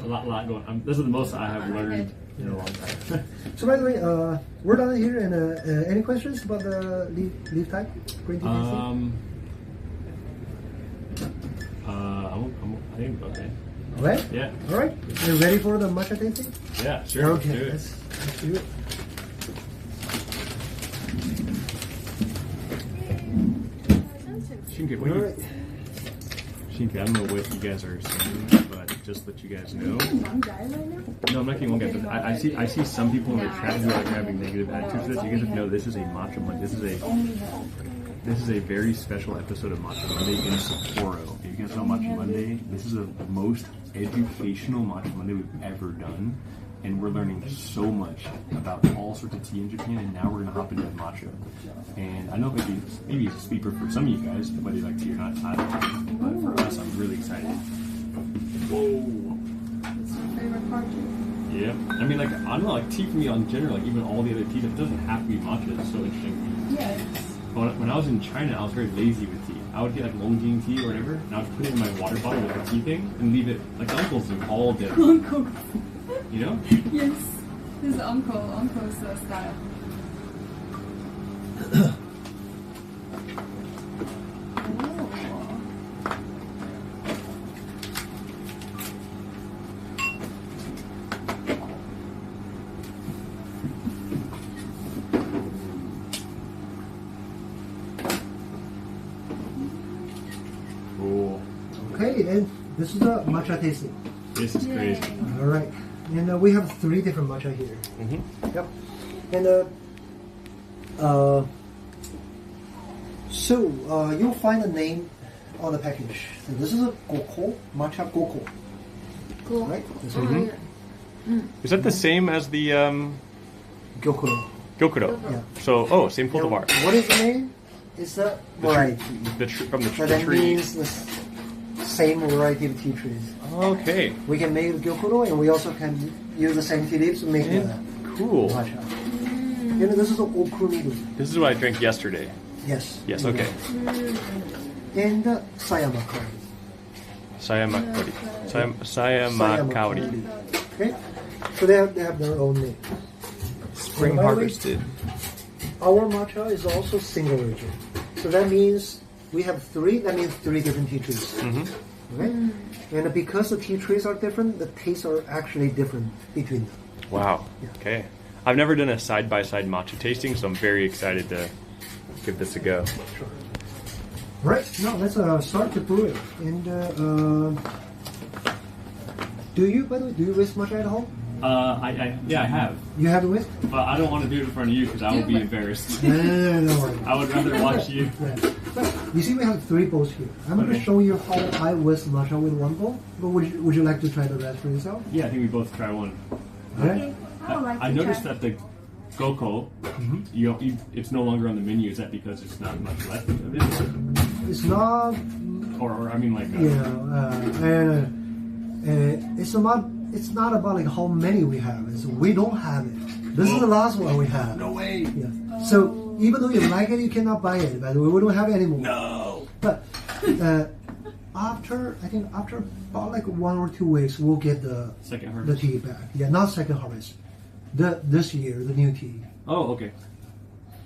lot going. This is the most I have learned in a long time. So by the way, we're done here. And any questions about the leaf type green tea tasting? I think okay. All right. Yeah. All right. You ready for the matcha tasting? Yeah. Sure. Okay. Let's do it. Shinke, All right. Shinke, I don't know what you guys are saying, but just let you guys know. No, I'm not getting one guy. But I see some people in the chat who are having negative attitudes to this. You guys have to know this is a Matcha Monday. This is a very special episode of Matcha Monday in Sapporo. If you guys know Matcha Monday, this is the most educational Matcha Monday we've ever done. And we're learning so much about all sorts of tea in Japan, and now we're going to hop into matcha. And I know maybe it's a speaker for some of you guys, whether you like tea or not, I don't know. But for us, I'm really excited. Whoa. What's your favorite part? Yeah. I mean, I don't know, tea for me in general, even all the other teas, it doesn't have to be matcha. It's so interesting. Yes. When I was in China, I was very lazy with tea. I would get Longjing tea or whatever, and I would put it in my water bottle with a tea thing and leave it like the uncles do all day. Uncle. You know? Yes. His uncle's style. Cool. Okay, and this is the matcha tasting. This is crazy. All right. And we have 3 different matcha here. Yep. And you'll find a name on the package. So this is a Goko, matcha Goko. Cool. Right? This Is that the same as the Gyokuro. Gyokuro? Yeah. So, same cultivar. What is the name? It's a variety. From the So that tree. means the same variety of tea trees. Okay. We can make the gyokuro, and we also can use the same tea leaves to make the Cool. matcha. And this is the okumiru. This is what I drank yesterday. Yes. Yes, okay. And sayamakari. Sayamakori. Sayamakori. Okay. So they have their own name. Spring And by the way, harvested. Our matcha is also single origin. So that means we have three. That means three different tea trees. Okay. And because the tea trees are different, the tastes are actually different between them. Wow. Okay. I've never done a side-by-side matcha tasting, so I'm very excited to give this a go. Sure. Right. Now let's start to brew it. And by the way, do you whisk matcha at home? Yeah, I have. You have a whisk? But I don't want to do it in front of you because I will be embarrassed. No worries. I would rather watch you. But you see, we have 3 bowls here. I'm going to show you how I whisk matcha with 1 bowl. But would you like to try the rest for yourself? Yeah, I think we both try one. Okay. I would like to I noticed try. that the Goko, it's no longer on the menu. Is that because it's not much left of it? It's not, Or I mean, like, it's not about like how many we have. It's we don't have it. This is the last one we have. no way. Yeah. So even though you like it, you cannot buy it. By the way, we don't have it anymore. No. But after about like 1 or 2 weeks, we'll get the Second harvest. tea back. Yeah, not second harvest. This year, the new tea. Oh, okay.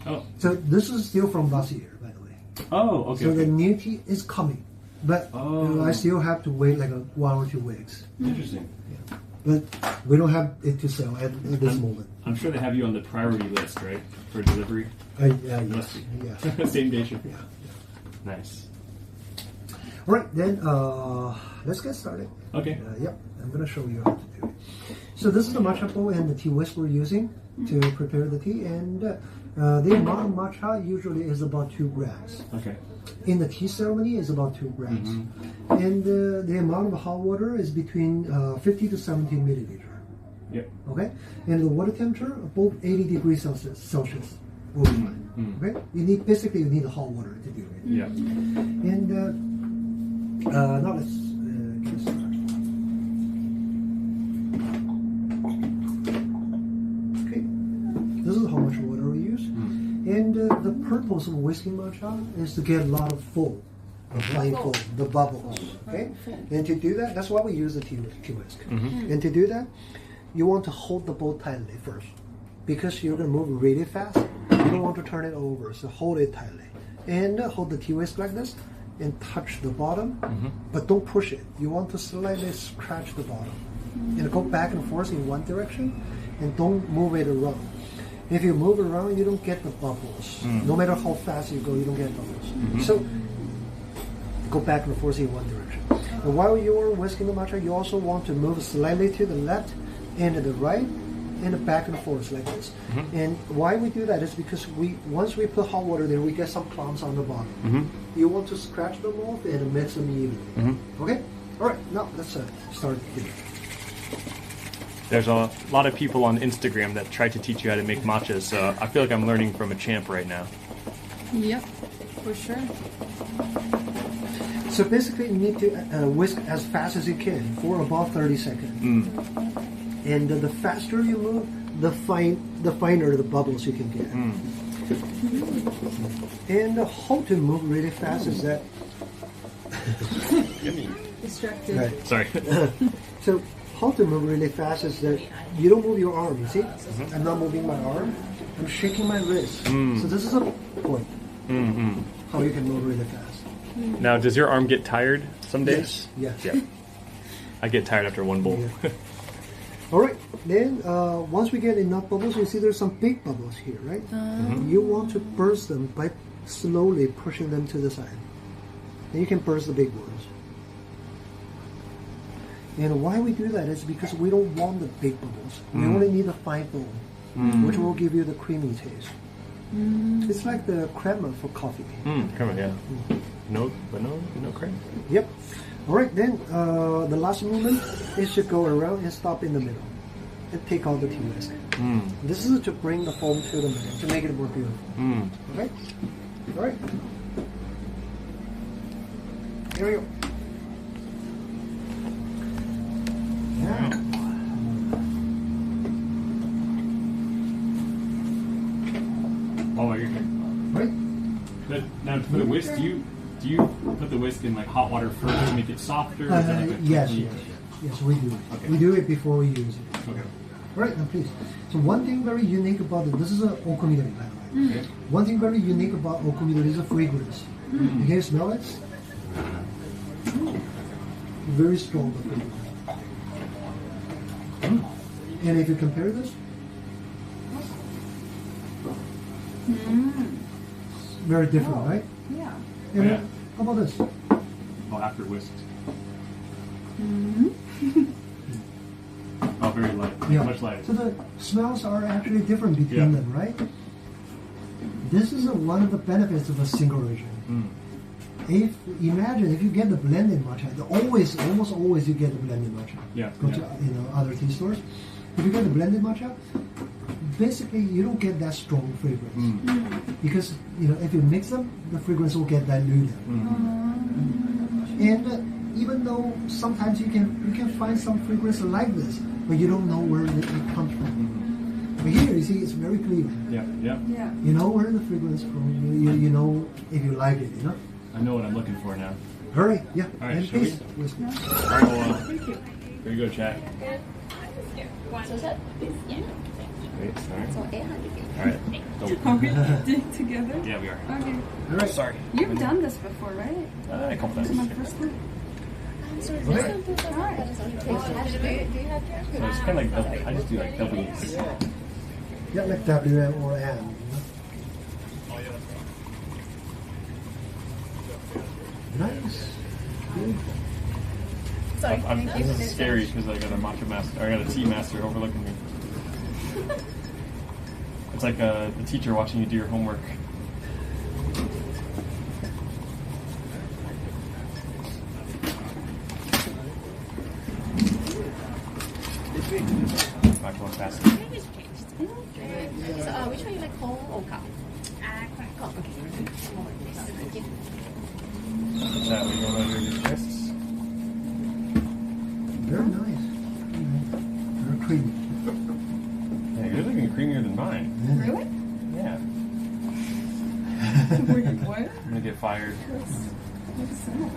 Oh. So this is still from last year, by the way. Oh, okay. So okay. the new tea is coming, but I still have to wait like 1 or 2 weeks. Interesting. But we don't have it to sell at this moment. I'm sure they have you on the priority list, right, for delivery. Yes, Must be. yeah. Same day shipping. Yeah. Nice. All right, then let's get started. Okay. Yep, I'm gonna show you how to do it. So this is the matcha bowl and the tea whisk we're using to prepare the tea, and the amount of matcha usually is about 2 grams. Okay. In the tea ceremony is about 2 grams, and the amount of hot water is between 50 to 70 milliliter. Yep. Okay, and the water temperature above 80 degrees Celsius will be fine. Okay, you need the hot water to do it. Yeah. And now let's get started. Okay, this is how much water we use. And the purpose of whisking matcha is to get a lot of foam, the fine foam, the bubbles. Okay, and to do that, that's why we use the tea whisk. And to do that, you want to hold the bowl tightly first, because you're going to move really fast. You don't want to turn it over, so hold it tightly. And hold the tea whisk like this, and touch the bottom, but don't push it. You want to slightly scratch the bottom, and go back and forth in one direction, and don't move it around. If you move around, you don't get the bubbles. No matter how fast you go, you don't get bubbles. So go back and forth in one direction. And while you're whisking the matcha, you also want to move slightly to the left and to the right, and back and forth like this. And why we do that is because once we put hot water there, we get some clumps on the bottom. You want to scratch them off and mix them evenly. Okay? All right, now let's start here. There's a lot of people on Instagram that try to teach you how to make matchas, so I feel like I'm learning from a champ right now. Yep, for sure. So basically, you need to whisk as fast as you can for about 30 seconds. And the faster you move, the finer the bubbles you can get. And how to move really fast is that. Distracted. Right. Sorry. So how to move really fast is that you don't move your arm. You see, I'm not moving my arm. I'm shaking my wrist. So this is a point. How you can move really fast. Now, does your arm get tired some days? Yes. Yeah. I get tired after one bowl. Yeah. All right. Then once we get enough bubbles, you see there's some big bubbles here, right? You want to burst them by slowly pushing them to the side. And you can burst the big ones. And why we do that is because we don't want the big bubbles. We only need the fine foam, which will give you the creamy taste. It's like the crema for coffee. Come on, yeah. No cream. Yep. All right, then the last movement is to go around and stop in the middle and take out the tea whisk. This is to bring the foam to the middle, to make it more beautiful. Okay? All right. Here we go. Oh, you're good. Right? But now for the whisk, do you put the whisk in like hot water first to make it softer? Or is that like a Yes, technique? yes, we do. Okay. We do it before we use it. Okay. Right, now please. So one thing very unique about it, this is a okomidori, by the way. Okay. One thing very unique about okomidori is the fragrance. Can you smell it? Very strong the fragrance. And if you compare this, very different, right? Yeah. And yeah. how about this? Oh, after whisked. Oh, very light. Much lighter. So the smells are actually different between Yeah. them, right? This is one of the benefits of a single region. If imagine if you get the blended matcha, almost always you get the blended matcha. Yeah, Go to yeah. other tea stores. If you get the blended matcha, basically you don't get that strong fragrance because if you mix them, the fragrance will get diluted. And even though sometimes you can find some fragrance like this, but you don't know where it comes from. But here you see it's very clear. Yeah, yeah. Yeah. You know where the fragrance from. You know if you like it. I know what I'm looking for now. Hurry, yeah. All right, and shall we? please, whiskey. All right, well, here you go, chat. So that is, yeah. Wait, sorry. So 800. All right. Don't. Are we doing together? Yeah, we are. Okay. All right. Sorry. You've done this before, right? A couple This is my times. first time. So Okay. do you have So it's kind of like I just do like W's. Yeah, like W or M. Nice. Good. Sorry, This is scary because I got a matcha master, or I got a tea master overlooking me. It's like the teacher watching you do your homework. Not going fast. So, which one you like, cold or cold? Cold, okay. That we go under your chests. Very nice. Very creamy. Yeah, you're looking creamier than mine. Really? Yeah. Were you what? I'm gonna get fired. Looks similar.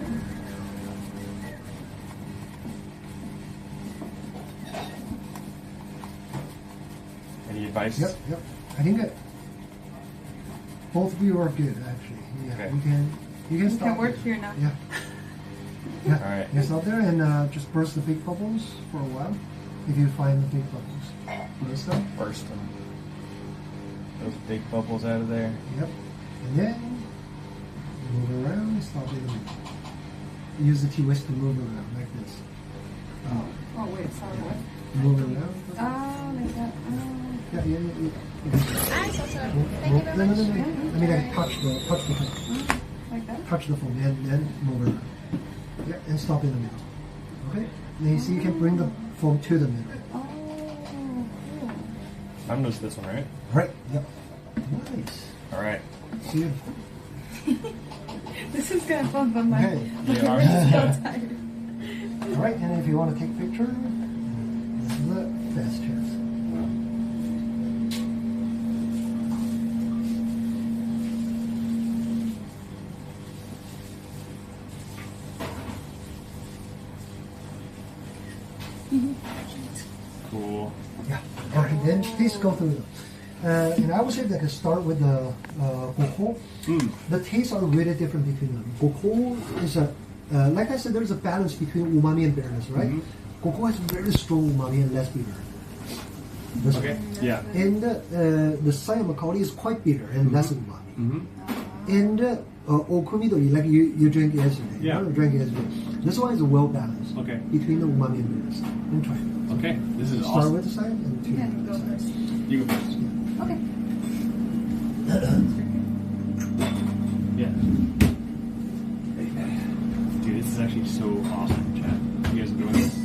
Any advice? Yep. I think that both of you are good, actually. Yeah, Okay. you can You stop can work there. here now. Yeah. Yeah. All right. You can stop there and just burst the big bubbles for a while. If you find the big bubbles, burst them. Burst them. Those big bubbles out of there. Yep. And then move around, stop it. Use the T-Whisk to move around like this. Oh, wait, sorry, what? Move around. Oh, like that. Oh. Yeah. Ah, so sorry. Move, Thank you no, very no, much. no, no. I mean, like touch the foam. Like that? Touch the foam and then move around. Yeah, and stop in the middle. Okay. Then you see you can bring the foam to the middle. Oh, cool. I'm just this one, right? Right. Yep. Nice. All right. Beautiful. This is kind of fun, but my Okay. Yeah, brain is so tired. All right. And if you want to take a picture, this is the best chance. Cool. Yeah. All right. Then please go through them. And I would say that I start with the gokho. The tastes are really different between them. Gokho is like I said, there's a balance between umami and bitterness, right? Gokho has very strong umami and less bitter. This Okay. one. Yeah. And the Saya Macaulay is quite bitter and less umami. And okumidori, like you drank yesterday. Yeah. You drank yesterday. This one is well balanced. Okay. Between the umami and bitterness. And try it. Okay. This is Start awesome. with the Saya and two Yeah, with go the Saya. first. You go first. Okay. Yeah. Dude, this is actually so awesome, chat. You guys enjoying this?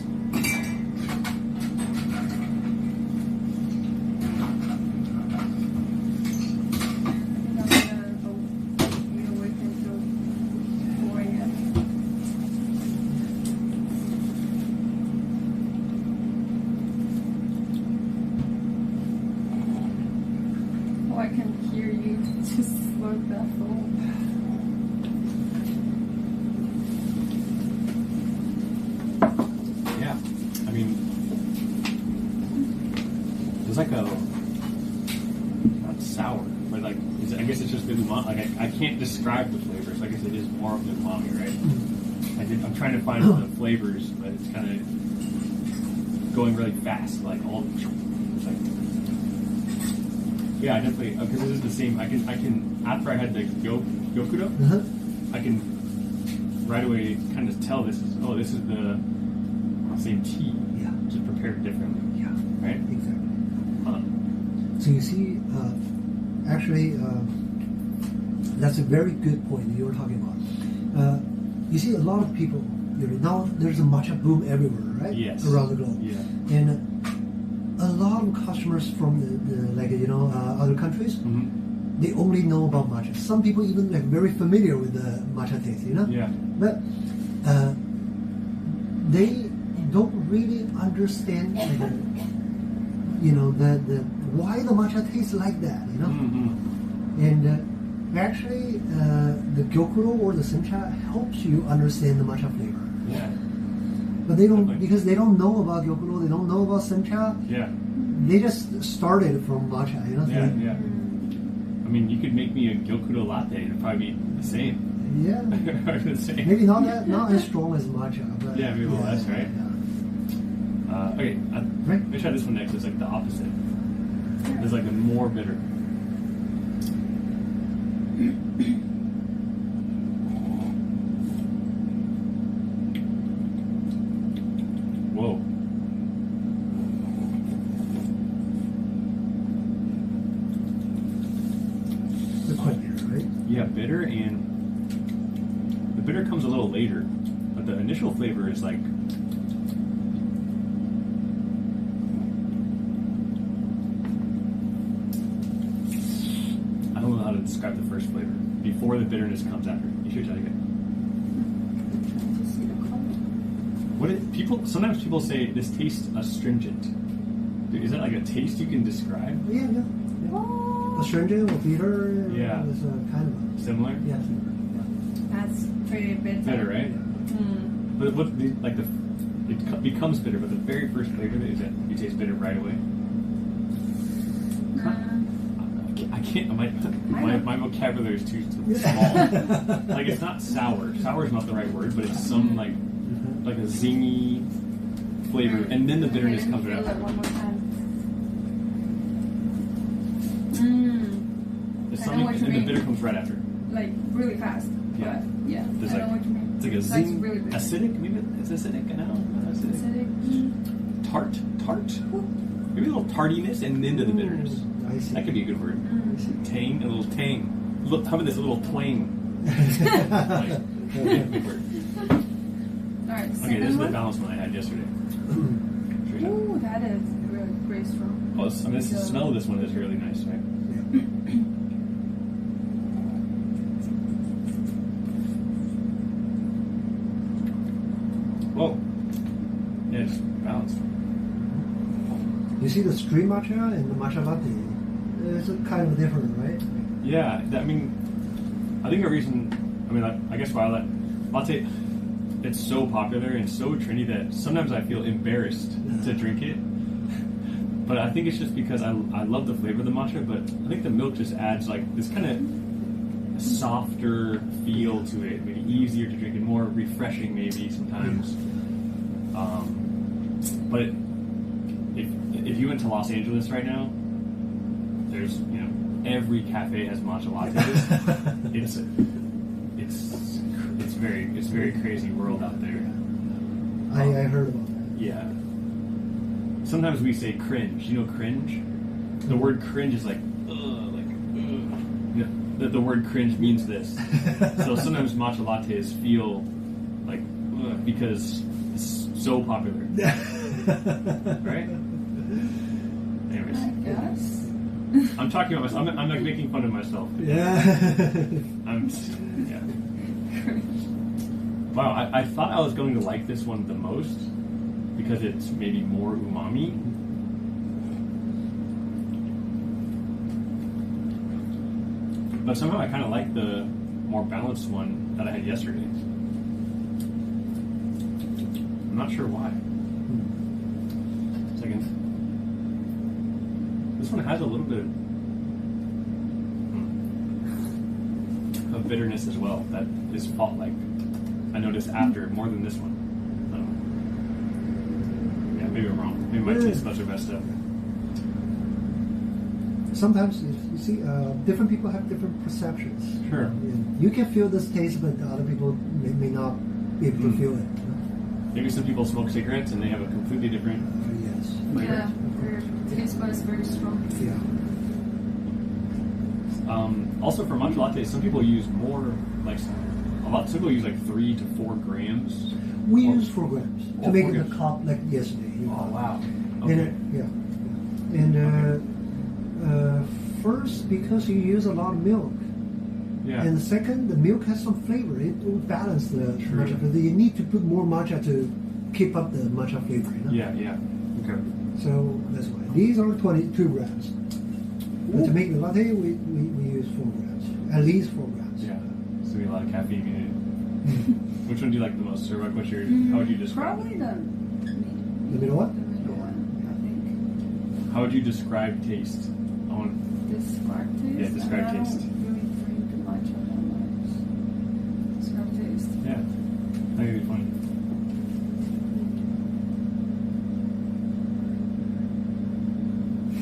It's like a not sour, but like I guess it's just the umami. Like I can't describe the flavors. I guess it is more of the umami, right? I'm trying to find the flavors, but it's kind of going really fast. Like all, it's like yeah, I definitely because this is the same. I can after I had the Gyokudo, I can right away kind of tell this is the same tea, just prepared differently. Yeah, right? exactly. Huh. So you see, actually, that's a very good point that you were talking about. You see, a lot of people, now there's a matcha boom everywhere, right? Yes. Around the globe. Yeah. And a lot of customers from other countries, they only know about matcha. Some people even like very familiar with the matcha taste, Yeah. But they don't really understand, the why the matcha tastes like that, And actually, the Gyokuro or the Sencha helps you understand the matcha flavor. Yeah. But they don't, Definitely. because they don't know about Gyokuro, they don't know about Sencha. Yeah. They just started from matcha, Yeah. Yeah. I mean, you could make me a Gyokudo latte and it'd probably be the same. Yeah. The same. Maybe not as strong as matcha, but Yeah, maybe a little less, right? Yeah. Okay, Right. let me try this one next. It's like the opposite. It's like a more bitter. Whoa. They're quite bitter, right? Yeah, bitter, and the bitter comes a little later, but the initial flavor is like I don't know how to describe the first flavor before the bitterness comes after. You should try to get. Sometimes people say this tastes astringent. Dude, is that like a taste you can describe? Yeah. Astringent or bitter Yeah. is kind of Similar? yeah. That's pretty bitter. Bitter, right? But it becomes bitter, but the very first flavor is that you taste bitter right away. I can't. My vocabulary is too small. Like it's not sour. Sour is not the right word, but it's some like a zingy flavor, and then the bitterness comes right Feel it after. one more time. It's I know something, what you and the mean. bitter comes right after. Like really fast. Yeah. But, yeah. There's I know what you mean. it's like a That's zing, really bitter. acidic. Maybe it's acidic. I know. Acidic. Acidic. Tart. Maybe a little tartiness, and then to the bitterness. I see. That could be a good word. Tang, a little tang. Look, how about this little twang? Good word. Alright, Okay, second this is the one. balanced one I had yesterday. Should we try? Ooh, that is really very strong. Oh, the smell of this one is really nice, right? Whoa. Yeah, it's balanced. You see the street matcha and the matcha latte. It's kind of different, right? Yeah, I think the reason, I guess why latte, it's so popular and so trendy that sometimes I feel embarrassed to drink it. But I think it's just because I love the flavor of the matcha, but I think the milk just adds like this kind of softer feel to it, maybe easier to drink and more refreshing maybe sometimes. But if you went to Los Angeles right now, there's every cafe has matcha lattes. It's very crazy world out there. I heard about that. Yeah. Sometimes we say cringe. You know cringe? The word cringe is like, ugh, like, ugh. The word cringe means this. So sometimes matcha lattes feel like, ugh, because it's so popular. Right? Anyways. I guess. I'm talking about myself. I'm like making fun of myself. Yeah. Yeah. Wow, I thought I was going to like this one the most because it's maybe more umami. But somehow I kind of like the more balanced one that I had yesterday. I'm not sure why. Second. This one has a little bit of bitterness as well. That is like I noticed after more than this one. Yeah, maybe I'm wrong. Maybe my taste buds are messed up. Sometimes you see, different people have different perceptions. Sure. You can feel this taste, but other people may not be able to feel it. Maybe some people smoke cigarettes and they have a completely different. Yes. Yeah, their taste bud is very strong. Yeah. Also for matcha lattes, some people use more, like a lot. Some people use like 3 to 4 grams. We use 4 grams to Oh, make 4 it a grams. cup like yesterday. Oh wow. And Okay. first, because you use a lot of milk. Yeah. And second, the milk has some flavor. It will balance the matcha flavor. You need to put more matcha to keep up the matcha flavor. Yeah. Okay. So that's why. These are 22 grams. But to make the latte, we use 4 grams. At least 4 grams. Yeah. So we have a lot of caffeine in it. Which one do you like the most, or what's your? How would you describe? Probably the The middle one? middle one, I think. How would you describe taste? I want. Describe taste? Yeah, describe I don't taste. really drink much of that much. Describe taste. Yeah. I think it'd be funny.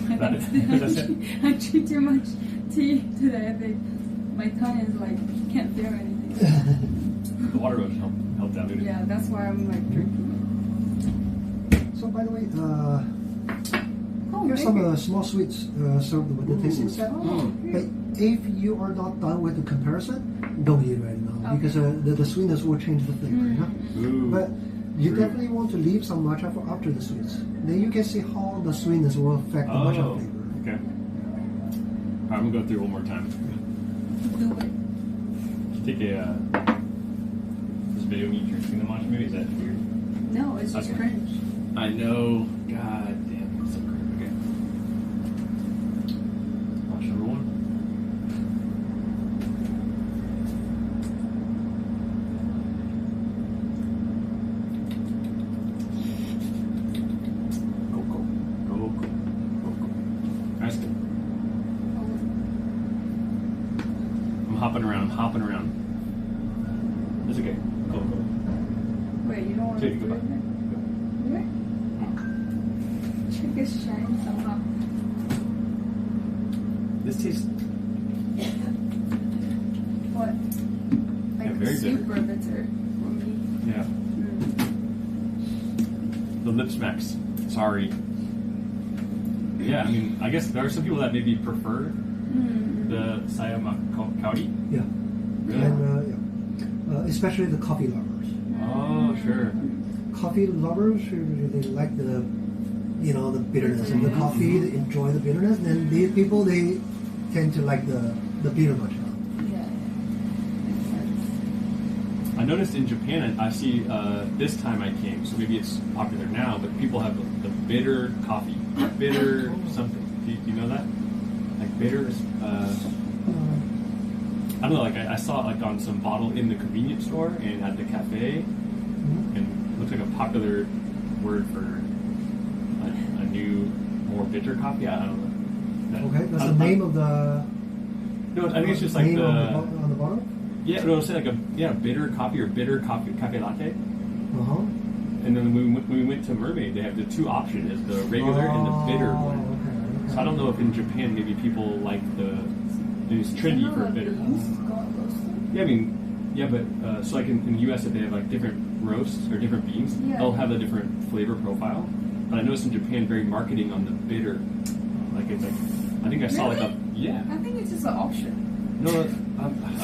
I That think is- that's it? I drink too much tea today. I think my tongue is like can't feel anything. The water rose helped out. Didn't it? Yeah, that's why I'm like drinking So by the way, it. Oh, here's maybe. some small sweets served with the tasting set. But if you are not done with the comparison, don't eat right now Okay. because the sweetness will change the flavor. You know? Ooh. But you True. definitely want to leave some matcha for after the sweets. Then you can see how the sweetness will affect the matcha Oh. flavor. Okay. All right, I'm gonna go through it one more time. Do it. Take a. This video me drinking the matcha. Maybe is that weird? No, it's just Okay. cringe. I know. God damn, it's so cringe. Okay. Matcha number 1. Go. That's good. I'm hopping around. It's okay. Go. Wait, you don't want to Take do it it? back. Okay. Check this shine somehow. This tastes What? Like very bitter. super bitter for me. yeah. The lip smacks. Sorry. Yeah, I mean, I guess there are some people that maybe prefer the Sayama-kaori. Yeah. Really? And especially the coffee lovers. Oh, sure. Coffee lovers they like the the bitterness of the coffee, they enjoy the bitterness, and these people they tend to like the bitter matcha. Yeah. Makes sense. I noticed in Japan, I see this time I came, so maybe it's popular now, but people have the bitter coffee, bitter something. Do you know that? Like bitter. I don't know. Like I saw it like on some bottle in the convenience store and at the cafe, and it looks like a popular word for a new, more bitter coffee. I don't know. Okay, that's the name of the. No, I think it's just like name the. on the bottle. Yeah, no, it's like a bitter coffee or bitter cafe latte. Uh-huh. And then when we went to Mermaid, they have the 2 options: is the regular and the bitter one. Okay. So I don't know if in Japan maybe people like it's trendy for bitter. Yeah, I mean, yeah, but so like in the U.S. if they have like different roasts or different beans, Yeah. they'll have a different flavor profile. But I noticed in Japan very marketing on the bitter. Like it's like I think I saw like a yeah. I think it's just an option. No,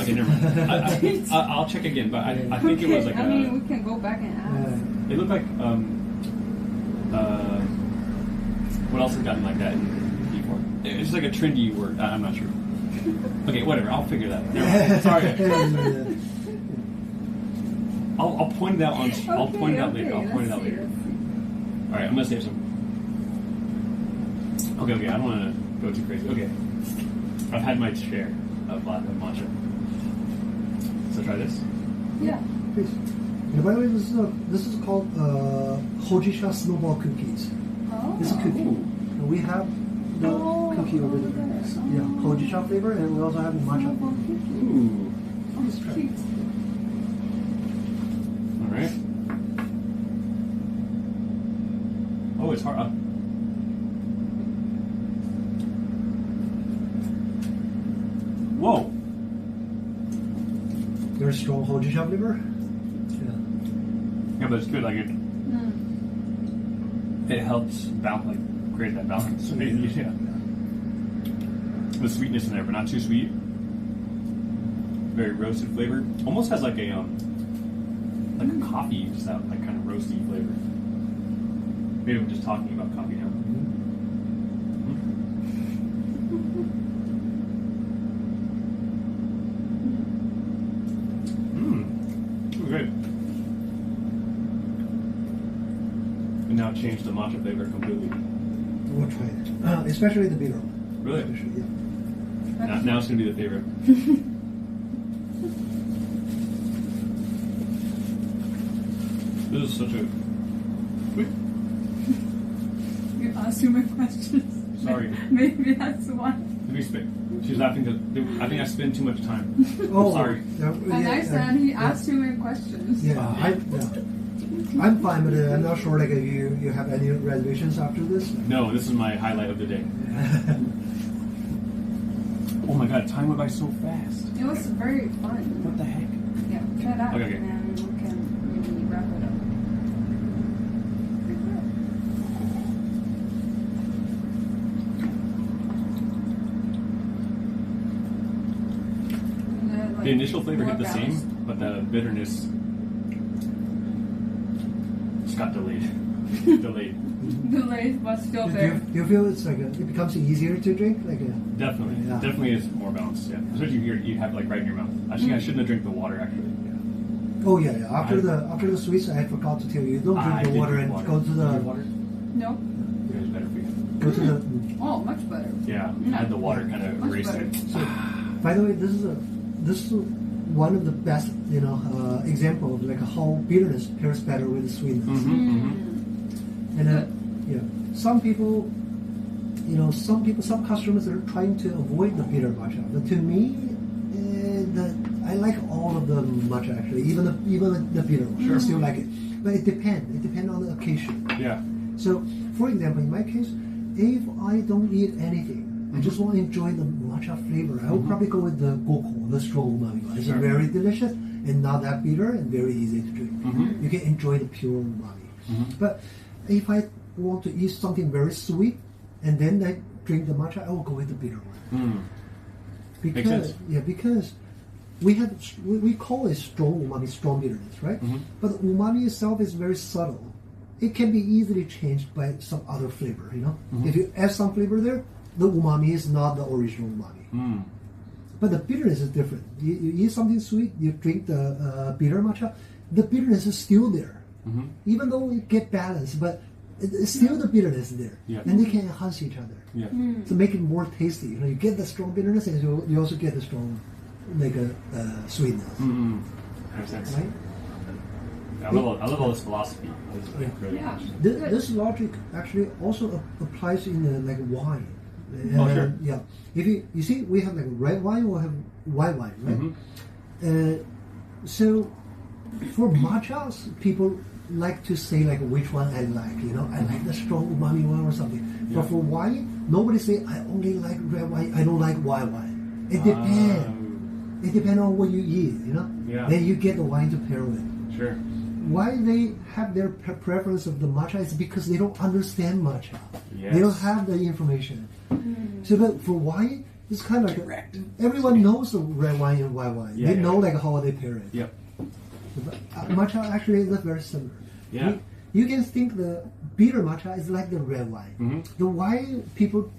okay, never mind. I'll check again, but I think it was like I mean, we can go back and ask. it looked like what else has gotten like that before? It's just like a trendy word. I'm not sure. Okay, whatever. I'll figure that out. Never mind. Sorry. I'll point it out on. I'll point it out later. I'll point it out later. All right, I'm gonna save some. Okay. I don't want to go too crazy. Okay, I've had my share of matcha. So try this. Yeah. Please. And by the way, this is called Hojisha snowball cookies. Oh. This is cookie. Ooh. And we have the cookie over there. Yeah, hojicha flavor, and we also have the matcha flavor. Ooh. Oh, cute. All right. Oh, it's hard. Whoa. Very strong hojicha flavor. Yeah, but it's good. Like it helps balance, like create that balance. Yeah. The sweetness in there, but not too sweet. Very roasted flavor. Almost has like a coffee, just that like kind of roasty flavor. Maybe I'm just talking about coffee now. Great. And now change the matcha flavor completely. We'll try it. Especially the bitter one. Really? Especially, yeah. Now it's gonna be the favorite. This is such a. You asked too many questions. Sorry. Maybe that's why. Let me spit. She's laughing because I think I spend too much time. Oh, Sorry. Yeah, And I said he asked too many questions. Yeah, I'm fine with it. I'm not sure like if you have any reservations after this. No, this is my highlight of the day. Oh my god, time went by so fast. It was very fun. What the heck? Yeah, try it out. Okay. And then we can maybe wrap it up. The initial flavor hit the same, but the bitterness just got delayed. Delayed, but still Do there. you feel it's like it becomes easier to drink? Definitely, Yeah. definitely is more balanced. Yeah, especially here you have like right in your mouth. Actually, I shouldn't have drank the water. Actually, Oh yeah. After the sweets, I forgot to tell you. Don't drink the water and go to the water. No. It was better for you. go to the. Oh, much better. Yeah, I had the water kind of Much erased better. it. So, by the way, this is one of the best example of like how bitterness pairs better with sweetness. And some people, some customers are trying to avoid the bitter matcha. But to me, I like all of the matcha actually, even the bitter one. I still like it, but it depends. It depends on the occasion. Yeah. So, for example, in my case, if I don't eat anything, I just want to enjoy the matcha flavor, I will probably go with the goko, the strong umami one. It's very delicious and not that bitter and very easy to drink. You can enjoy the pure umami. But if I want to eat something very sweet and then I drink the matcha, I will go with the bitter one. Makes sense. Because we call it strong umami, strong bitterness, right? But the umami itself is very subtle. It can be easily changed by some other flavor. If you add some flavor there, the umami is not the original umami. But the bitterness is different. You eat something sweet, you drink the bitter matcha, the bitterness is still there. Even though it get balanced, but it's still the bitterness there. Yeah. And they can enhance each other. Yeah. To make it more tasty. You get the strong bitterness and you also get the strong sweetness. Makes sense. Right? I love all this philosophy. It's really Yeah. interesting. This logic actually also applies in wine. Oh, sure. Yeah. If you see, we have red wine, we have white wine, right? So for matchas, people like to say which one I like. I like the strong umami one or something. Yeah. But for wine, nobody say I only like red wine. I don't like white wine. It depends. It depends on what you eat. Yeah. Then you get the wine to pair with. Sure. Why they have their preference of the matcha is because they don't understand matcha. Yes. They don't have the information. So but for wine, it's kind of Correct. everyone knows the red wine and white wine. Yeah, They yeah. know how they pair it. Yep. But, matcha actually is very similar. Yeah. You can think the bitter matcha is like the red wine. The wine people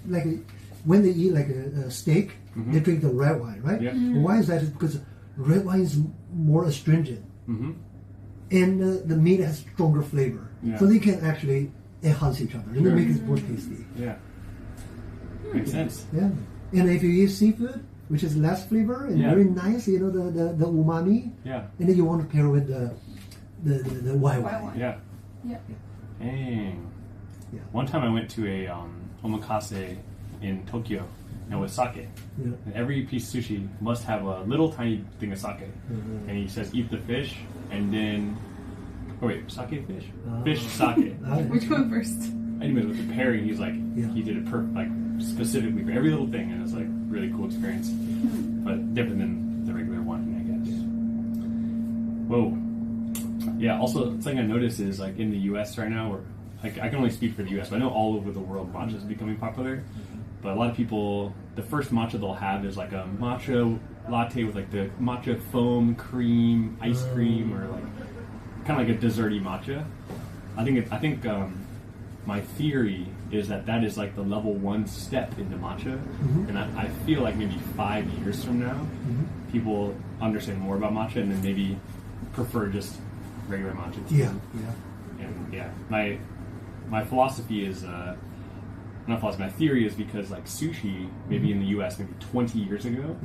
when they eat a steak, they drink the red wine, right? Yeah. Why is that? It's because red wine is more astringent. And the meat has stronger flavor, Yeah. so they can actually enhance each other and Sure. make it more tasty. Yeah. Makes sense. Yeah, and if you eat seafood, which is less flavor and Yeah. very nice, the umami, Yeah. and then you want to pair with the white White wine. wine. Yeah. Yeah. Dang. Yeah. One time I went to a omakase in Tokyo, and with sake. Yeah. And every piece of sushi must have a little tiny thing of sake. And he says, eat the fish, and then... Oh wait, sake fish? Fish sake. Which one first? Anyways, with the pairing, he's like, Yeah. he did it like specifically for every little thing, and it was like really cool experience. But different than the regular one, I guess. Whoa. Yeah, also, something I noticed is like in the US right now, where like I can only speak for the US, but I know all over the world matcha is becoming popular. But a lot of people, the first matcha they'll have is like a matcha latte with like the matcha foam, cream, ice cream, or like kind of like a desserty matcha. I think my theory is that is like the level 1 step into matcha, and I feel like maybe 5 years from now, people understand more about matcha and then maybe prefer just regular matcha tea. Yeah. And yeah, my philosophy is not philosophy. My theory is because like sushi, maybe in the U.S. maybe 20 years ago,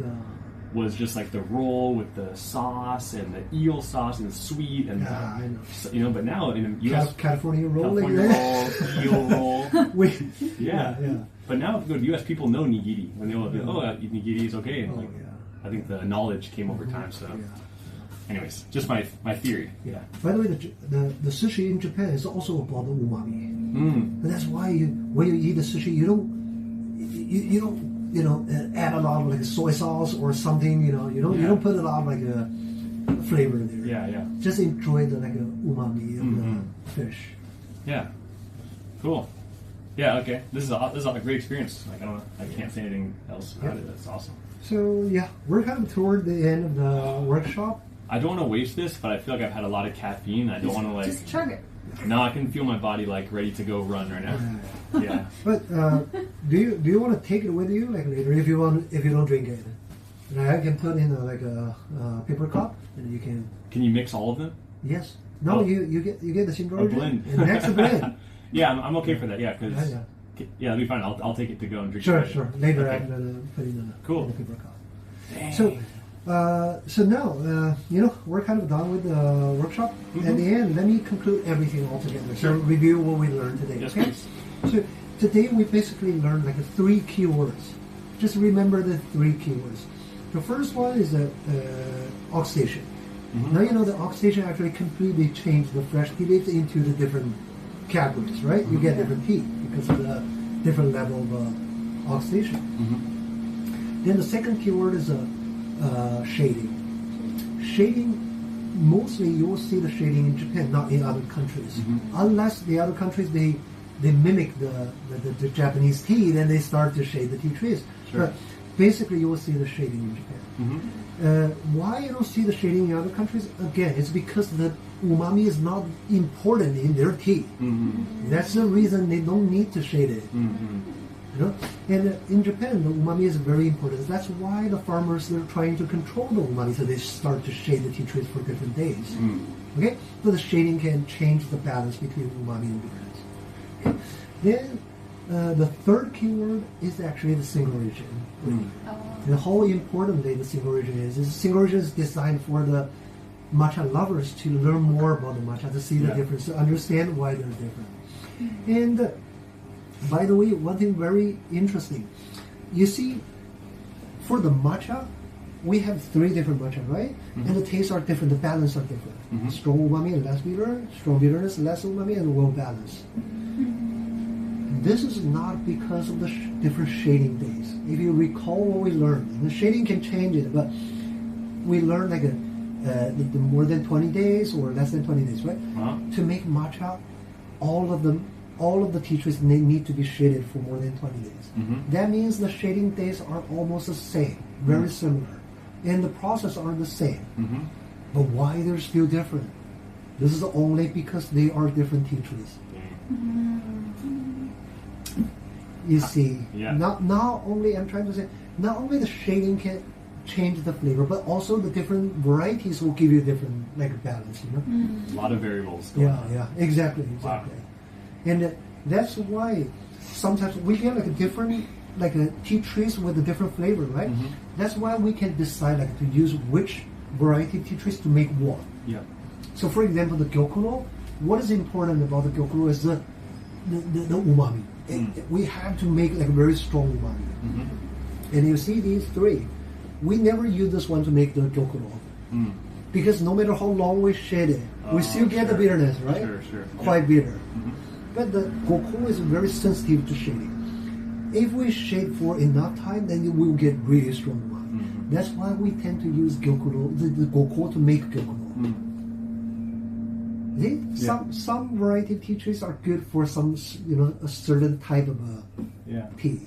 was just like the roll with the sauce and the eel sauce and the sweet and I know. you know. But now in the U.S. California roll, California roll, eel roll. Yeah. But now if you go to the U.S., people know nigiri, and they'll be nigiri is okay. And like, I think the knowledge came over time. So, anyways, just my theory. Yeah. By the way, the sushi in Japan is also about the umami. And that's why when you eat the sushi, you don't add a lot of like soy sauce or something. You don't put a lot of like a flavor there. Yeah. Just enjoy the like umami of the fish. Yeah. Cool. Yeah. Okay. This is a great experience. Like I can't say anything else about it. That's awesome. So yeah, we're kind of toward the end of the workshop. I don't want to waste this, but I feel like I've had a lot of caffeine. I don't want to like. Just chug it. No, I can feel my body like ready to go run right now. Yeah. But do you want to take it with you like later if you don't drink it? And I can put in a paper cup and you can. Can you mix all of them? Yes. No, Oh. you get the single origin blend. and next blend. Yeah, I'm okay for that. Yeah, because Yeah. that'll be fine. I'll take it to go and drink. Sure, it. sure. Later Okay. I'm gonna put in Cool. a paper cup. So now we're kind of done with the workshop. At the end, let me conclude everything all together. So review what we learned today. Yes, okay. please. So today we basically learned like 3 keywords. Just remember the 3 keywords. The first one is oxidation. Now you know the oxidation actually completely changed the fresh tea leaves into the different categories, right? You get different tea because of the different level of oxidation. Then the second keyword is shading. Shading, mostly you will see the shading in Japan, not in other countries. Unless the other countries they mimic the Japanese tea, then they start to shade the tea trees. Sure. But basically, you will see the shading in Japan. Why you don't see the shading in other countries? Again, it's because the umami is not important in their tea. That's the reason they don't need to shade it. And in Japan, the umami is very important. That's why the farmers they're trying to control the umami, so they start to shade the tea trees for different days. Okay, so the shading can change the balance between umami and bitterness. Okay? Then the third keyword is actually the single origin. The whole importantly, the single origin is single origin is designed for the matcha lovers to learn more about the matcha, to see the difference, to understand why they're different. And by the way, one thing very interesting, you see, for the matcha, we have 3 different matcha, right? And the tastes are different, the balance are different. Strong umami and less bitter, strong bitterness, less umami, and well balanced. This is not because of the different shading days. If you recall what we learned, the shading can change it, but we learned like the more than 20 days or less than 20 days, right? To make matcha, all of the tea trees need to be shaded for more than 20 days. That means the shading days are almost the same, very similar, and the process are the same. But why they're still different? This is only because they are different tea trees. You see, not only I'm trying to say, not only the shading can change the flavor, but also the different varieties will give you different like balance. A lot of variables. Exactly. Wow. And that's why sometimes we get like a different tea trees with a different flavor, right? That's why we can decide like to use which variety tea trees to make what. So for example, the Gyokuno, what is important about the Gyokuno is the umami. We have to make like a very strong umami. And you see these three, we never use this one to make the gyokuro. Because no matter how long we shade it, we still get the bitterness, right? Sure. Quite bitter. But the gokuro is very sensitive to shading. If we shade for enough time, then it will get really strong umami. That's why we tend to use gyokuro, the gokuro to make gyokuro. See? Some variety of tea trees are good for some, a certain type of tea.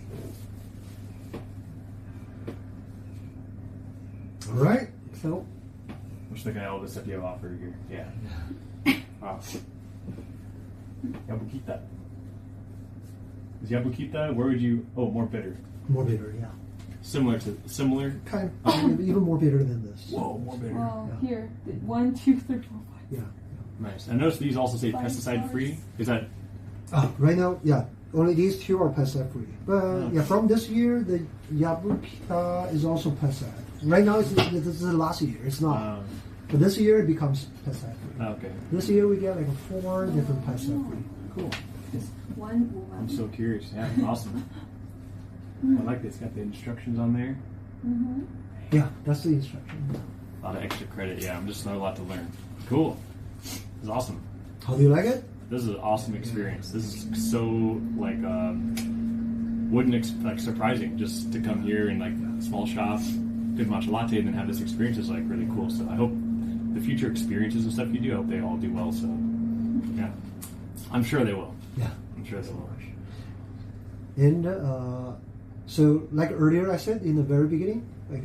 All right, so. I'm just looking at all the stuff you have offered here. Yeah. Wow. Yabukita. Is Yabukita? Where would you? Oh, more bitter. More bitter, yeah. Similar. Kind of even more bitter than this. Whoa, more bitter. Well, Yeah. here, 1, 2, 3, 4, 5. Yeah. Nice. I noticed these also say 5 pesticide free. stars. Is that? Right now, yeah, only these two are pesticide free. But yeah, from this year, the Yabukita is also pesticide. Right now, this is the last year. It's not. But this year it becomes pesticide free. Okay. This year we get like 4 different pesticide free. Cool. One I'm umami. so curious. Yeah, awesome. I like this. Got the instructions on there. Yeah, that's the instruction. A lot of extra credit. Yeah, I'm just not a lot to learn. Cool. This is awesome. How do you like it? This is an awesome experience. This is so like surprising just to come here in like a small shop, good matcha latte, and then have this experience is like really cool. So I hope the future experiences and stuff you do, I hope they all do well. So yeah, I'm sure they will. Yeah. I'm sure they will. And so, like earlier I said in the very beginning, like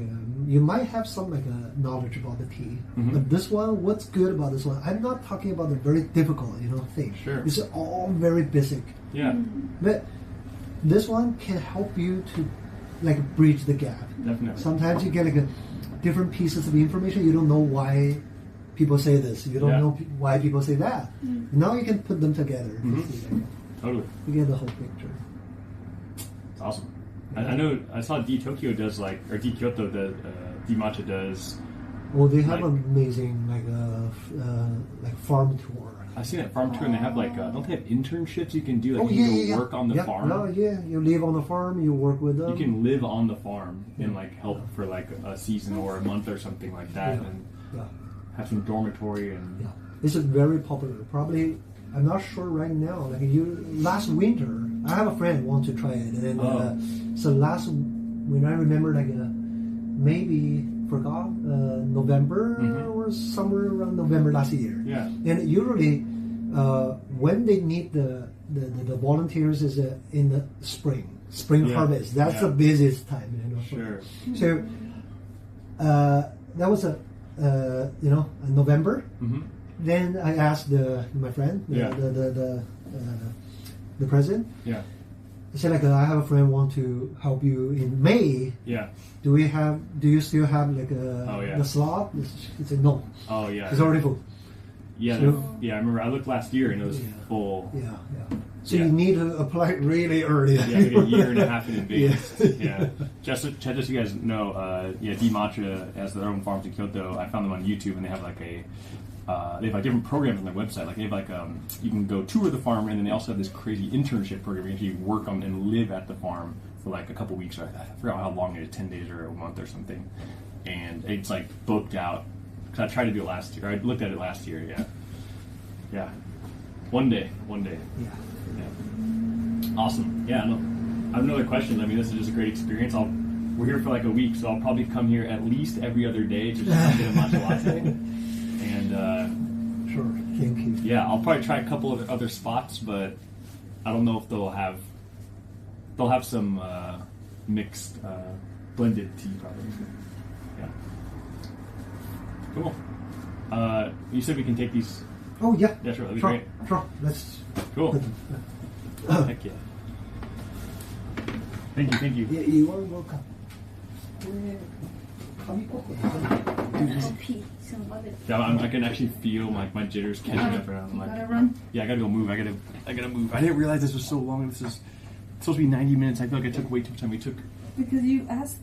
you might have some like knowledge about the tea, but this one, what's good about this one? I'm not talking about the very difficult, thing. Sure. It's all very basic. Yeah, But this one can help you to like bridge the gap. definitely. Sometimes you get like different pieces of information. You don't know why people say this. You don't Yeah. know why people say that. Now you can put them together. Totally. You get the whole picture. It's awesome. I know. I saw D Tokyo does or D Kyoto does, D Matcha does. Well, they have Like- amazing like farm tour. I've seen that farm tour, and they have don't they have internships you can do? Like Oh, you yeah, can yeah, go yeah. work on the Yeah, farm. no, yeah, you live on the farm. You work with them. You can live on the farm and help for a season or a month or something like that, Yeah. and Yeah, have some dormitory and yeah. It's very popular. Probably, I'm not sure right now. Like last winter, I have a friend want to try it, and so when I remember maybe forgot November or somewhere around November last year. yeah, And usually, when they need the volunteers is in the spring Yeah. harvest. That's Yeah. the busiest time. sure, So that was November. Then I asked my friend, Yeah. the president. yeah, I said I have a friend want to help you in May. yeah. Do you still have yeah. the slot? He said no. Oh yeah, It's already full. yeah, So- yeah. I remember I looked last year and it was Yeah. full. Yeah. So Yeah. you need to apply really early. Yeah, like a year and a half in advance. Yeah. Yeah. Just so you guys know, D Matcha has their own farms in Kyoto. I found them on YouTube, and they have they have different programs on their website. Like they have you can go tour the farm, and then they also have this crazy internship program. You actually work on and live at the farm for a couple weeks. I forgot how long it is, 10 days or a month or something. And it's booked out. Because I tried to do it last year. I looked at it last year. Yeah. Yeah. One day. Yeah. Yeah. Awesome. Yeah. No, I have another question. I mean, this is just a great experience. We're here for a week, so I'll probably come here at least every other day to just get a matcha latte. And Sure. Thank you. yeah, I'll probably try a couple of other spots, but I don't know if they'll have some mixed blended tea probably. Yeah. Cool. You said we can take these. Oh yeah. Yeah, sure. That'd be Sure. great. Sure. Let's. Cool. Heck yeah. Thank you. Yeah, you are welcome. LP, some other. Yeah, I can actually feel my jitters catching up, and I'm You gotta run. yeah, I gotta go move. I gotta move. I didn't realize this was so long. This is supposed to be 90 minutes. I feel like I took way too much time. We took. Because you asked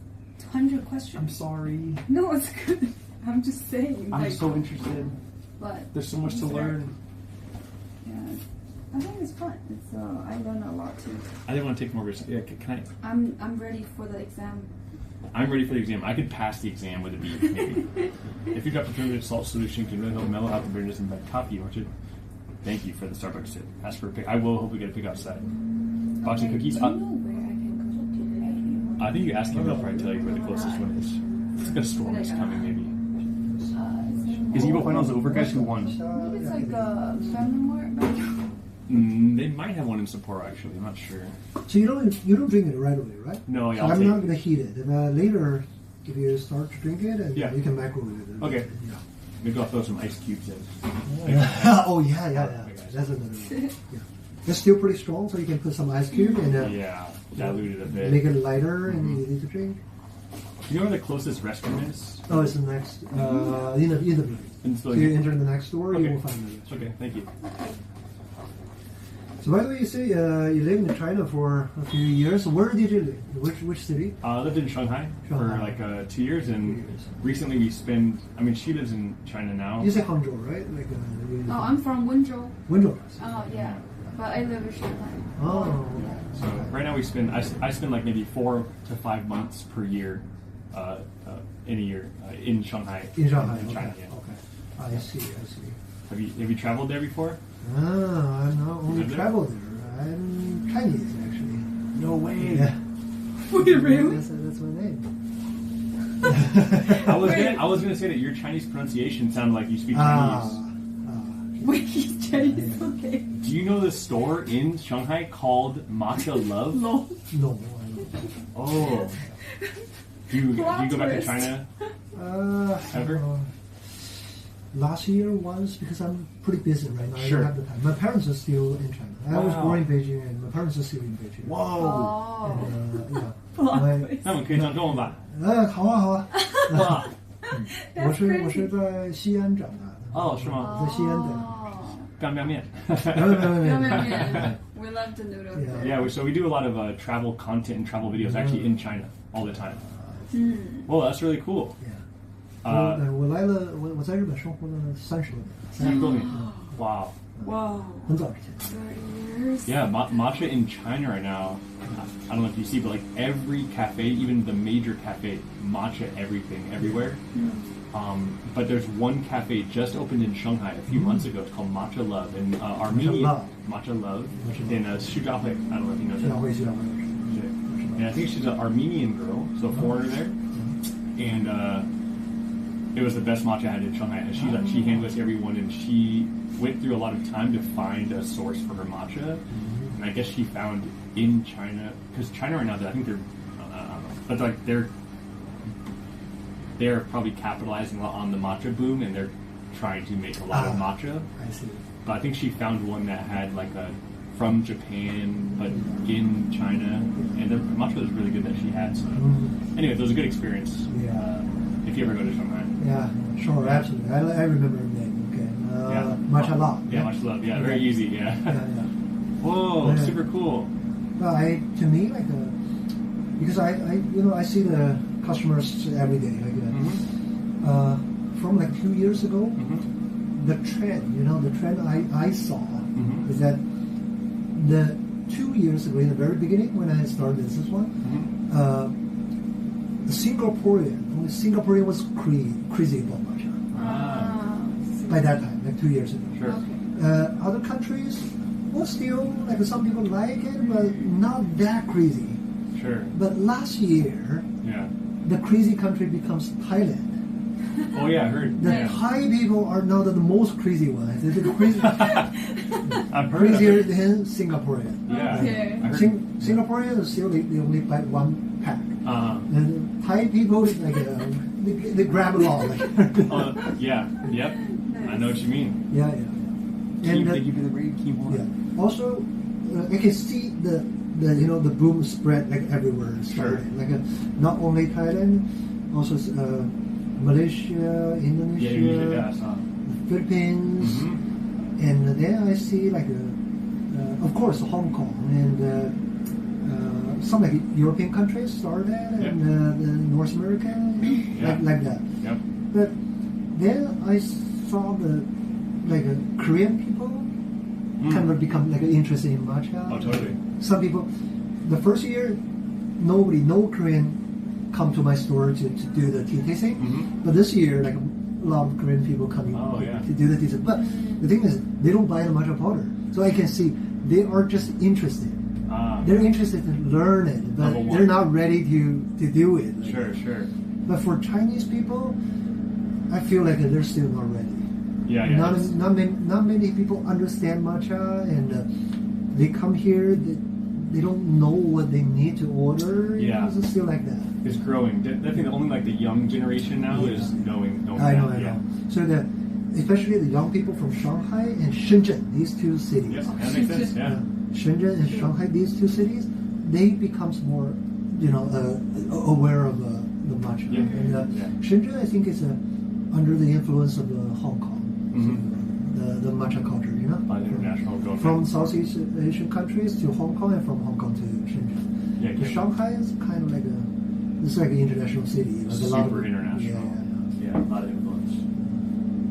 100 I'm questions. sorry. No, it's good. I'm just saying. I'm so interested. But There's so much to learn. yeah. I think it's fun. It's I learn a lot too. I didn't want to take more risk. Yeah, can I? I'm ready for the exam. I'm ready for the exam. I could pass the exam with a B, maybe. If you got the permanent salt solution, can really help mellow out the bitterness and bad coffee orchard. Thank you for the Starbucks tip. Ask for a pick. I will hopefully get a pick outside. Box of cookies. Do you know where I can cook today? I think you ask him, he'll probably tell you where the closest one is. It's like a storm is coming, maybe. Is Evo Finals over, guys? Who won? I think it's like a family mart. They might have one in Sapporo, actually. I'm not sure. So you don't drink it right away, right? No, yeah, So I'll I'm take not it. going to heat it. And later, if you start to drink it, and Yeah. you can microwave it. Okay. Yeah. Maybe I'll throw some ice cubes in. Oh yeah. That's another one. Yeah. It's still pretty strong, so you can put some ice cube and Yeah, dilute it a bit. make it lighter and easy to drink. You know where the closest restroom is? Oh, it's the next in the building. In the So you building. enter the next door, Okay. you will find it. Okay, thank you. So by the way, you say you lived in China for a few years. Where did you live? Which city? I lived in Shanghai for Shanghai. like 2 years, and recently we spent. I mean, she lives in China now. You say Hangzhou, right? Like Oh, I'm from Wenzhou. Wenzhou. Oh yeah, but I live in Shanghai. Oh. So right now we spend. I spend like maybe 4 to 5 months per year, in a year, in Shanghai. In Shanghai. in China. Okay. Yeah. Okay. I see. Have you traveled there before? I'm not only Live there? traveled there. I'm Chinese actually. No way. Yeah. Really? That's my name. I was gonna say that your Chinese pronunciation sounded like you speak Ah. Chinese. Wait, he's Chinese. Okay. Do you know the store in Shanghai called Matcha Love? No. No. I don't. Oh. Do you go back to Plot China? Ever? Last year once, because I'm pretty busy right now. Sure. I don't have the time. My parents are still in China. I was Wow. born in Beijing, and my parents are still in Beijing. Whoa. And, yeah. Plot My- twist. 那我们可以讲中文吧？好啊，好啊。哇，我是在西安长大的。哦，是吗？在西安的。 Oh. 干拌面。没有。 We love the noodles. Yeah. Yeah, so we do a lot of travel content and travel videos actually in China all the time. Well, that's really cool. Yeah. 我来了，我在日本生活了30多年， Wow. Wow. 很早之前。 Years. Yeah, matcha in China right now. I don't know if you see, but like every cafe, even the major cafe, matcha everything everywhere. But there's one cafe just opened in Shanghai a few months ago. It's called Matcha Love, and Armenian Matcha Love in Shujahui. I don't know if you know 徐 that. 小慧，徐小慧。 And I think she's an Armenian girl, so a foreigner there. And it was the best matcha I had in Shanghai. And she handles everyone, and she went through a lot of time to find a source for her matcha. And I guess she found in China, because China right now, I think they're, but like they're probably capitalizing a lot on the matcha boom, and they're trying to make a lot of matcha. I see. But I think she found one that had like a from Japan, but in China, and the matcha was really good that she had. So anyway, it was a good experience. Yeah. If you ever go to Shanghai. Yeah, sure, absolutely. I remember the name. Okay. Yeah. Matcha Love. Yeah, much love. Yeah, very easy. Yeah. Yeah. Whoa, Yeah. super cool. Well, to me, like, because I see the customers every day. Like, from like 2 years ago, the trend I saw is that the 2 years ago, in the very beginning when I started this one, the Singaporean was crazy about matcha by that time, like 2 years ago. Sure. Other countries, well, still, like some people like it, but not that crazy. Sure. But last year, Yeah. the crazy country becomes Thailand. Oh yeah, I heard. The Yeah. Thai people are now the most crazy ones. They're crazy, I've heard crazier of it. than Singaporean. Yeah. Okay. I heard. Singaporeans still they only buy one pack. And Thai people like they grab it all. Like, Yeah. Yep. I know what you mean. yeah. They And give you the great keyboard. yeah. Also, I can see the boom spread like everywhere. Started. Like not only Thailand, also Malaysia, Indonesia, Yeah, I saw. Philippines, and then I see like of course Hong Kong and some like European countries started and the North America, like that. Yep. But then I saw the Korean people kind of become like interested in matcha. Oh, totally. Some people, the first year, no Korean come to my store to do the tea tasting. But this year, like a lot of Korean people coming to do the tea tasting. But the thing is, they don't buy the matcha powder, so I can see they are just interested. They're interested to learn it, but they're not ready to do it. Like, Sure. But for Chinese people, I feel like they're still not ready. Yeah. Not many people understand matcha, and they come here. They don't know what they need to order. Yeah. It's still like that. It's growing. Definitely only like the young generation now is knowing I know. that. Yeah. So especially the young people from Shanghai and Shenzhen, these two cities. Yes, that makes sense. Yeah. Shenzhen and Shanghai, these two cities, they becomes more, aware of the matcha. Yeah. And Shenzhen, I think, is under the influence of Hong Kong, the matcha culture. International going from Southeast Asian countries to Hong Kong, and from Hong Kong to Shenzhen. Yeah, The Shanghai is kind of like it's like an international city. Like super international. Yeah, a lot of influence.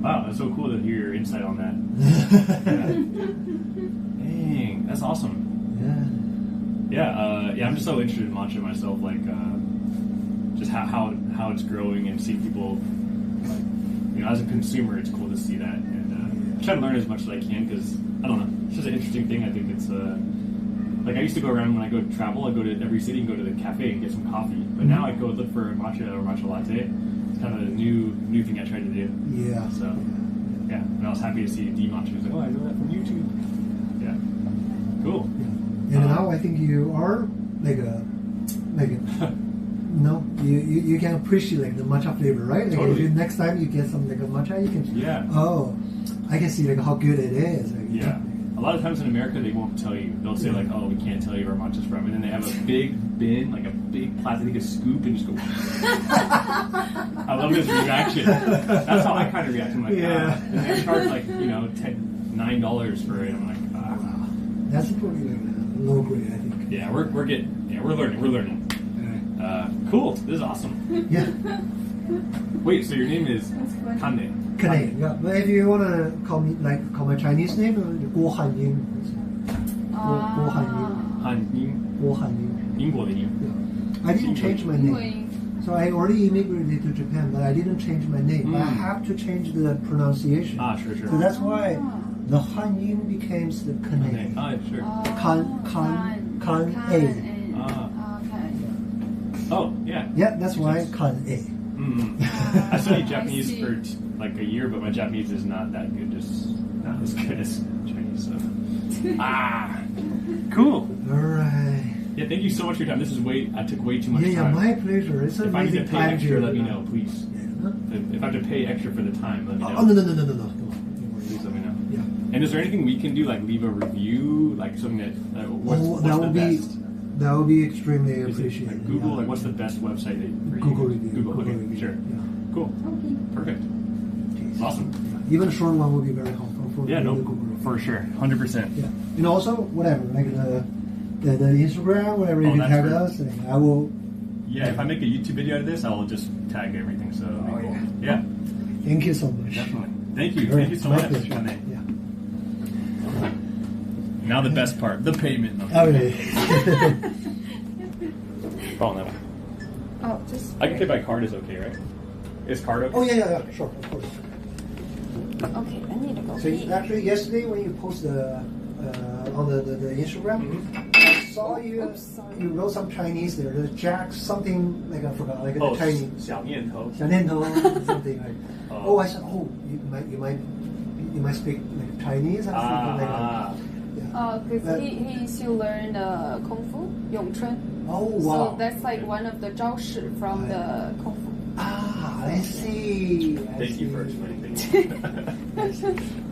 Wow, that's so cool to hear your insight on that. Dang, that's awesome. Yeah, I'm just so interested in matcha myself, like just how it's growing and seeing people, like, as a consumer, it's cool to see that, and try to learn as much as I can, because I don't know, it's just an interesting thing. I think it's like I used to go around when I go to travel, I go to every city and go to the cafe and get some coffee, but now I go look for matcha or matcha latte. It's kind of a new thing I try to do. Yeah. So yeah, and I was happy to see D matcha. I was like, oh, I know that from YouTube. Yeah, cool. And now I think you are like a no, you can appreciate like the matcha flavor, right? Like Totally. if next time you get some like a matcha, you can I can see like how good it is. Like, Yeah. A lot of times in America, they won't tell you. They'll say like, "Oh, we can't tell you where matcha's from," and then they have a big bin, like a big plastic, a scoop, and just go. I love this reaction. That's how I kind of react. I'm like, and they charge like $9 for it. I'm like, wow. That's pretty like low grade, I think. Yeah, we're learning. Cool. This is awesome. Yeah. Wait, so your name is Kane? Kane, yeah. But if you wanna call my Chinese name, Guo Hanying. Guo Hanying. Han Guo Hanying. 英国的英. I didn't change my name. So I already immigrated to Japan, but I didn't change my name. But I have to change the pronunciation. Sure. So that's why the Hanying becomes the Kane. Sure. Kan A. Okay. Oh, yeah. Yeah, that's why Kan A. I studied Japanese for like a year, but my Japanese is not that good, just not as good as Chinese. So, cool. All right. Yeah, thank you so much for your time. This is I took way too much time. Yeah, my pleasure. It's if I need to amazing pay time extra, to let me know, please. If I have to pay extra for the time, let me know. Oh, no. Please let me know. Yeah. And is there anything we can do, like leave a review, like something that what's the best? That would be extremely Is it, appreciated. like Google, yeah. like what's the best website for you? Google review. Google, okay, review. sure. Yeah. Cool. Perfect. Awesome. Even a short one would be very helpful for Yeah, the no, Google review. for sure, 100%. Yeah, and also whatever, like the Instagram, whatever you can that's tag great. us, and I will. Yeah, if I make a YouTube video out of this, I'll just tag everything. So it'll be cool. Yeah, Thank you so much. definitely. Thank you. All right, Thank you so my much. pleasure. Kane. Yeah. Now the best part, the payment. Okay. Oh no. Oh, just. I can pay by card is okay, right? Is card okay? Oh yeah, sure, of course. Okay, I need to go. So actually, yesterday when you post on the Instagram, I saw you Oops, sorry. you wrote some Chinese there. The Jack something like I forgot, like Oh, the Chinese. 小念头. 小念头 something like. Oh. I said, you might speak like Chinese or something like that. Yeah. Because he still learned Kung Fu, Yongchun. Oh wow. So that's like one of the 招式 from the Kung Fu. I see. Thank you for explaining things.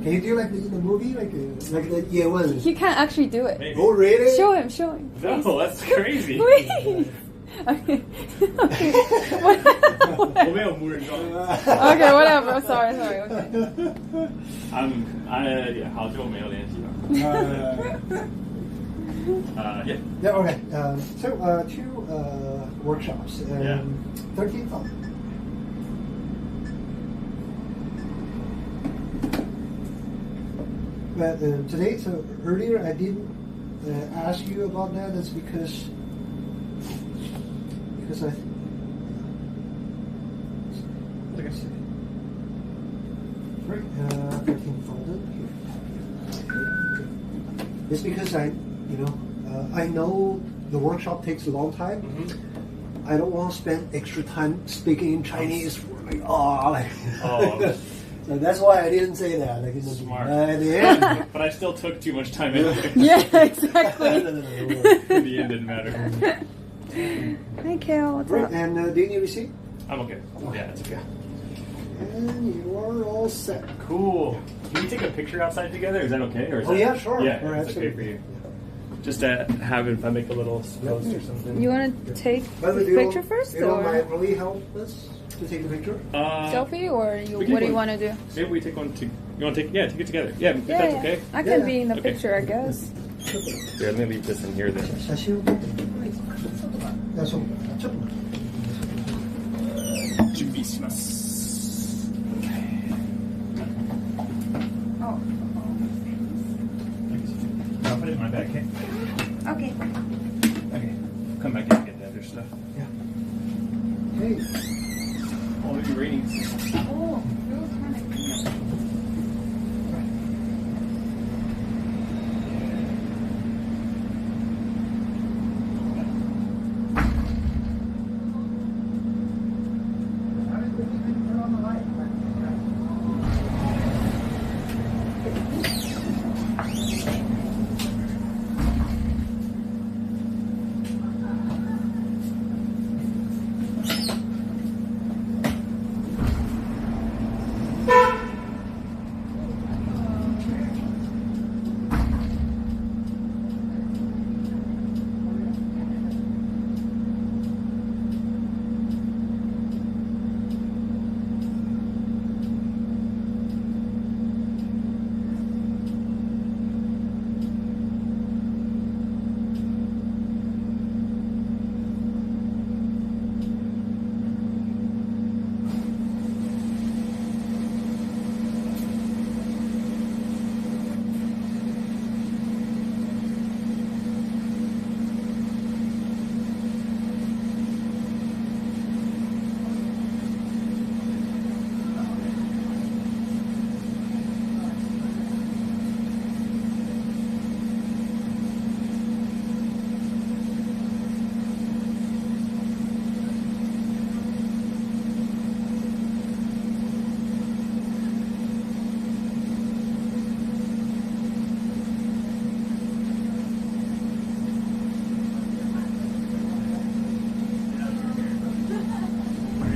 Can you do like the movie, like the Ye Wen? He can't actually do it. Oh really? Show him, show him. No, that's crazy. Please. Okay. Okay. What- 我没有母人装。 okay, whatever. Sorry. Okay. Yeah, 好久没有联系了。Yeah. Yeah. Okay. So 2 workshops. Yeah. 13th of. But today, so earlier I didn't ask you about that. That's because I. Like I said, right? 13 folded here. It's because I know the workshop takes a long time. I don't want to spend extra time speaking in Chinese for like so that's why I didn't say that. Like, Smart. At the end. But I still took too much time anyway. Yeah, exactly. No. In the end, didn't matter. Hi, Kale. What's Right, up? and do you need a receipt? I'm okay. Yeah, it's okay. And you are all set. Cool. Can we take a picture outside together? Is that okay? Or is Oh, that, yeah, sure. Yeah, Sure, it's okay for you. Just to have if I make a little post or something. You want to take By the way, the do picture you first, don't or mind really help us to take the picture? selfie, or we what can do you go- want to do? Maybe we take one to. You want to take? Yeah, take it together. Yeah, if Yeah, that's yeah. okay. I can Yeah. be in the Okay. picture, I guess. Here, let me leave this in here then. 写真を撮ってあ、そうちょっと待って準備します。Oh, I'll put it in my bag, okay? okay. Okay. Come back and get the other stuff. Hey, All of your ratings. Oh, those kind of cute.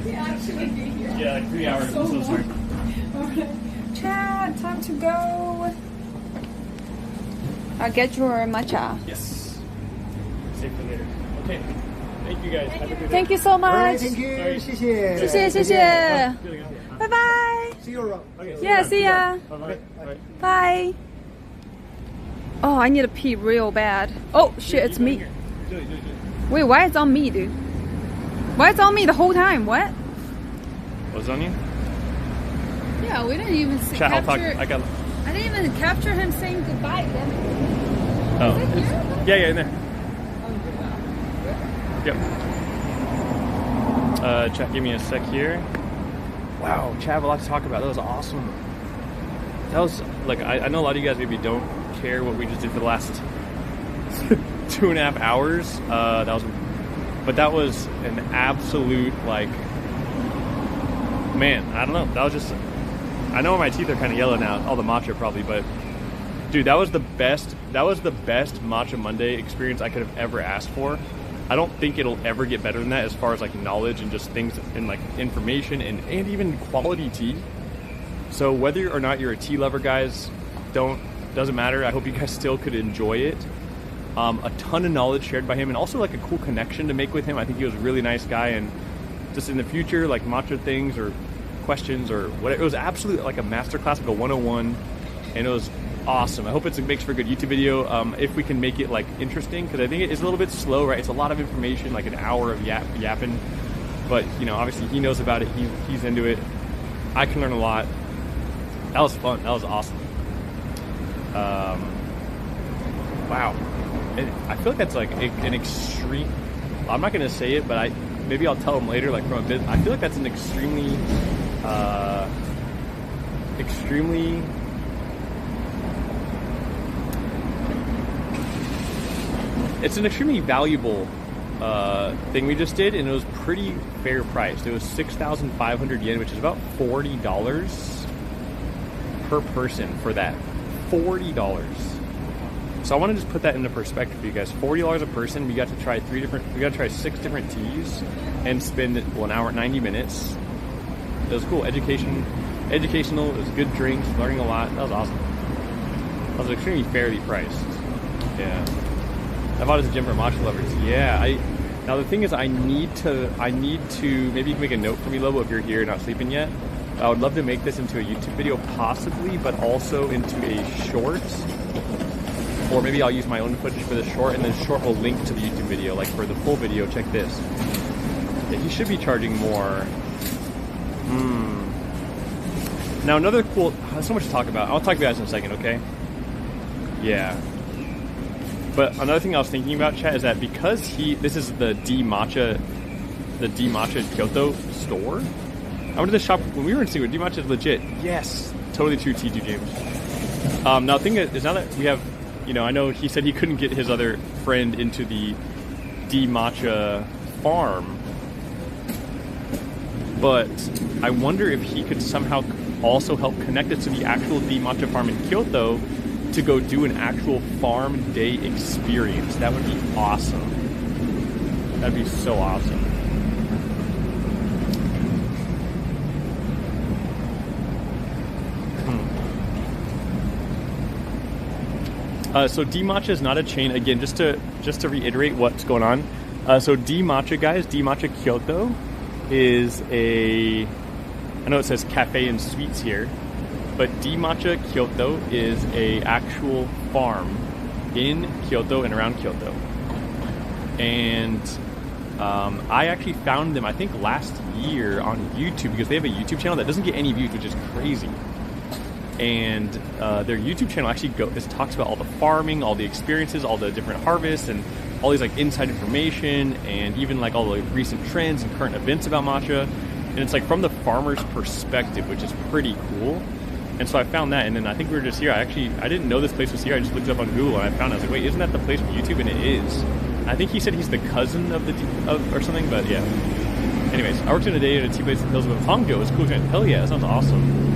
Yeah, like 3 hours. I'm so sorry. Chat, time to go. I'll get your matcha. Yes. Save for later. Okay. Thank you guys. Have a good day. Thank you so alright, much. thank you. Sorry. 谢谢。谢谢谢谢，拜拜。 See you around. Yeah, see ya. Bye bye. Bye. Oh, I need to pee real bad. Oh shit, it's me. Wait, why it's on me, dude? Why it's on me the whole time? What? What's on you? Yeah, we didn't even see, Chat, I'll talk. capture. I got. I didn't even capture him saying goodbye. Then. Oh. Is it here? Yeah, in there. Yep. Chat, give me a sec here. Wow, Chat, have a lot to talk about. That was awesome. That was like I know a lot of you guys maybe don't care what we just did for the last 2.5 hours. That was an absolute like. Man, I don't know. That was just. I know my teeth are kind of yellow now. All the matcha probably, but dude, that was the best. That was the best Matcha Monday experience I could have ever asked for. I don't think it'll ever get better than that as far as like knowledge and just things and like information and even quality tea. So whether or not you're a tea lover, guys, doesn't matter. I hope you guys still could enjoy it. A ton of knowledge shared by him, and also like a cool connection to make with him. I think he was a really nice guy, and just in the future, like matcha things or questions or whatever, it was absolutely like a masterclass, like a 101, and it was awesome. I hope it makes for a good YouTube video. If we can make it like interesting, because I think it is a little bit slow, right? It's a lot of information, like an hour of yapping, but you know, obviously he knows about it. He's into it. I can learn a lot. That was fun. That was awesome. Wow. I feel like that's like an extreme. I'm not gonna say it, but maybe I'll tell him later. Like from a bit, I feel like that's an extremely it's an extremely valuable thing we just did, and it was pretty fair priced. It was 6,500 yen, which is about $40 per person for that. $40. So I want to just put that into perspective for you guys. $40 a person. We got to try 6 different teas and spend 1 hour 90 minutes. It was cool. Educational. It was good drinks, learning a lot. That was awesome. That was extremely fairly priced. Yeah. I bought it as a gym for matcha lovers. Yeah. Now the thing is, I need to. Maybe you can make a note for me, Lobo, if you're here not sleeping yet. I would love to make this into a YouTube video, possibly, but also into a short. Or maybe I'll use my own footage for the short, and then short will link to the YouTube video. Like for the full video, check this. Yeah, he should be charging more. Now another cool, there's so much to talk about. I'll talk about this in a second, okay? Yeah. But another thing I was thinking about, chat, is that because this is the D Matcha Kyoto store. I went to the shop when we were in Singapore. D Matcha is legit. Yes, totally true, T2 James. Now the thing is, now that we have, I know he said he couldn't get his other friend into the D Matcha farm, but I wonder if he could somehow also help connect us to the actual D Matcha farm in Kyoto to go do an actual farm day experience. That would be awesome. That'd be so awesome. So D Matcha is not a chain. Again, just to reiterate what's going on. So D Matcha, guys, D Matcha Kyoto is I know it says cafe and sweets here, but D Matcha Kyoto is a actual farm in Kyoto and around Kyoto. And I actually found them, I think, last year on YouTube, because they have a YouTube channel that doesn't get any views, which is crazy. And their YouTube channel actually talks about all the farming, all the experiences, all the different harvests, and all these like inside information, and even like all the recent trends and current events about matcha. And it's like from the farmer's perspective, which is pretty cool. And so I found that, and then I think we were just here. I didn't know this place was here. I just looked it up on Google, and I found it. I was like, wait, isn't that the place from YouTube? And it is. And I think he said he's the cousin of or something, but yeah. Anyways, I worked in a day at a tea place in the hills of Hangzhou. It was cool. Hell yeah, that sounds awesome.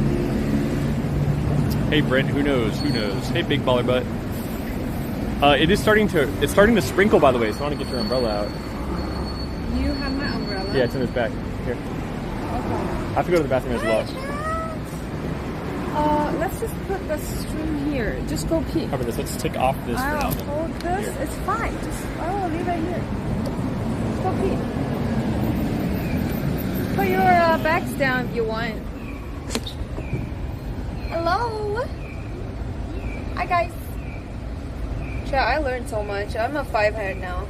Hey Brent, who knows? Hey Big Baller Butt. It's starting to sprinkle, by the way, so I want to get your umbrella out. You have my umbrella? Yeah, it's in his back. Here. Okay. I have to go to the bathroom as well. Let's just put the string here. Just go pee. Cover this. Let's take off this for now. I'll hold this. Here. It's fine. I will leave it here. Just go pee. Put your bags down if you want. Hello. Hi guys. Chat, I learned so much. I'm a 5-head now.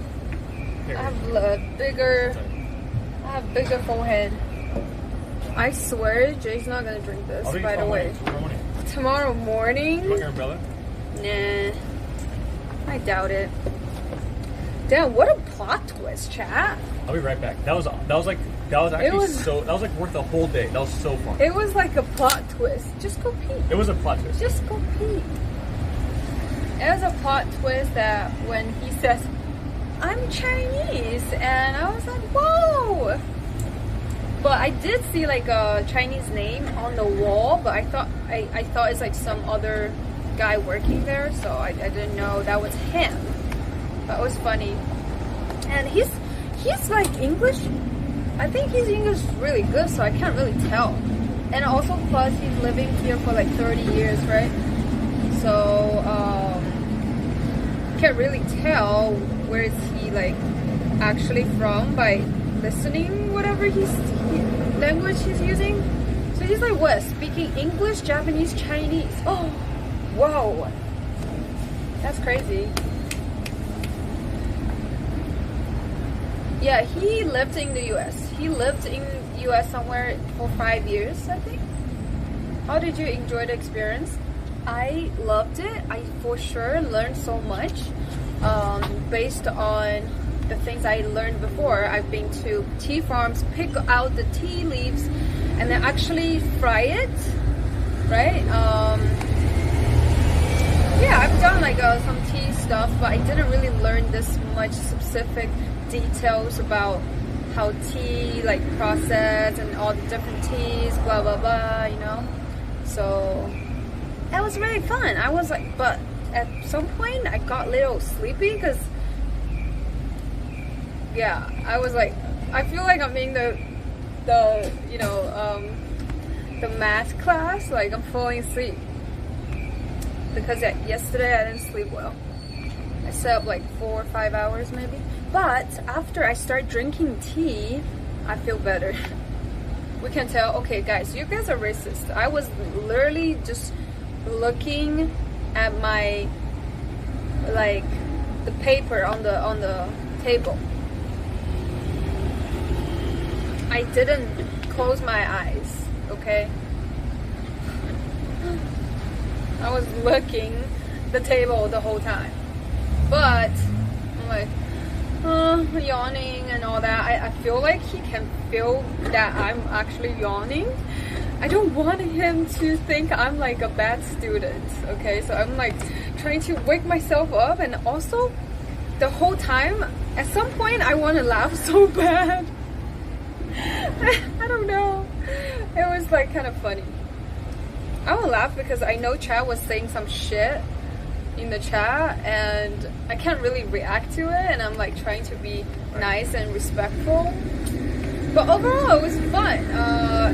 Here. I have a bigger forehead. I swear Jay's not gonna drink this, by the way. Tomorrow morning? You want your umbrella? Nah. I doubt it. Damn, what a plot twist, chat. I'll be right back. That was like worth the whole day. That was so fun. It was like a plot twist. Just go pee. It was a plot twist. Just go pee. It was a plot twist that when he says, I'm Chinese, and I was like, whoa! But I did see like a Chinese name on the wall, but I thought it's like some other guy working there, so I didn't know that was him. That was funny. And he's like English. I think his English is really good, so I can't really tell. And also, plus he's living here for like 30 years, right? So can't really tell where is he like actually from by listening whatever language he's using. So he's like what? Speaking English, Japanese, Chinese. Oh, whoa, that's crazy. Yeah, he lived in the US. He lived in US somewhere for 5 years, I think. How did you enjoy the experience? I loved it. I for sure learned so much based on the things I learned before. I've been to tea farms, pick out the tea leaves, and then actually fry it, right? Yeah, I've done like some tea stuff, but I didn't really learn this much specific details about how tea like process and all the different teas, blah blah blah, you know. So that was really fun. I was like, but at some point I got a little sleepy because, yeah, I was like, I feel like I'm in the you know the math class, like I'm falling asleep because yesterday I didn't sleep well. I slept like 4 or 5 hours maybe. But after I start drinking tea, I feel better. We can tell, okay guys, you guys are racist. I was literally just looking at my, like, the paper on the table. I didn't close my eyes, okay? I was looking the table the whole time. But I'm like, yawning and all that. I feel like he can feel that I'm actually yawning. I don't want him to think I'm like a bad student, okay? So I'm like trying to wake myself up, and also the whole time, at some point I want to laugh so bad. I don't know. It was like kind of funny. I will laugh because I know Chad was saying some shit in the chat and I can't really react to it, and I'm like trying to be nice and respectful. But overall, it was fun.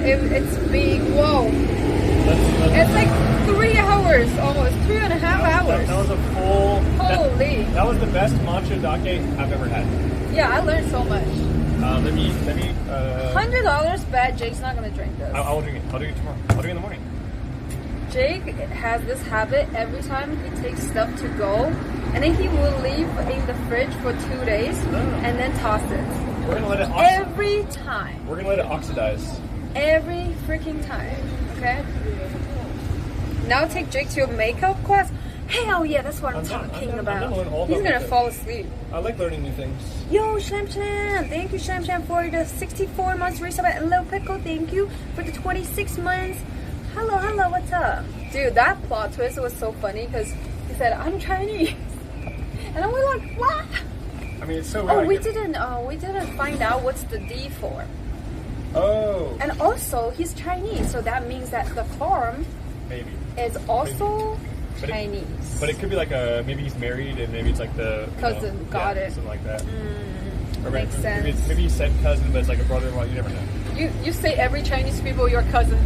It's been, whoa. It's like 3 hours, almost 3.5 hours. That was a full. Holy. That was the best matcha dake I've ever had. Yeah, I learned so much. Let me. $100 bet Jake's not gonna drink this. I will drink it. I'll drink it tomorrow. I'll drink it in the morning. Jake has this habit every time he takes stuff to go, and then he will leave in the fridge for 2 days and then toss it. We're gonna let it Every time. We're gonna let it oxidize. Every freaking time. Okay? Now take Jake to a makeup class. Hell yeah, that's what I'm talking about. He's gonna fall asleep. I like learning new things. Yo, Sham Sham! Thank you, Sham Sham, for the 64 months resub at Little Pickle. Thank you for the 26 months. Hello, hello, what's up? Dude, that plot twist was so funny because he said, I'm Chinese. And I was like, what? I mean, it's so weird. Oh, we didn't find out what's the D for. Oh. And also, he's Chinese, so that means that the farm Maybe. is also Maybe. Chinese. But it could be like maybe he's married and maybe it's like the Cousin, got it. Something like that. Or makes sense. Maybe he said cousin, but it's like a brother-in-law. You never know. You say every Chinese people your cousin.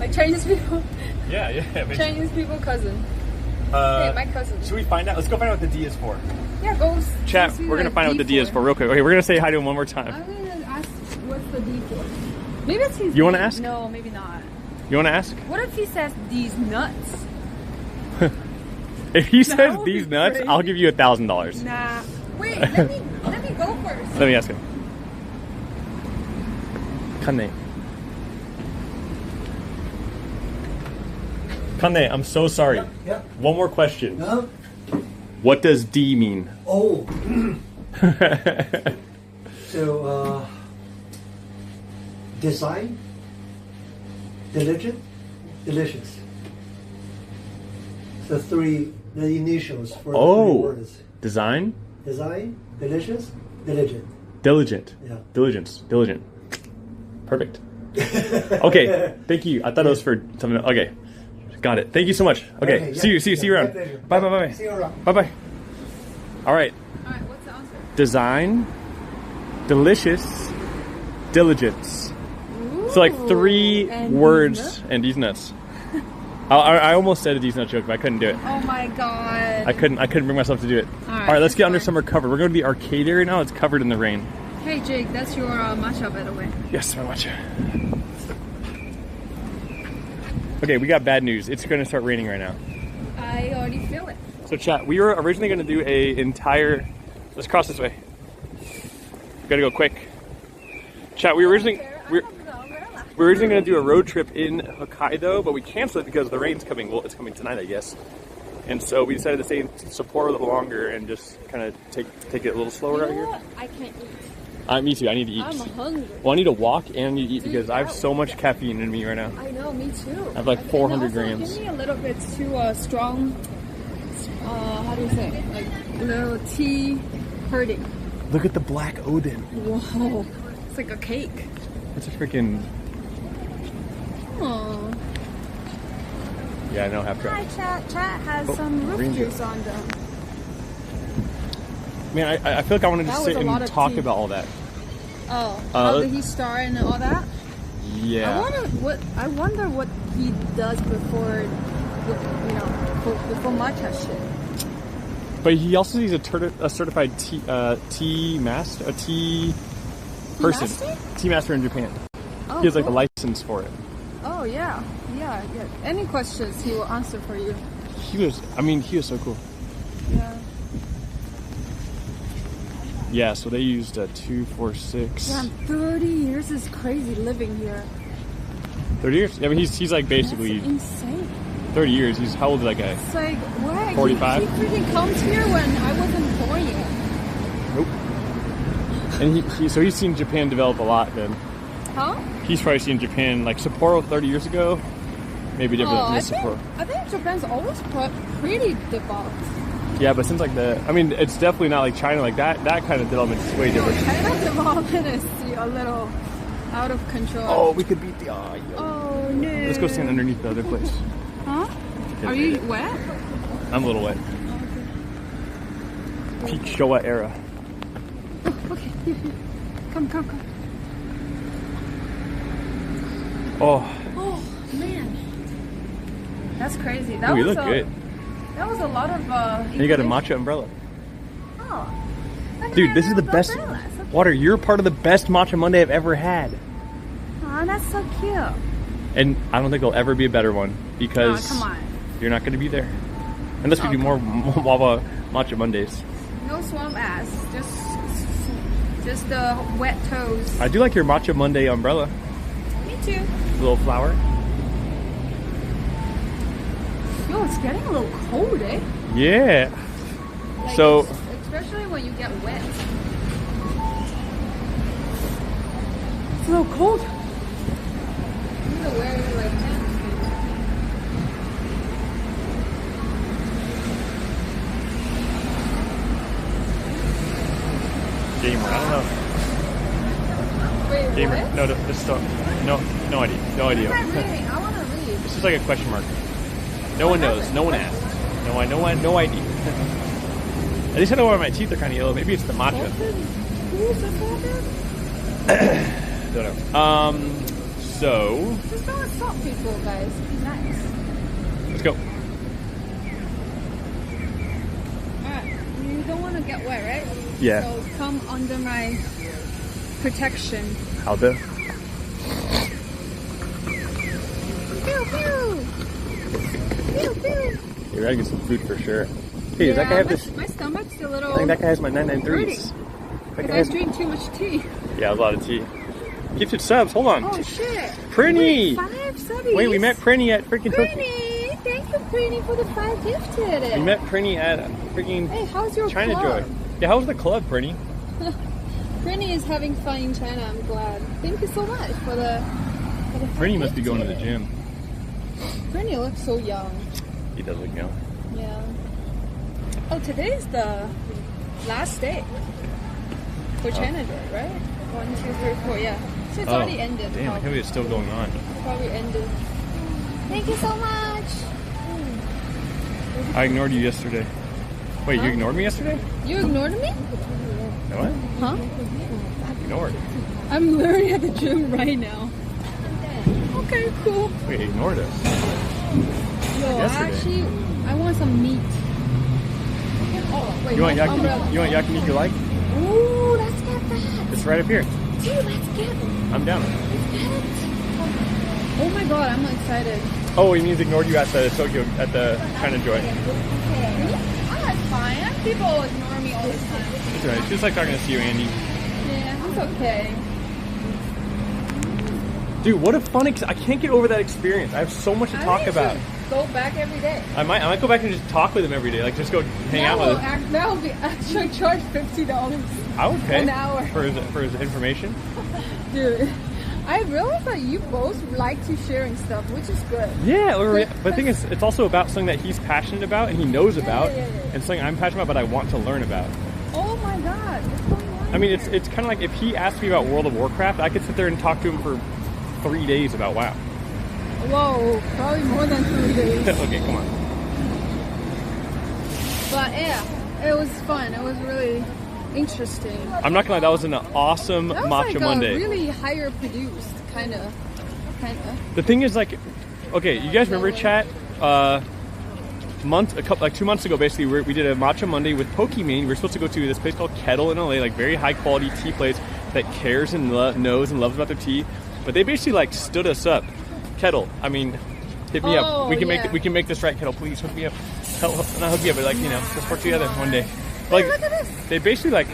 Like Chinese people. Yeah. Maybe. Chinese people cousin. Hey, my cousin. Should we find out? Let's go find out what the D is for. Yeah, go. Chat, see we're gonna the find out what the D is for real quick. Okay, we're gonna say hi to him one more time. I'm gonna ask what's the D for. Maybe it's his. You wanna ask? No, maybe not. You wanna ask? What if he says these nuts? If he says That would be these nuts, crazy. I'll give you $1,000. Nah. Wait, let me go first. Let me ask him. Kane. Kane, I'm so sorry. Yeah. One more question. No? What does D mean? Oh. So, design, diligent, delicious. The initials for the three words. Design, Design, delicious, diligent. diligent. Yeah. Diligent. Perfect. Okay, thank you. I thought it was for something. Okay, got it. Thank you so much. Okay, yeah, see you my around. pleasure. Bye. See you around. Bye. All right. Alright, what's the answer? Design, delicious, diligence. So like 3 and words these nuts? and these nuts. I almost said a these nut joke, but I couldn't do it. Oh my god. I couldn't bring myself to do it. All right, All right, let's that's get under fine. summer cover. We're going to the arcade area now. It's covered in the rain. Hey Jake, that's your matcha by the way. Yes, my matcha. Okay, we got bad news. It's going to start raining right now. I already feel it. So chat, we were originally going to do a entire... Let's cross this way. Gotta go quick. Chat, we originally... I'm not the umbrella. We were originally going to do a road trip in Hokkaido, but we canceled it because the rain's coming. Well, it's coming tonight, I guess. And so we decided to stay in Sapporo a little longer and just kind of take it a little slower out You know here. what? I can't eat. Me too. I need to eat. I'm hungry. Well, I need to walk and I need to eat Dude, because I have yeah. so much caffeine in me right now. I know, me too. I have like 400 and also, grams. Give me a little bit too strong. How do you say? Like a little tea hurting. Look at the black Odin. Whoa, it's like a cake. It's a freaking. Aww. Yeah, I know. Have to. Hi, chat. Chat has Oh, some green roof juice juice. on them. Man, I feel like I want to That just was sit a lot and of talk tea. about all that. Oh, how let- did he start and all that? Yeah. I wonder what he does before, before matcha shit. But he also is a certified tea master, tea person, master? tea master in Japan. Oh, He has like a cool. license for it. Oh yeah. Any questions he will answer for you. He was so cool. Yeah. Yeah, so they used a 246. Damn, 30 years is crazy living here. 30 years? Yeah, I mean, he's like basically That's insane. 30 years. He's how old is that guy? It's like, what? 45? He freaking comes here when I wasn't born yet. Nope. And he's seen Japan develop a lot then. Huh? He's probably seen Japan, like Sapporo 30 years ago, maybe different Oh, than I Sapporo. think Japan's always pretty developed. Yeah, but since like it's definitely not like China, like that kind of development is way different. China's development is a little out of control. Oh, we could beat the eye. Oh, no. Let's go stand underneath the other place. Huh? Are you wet? I'm a little wet. Peak Showa era. Okay. Come. Oh, Oh, man. That's crazy. That ooh, you was look good. That was a lot of And you got a matcha umbrella. Oh. Dude, this is the best. Water, you're part of the best Matcha Monday I've ever had. Oh, that's so cute. And I don't think there'll ever be a better one because Oh, come on. you're not going to be there. Unless we do more Wawa Matcha Mondays. No swamp ass. Just the wet toes. I do like your Matcha Monday umbrella. Me too. Little flower. Yo, it's getting a little cold, eh? Yeah. Like, So, especially when you get wet. It's a little cold. You need to wear like pants. gamer, I don't know. Wait, Gamer. what? No, this stuff. No idea. No idea. I'm not reading. I want to read. This is like a question mark. No one knows. No one asked. No idea. At least I know why my teeth are kind of yellow. Maybe it's the matcha. Who's the Don't know. So Just don't stop people, guys. Be nice. let's go. Alright. You don't want to get wet, right? Yeah. So come under my protection. How the? Pew, pew. Pew, pew. You're gotta get some food for sure. Hey, does that guy have this? My stomach's a little. I think that guy has my 993s. That Because guy I has, drink too much tea. yeah, a lot of tea. Gifted subs. Hold on. Oh shit. Prinny. 5 subbies. Wait, we met Prinny at freaking Tokyo. Prinny. Thank you, Prinny, for the 5 gifted. We met Prinny at freaking Hey, how's your China club? Joy. Yeah, how was the club, Prinny? Prinny is having fun in China. I'm glad. Thank you so much for the. Prinny must be going to the gym. Prinny looks so young. He does look young. Yeah. Oh, today's the last day for China Joy, right? 1, 2, 3, 4. Yeah. So it's already ended. Damn, I can't believe it's still going on. Probably ended. Thank you so much. I ignored you yesterday. Wait, you ignored me yesterday? You ignored me? What? Huh? Ignored. I'm literally at the gym right now. Okay, cool. Wait, ignored us. Yo, Yesterday. I want some meat. Oh, wait. You want my umbrella. yakiniku like? Ooh, let's get that. It's right up here. Dude, let's get it. I'm down. Oh my god, I'm excited. Oh, he means ignored you at the Tokyo, at the China Joy. Oh, that's fine. People ignore me all the time. It's alright. It's just like talking to you, Andy. Yeah, it's okay. Dude, what a fun! I can't get over that experience. I have so much to talk about. Go back every day. I might go back and just talk with him every day. Like just go hang out with him. That will be actually charge $50 I would pay an hour for his information. Dude, I realized that you both like to sharing stuff, which is good. Yeah, but the thing is, it's also about something that he's passionate about and he knows about, yeah. and something I'm passionate about, but I want to learn about. Oh my god, what's going on? I mean, it's kind of like if he asked me about World of Warcraft, I could sit there and talk to him for 3 days about WoW. Whoa, probably more than 3 days. Okay, come on. But yeah, it was fun. It was really interesting. I'm not gonna lie, that was an awesome That was Matcha like Monday. a really higher produced kind of. The thing is, like, okay, you guys remember chat? 2 months ago, basically, we did a Matcha Monday with Pokimane. We were supposed to go to this place called Kettle in LA, like very high quality tea place that cares and knows and loves about their tea. But they basically like stood us up. Kettle, I mean, hit me up. We can make this right, Kettle. Please hook me up. Not hook me up, but like let's work together one day. Like, look at this. they basically like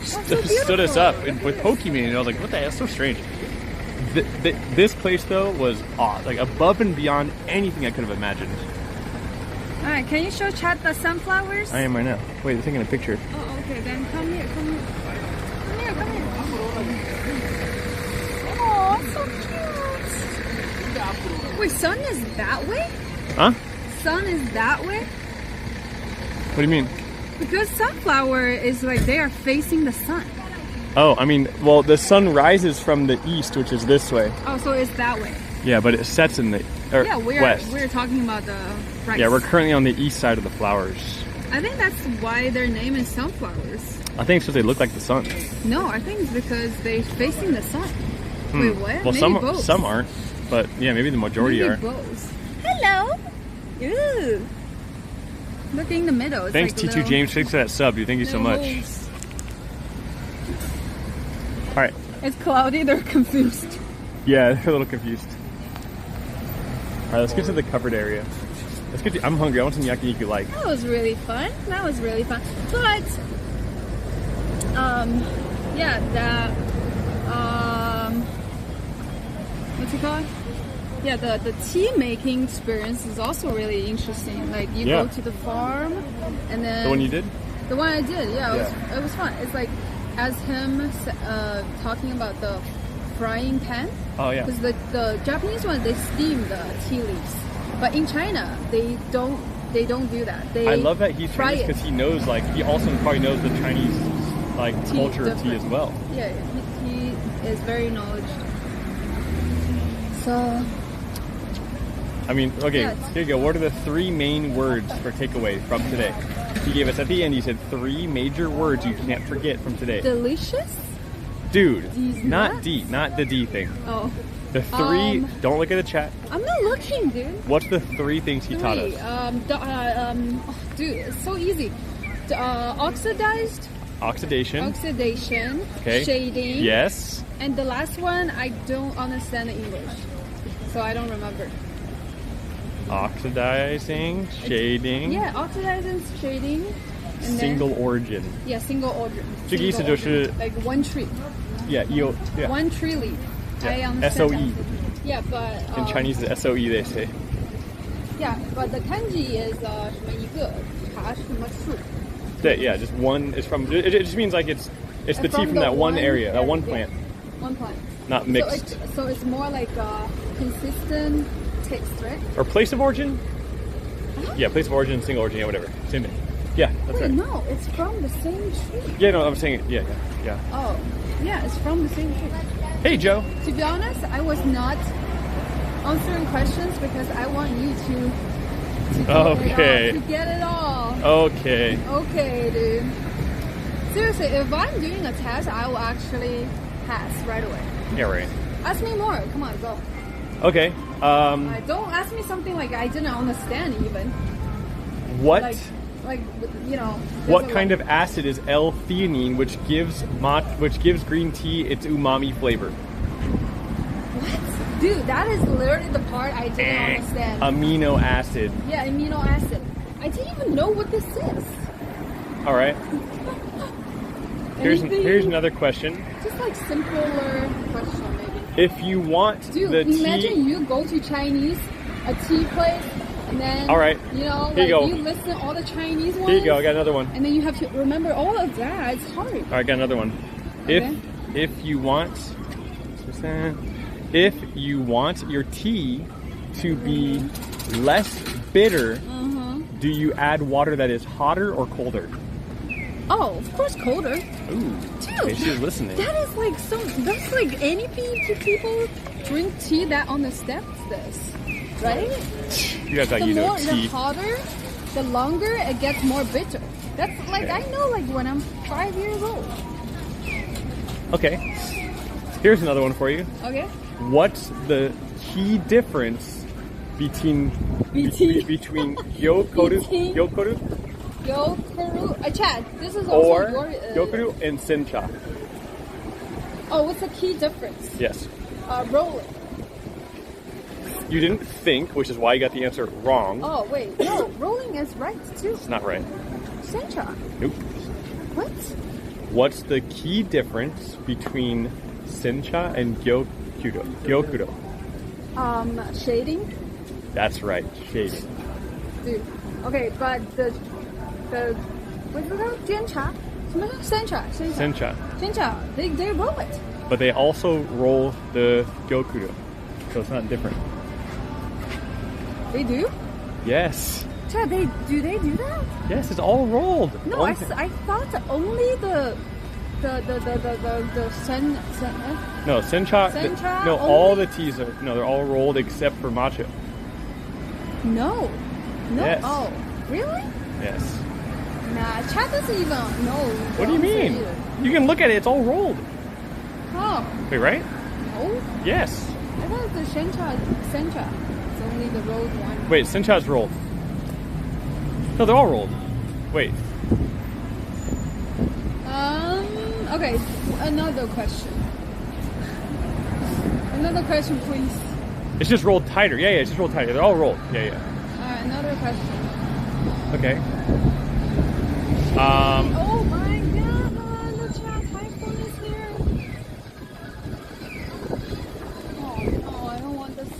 so stood us beautiful. up with Pokimane, and I was like, what the hell? That's so strange. This place though was awesome, like above and beyond anything I could have imagined. All right, can you show chat the sunflowers? I am right now. Wait, they're taking a picture. Oh, okay. Then come here. Come here. Come here. Oh, so cute. Wait, sun is that way? Huh? Sun is that way? What do you mean? Because sunflower is like they are facing the sun. Oh, I mean, well, the sun rises from the east, which is this way. Oh, so it's that way. Yeah, but it sets in the west. We're talking about the rice. Yeah, we're currently on the east side of the flowers. I think that's why their name is sunflowers. I think it's because they look like the sun. No, I think it's because they're facing the sun. Wait, what? Well, Maybe both. some aren't, but yeah, maybe the majority Maybe are. both. Hello. Ooh. Look in the middle. It's Thanks, like T2 little- James. Thanks for that sub, dude. Thank you so little much. holes. All right. It's cloudy. They're confused. Yeah, they're a little confused. All right, let's get to the covered area. Let's get. I'm hungry. I want some yakiniku like. That was really fun. But yeah, that what's it called? Yeah, the tea making experience is also really interesting. Like you Yeah. go to the farm, and then The one you did? The one I did, yeah, Yeah. it was fun. It's like as him talking about the frying pan. Oh yeah. Because the Japanese one, they steam the tea leaves, but in China they don't do that. They I love that he's fry Chinese it. because he knows, like, he also probably knows the Chinese like Tea culture of tea different. as well. Yeah, he is very knowledgeable. So I mean, okay, Yes. here you go. What are the 3 main words for takeaway from today? He gave us at the end. He said 3 major words you can't forget from today. delicious. Dude, These not nuts? D, not the D thing. Oh, The 3. Don't look at the chat. I'm not looking, dude. What's the 3 things he taught us? Dude, it's so easy. Oxidized, Oxidation. oxidation, Okay. shading. Yes. And the last one, I don't understand the English, so I don't remember. Oxidizing, shading, Yeah, oxidizing, shading, and single origin. then yeah, single origin.这个意思就是 like one tree, Yeah, yeah. one tree leaf. I Yeah, understand. SOE. that. Yeah, but In Chinese, it's SOE, they say. Yeah, but the kanji is 什么一个茶什么树。 Yeah, just one is from. It just means like it's the tea from the that one area, that one plant, One plant. not mixed. So it's more like a consistent taste, right? Or place of origin? Yeah, place of origin, single origin, yeah, whatever. Same thing. Yeah, that's Wait, right. no, it's from the same tree. Yeah, no, I'm saying it. Yeah. Oh, yeah, it's from the same tree. Hey, Joe. To be honest, I was not answering questions because I want you to Okay. to get it all. Okay. Okay, dude. Seriously, if I'm doing a test, I will actually pass right away. Yeah, right. Ask me more. Come on, go. Okay. Don't ask me something like I didn't understand even. What? Like you know. What kind of acid is L-theanine, which gives green tea its umami flavor? What? Dude, that is literally the part I didn't understand. Amino acid. Yeah, amino acid. I didn't even know what this is. All right. Anything- Here's another question. Just like simpler question maybe. If you want Dude, the imagine tea, you go to a tea place, and then all right, you know, here you go. you listen all the Chinese ones. Here you go. I got another one. And then you have to remember all of that. It's hard. All right, got another one. Okay. If you want, if you want your tea to be less bitter, do you add water that is hotter or colder? Oh, of course, colder. Ooh, Dude, okay, she's listening. That is like that's like any people drink tea that on the steps this, right? You guys got The know more, the tea. hotter, the longer it gets more bitter. That's like, Yeah. I know, like when I'm 5 years old. Okay, here's another one for you. Okay. What's the key difference between BT. between Gyokoru, BT. Gyokoru Gyokoru. Chad, this is also or your. Gyokoru and Sencha? Oh, what's the key difference? Yes. Rolling. You didn't think, which is why you got the answer wrong. Oh wait, no, rolling is right too. It's not right. Sencha. Nope. What? What's the key difference between Sencha and Gyokudo? Gyokudo. Shading. That's right, shading. Dude. Okay, but the what's it called? 煎茶? Sencha. Sencha. Sencha. They roll it. But they also roll the Gyokudo, so it's not different. They do? Yes. Chad, they do that? Yes, it's all rolled. No, I thought only the No, Sencha. Sencha No, only? all the teas are they're all rolled except for matcha. No. Yes. Oh, really? Yes. Nah, Chad doesn't even know. What do you mean? You can look at it. It's all rolled. Oh, Wait, right? no. Yes. I thought the Sencha. It's only the rolled one. Wait, Sencha's rolled. No, they're all rolled. Wait. Okay, another question. Another question, please. It's just rolled tighter. Yeah, it's just rolled tighter. They're all rolled. Yeah. Alright, another question. Okay. Oh my god, the chat typhoon is here. Oh no, I don't want this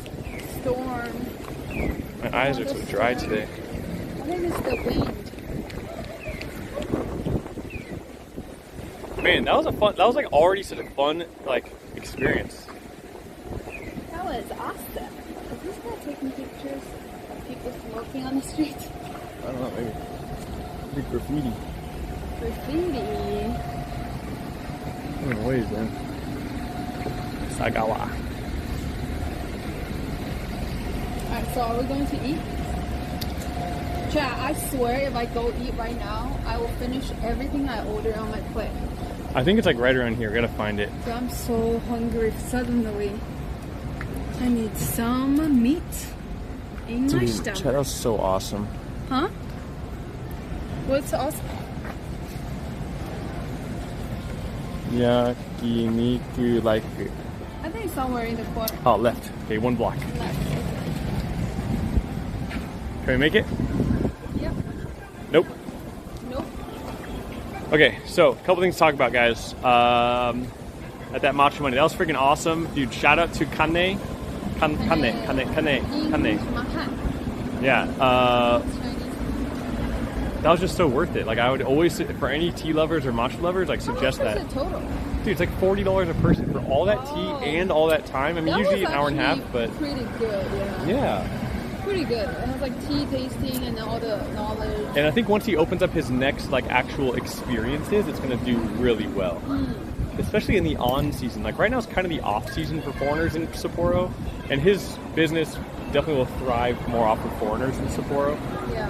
storm. My eyes are so dry today. I think it's the wind. Man, that was like already such a fun experience. That was awesome. Is this guy taking pictures of people smoking on the street? I don't know, maybe. Big graffiti. Graffiti. I don't know what he's doing. Sagawa. Alright, so are we going to eat? Chat, I swear if I go eat right now, I will finish everything I ordered on my plate. I think it's like right around here. We gotta find it. So I'm so hungry suddenly. I need some meat in my stomach. that was so awesome. Huh? What's awesome? Yakiniku like. I think it's somewhere in the corner. Oh, left. Okay, one block. Left. Can we make it? Yep. Nope. Nope. Okay, so a couple things to talk about, guys. At that Matcha Monday, that was freaking awesome, dude. Shout out to Kane. Yeah. That was just so worth it. Like I would always, for any tea lovers or matcha lovers, suggest How that. much is it total? Dude, it's like $40 a person for all that tea and all that time. I mean, That usually was an hour and a half, actually but pretty good. Yeah. yeah. Pretty good. It has like tea tasting and all the knowledge. And I think once he opens up his next actual experiences, it's going to do really well. Especially in the on season. Like right now, it's kind of the off season for foreigners in Sapporo, and his business definitely will thrive more off of foreigners in Sapporo. Yeah.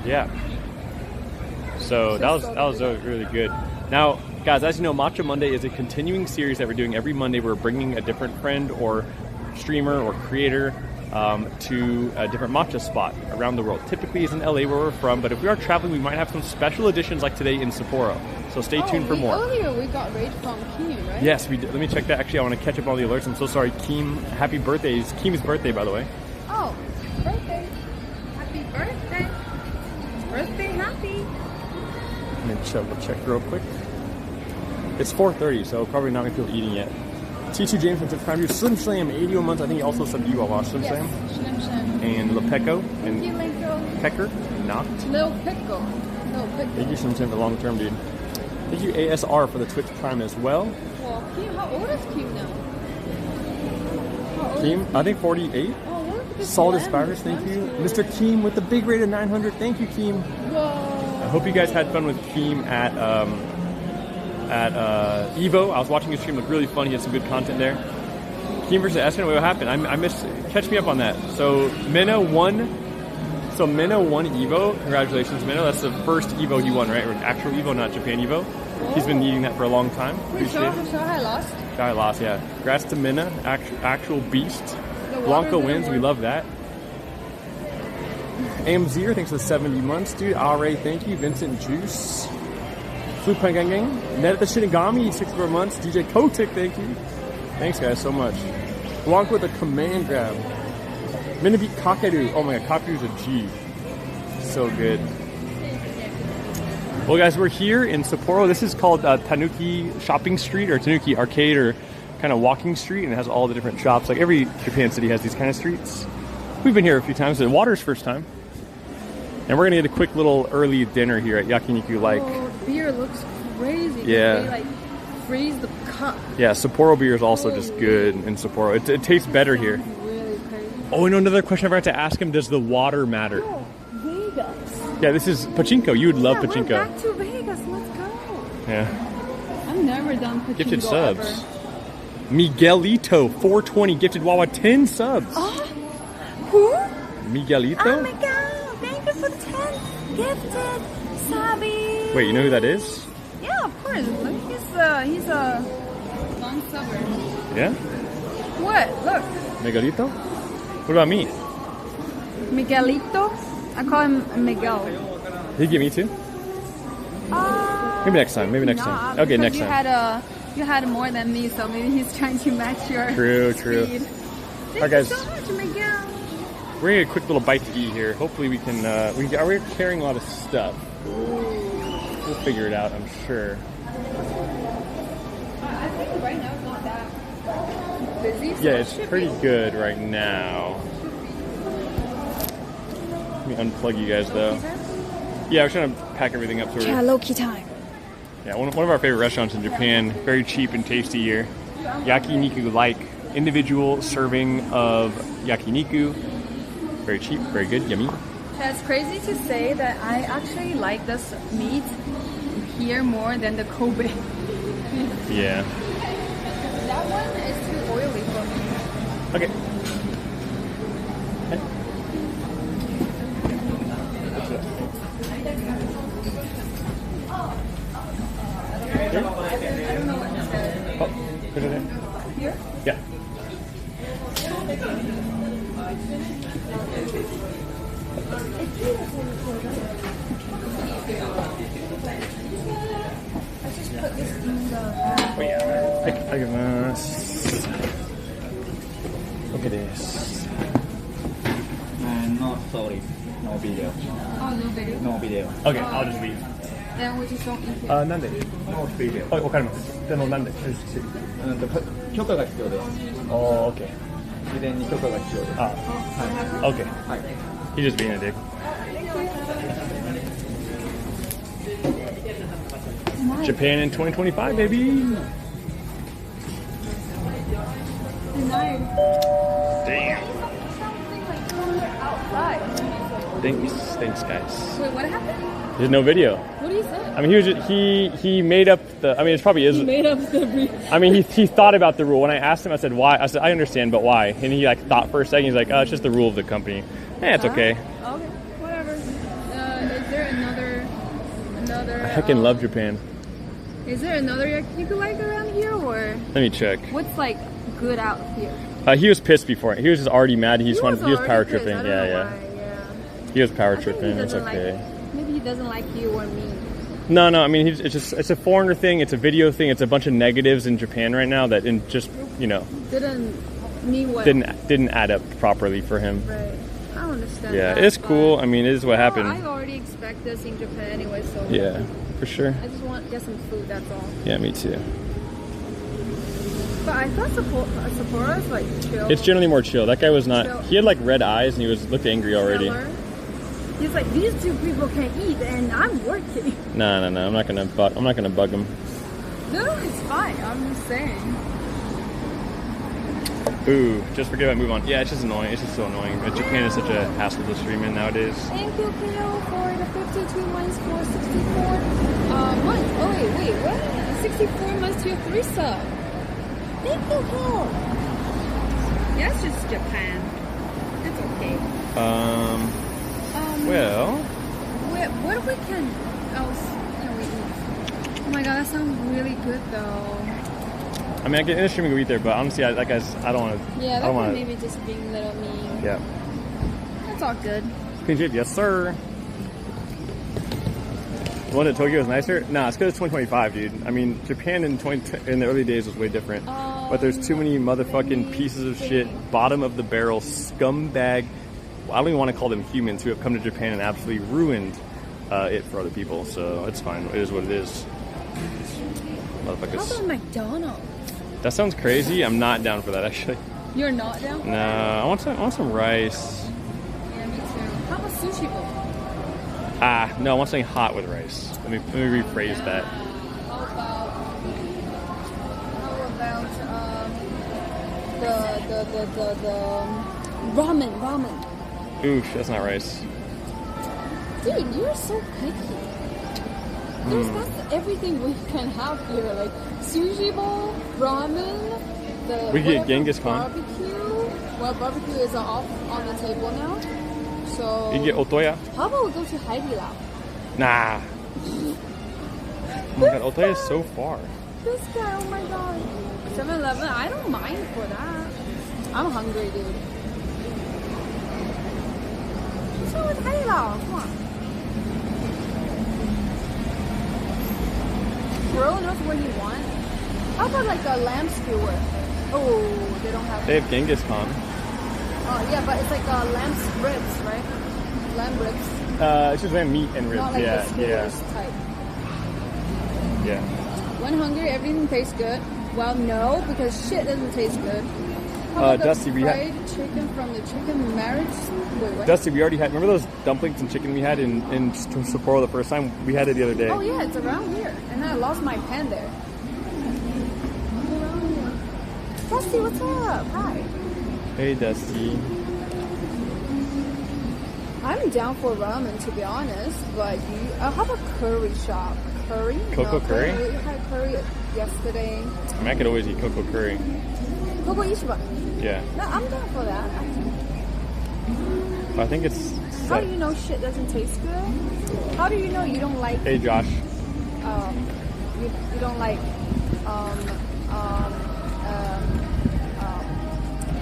Yeah. So that was really good. Now, guys, as you know, Matcha Monday is a continuing series that we're doing every Monday. We're bringing a different friend or streamer or creator to a different matcha spot around the world. Typically it's in LA where we're from, but if we are traveling, we might have some special editions like today in Sapporo. So stay tuned for more. Earlier we got rate from Kim, right? Yes, we did. Let me check that. Actually, I want to catch up on all the alerts. I'm so sorry, Kim. Happy birthday. It's Kim's birthday, by the way. Oh, birthday. Happy birthday. Birthday happy. Let me double check real quick. It's 4:30, so probably not gonna feel eating yet. T2 James from Prime View. Slim Slam, 81 months. I think he also subbed you. I'll watch Slim Slam. Slim Slim. And Lepeco Thank you, and Linko. Pecker. Knocked. Little Pickle. Little Pickle. Thank you, Slim Slam, for the long term, dude. Thank you, ASR, for the Twitch Prime as well. Well, Kim, how old is Kim now? How old Keem, I think 48. Oh, look at this Solid lamb. Spiders, thank you. That's Mr. Keem with the big rate of 900. Thank you, Keem. cool. Whoa. I hope you guys had fun with Keem at Evo. I was watching his stream, looked really fun. He had some good content there. Keem versus Espen, what happened? I missed. Catch me up on that. So Minna won. So Minna won Evo. Congratulations, Minna. That's the first Evo he won, right? Or actual Evo, not Japan Evo. He's been needing that for a long time. Appreciate it. I lost. Guy lost, yeah. Congrats to Minna, actual beast. The Blanco water wins. didn't We work. love that. AMZer, thanks for the 70 months, dude. Ray, thank you. Vincent Juice. Flu Pangangang. Net at the Shinigami, 64 months. DJ Kotick, thank you. Thanks, guys, so much. Blanco with a command grab. Minna beat Kakeru. Oh my god, Kakeru's a G. So good. Well, guys, we're here in Sapporo. This is called Tanuki Shopping Street or Tanuki Arcade or kind of walking street, and it has all the different shops. Like every Japan city has these kind of streets. We've been here a few times. The water's first time. And we're going to get a quick little early dinner here at Yakiniku Like. Oh, beer looks crazy. Yeah. They like freeze the cup. Yeah, Sapporo beer is also just good in Sapporo. It tastes better here. Really crazy. Oh, and another question I forgot to ask him, does the water matter? Oh, Vegas. Yeah, this is pachinko. You would love Yeah, we're pachinko. back to Vegas. Let's go. Yeah. I've never done pachinko Gifted subs. ever. Miguelito, 420, gifted Wawa 10 subs. Oh, who? Miguelito? Oh my god! Thank you for the 10 gifted, Sabi. Wait, you know who that is? Yeah, of course. Look, he's a non-subber. Yeah? What? Look, Miguelito? What about me? Miguelito. I call him Miguel. Did he give me two? Maybe next time. Maybe next time. Okay, because next you time. You had more than me, so maybe he's trying to match your True. speed. Thank Alright, guys. you so much, Miguel. We're gonna get a quick little bite to eat here. Hopefully we can. We're carrying a lot of stuff. We'll figure it out, I'm sure. I think right now it's not that busy. So Yeah, it it's should pretty be. good right now. Let me unplug you guys though. Yeah, we're trying to pack everything up. So Yeah, low-key time. yeah, one of our favorite restaurants in Japan. Very cheap and tasty here. Yakiniku Like, individual serving of yakiniku. Very cheap, very good, yummy. It's crazy to say that I actually like this meat here more than the Kobe. Yeah. That one is too oily for me. Okay. Oh, put it in. Here? Yeah. I just put this in the... Oh yeah. Arigatou. Okay, this. No, sorry. No video. Oh, no video. No video. Okay, I'll just leave. Then we just don't eat it. なんで No video. はい、わかります。でもなんで許可が必要です。Oh, okay. 事前に許可が必要です。 Ah, okay. はい。 He's just being a dick. Japan in 2025, baby. Damn. Outside. Thanks, guys. Wait, what happened? There's no video. What do you say? I mean, he was just, he made up the. I mean, it probably is. Made up the... I mean, he thought about the rule. When I asked him, I said, "Why?" I said, "I understand, but why?" And he like thought for a second. He's like, "Oh, it's just the rule of the company." It's okay. Okay, whatever. Is there another... I heckin' love Japan. Is there another yakiniku like around here, or Let me check. what's like good out here? He was pissed before. He was just already mad. He was already power pissed. tripping. I don't Yeah, know yeah. why, He was power I think he tripping. It's doesn't okay. maybe he doesn't like you or me. No. I mean, it's a foreigner thing. It's a video thing. It's a bunch of negatives in Japan right now that just Didn't mean what? didn't add up properly for him. Right. I understand. Yeah, that, it's but- cool. I mean, it is what Well, happened. I already expect this in Japan anyway, so Yeah. for sure. I just want to get some food, that's all. Yeah, me too. But I thought Sapporo is like chill. It's generally more chill. That guy was not. Chill. He had like red eyes and he looked angry already. Chiller. He's like, these two people can eat and I'm working. No. I'm not gonna bug him. No, it's fine. I'm just saying. Ooh, just forget about move on. Yeah, it's just annoying. It's just so annoying. But Japan is such a hassle to stream in nowadays. Thank you, Kale, for the 52 months for 64 months. Oh wait, what? 64 months to your 3 sub. Thank you, Kale. Yeah, it's just Japan. It's okay. Well, what else can we eat? Oh my god, that sounds really good though. I mean, I get in the streaming we eat there, but honestly, that guy's. I don't want to. Yeah, that one maybe just being a little mean. Yeah. That's all good. Pinjib, yes sir. The one at Tokyo is nicer? Nah, it's because it's 2025, dude. I mean, Japan in the early days was way different. But there's too many motherfucking pieces of shit, bottom of the barrel, scumbag. I don't even want to call them humans who have come to Japan and absolutely ruined it for other people. So it's fine. It is what it is. Motherfuckers. How about McDonald's? That sounds crazy. I'm not down for that, actually. You're not down for No, that? I want some rice. Yeah, me too. How about sushi bowl? No, I want something hot with rice. Let me rephrase that. How about the ramen? Oof, that's not rice. Dude, you're so picky. That's everything we can have here, like sushi bowl, ramen, we could get Genghis Khan. barbecue. Well, barbecue is off on the table now. So You can get Otoya. how about we go to Haidilao? Nah. Oh my god, Otoya is so far. This guy, oh my god. 7-Eleven, I don't mind for that. I'm hungry, dude. What's wrong with Haidilao? Come on. Bro knows what you want. How about like a lamb skewer? Oh, they don't have. They have Genghis Khan. Oh yeah, but it's like lamb ribs, right? Lamb ribs, It's just lamb meat and ribs. not like yeah, the skewers type. yeah. When hungry, everything tastes good. Well, no, because shit doesn't taste good. How about Dusty, the we fried chicken from the chicken marriage? Wait, what? Dusty, we already had. Remember those dumplings and chicken we had in Sapporo the first time? We had it the other day. Oh yeah, it's around here, and I lost my pen there. Dusty, what's up? Hi. Hey, Dusty. I'm down for ramen, to be honest, but how about curry shop? Curry? Coco curry? We had curry yesterday. I mean, I could always eat cocoa curry. Coco Ishiba. Yeah. No, I'm down for that. I think it's. How do you know shit doesn't taste good? How do you know you don't like? Hey, Josh. You don't like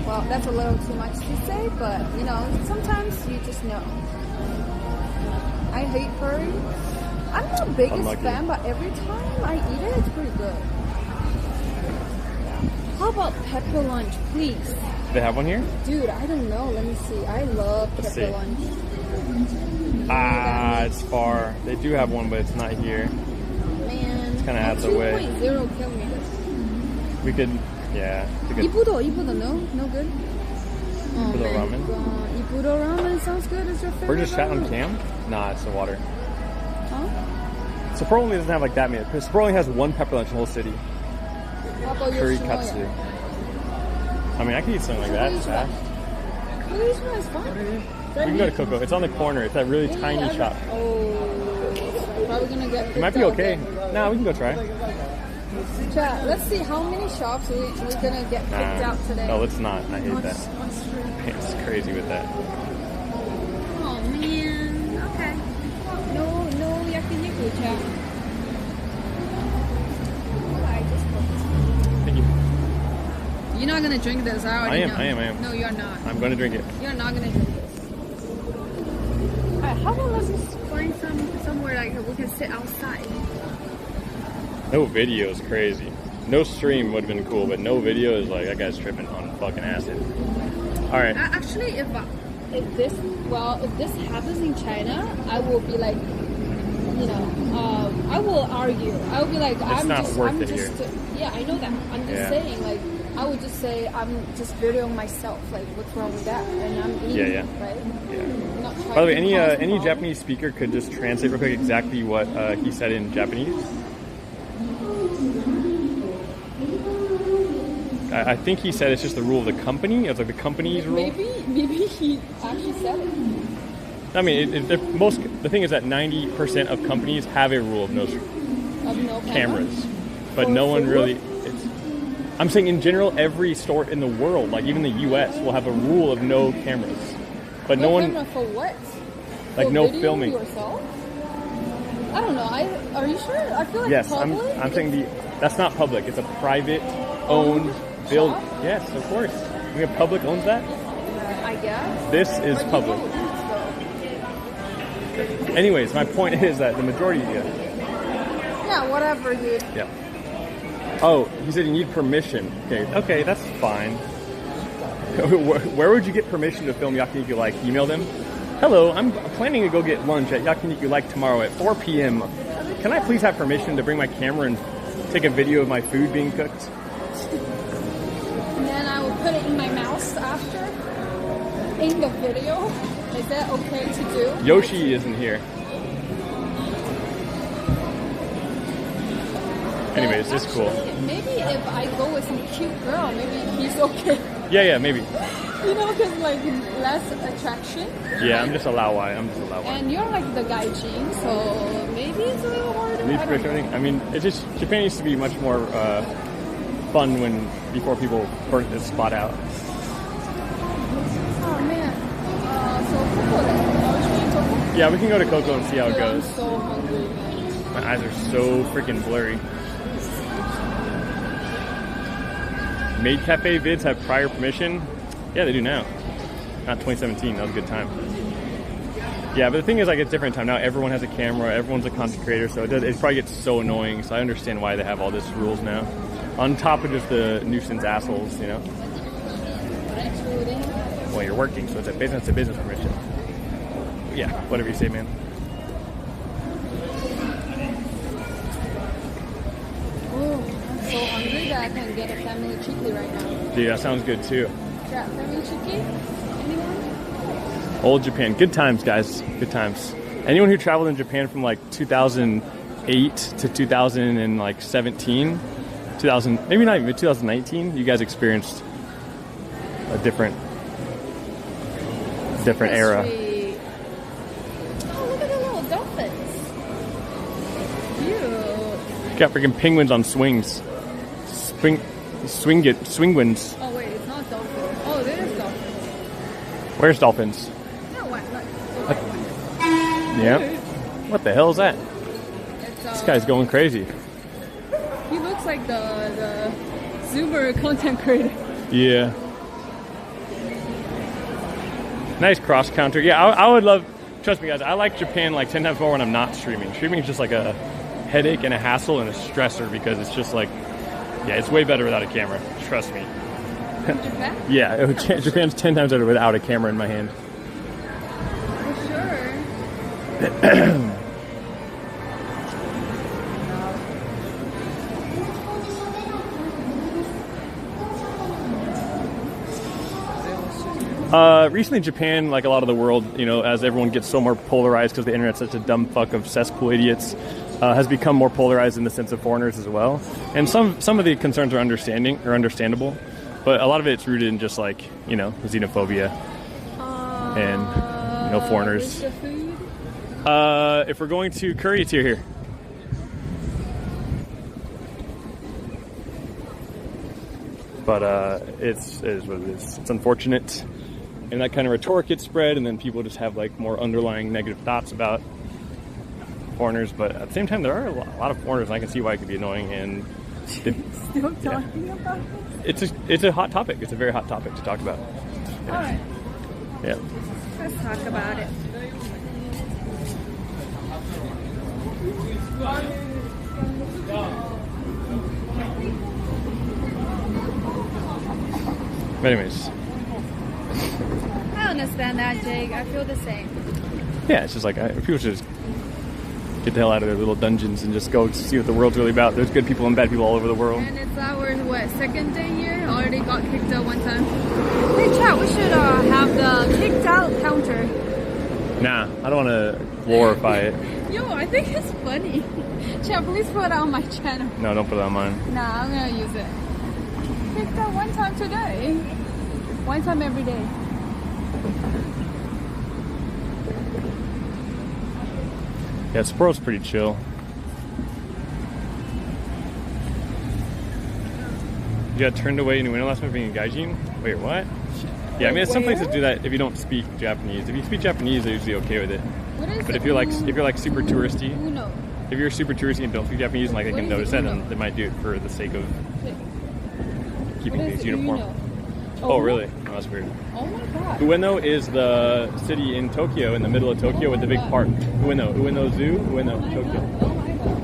well, that's a little too much to say, but you know, sometimes you just know. I hate curry. I'm not the biggest Unlucky. fan, but every time I eat it, it's pretty good. How about pepper lunch, please? They have one here? Dude, I don't know. Let me see. I love Let's pepper see. lunch. It's far. They do have one, but it's not here. Man, it's kinda out the way. 2.0 kilometers. We could, yeah. We could, Ippudo, no good. Oh, Ippudo man. ramen? God. Ippudo ramen sounds good. It's your favorite. we're just chatting on ramen. cam? Nah, it's the water. Huh? Sapporo only doesn't have like that many. Sapporo only has one pepper lunch in the whole city. How about Curry Yoshinoya? katsu. I mean, I could eat something like that. It's fast. Yoshinoya is fun. We can go to Coco. It's on the corner. It's that really tiny shop. Oh, probably gonna get. It might be okay. Nah, we can go try. Chat, let's see how many shops we're gonna get picked out today. No, let's not. I hate that. It's crazy with that. Oh man. Okay. No yakiniku, chat. I just booked. Thank you. You're not gonna drink this. I already know. I am. No, you're not. I'm going to drink it. You're not gonna drink this. Alright, how about let's just find somewhere like we can sit outside. No video is crazy. No stream would have been cool, but no video is like, that guy's tripping on fucking acid. Alright. Actually, if this happens in China, I will be like you know, I will argue. I will be like, I'm not just, worth I'm it just, here. yeah, I know that. I'm just Yeah. saying, like, I would just say I'm just videoing myself. Like, what's wrong with that? And I'm eating, Yeah. right? Yeah. I'm not trying By the way, to any cause any harm. Japanese speaker could just translate real quick exactly what he said in Japanese. I think he said it's just the rule of the company. It's like the company's rule. Maybe he actually said it. I mean, the thing is that 90% of companies have a rule of no Of no cameras, but For no one food? really. I'm saying in general, every store in the world, like even the U.S., will have a rule of no cameras, but no one, camera for what? like For no videoing filming. Yourself? I don't know. Are you sure? I feel like Yes, public. I'm saying that's not public. It's a private owned build. shop? Yes, of course. You think public owns that? I guess. This is But you public. don't eat, though. Anyways, my point is that the majority. Yeah, whatever, dude. Yeah. Oh, he said you need permission. Okay, that's fine. Where would you get permission to film Yakiniku Like? Email them. Hello, I'm planning to go get lunch at Yakiniku Like tomorrow at 4 p.m. Can I please have permission to bring my camera and take a video of my food being cooked? And then I will put it in my mouth after. In the video. Is that okay to do? Yoshi isn't here. Anyways, this is cool. Actually, maybe if I go with some cute girl, maybe he's okay. Yeah, maybe. You know, because like less attraction. Yeah, I'm just a Lawai. And you're like the guy Gene, so maybe it's a little harder. Need I to don't push know. everything. I mean, it's just Japan used to be much more fun before people burnt this spot out. Oh man. So Coco then. Are we trying Coco? Yeah, we can go to Coco and see how it Dude, I'm goes. so hungry, man. My eyes are so freaking blurry. Maid Cafe vids have prior permission? Yeah, they do now. Not 2017. That was a good time. Yeah, but the thing is, like, it's different time now. Everyone has a camera. Everyone's a content creator, so it probably gets so annoying. So I understand why they have all these rules now. On top of just the nuisance assholes, you know. Well, you're working, so it's a business permission. Yeah, whatever you say, man. Oh, I'm so hungry that I can get a family chicky right now. Dude, that sounds good too. Yeah, family chicky? Anyone? Old Japan. Good times, guys. Good times. Anyone who traveled in Japan from like 2008 to 2017, 2000, maybe not even 2019, you guys experienced a different era. Sweet. Oh, look at the little dolphins. Cute. Got freaking penguins on swings. Swingwins. Oh, wait, it's not dolphins. Oh, there is dolphins. Where's dolphins? No, what? Yep. What the hell is that? It's, This guy's going crazy. He looks like the Zoomer content creator. Yeah. Nice cross counter. Yeah, I would love. Trust me, guys. I like Japan like 10 times more when I'm not streaming. Streaming is just like a headache and a hassle and a stressor because it's just like, yeah, it's way better without a camera. Trust me. Japan? Yeah, Japan's 10 times better without a camera in my hand. For sure. Recently, Japan, like a lot of the world, you know, as everyone gets so more polarized because the internet's such a dumb fuck of cesspool idiots, has become more polarized in the sense of foreigners as well. And some of the concerns are understandable, but a lot of it's rooted in just like, you know, xenophobia and, you know, foreigners. Is the food? If we're going to curry, it's here. But it is what it is. It's unfortunate. And that kind of rhetoric gets spread, and then people just have like more underlying negative thoughts about foreigners. But at the same time, there are a lot of foreigners, and I can see why it could be annoying. And Still talking about this? it's a hot topic. It's a very hot topic to talk about. All right, Yeah. let's talk about it. But anyways, I understand that, Jake. I feel the same. yeah, it's just like people should just get the hell out of their little dungeons and just go see what the world's really about. There's good people and bad people all over the world. And it's our, second day here? Already got kicked out one time. Hey, chat, we should have the kicked out counter. Nah, I don't want to glorify it. Yo, I think it's funny. Chat, please put it on my channel. No, don't put it on mine. Nah, I'm gonna use it. Kicked out one time today. One time every day. Yeah, Sapporo's pretty chill. You got turned away in Ueno last month being in Gaijin? Wait, what? Yeah, I mean, some places do that if you don't speak Japanese. If you speak Japanese, they're usually okay with it. What is But it? if you're like super touristy, Uno. if you're super touristy and don't speak Japanese and like they What can is notice that, Uno? then they might do it for the sake of keeping What is things uniform. Uno? Oh, really? Oh, that's weird. Oh my god. Ueno is the city in Tokyo, in the middle of Tokyo, with the big park. Ueno Zoo, Ueno, Tokyo. Oh my god.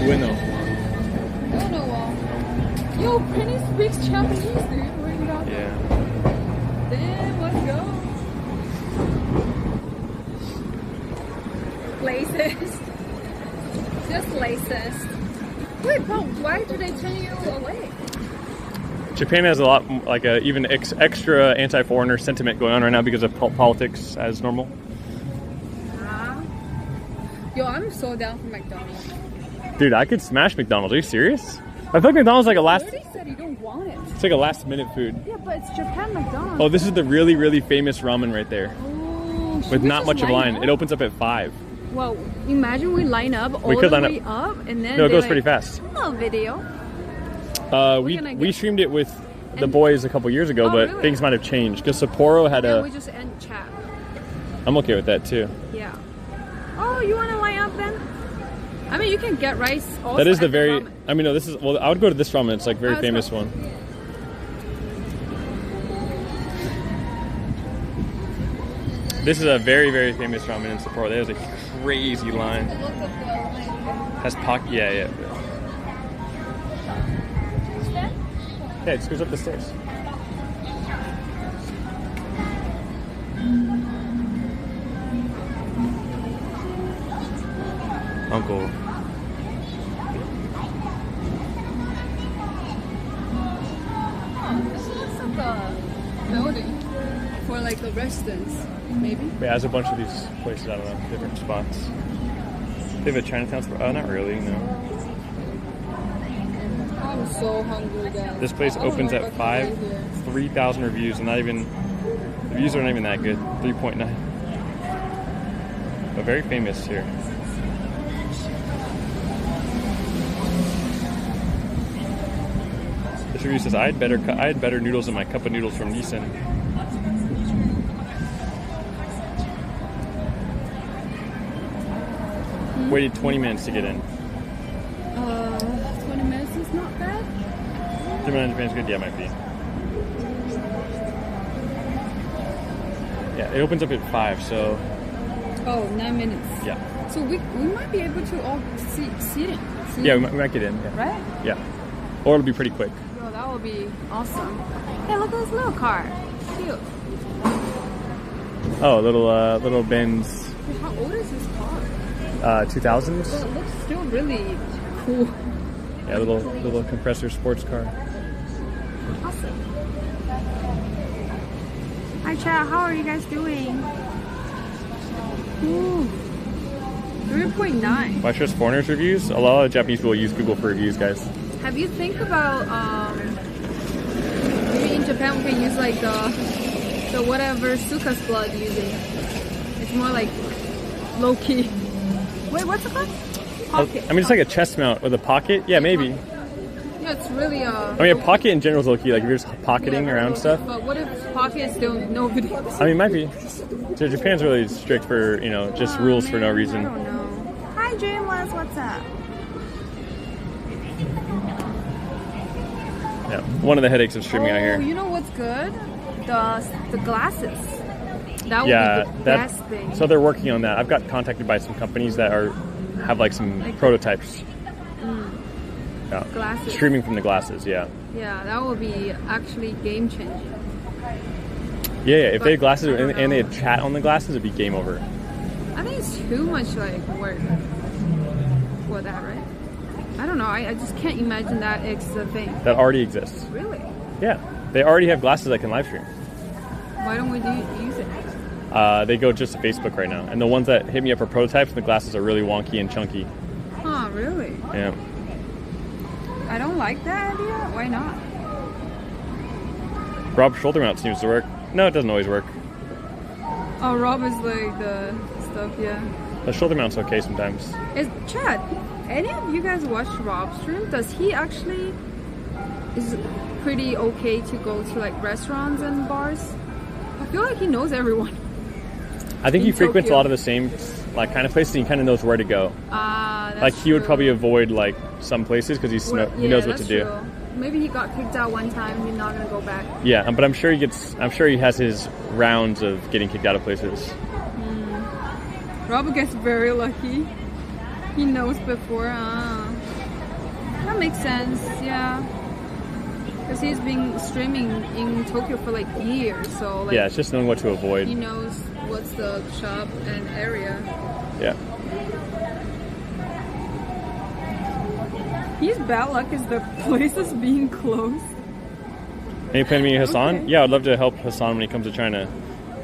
Ueno. Uno wall. Yo, Penny speaks Japanese, dude. Where you got? Yeah. Damn, let's go. Racist. Just racist. Wait, but why do they turn you away? Japan has a lot, like a even extra anti-foreigner sentiment going on right now because of politics as normal. Yo, I'm so down for McDonald's. Dude, I could smash McDonald's. Are you serious? I feel like McDonald's like a You last. already said you don't want it. It's like a last-minute food. Yeah, but it's Japan McDonald's. Oh, this is the really, really famous ramen right there, Oh, should with we not just much of a line. up? It opens up at 5. Well, imagine we line up all could the line way up, and then No, it they're goes pretty like, fast. Oh, video. We gonna we get- streamed it with the And- boys a couple years ago, Oh, but really? things might have changed because Sapporo had And a. we just end chat. I'm okay with that too. Yeah. Oh, you want to line up then? I mean, you can get rice also. That is the at very. ramen. I mean, no, this is. Well, I would go to this ramen. It's like very Oh, it's famous not- one. This is a very, very famous ramen in Sapporo. There's a crazy line. Look at the Has pocket. Yeah. Yeah, it just goes up the stairs. Uncle. This looks like a building for like a residence, maybe. Yeah, there's a bunch of these places. I don't know, different spots. They have a Chinatown store. Oh, not really. No. I'm so hungry, guys. This place I don't opens know at if I 5. can stay here. 3,000 reviews, and not even the views are not even that good. 3.9. But very famous here. This review says I had better noodles than my cup of noodles from Nissan. Waited 20 minutes to get in. 20 minutes is not bad. Japan's good. Yeah, it might be. Yeah, it opens up at 5, so Oh, 9 minutes. yeah. So we might be able to all sit it. Yeah, we might get in. Yeah. Right? Yeah. Or it'll be pretty quick. Yo, that would be awesome. Hey, look at this little car. Cute. Oh, little Benz Wait, how old is this car? 2000s. Well, it looks still really cool. Yeah, little compressor sports car. Awesome. Hi, chat. How are you guys doing? Ooh. 3.9. Why trust foreigners' reviews? A lot of Japanese people use Google for reviews, guys. Have you think about maybe in Japan we can use like the whatever Suka's blood using? It's more like low key. Wait, what's it called? Pocket. I mean, it's like a chest mount with a pocket. Yeah, maybe. Yeah, it's really I mean, a pocket in general is low key. Like if you're just pocketing around stuff. But what if pockets don't no videos? I mean, it might be. So Japan's really strict for just rules for no Man, reason. I don't know. Hi, Jameless. What's up? Yeah, one of the headaches of streaming out here. You know what's good? The glasses. That would Yeah, be the best thing. so they're working on that. I've got contacted by some companies that have like some prototypes. Yeah. Glasses. Streaming from the glasses, yeah. Yeah, that would be actually game changing. Yeah, if they had But glasses I don't and they know. had chat on the glasses, it'd be game over. I think it's too much like work for that, right? I don't know. I just can't imagine that it's a thing. That already exists. Really? Yeah, they already have glasses that can live stream. Why don't we use it? They go just to Facebook right now, and the ones that hit me up for prototypes, the glasses are really wonky and chunky. Huh? Really? Yeah. I don't like that idea. Why not? Rob's shoulder mount seems to work. No, it doesn't always work. Oh, Rob is like the stuff, yeah. The shoulder mount's okay sometimes. Is Chad, any of you guys watch Rob's stream? Does he actually is pretty okay to go to like restaurants and bars? I feel like he knows everyone. I think In he frequents Tokyo. a lot of the same like kind of places. And he kind of knows where to go. That's Like he would true. probably avoid like some places because he knows what to that's do. true. Maybe he got kicked out one time. He's not gonna go back. Yeah, but I'm sure he has his rounds of getting kicked out of places. Rob gets very lucky. He knows before. That makes sense. Yeah. Because he's been streaming in Tokyo for like years, so like Yeah, it's just knowing what to avoid. he knows what's the shop and area. Yeah. His bad luck is the place is being closed. Any plan to meet Hassan? Okay. Yeah, I'd love to help Hassan when he comes to China.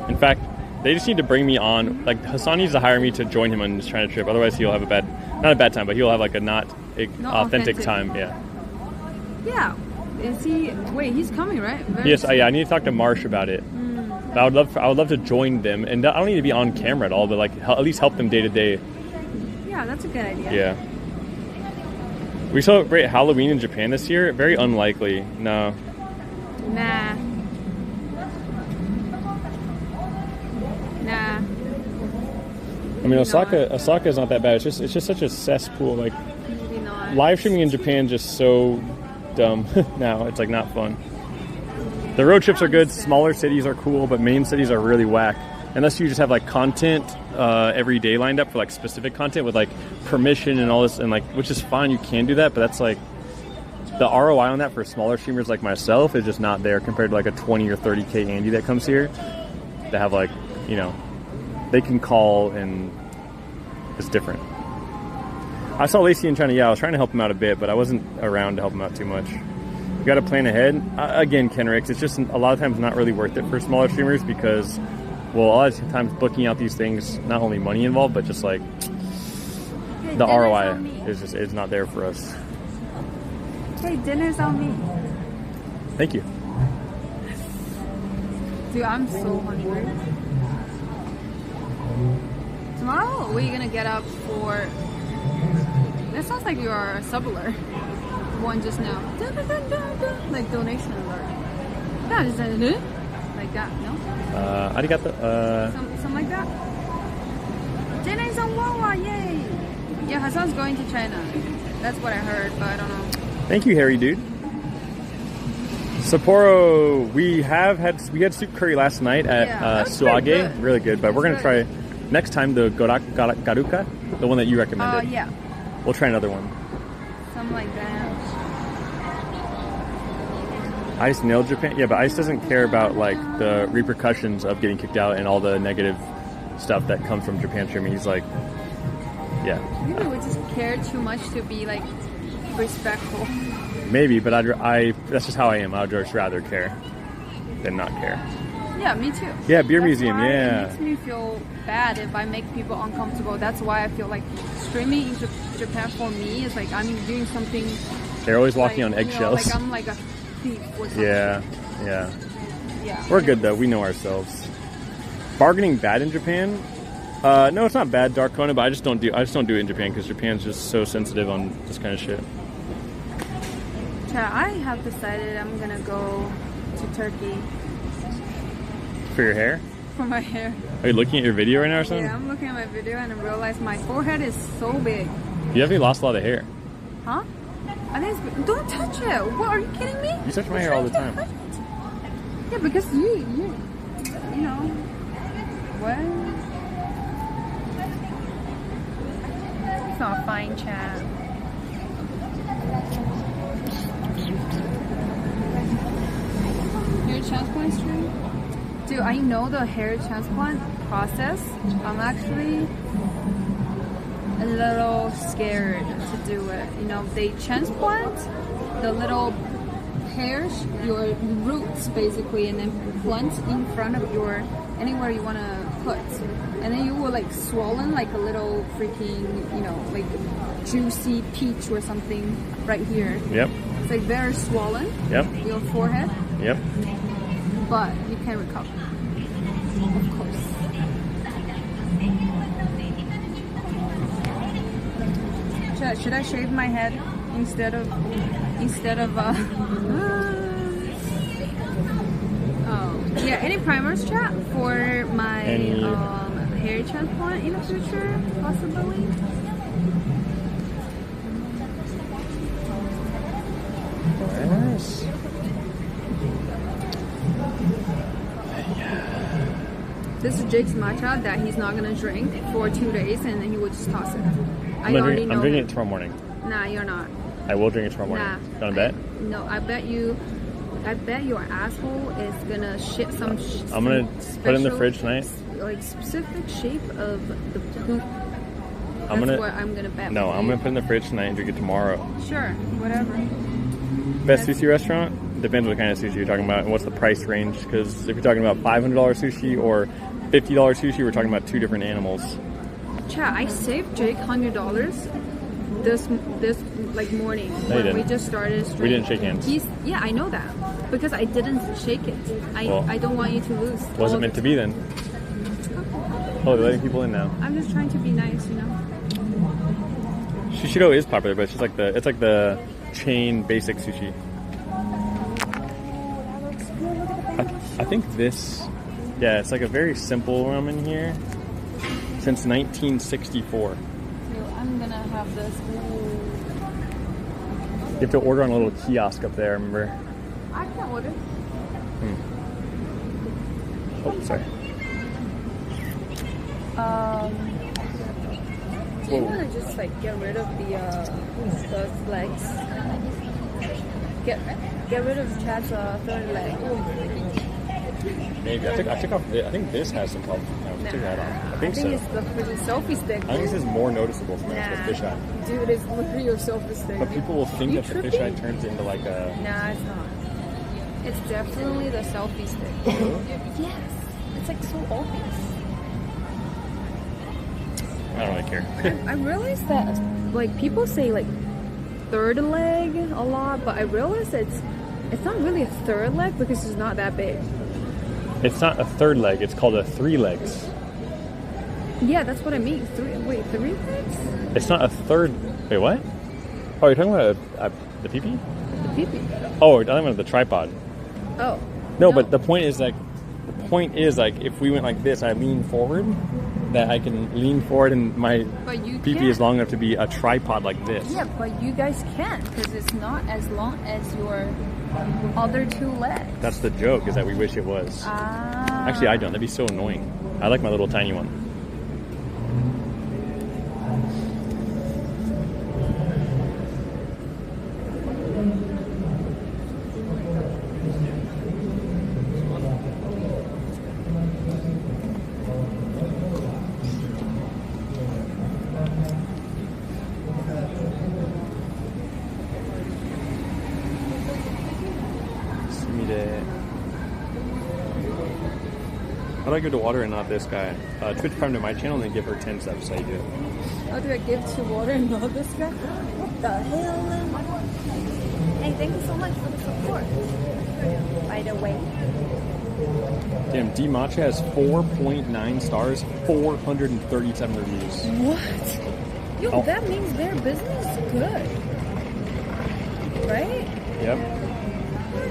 In fact, they just need to bring me on. Like Hassan needs to hire me to join him on his China trip. Otherwise, he'll have not a bad time, but he'll have like a not authentic time. Yeah. Yeah. Is he? Wait, he's coming, right? Very Yes. soon. Yeah. I need to talk to Marsh about it. But I would love to join them, and I don't need to be on camera at all, but like at least help them day to day. Yeah, that's a good idea. Yeah. We celebrate Halloween in Japan this year. Very unlikely. No. Nah. I mean, Osaka is not that bad. It's just such a cesspool. Like Maybe not. live streaming in Japan is just so dumb now. It's like not fun. The road trips are good. Smaller cities are cool, but main cities are really whack. Unless you just have like content every day lined up for like specific content with like permission and all this, and like which is fine. You can do that, but that's like the ROI on that for smaller streamers like myself is just not there compared to like a 20 or 30K Andy that comes here to have like, you know, they can call and it's different. I saw Lacey in China. Yeah, I was trying to help him out a bit, but I wasn't around to help him out too much. You got to plan ahead. Again, Kenrix, it's just a lot of times not really worth it for smaller streamers because, well, a lot of times booking out these things, not only money involved, but just like Hey, the dinner's ROI on me. is not there for us. Hey, dinner's on me. Thank you. Dude, I'm so hungry. Tomorrow, we're gonna get up for. That sounds like you are a subler. One just now. Dun, dun, dun, dun, dun. Like donation alert. Yeah, just like that, no? Arigato. Something like that. Dinner's on Wawa, yay! Yeah, Hassan's going to China. That's what I heard, but I don't know. Thank you, hairy dude. Sapporo, we had soup curry last night at Yeah, that's pretty Suage, good. really good. But we're gonna That's try really next time the garuka, the one that you recommended. Yeah, We'll try another one. something like that. Ice nailed Japan. Yeah, but Ice doesn't care about like the repercussions of getting kicked out and all the negative stuff that comes from Japan streaming. He's like, yeah, Maybe we just care too much to be like respectful. maybe, but I that's just how I am. I'd just rather care than not care. Yeah, me too. Yeah, beer That's museum. why Yeah. It makes me feel bad if I make people uncomfortable. That's why I feel like streaming in Japan for me is like I'm doing something. They're always walking like, on eggshells. like I'm like a thief or something. Yeah. Yeah. We're good though. We know ourselves. Bargaining bad in Japan? No, it's not bad, Dark Kona, but I just don't do it in Japan because Japan's just so sensitive on this kind of shit. Yeah, I have decided I'm gonna go to Turkey For your hair? for my hair. Are you looking at your video right now or something? Yeah, I'm looking at my video and I realize my forehead is so big. You haven't lost a lot of hair. Huh? I think it's, don't touch it. What, are you kidding me? You touch my hair all the time. Yeah, because you know, what? It's not fine, chat. Hair transplant stream? Dude, I know the hair transplant process, I'm actually a little scared to do it. You know, they transplant the little hairs, your roots basically, and then plant in front of your anywhere you want to put, and then you will like swollen like a little freaking, you know, like juicy peach or something right here. Yep. It's like very swollen. Yep. Your forehead. Yep. But you can recover, of course. Should I shave my head instead of oh yeah, any primers, chat, for my hair transplant in the future, possibly? Very nice. This is Jake's matcha that he's not gonna drink for 2 days, and then he will just toss it. I'm drinking it tomorrow morning. Nah, you're not. I will drink it tomorrow morning. Nah. You wanna bet? No, I bet your asshole is gonna shit some. I'm gonna put it in the fridge tonight. Like specific shape of the poop. I'm That's what I'm gonna bet. No, with I'm you. gonna put it in the fridge tonight and drink it tomorrow. Sure, whatever. Best sushi restaurant? Depends what kind of sushi you're talking about and what's the price range. Because if you're talking about $500 sushi or $50 sushi, we're talking about two different animals. Chat, I saved Jake $100 this like morning No, you when we didn't. just started stream. We didn't shake hands. Yeah, I know that because I didn't shake it. Well, I don't want you to lose. Wasn't meant to be then. Oh, they're letting people in now. I'm just trying to be nice, you know. Shishido is popular, but it's just like the chain basic sushi. I think this, yeah, it's like a very simple ramen here since 1964. So I'm gonna have this. You have to order on a little kiosk up there, remember? I can order. Oh, sorry. Do you want to just like get rid of those legs? Get rid of Chad's third leg. Maybe. I took off. I think this has some problem. No, I took that off. I think so. it's the freaking selfie stick. I think this is more noticeable from the fisheye. Dude, it's literally your selfie stick. But people will think You that the tripping? fisheye turns into like a. Nah, it's not. It's definitely the selfie stick. Yes. It's like so obvious. I don't really care. I realized that like people say like third leg a lot, but I realized it's not really a third leg because it's not that big. It's not a third leg. It's called a 3 legs. Yeah, that's what I mean. 3 legs? It's not a third. Wait, what? Oh, you're talking about the pee-pee? The pee-pee. Oh, you're talking about the tripod. Oh. No, but the point is like if we went like this, I lean forward, that I can lean forward and my But you pee-pee can't. is long enough to be a tripod like this. Yeah, but you guys can't because it's not as long as your other 2 legs. That's the joke, is that we wish it was. Ah. Actually, I don't. That'd be so annoying. I like my little tiny one. How do I give to water and not this guy? Twitch Prime to my channel and then give her 10 subs. How you do it? How do I give to water and not this guy? What the hell? Hey, thank you so much for the support. By the way. Damn, D Matcha has 4.9 stars, 437 reviews. What? Yo, Oh. that means their business is good. Right? Yep.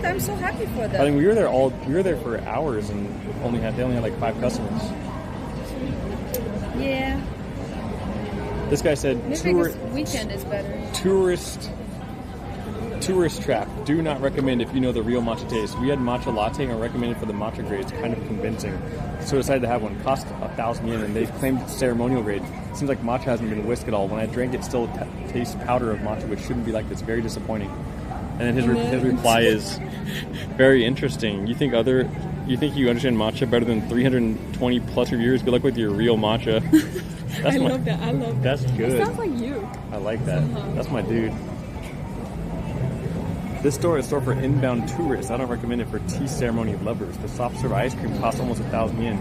I'm so happy for I them. think we were there for hours and they only had like 5 customers. Yeah. This guy said Maybe because weekend is better. tourist trap. Do not recommend if you know the real matcha taste. We had matcha latte and recommended for the matcha grade. It's kind of convincing. So I decided to have one. Cost 1,000 yen and they claimed it's ceremonial grade. Seems like matcha hasn't been whisked at all. When I drank it, still tastes powder of matcha, which shouldn't be like this. Very disappointing. And then his reply is very interesting. You think you understand matcha better than 320 plus reviewers? Good luck with your real matcha. I love that. I love that. That's good. It sounds like you. I like that. That's my dude. This store is a store for inbound tourists. I don't recommend it for tea ceremony lovers. The soft serve ice cream costs almost 1,000 yen,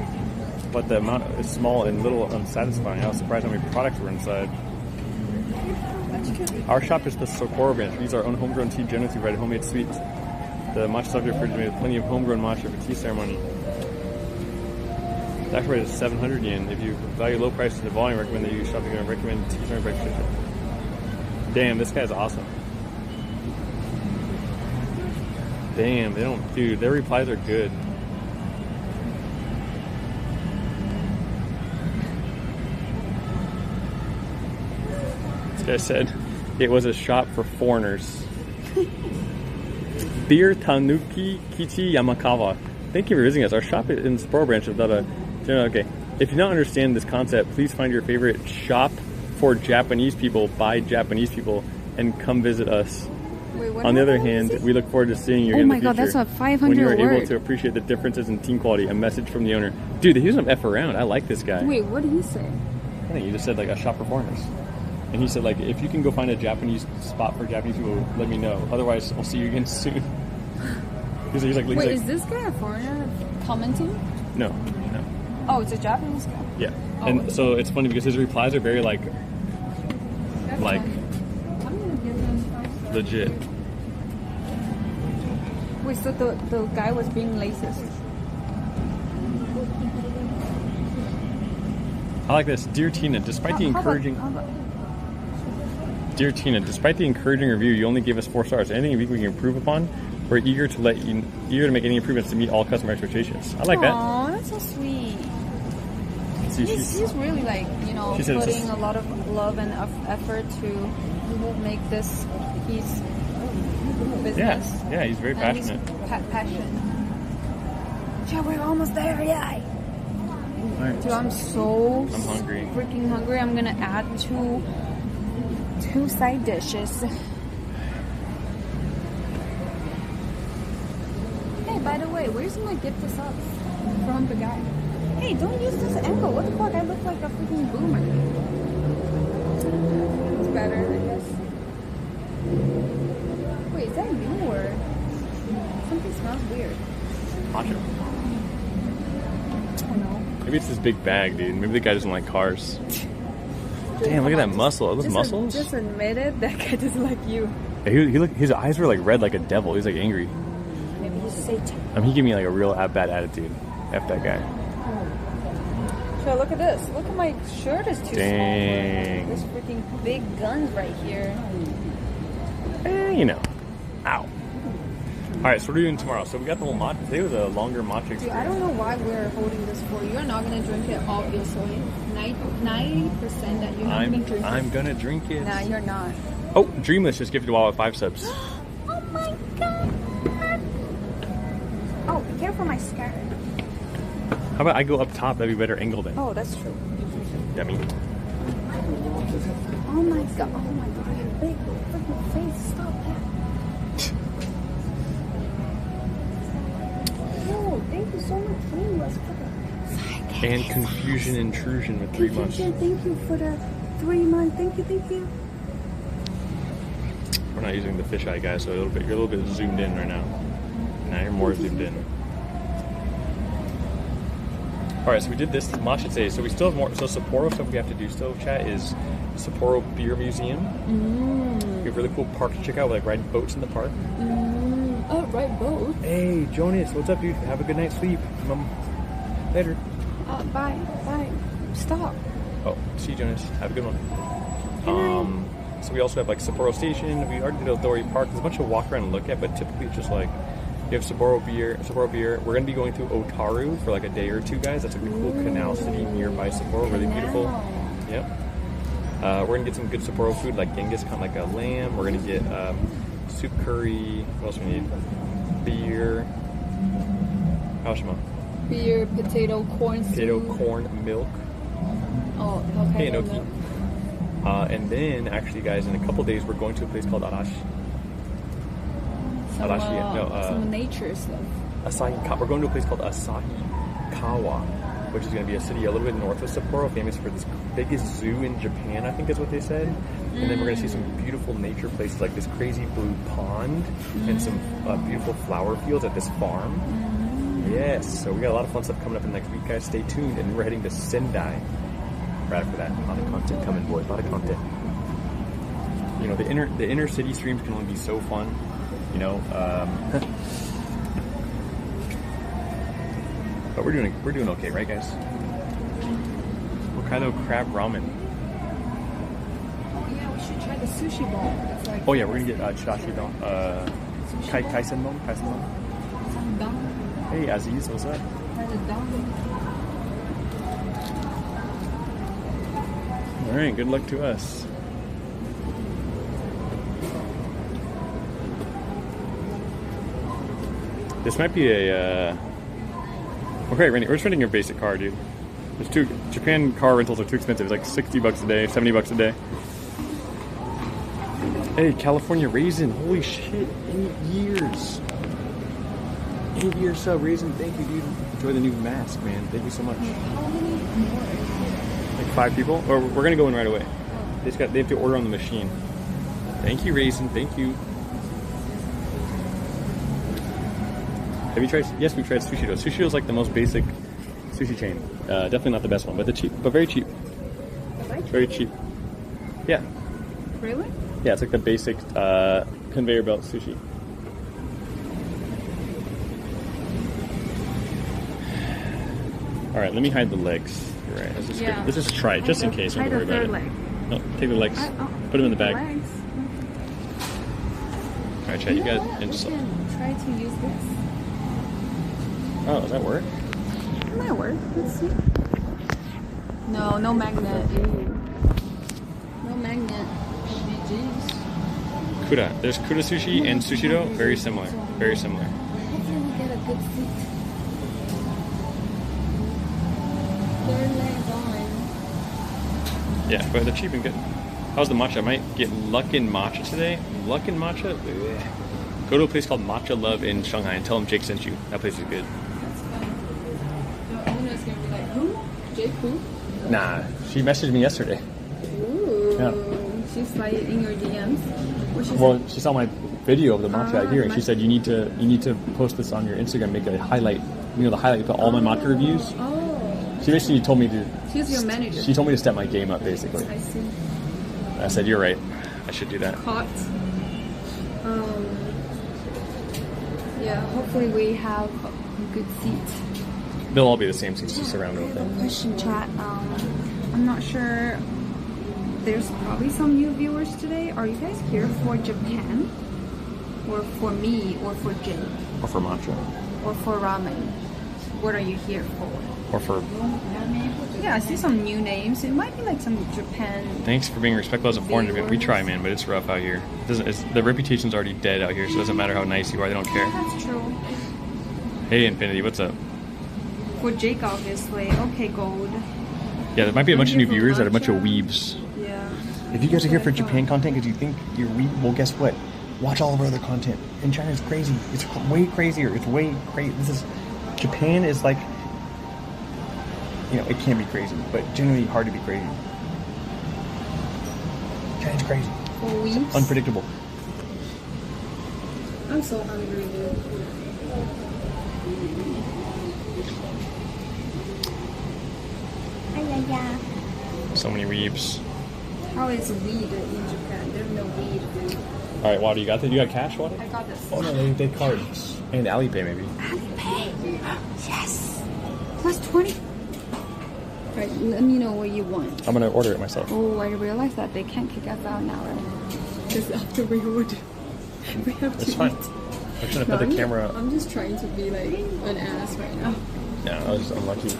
but the amount is small and little unsatisfying. I was surprised how many products were inside. Our shop is the Sapporo branch. These are our own homegrown tea, generously provided homemade sweets. The matcha subject fridge made with plenty of homegrown matcha for tea ceremony. The actual rate is 700 yen. If you value low prices and volume, I recommend that you shop. You're going to recommend tea ceremony price. Damn, this guy's awesome. Damn, they don't, dude, their replies are good. This guy said it was a shop for foreigners. Beer Tanuki Kichi Yamakawa. Thank you for visiting us. Our shop is in Sapporo branch of Dada. Okay. If you don't understand this concept, please find your favorite shop for Japanese people by Japanese people and come visit us. Wait, On the other hand, we look forward to seeing you in the future. Oh my god, that's a 500 when you are able word. to appreciate the differences in team quality. A message from the owner. Dude, he doesn't F around. I like this guy. Wait, what did he say? I think he just said like a shop for foreigners. And he said like, if you can go find a Japanese spot for Japanese people, let me know. Otherwise, I'll see you again soon. He's like, Wait, is this guy a foreigner commenting? No. Oh, it's a Japanese guy. Yeah. Oh, And okay. so it's funny because his replies are very like I'm gonna get them. legit. Wait, so the guy was being racist. I like this. Dear Tina, despite the encouraging Dear Tina, despite the encouraging review, you only gave us 4 stars. Anything you think we can improve upon? We're eager to make any improvements to meet all customer expectations. I like that. Aw, that's so sweet. See, He's really like, She said it's putting just- a lot of love and effort to make this his business. Yeah, he's very And he's passionate. passion. Yeah, we're almost there, yeah. Alright. Dude, I'm so I'm hungry. freaking hungry. I'm gonna add two side dishes. Hey, by the way, where's my gift the subs from the guy? Hey, don't use this angle. What the fuck? I look like a freaking boomer. It's better, I guess. Wait, is that you or something smells weird? Macho. I don't know. Maybe it's this big bag, dude. Maybe the guy doesn't like cars. Damn, look at that muscle. Are those muscles? Just admit it. That guy doesn't like you. His eyes were like red like a devil. He's like angry. Maybe he's Satan. I mean, he gave me like a real bad attitude. F that guy. So look at this. Look at my shirt is too Dang. small. This freaking big guns right here. Ow. Alright, so what are we doing tomorrow? So we got the whole matcha. Today was a longer matcha Dude, I experience. don't know why we're holding this for. You're not gonna drink it, obviously. 90% that you're not gonna drink I'm gonna drink it. it. Nah, you're not. Oh, Dreamless just gifted Wawa 5 subs. Oh my god. Oh, be careful my skirt. How about I go up top? That'd be better angle then. Oh, that's true. Yummy. Oh my god. Oh my god. Your big freaking face. Stop that. Oh, thank you so much. Dreamless for the And Confusion Intrusion with 3 months. Thank you for the 3 months. Thank you. We're not using the fisheye, guys, so you're a little bit zoomed in right now. Now you're more zoomed in. Alright, so we did this matcha today. So we still have more. So Sapporo stuff we have to do still, chat, is Sapporo Beer Museum. We have really cool parks to check out, like riding boats in the park. Oh, right, both. Hey, Jonas, what's up, dude? Have a good night's sleep. Later. Bye. Stop. Oh, see you, Jonas. Have a good one. So we also have like Sapporo Station. We already did Odori Park. There's a bunch of walk around and look at, but typically it's just like you have Sapporo Beer. We're gonna be going to Otaru for like a day or two, guys. That's a really cool canal city nearby Sapporo. Really beautiful. Yep. We're gonna get some good Sapporo food like Genghis Khan, like a lamb. We're gonna get soup curry. What else we need? Beer. Kawashima. Beer, potato, corn Potato, soup. corn, milk. Oh, okay. Hey, Enoki. then. And then, actually, guys, in a couple days, we're going to a place called Arashi. We're going to be going to Otaru for like a day or two, guys. That's a really cool canal city nearby Sapporo. Really beautiful. Yep. We're gonna get some good Sapporo food like Genghis Khan, like a lamb. We're gonna get some, Arashi, no, some nature stuff. We're going to a place called Asahikawa, which is going to be a city a little bit north of Sapporo, famous for this biggest zoo in Japan, I think is what they said. And then we're going to see some beautiful nature places like this crazy blue pond and some beautiful flower fields at this farm. Yes, so we got a lot of fun stuff coming up in the next week, guys. Stay tuned, and we're heading to Sendai right after that. A lot of content coming, boys. A lot of content. You know, the inner city streams can only be so fun. You know, but we're doing okay, right, guys? Hokkaido crab ramen. Oh yeah, we should try the sushi bowl. It's like Oh yeah, we're gonna get chirashi don, kaisen don. Dong. Hey Aziz, what's up? Try the dong. All right, good luck to us. This might be a. Okay, Randy, we're just renting your basic car, dude. There's Japan car rentals are too expensive. It's like $60 a day, $70 a day. Hey, California Raisin, holy shit, 8 years. 8 years sub, Raisin, thank you, dude. Enjoy the new mask, man. Thank you so much. How many more? Like 5 people? Or we're gonna go in right away. They have to order on the machine. Thank you, Raisin, thank you. Have you tried? Yes, we tried Sushi-Do. Sushi-Do is like the most basic sushi chain. Definitely not the best one, but very cheap. Very cheap. Yeah. Really? Yeah, it's like the basic conveyor belt sushi. All right, let me hide the legs. You're right. Let's just try it, just in case. Try Don't worry the about third it. leg. No, take the legs. Put them in the bag. Legs. All right, Chad, you got We it. can try to use this. Oh, does that work? It might work. Let's see. No magnet. No magnet. GG's. Kuda. There's Kuda sushi and Sushi-Do. Very similar. Very similar. Hopefully we get a good seat. Third leg on. Yeah, but they're cheap and good. How's the matcha? I might get Luckin Matcha today. Luckin Matcha? Ugh. Go to a place called Matcha Love in Shanghai and tell them Jake sent you. That place is good. The owner's gonna be like, who? Jake who? Nah, she messaged me yesterday. Ooh. Yeah. She's like in your DMs. What she Well, said? she saw my video of the matcha out here, and she matcha. said you need to post this on your Instagram, make a highlight. You know, the highlight, you put all my matcha reviews. Oh. She basically told me to. She's your manager. She told me to step my game up, basically. I see. I said, you're right. I should do that. Hot. Yeah, hopefully we have a good seat. They'll all be the same seats, just around with them. Question chat. I'm not sure. There's probably some new viewers today. Are you guys here for Japan? Or for me? Or for Jake? Or for matcha. Or for ramen? What are you here for? Or for. Yeah, I see some new names. It might be like some Japan. Thanks for being respectful as a foreigner. We try, man, but it's rough out here. The reputation's already dead out here, so it doesn't matter how nice you are. They don't care. That's true. Hey, Infinity, what's up? For Jake, obviously. Okay, Gold. Yeah, there might be a bunch of new here for viewers that are a bunch of matcha. weebs. Yeah. If you guys are here for That's what I Japan content because you think you're weeb, well, guess what? Watch all of our other content. And China's crazy. It's way crazier. It's way crazy. Japan is like, you know, it can be crazy, but generally hard to be crazy. China's crazy. For weeks. Unpredictable. I'm so hungry, dude. So many weebs. How is weed in Japan? There's no weed, dude. All right, Water, you got that? You got cash, Water? I got this. Oh no, they take cards. And Alipay maybe. Alipay. Yes. Plus 20. Alright, let me know what you want. I'm gonna order it myself. Oh, I realized that they can't kick us out now, right? Because after we order, we have It's to fine. eat. I'm trying to put the camera. I'm just trying to be like an ass right now. No, I was just unlucky.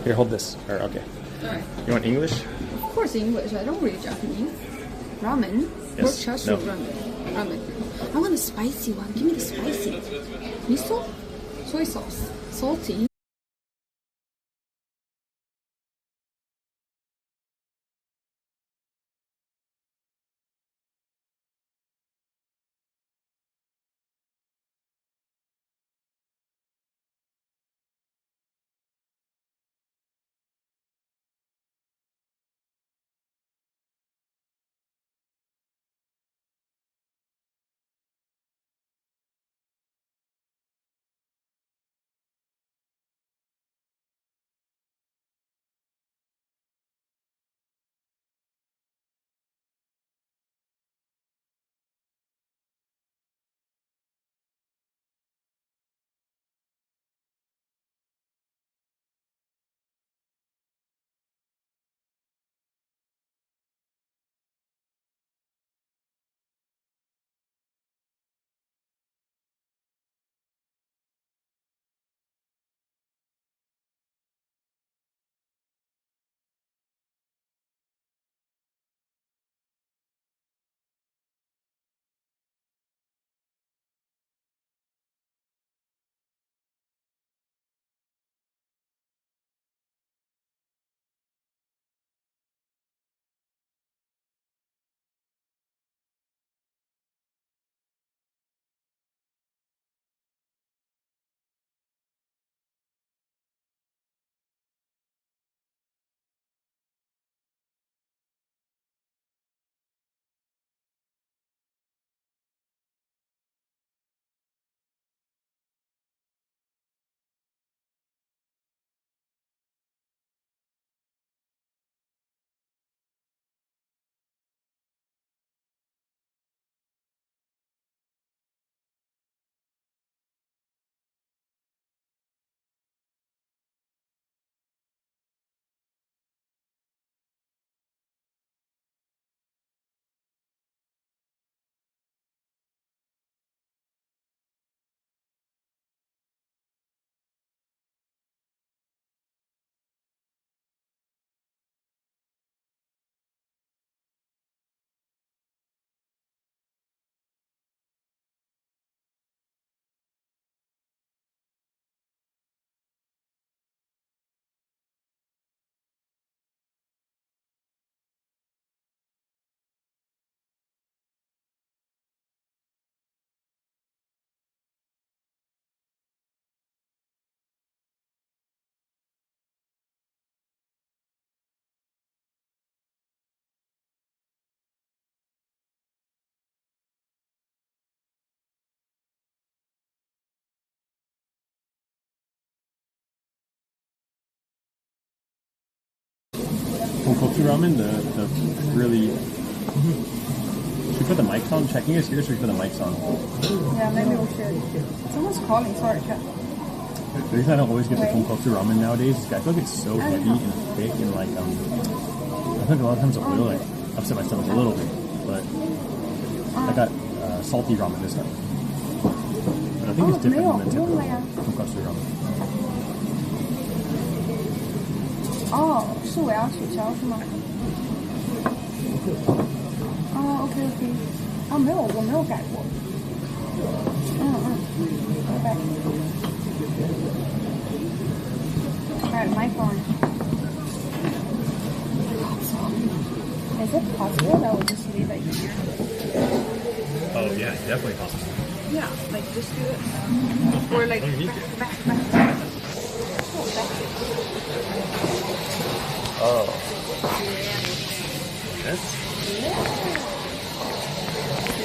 Here, hold this. Or, okay. Alright. You want English? Of course English, I don't read Japanese. Ramen? Yes. Pork chashu No. ramen. I want the spicy one. Give me the spicy. Miso? Soy sauce. Salty. tonkotsu ramen, the really. Should we put the mics on? Checking us here, should we put the mics on? Yeah, maybe we should. Someone's calling. Sorry, chat. The reason I don't always get the tonkotsu ramen nowadays is I feel like it's so heavy and thick and like I think a lot of times the oil like upset my stomach a little bit, but I got salty ramen this time. But I think it's different than the typical tonkotsu ramen. 哦，是我要取消是吗？哦 ，OK OK， 啊没有，我没有改过。拜拜。Alright, my phone. Is it possible that we'll just leave it here? Oh yeah, definitely possible. Yeah, like just do it. Or like back. Oh. Yes?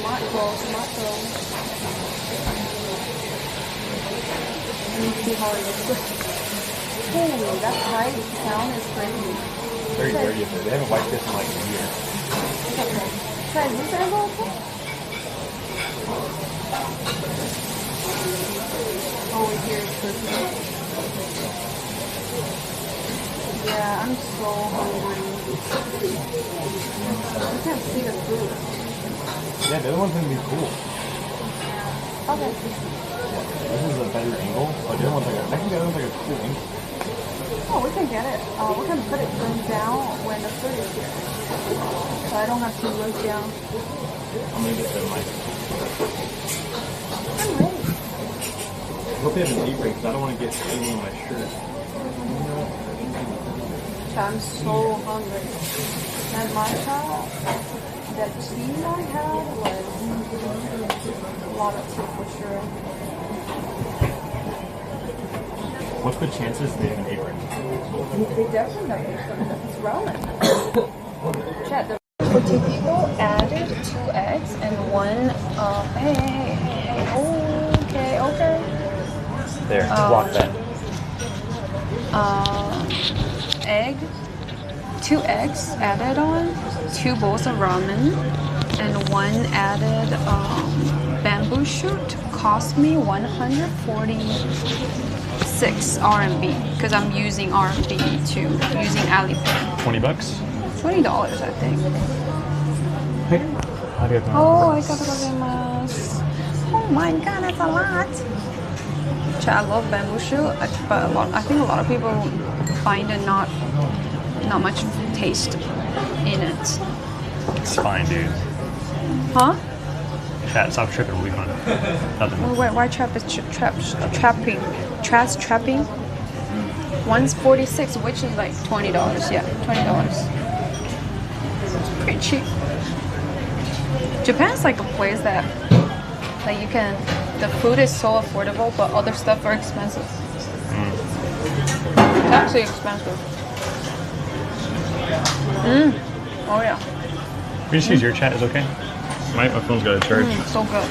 Smart goal. Let me see how it looks. Holy, that fried sound is crazy. Very dirty up there. They haven't wiped this in like a year. Okay. Try this angle, okay? Over here is cooking. Yeah, I'm so hungry. I can't see the food. Yeah, the other one's gonna be cool. Okay. This is a better angle. Oh, the other one's like I think the other one's like a cool angle. Oh, we can get it. We can put it down when the food is here. So I don't have to look down. I'm gonna get the mic. I'm ready. I hope they have an apron because I don't want to get anything in my shirt. I'm so hungry. That matcha, that tea I had was a lot of tea for sure. What's the chances they have an apron? They definitely have apron. It's ramen. Chat, the for two people added 2 eggs and 1 hey. Okay. There, block that. Egg, 2 eggs added on, 2 bowls of ramen, and 1 added bamboo shoot cost me 146 RMB because I'm using RMB too, using Alipay. $20? $20, I think. Hey. Oh, arigatou. Oh my god, that's a lot. I love bamboo shoot, but I think a lot of people find it not much taste in it. It's fine, dude. Huh? Chat, stop tripping. We'll be fine. Nothing. Wait, why trapping? Trash trapping? 146, which is like $20. Yeah, $20. Pretty cheap. Japan's like a place that you can. The food is so affordable, but other stuff are expensive. It's actually expensive. Oh yeah. We just use your chat. Is okay. My phone's got a charge. So good.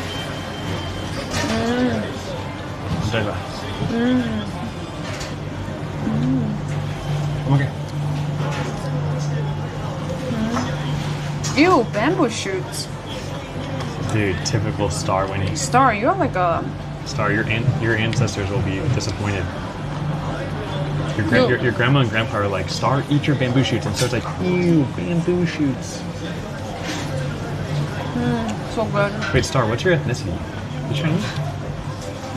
I'm okay. Ew, bamboo shoots. Dude, typical Star winning. Star, you're like a... Star, your ancestors will be disappointed. Your grandma and grandpa are like, Star, eat your bamboo shoots. And Star's like, ew, bamboo shoots. So good. Wait, Star, what's your ethnicity? You Chinese?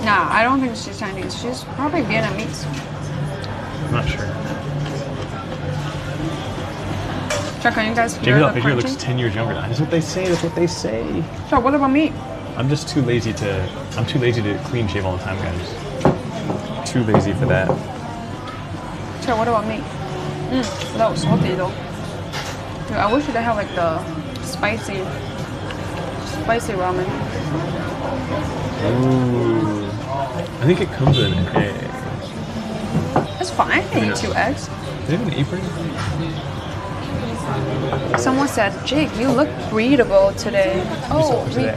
Nah, I don't think she's Chinese. She's probably Vietnamese. I'm not sure. Chuck, can you guys hear Maybe the that picture crunching? looks 10 years younger. That's what they say. That's what they say. Chuck, what about me? I'm just too lazy to clean shave all the time, guys. Too lazy for that. Chuck, what about me? That was salty though. Dude, I wish they had like the spicy ramen. Ooh. I think it comes with an egg. It's fine. I can eat 2 eggs. Do they have an apron? Someone said, Jake, you look breathable today. Oh, today?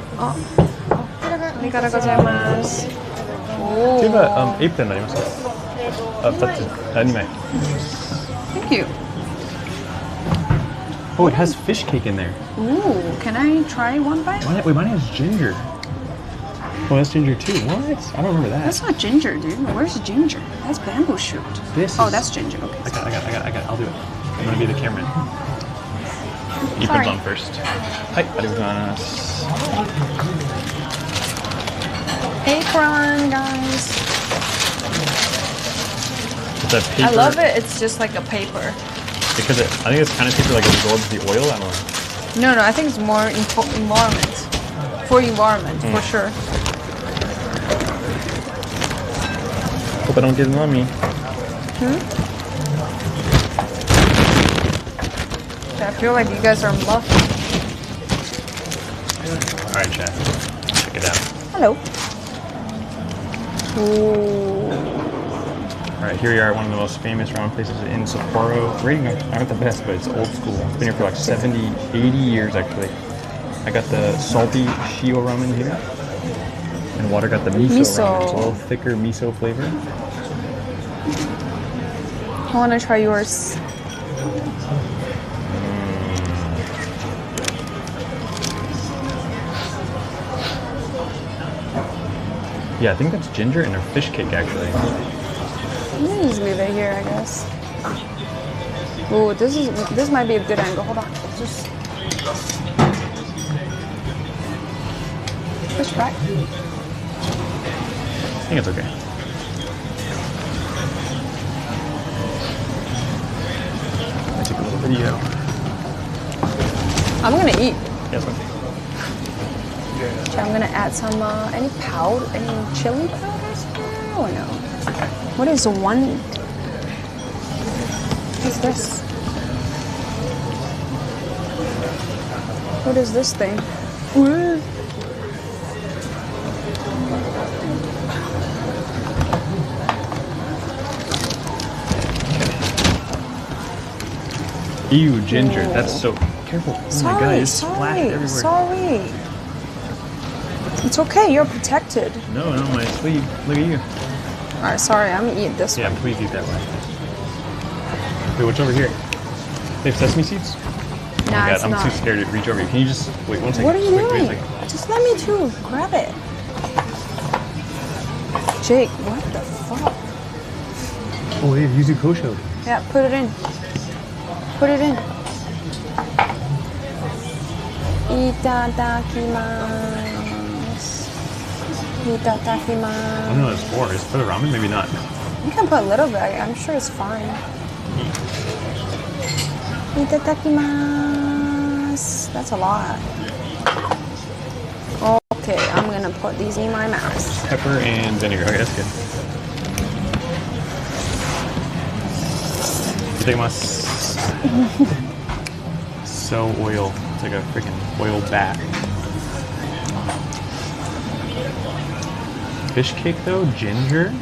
Arigatou gozaimasu. Oh. というか、エイプロンになりますか？2つ。2枚。Thank you. Oh, it has fish cake in there. Ooh, can I try one bite? Wait, mine has ginger. Oh, that's ginger too. What? I don't remember that. That's not ginger, dude. Where's the ginger? That's bamboo shoot. This Oh, is- that's ginger. Okay. I got it. I'll do it. I'm gonna be the cameraman. Ethan's Sorry. on first. Hi, arigatou. Apron, guys. It's a paper. I love it. It's just like a paper. Because I think it's kind of paper like absorbs the oil. I don't know. No, I think it's more environment. For environment, for sure. Hope I don't get it on me. I feel like you guys are muffin. All right, chat. Check it out. Hello. Ooh. All right, here we are at one of the most famous ramen places in Sapporo. Rating aren't the best, but it's old school. It's been here for like 70, 80 years actually. I got the salty shio ramen here. And Water got the miso ramen. It's a little thicker miso flavor. I want to try yours. Yeah, I think that's ginger and a fish cake actually. Just leave it here, I guess. Ooh, this might be a good angle. Hold on. Just push back. I think it's okay. I take a little video. I'm gonna eat. Yes, okay. Okay, I'm gonna add some any chili powders or no? What is one? What's this? What is this thing? Ooh. Ew, ginger. That's so careful. Oh my god, it's splashed everywhere. Sorry. It's okay, you're protected. No, my sleeve. Look at you. Alright, sorry, I'm gonna eat this Yeah, one. please eat that one. Wait, what's over here? They have sesame seeds? Nah, it's I'm not. too scared to reach over here. Can you just wait one second? What are you Wait a doing? second. Just let me too. Grab it. Jake, what the fuck? Oh, they have yuzu kosho. Yeah, put it in. Put it in. Itadakimasu. I don't know Itadakimasu. what it's for. Is it for the ramen? Maybe not. You can put a little bit. I'm sure it's fine. Itadakimasu. That's a lot. Okay, I'm gonna put these in my mouth. Pepper and vinegar. Okay, that's good. Itadakimasu. So oil. It's like a freaking oil bath. Fish cake though, ginger.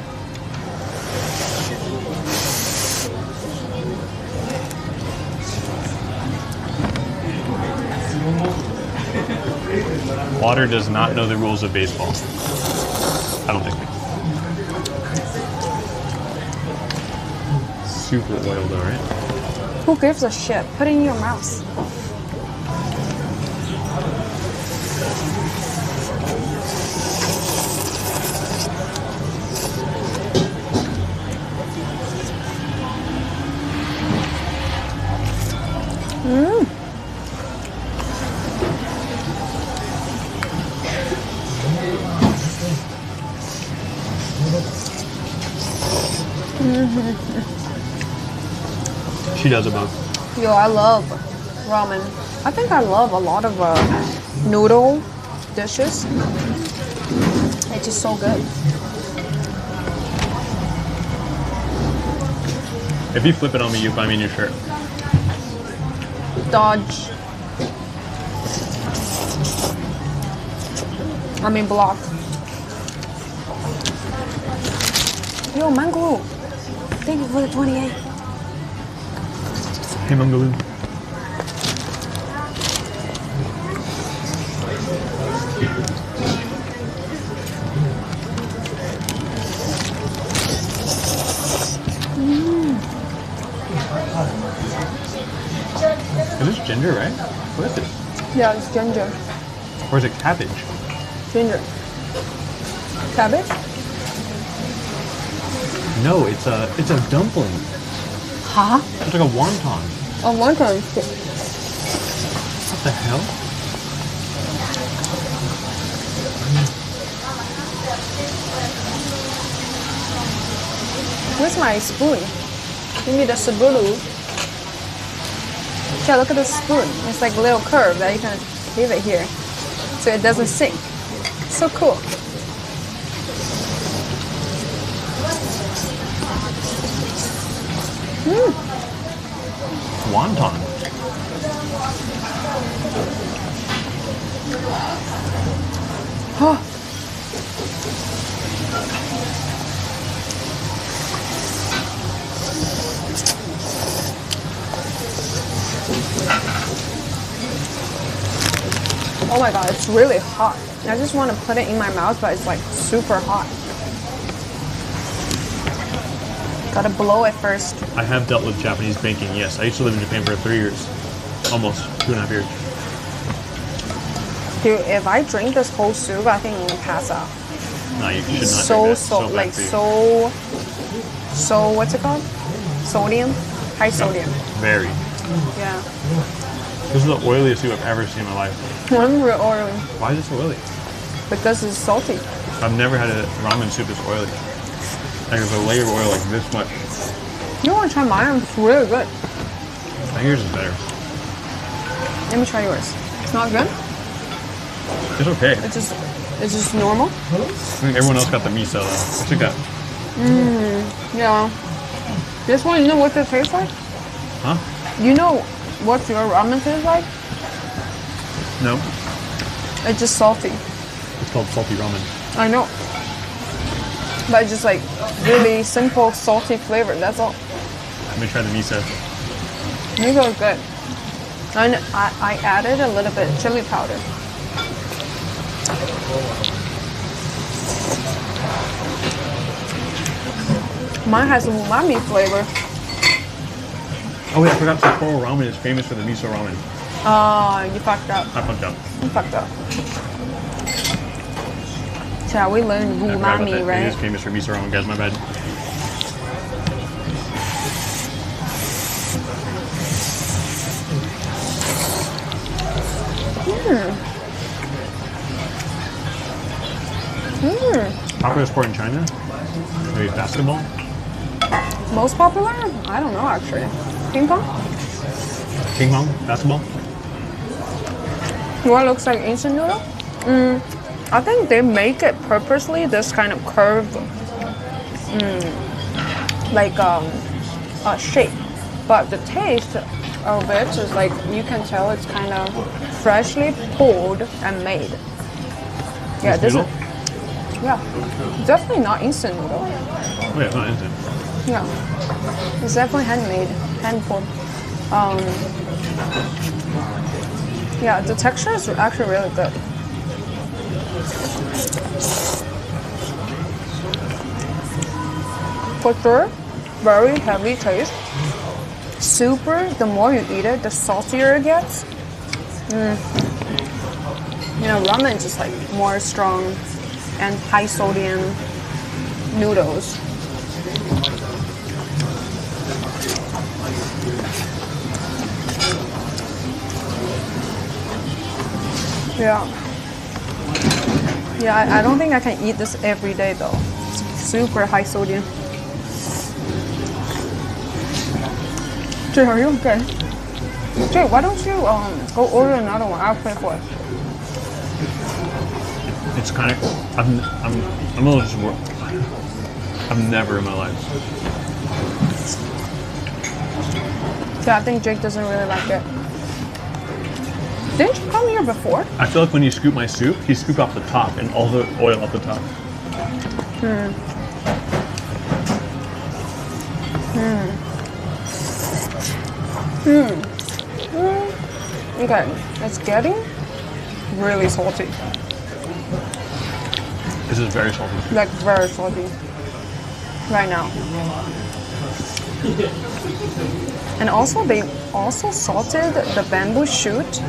Water does not know the rules of baseball. I don't think. Super oil though, right? Who gives a shit? Put it in your mouth. She does it both. Yo, I love ramen. I think I love a lot of noodle dishes. It's just so good. If you flip it on me, you find me in your shirt. Dodge. I mean block. Yo, Mango. Thank you for the 28. Hey, Mangaloo. Is this It's ginger, right? What is it? Yeah, it's ginger. Or is it cabbage? Ginger. Cabbage? No, it's a dumpling. Huh? It's like a wonton. Oh, one time. What the hell? Where's my spoon? Give me the spoon. Yeah, look at the spoon. It's like a little curve that you can leave it here so it doesn't sink. So cool. Wonton. Oh. Oh my god, it's really hot. I just want to put it in my mouth, but it's like super hot. Gotta blow it first. I have dealt with Japanese banking, yes. I used to live in Japan for 3 years. Almost 2.5 years. Dude, if I drink this whole soup, I think I'm gonna pass out. No, you should not So, drink that. so, bad like, for you. so, what's it called? Sodium? High sodium. Very. Yeah. This is the oiliest soup I've ever seen in my life. I'm real oily Why is it so oily? because it's salty. I've never had a ramen soup that's oily. Like there's a layer of oil like this much. You want to try mine? It's really good. I think yours is better. Let me try yours. It's not good. It's okay. It's just normal. I think everyone else got the miso though. What you got? Yeah. This one, you know what it tastes like? Huh? You know what your ramen tastes like? No. It's just salty. It's called salty ramen. I know. But it's just like really simple salty flavor. That's all. Let me try the miso. Miso is good. And I added a little bit of chili powder. Mine has umami flavor. Oh wait, I forgot Sapporo Ramen is famous for the miso ramen. You fucked up. I fucked up. You fucked up. Yeah, we learned I forgot about umami, that. It right? is famous for miso ramen, guys. My bad. Popular sport in China? Maybe basketball? Most popular? I don't know actually. Ping pong? Ping pong? Basketball? What looks like instant noodle? I think they make it purposely this kind of curved, like a shape. But the taste of it is like you can tell it's kind of freshly pulled and made. Yeah, this noodle? is. Yeah, definitely not instant noodle. Oh yeah, it's not instant. Yeah, it's definitely handmade, hand pulled. Yeah, the texture is actually really good. For sure, very heavy taste. Super, the more you eat it, the saltier it gets. You know, ramen is just like more strong and high sodium noodles. Yeah. Yeah, I don't think I can eat this every day though. It's super high sodium. Jay, are you okay? Jay, why don't you go order another one? I'll pay for it. It's kind of. I'm a little just. I've never in my life. Yeah, I think Jake doesn't really like it. Didn't you come here before? I feel like when you scoop my soup, you scoop off the top and all the oil off the top. Okay, it's getting really salty. This is very salty. Like very salty. Right now. And also they also salted the bamboo shoot.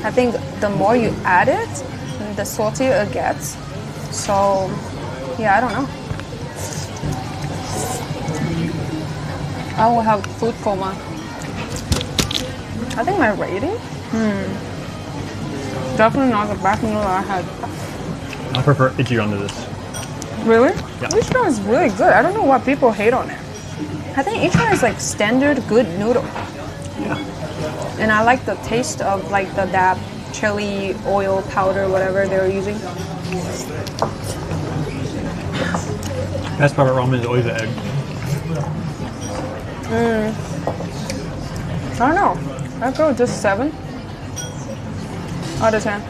I think the more you add it, the saltier it gets. So yeah, I don't know. I will have food coma. I think my rating? Definitely not the back noodle I had. I prefer Ichiran to this. Really? Yeah. Ichiran is really good. I don't know why people hate on it. I think Ichiran is like standard good noodle. Yeah. And I like the taste of like that chili oil powder, whatever they're using. Best part about ramen is always the egg. I don't know. I'd go just 7 out of 10.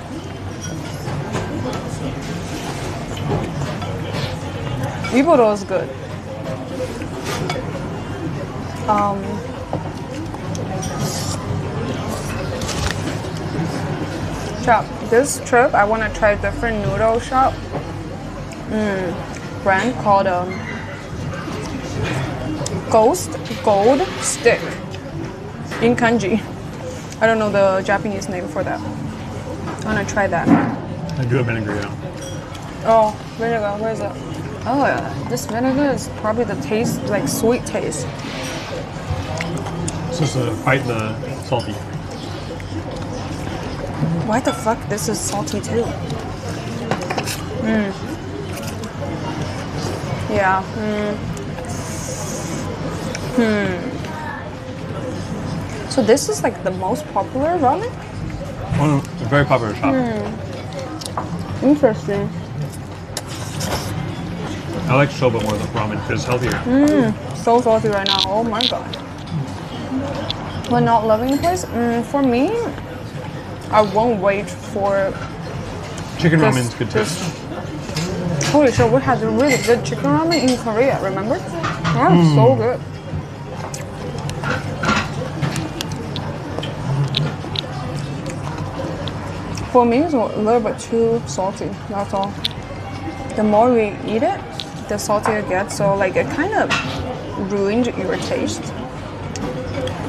Iburo is good. Shop. This trip, I want to try a different noodle shop. Brand called Ghost Gold Stick in kanji. I don't know the Japanese name for that. I want to try that. I do have vinegar, yeah. Oh, vinegar. Where is it? Oh, yeah. This vinegar is probably the taste, like sweet taste. It's just to fight the salty. Why the fuck this is salty too? Yeah. So this is like the most popular ramen? Oh, it's a very popular shop. Interesting. I like soba more than ramen because it's healthier. So salty right now. Oh my god. But not loving the place? For me, I won't wait for Chicken this- ramen's good too. this- Holy shit, we had a really good chicken ramen in Korea, remember? That was so good. For me, it's a little bit too salty, that's all. The more we eat it, the saltier it gets, so like it kind of ruined your taste.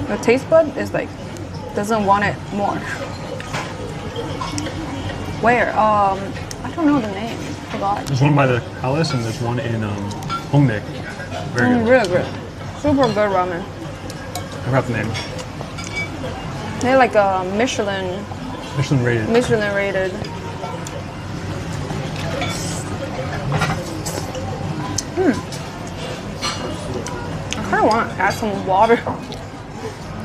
Your taste bud is like, doesn't want it more. Where? I don't know the name. Forgot. There's one by the palace and there's one in Hongdae. Very good. Really good. Super good ramen. I forgot the name. They're like a Michelin Michelin rated. I kind of want to add some water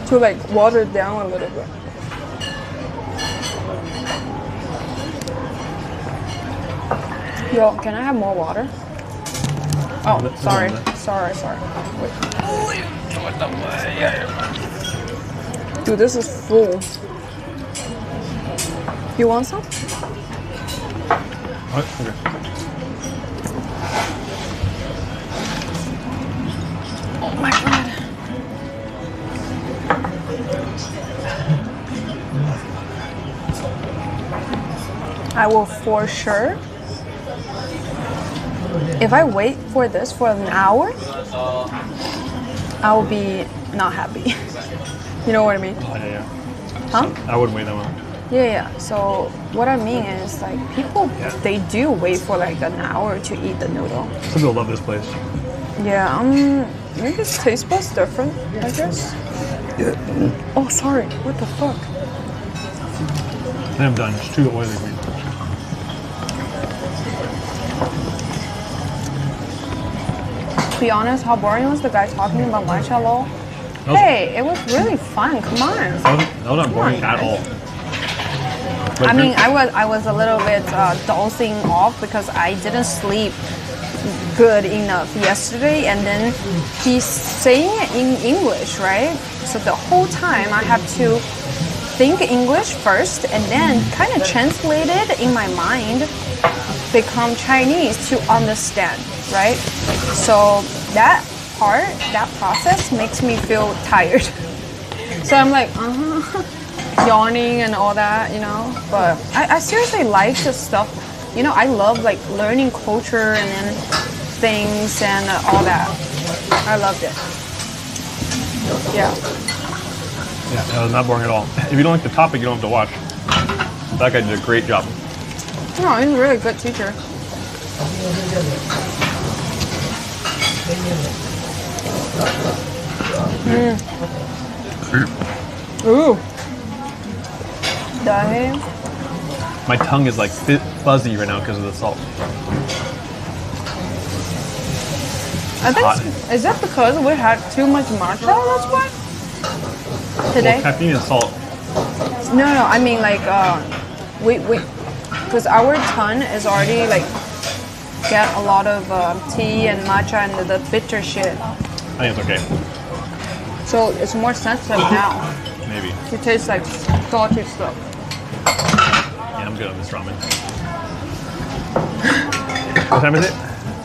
to like water it down a little bit. Yo, can I have more water? Oh, That's sorry. on there. Sorry. Wait. Dude, this is full. You want some? Oh, okay. Oh my god. I will for sure. If I wait for this for an hour, I will be not happy. You know what I mean? Oh, yeah. Huh? I wouldn't wait that long. Yeah. So what I mean is like people, they do wait for like an hour to eat the noodle. Some people love this place. Yeah, maybe its taste buds different, I guess. Oh, sorry. What the fuck? And I'm done. It's too oily for me. To be honest, how boring was the guy talking about matcha law? Hey, it was really fun. Come on. That was not boring at all. But I mean, I was a little bit dozing off because I didn't sleep good enough yesterday, and then he's saying it in English, right? So the whole time I have to think English first and then kind of translate it in my mind, become Chinese to understand, right? So that process makes me feel tired. So I'm like, yawning and all that, you know. But I seriously like the stuff. You know, I love like learning culture and then things and all that. I loved it. Yeah. Yeah, that was not boring at all. If you don't like the topic, you don't have to watch. That guy did a great job. No, he's a really good teacher. Ooh. Dahi. My tongue is like fuzzy right now because of the salt. I think is that because we had too much matcha? That's why. Today? Well, caffeine and salt. No, I mean like we because our tongue is already like get a lot of tea and matcha and the bitter shit. I think it's okay. So it's more sensitive now. Maybe. It tastes like salty stuff. Yeah, I'm good on this ramen. What time is it?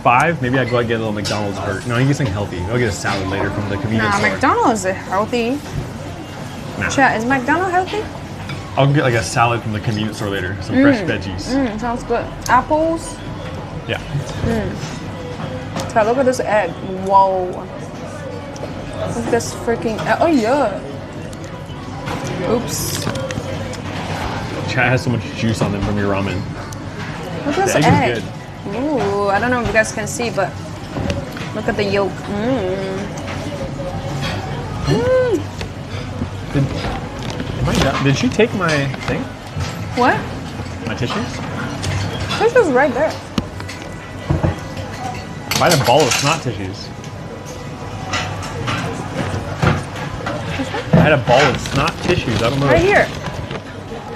5? Maybe I go out and get a little McDonald's burger. No, I get something healthy. I'll get a salad later from the convenience store. McDonald's is healthy. Nah. Chat, is McDonald's healthy? I'll get like a salad from the convenience store later. Some fresh veggies. Sounds good. Apples. Yeah. Chat, look at this egg. Whoa. Look at this freaking egg. Oh yeah. Oops. Chat has so much juice on them from your ramen. Look at this The egg egg. is good. Ooh, I don't know if you guys can see, but look at the yolk. Did she take my thing? What? My tissues? Tissue's right there. I had a ball of snot tissues. I had a ball of snot tissues. I don't know. Right here.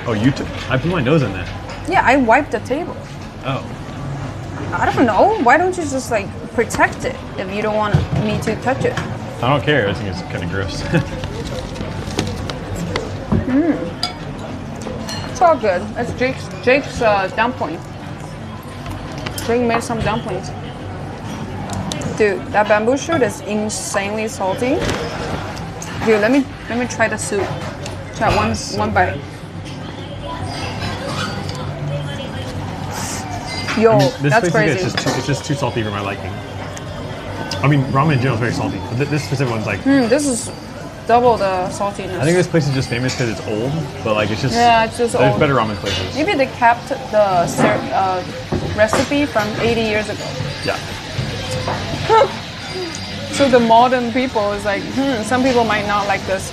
Oh, you took? I put my nose in there. Yeah, I wiped the table. Oh. I don't know. Why don't you just like protect it if you don't want me to touch it? I don't care. I think it's kind of gross. It's all good. It's Jake's dumpling. Jake made some dumplings. Dude, that bamboo shoot is insanely salty. Dude, let me try the soup. Try one bite. Yo, This that's place crazy. it's just too salty for my liking. I mean, ramen in general is very salty. But this specific one's like. This is double the saltiness. I think this place is just famous because it's old, but like it's just. Yeah, it's just there's old. better ramen places. Maybe they kept the recipe from 80 years ago. Yeah. So the modern people is like, some people might not like this.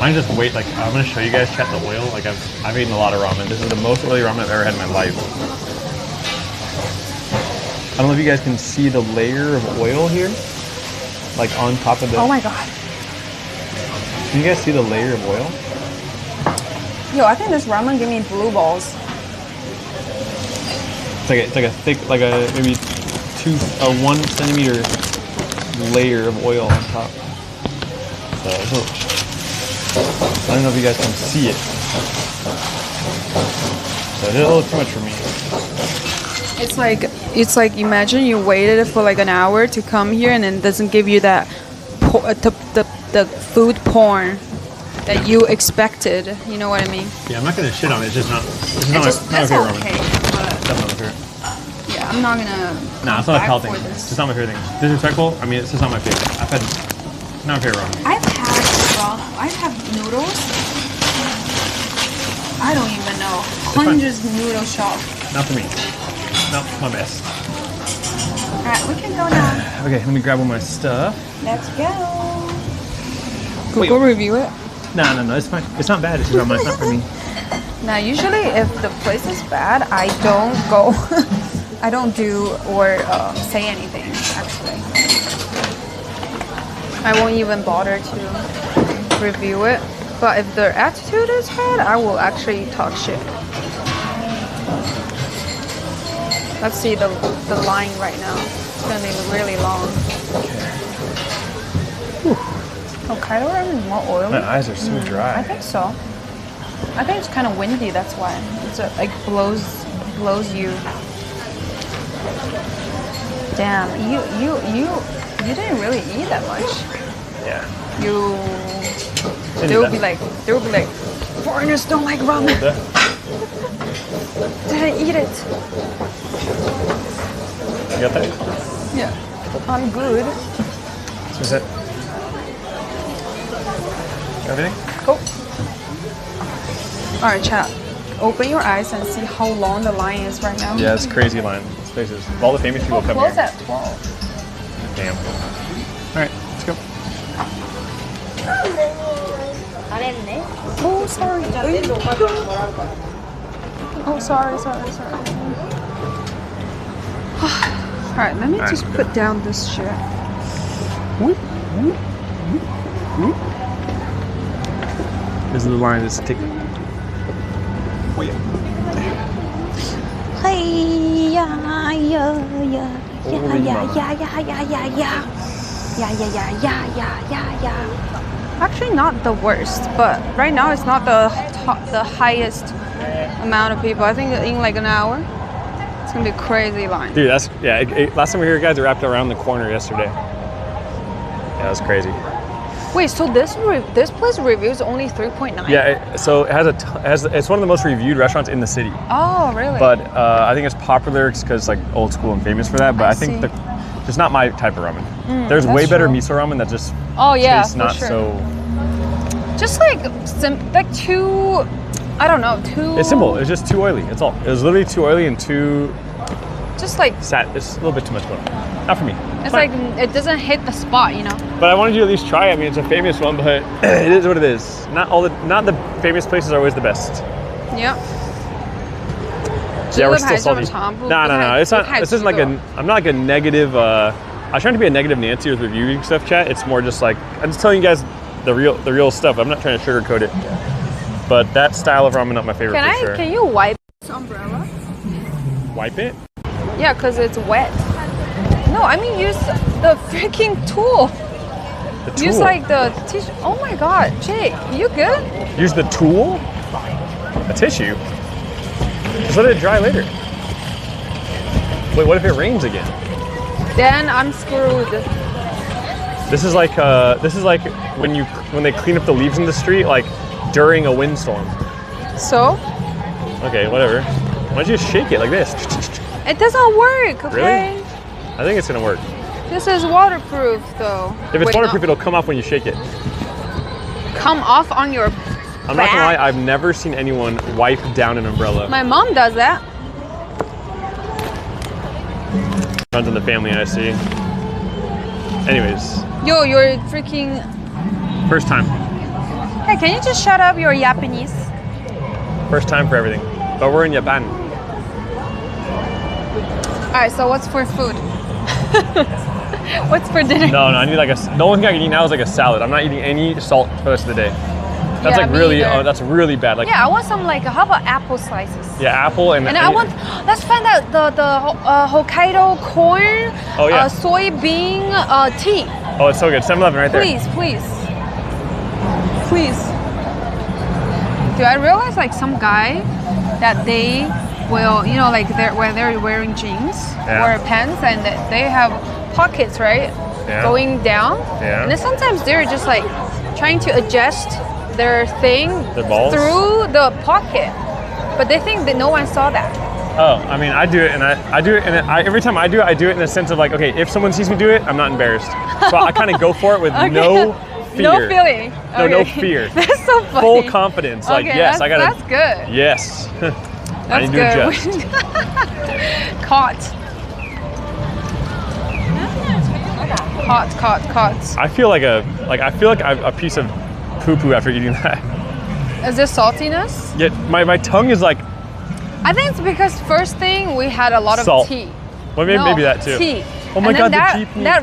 Mine just wait. Like I'm gonna show you guys. Check the oil. Like I've eaten a lot of ramen. This is the most oily ramen I've ever had in my life. I don't know if you guys can see the layer of oil here, like on top of the. Oh my god. Can you guys see the layer of oil? Yo, I think this ramen gave me blue balls. It's like a thick, like a maybe 1 centimeter layer of oil on top. I don't know if you guys can see it. So it's a little too much for me. It's like imagine you waited for like an hour to come here and then it doesn't give you that the food porn that you expected. You know what I mean? Yeah, I'm not gonna shit on it. It's just not. It's not It's my favorite okay, ramen. but Definitely not my favorite. yeah, I'm not gonna. Nah, it's not a back pal thing. for this. It's just not my favorite thing. Disrespectful. I mean, it's just not my favorite. I've had not my favorite ramen. I've had noodles. I don't even know. Hundreds noodle shop. Not for me. Not my best. Alright, we can go now. Okay, let me grab all my stuff. Let's go. Go review it. No, it's fine. It's not bad. It's just it's not for me. Now, usually if the place is bad, I don't go. I don't do or say anything, actually. I won't even bother to review it. But if their attitude is bad, I will actually talk shit. Let's see the line right now. It's gonna be really long. Hokkaido ramen is more oily. My eyes are so I dry. think so. I think it's kind of windy. That's why it's like blows you. Damn, you didn't really eat that much. Yeah. They will be like, foreigners don't like ramen. Didn't eat it. You got that? Yeah, I'm good. So is that? Everything? Cool. All right, chat. Open your eyes and see how long the line is right now. Yeah, it's crazy line. This place is. All the famous people come Close here. at 12. Damn. All right, let's go. Oh, sorry. Oh, sorry. All right, let me just put down this shit. This is the line that's ticking. Hey, yeah. Actually, not the worst, but right now it's not the highest amount of people. I think in like an hour, it's gonna be a crazy line. Dude, that's last time we were here, guys, it wrapped around the corner yesterday. Yeah, that was crazy. Wait, so this place reviews only 3.9? Yeah, so it has it's one of the most reviewed restaurants in the city. Oh, really? But I think it's popular because it's like old school and famous for that. But I think see. just not my type of ramen. There's way that's better true. miso ramen that just tastes for not sure. so. Just like too, I don't know, too. It's simple. It's just too oily. It's all. It was literally too oily and too Just like sad. It's a little bit too much going on. Not for me. it's fine. like it doesn't hit the spot, you know. But I wanted you to at least try it. I mean, it's a famous one, but it is what it is. Not the famous places are always the best. Yeah. Yeah, we're still salty. No. It's not. This isn't like a. I'm not like a negative. I'm trying to be a negative Nancy with reviewing stuff, chat. It's more just like I'm just telling you guys the real stuff. I'm not trying to sugarcoat it. But that style of ramen not my favorite for sure. Can you wipe this umbrella? Wipe it? Yeah, because it's wet. No, I mean use the freaking tool. The tool. Use like the tissue. Oh my god, Jake, you good? Use the tool? A tissue? Just let it dry later. Wait, what if it rains again? Then I'm screwed. This is like when they clean up the leaves in the street, like during a windstorm. So? Okay, whatever. Why don't you just shake it like this? It doesn't work, okay? Really? I think it's gonna work. This is waterproof though. If it's Wait, waterproof, no. it'll come off when you shake it. Come off on your I'm not gonna lie, I've never seen anyone wipe down an umbrella. My mom does that. Runs in the family, I see. Anyways, Yo, you're freaking... first time. Hey, can you just shut up? You're Japanese. First time for everything. But we're in Japan. Alright, so what's for food? What's for dinner? No, I need like the only thing I can eat now is like a salad. I'm not eating any salt for the rest of the day. That's Yeah, like me really, either. that's really bad. Like Yeah, I want some like, how about apple slices? yeah, apple and I want, let's find out the Hokkaido corn, Oh, yeah. soybean tea. Oh, it's so good. 7-Eleven right there. Please. Dude, I realize like some guy that they will, you know, like when they're wearing jeans Yeah. or pants and they have pockets, right? Yeah. Going down. Yeah. And then sometimes they're just like trying to adjust their thing Their balls? through the pocket. But they think that no one saw that. Oh, I mean, I do it, and I do it, and every time I do it in the sense of like, okay, if someone sees me do it, I'm not embarrassed. So I kind of go for it with no fear. No feeling. No, no Okay. fear. That's so funny. Full confidence. Like, Okay, yes, I gotta. That's good. Yes. I That's need to adjust. Caught. I feel like a piece of poo-poo after eating that. Is this saltiness? Yet my tongue is like I think it's because first thing we had a lot of Salt. tea. well, maybe that too. Tea. Oh my And god, then the tea. that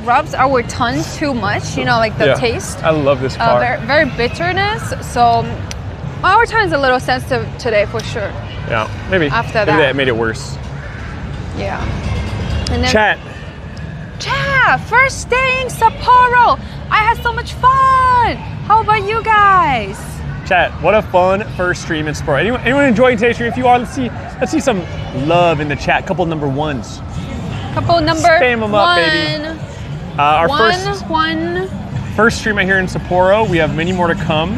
rubs our tongue too much. You know, like the Yeah. taste. I love this car. Very bitterness. So our tongue is a little sensitive today for sure. Yeah, maybe. After maybe that. that made it worse. Yeah. And then Chat. First day in Sapporo. I had so much fun. How about you guys? Chat, what a fun first stream in sport. Anyone enjoying today's stream? If you are, let's see some love in the chat. Couple number ones. Couple number Spam 'em up, baby. Our first stream out here in Sapporo. We have many more to come.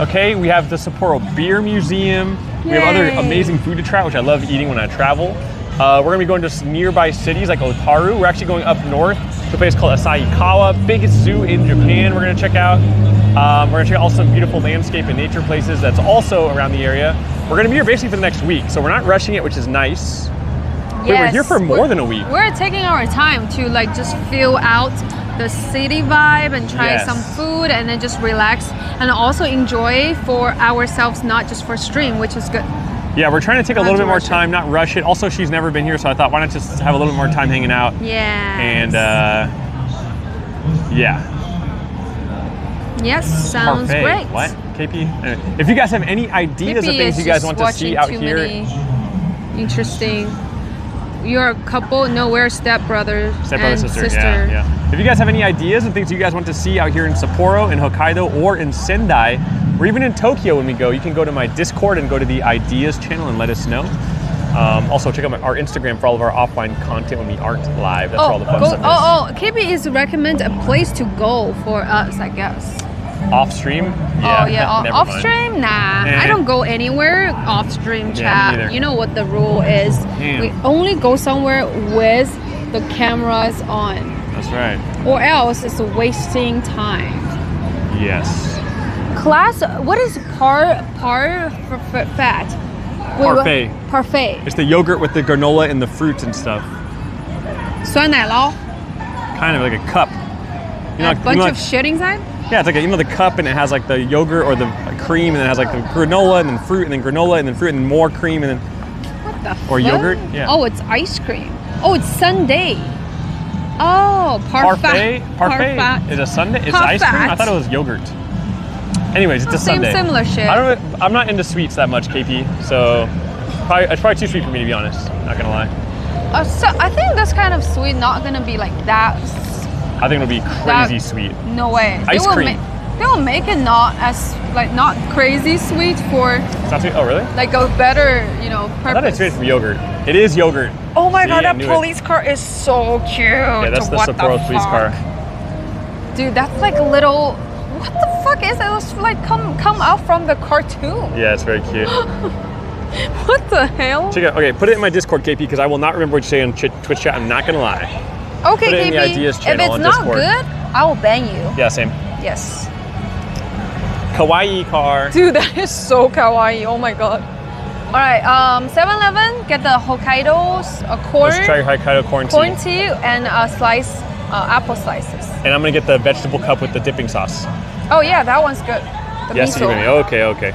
Okay, we have the Sapporo Beer Museum. We have other Yay. amazing food to try, which I love eating when I travel. We're gonna be going to some nearby cities like Otaru. We're actually going up north to a place called Asahikawa, biggest zoo in Japan. We're gonna check out. We're gonna check out some beautiful landscape and nature places that's also around the area. We're gonna be here basically for the next week, so we're not rushing it, which is nice. Wait, we're here for more than a week. We're taking our time to like just feel out the city vibe and try Yes. some food and then just relax and also enjoy for ourselves, not just for stream, which is good. Yeah, we're trying to take a Not little to bit more rush it. time, not rush it. Also, she's never been here, so I thought, why not just have a little bit more time hanging out? Yeah. And yeah. Yes, sounds Parfait. great. What? KP? If you guys have any ideas of KP things is you guys just want to see watching out too here, many interesting. You're a couple. No, we're stepbrother stepbrother, and sister. Yeah. If you guys have any ideas and things you guys want to see out here in Sapporo, in Hokkaido, or in Sendai, or even in Tokyo when we go, you can go to my Discord and go to the Ideas channel and let us know. Also, check out our Instagram for all of our offline content when we aren't live. That's where all the fun stuff is. KP is recommend a place to go for us, I guess. Off stream? Oh yeah, never off mind. stream? Nah, Eh. I don't go anywhere off stream Yeah, me chat. neither. You know what the rule is. Damn. We only go somewhere with the cameras on, That's right. or else it's wasting time. Yes. Class, what is fat? Wait, what? Parfait. Parfait. It's the yogurt with the granola and the fruits and stuff. 酸奶酪? Kind of like a cup. You A bunch like- of shit inside? Yeah, it's like the cup, and it has like the yogurt or the cream, and then it has like the granola, and then fruit, and then granola, and then fruit, and then more cream, and then What the Or fuck? yogurt? Yeah. Oh, it's ice cream. Oh, it's sundae. Oh, parfait. Parfait is a sundae. It's ice cream. I Parfait. thought it was yogurt. Anyways, it's a Same sundae. similar shit. I'm not into sweets that much, KP. So it's probably too sweet for me to be honest. Not gonna lie. So I think this kind of sweet not gonna be like that. I think it'll be crazy sweet. No way. Ice cream. They will make it not as like not crazy sweet for It's not sweet. Oh, really? like a better purpose. I thought it's made from yogurt. It is yogurt. Oh my See, god, I that knew it. police car is so cute. Yeah, that's the What Sapporo police fuck? car. Dude, that's like a little. What the fuck is that? It was like come out from the cartoon. Yeah, it's very cute. What the hell? Check it out. Okay, put it in my Discord, KP, because I will not remember what you say on Twitch chat. I'm not gonna lie. Okay, put it in the KP. Ideas If channel it's on not Discord. good, I will ban you. Yeah, same. Yes. Kawaii car. Dude, that is so kawaii. Oh my god. All right, 7-Eleven, get the Hokkaido's corn, Let's try Hokkaido corn corn tea. tea and a slice, apple slices. And I'm gonna get the vegetable cup with the dipping sauce. Oh yeah, that one's good. The Yes, miso. you mean. Okay.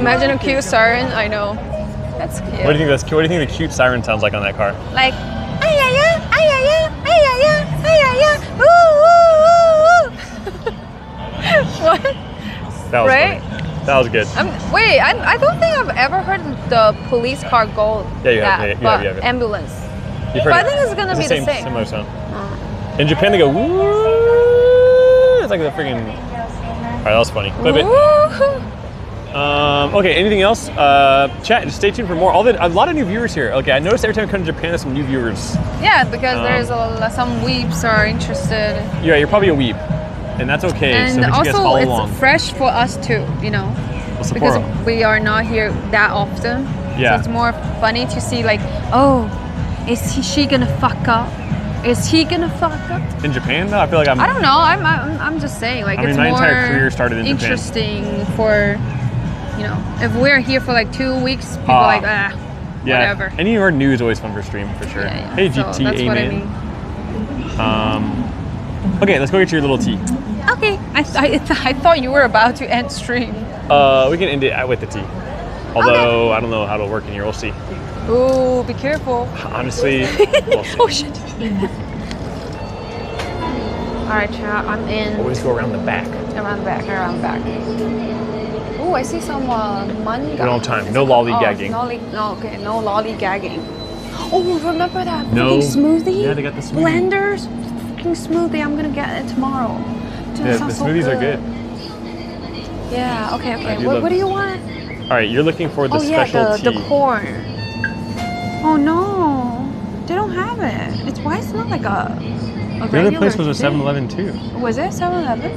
Imagine a cute siren. I know. That's cute. What do you think the cute siren sounds like on that car? Like, ay-ya-ya, ay-ya-ya, ay-ya-ya, ay-ya-ya, ooh, ooh, ooh, ooh. What? That was Right? funny. That was good. Wait, I don't think I've ever heard the police car go Yeah, you have, that, yeah, but you have. ambulance. You've But heard I it. think it's gonna be the same. Similar sound. In Japan, they go woo. It's like the freaking. All right, that was funny. Clip it. Woo-hoo. Okay, anything else? Chat, just stay tuned for more. A lot of new viewers here. Okay, I noticed every time I come to Japan, there's some new viewers. Yeah, because there's some weeps are interested. Yeah, you're probably a weeb, and that's okay. And so make sure you guys also, follow it's along. fresh for us too, Well, because Sapporo. we are not here that often. Yeah. So it's more funny to see like, oh, she gonna fuck up? Is he gonna fuck up? In Japan, though, I feel like I don't know. I'm just saying like I mean, it's my more entire career started in Japan. interesting for, if we're here for like 2 weeks, people are like yeah. whatever. Any of our news is always fun for stream for sure. Yeah, yeah. Hey So GT, that's what I amen. mean. Okay, let's go get your little tea. Okay, I thought you were about to end stream. We can end it with the tea. Although I don't know how it'll work in here. We'll see. Ooh, be careful. Honestly, we'll see. Oh shit. All right, chat. I'm in. Always go around the back. Around the back. Oh, I see some manga. We don't have time. No lollygagging. No lollygagging. Oh, remember that No. freaking smoothie? Yeah, they got the smoothie. Blenders, freaking smoothie. I'm gonna get it tomorrow. Dude, Yeah, it the sounds so smoothies are good. Yeah. I Okay. do What love do you want? All right, you're looking for the Oh yeah, special the tea. corn. Oh no, they don't have it. Why it's not like a The other regular place was a thing? 7-Eleven too. Was it 7-Eleven?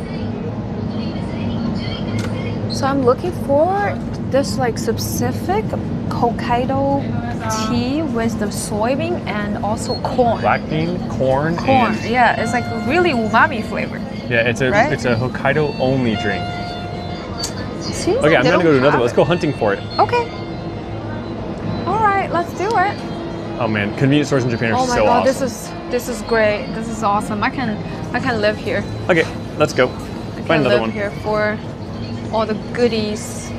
So I'm looking for this like specific Hokkaido tea with the soybean and also corn. Black bean, corn, Corn, and yeah, it's like really umami flavor. Yeah, it's a Right? it's a Hokkaido only drink. Seems Okay, like I'm they gonna go to don't another have one. Let's go hunting for it. it. Okay. All right, let's do it. Oh man, convenience stores in Japan are Oh my so god, awesome. this is great. This is awesome. I can live here. Okay, let's go. I Find can another live one. here for all the goodies.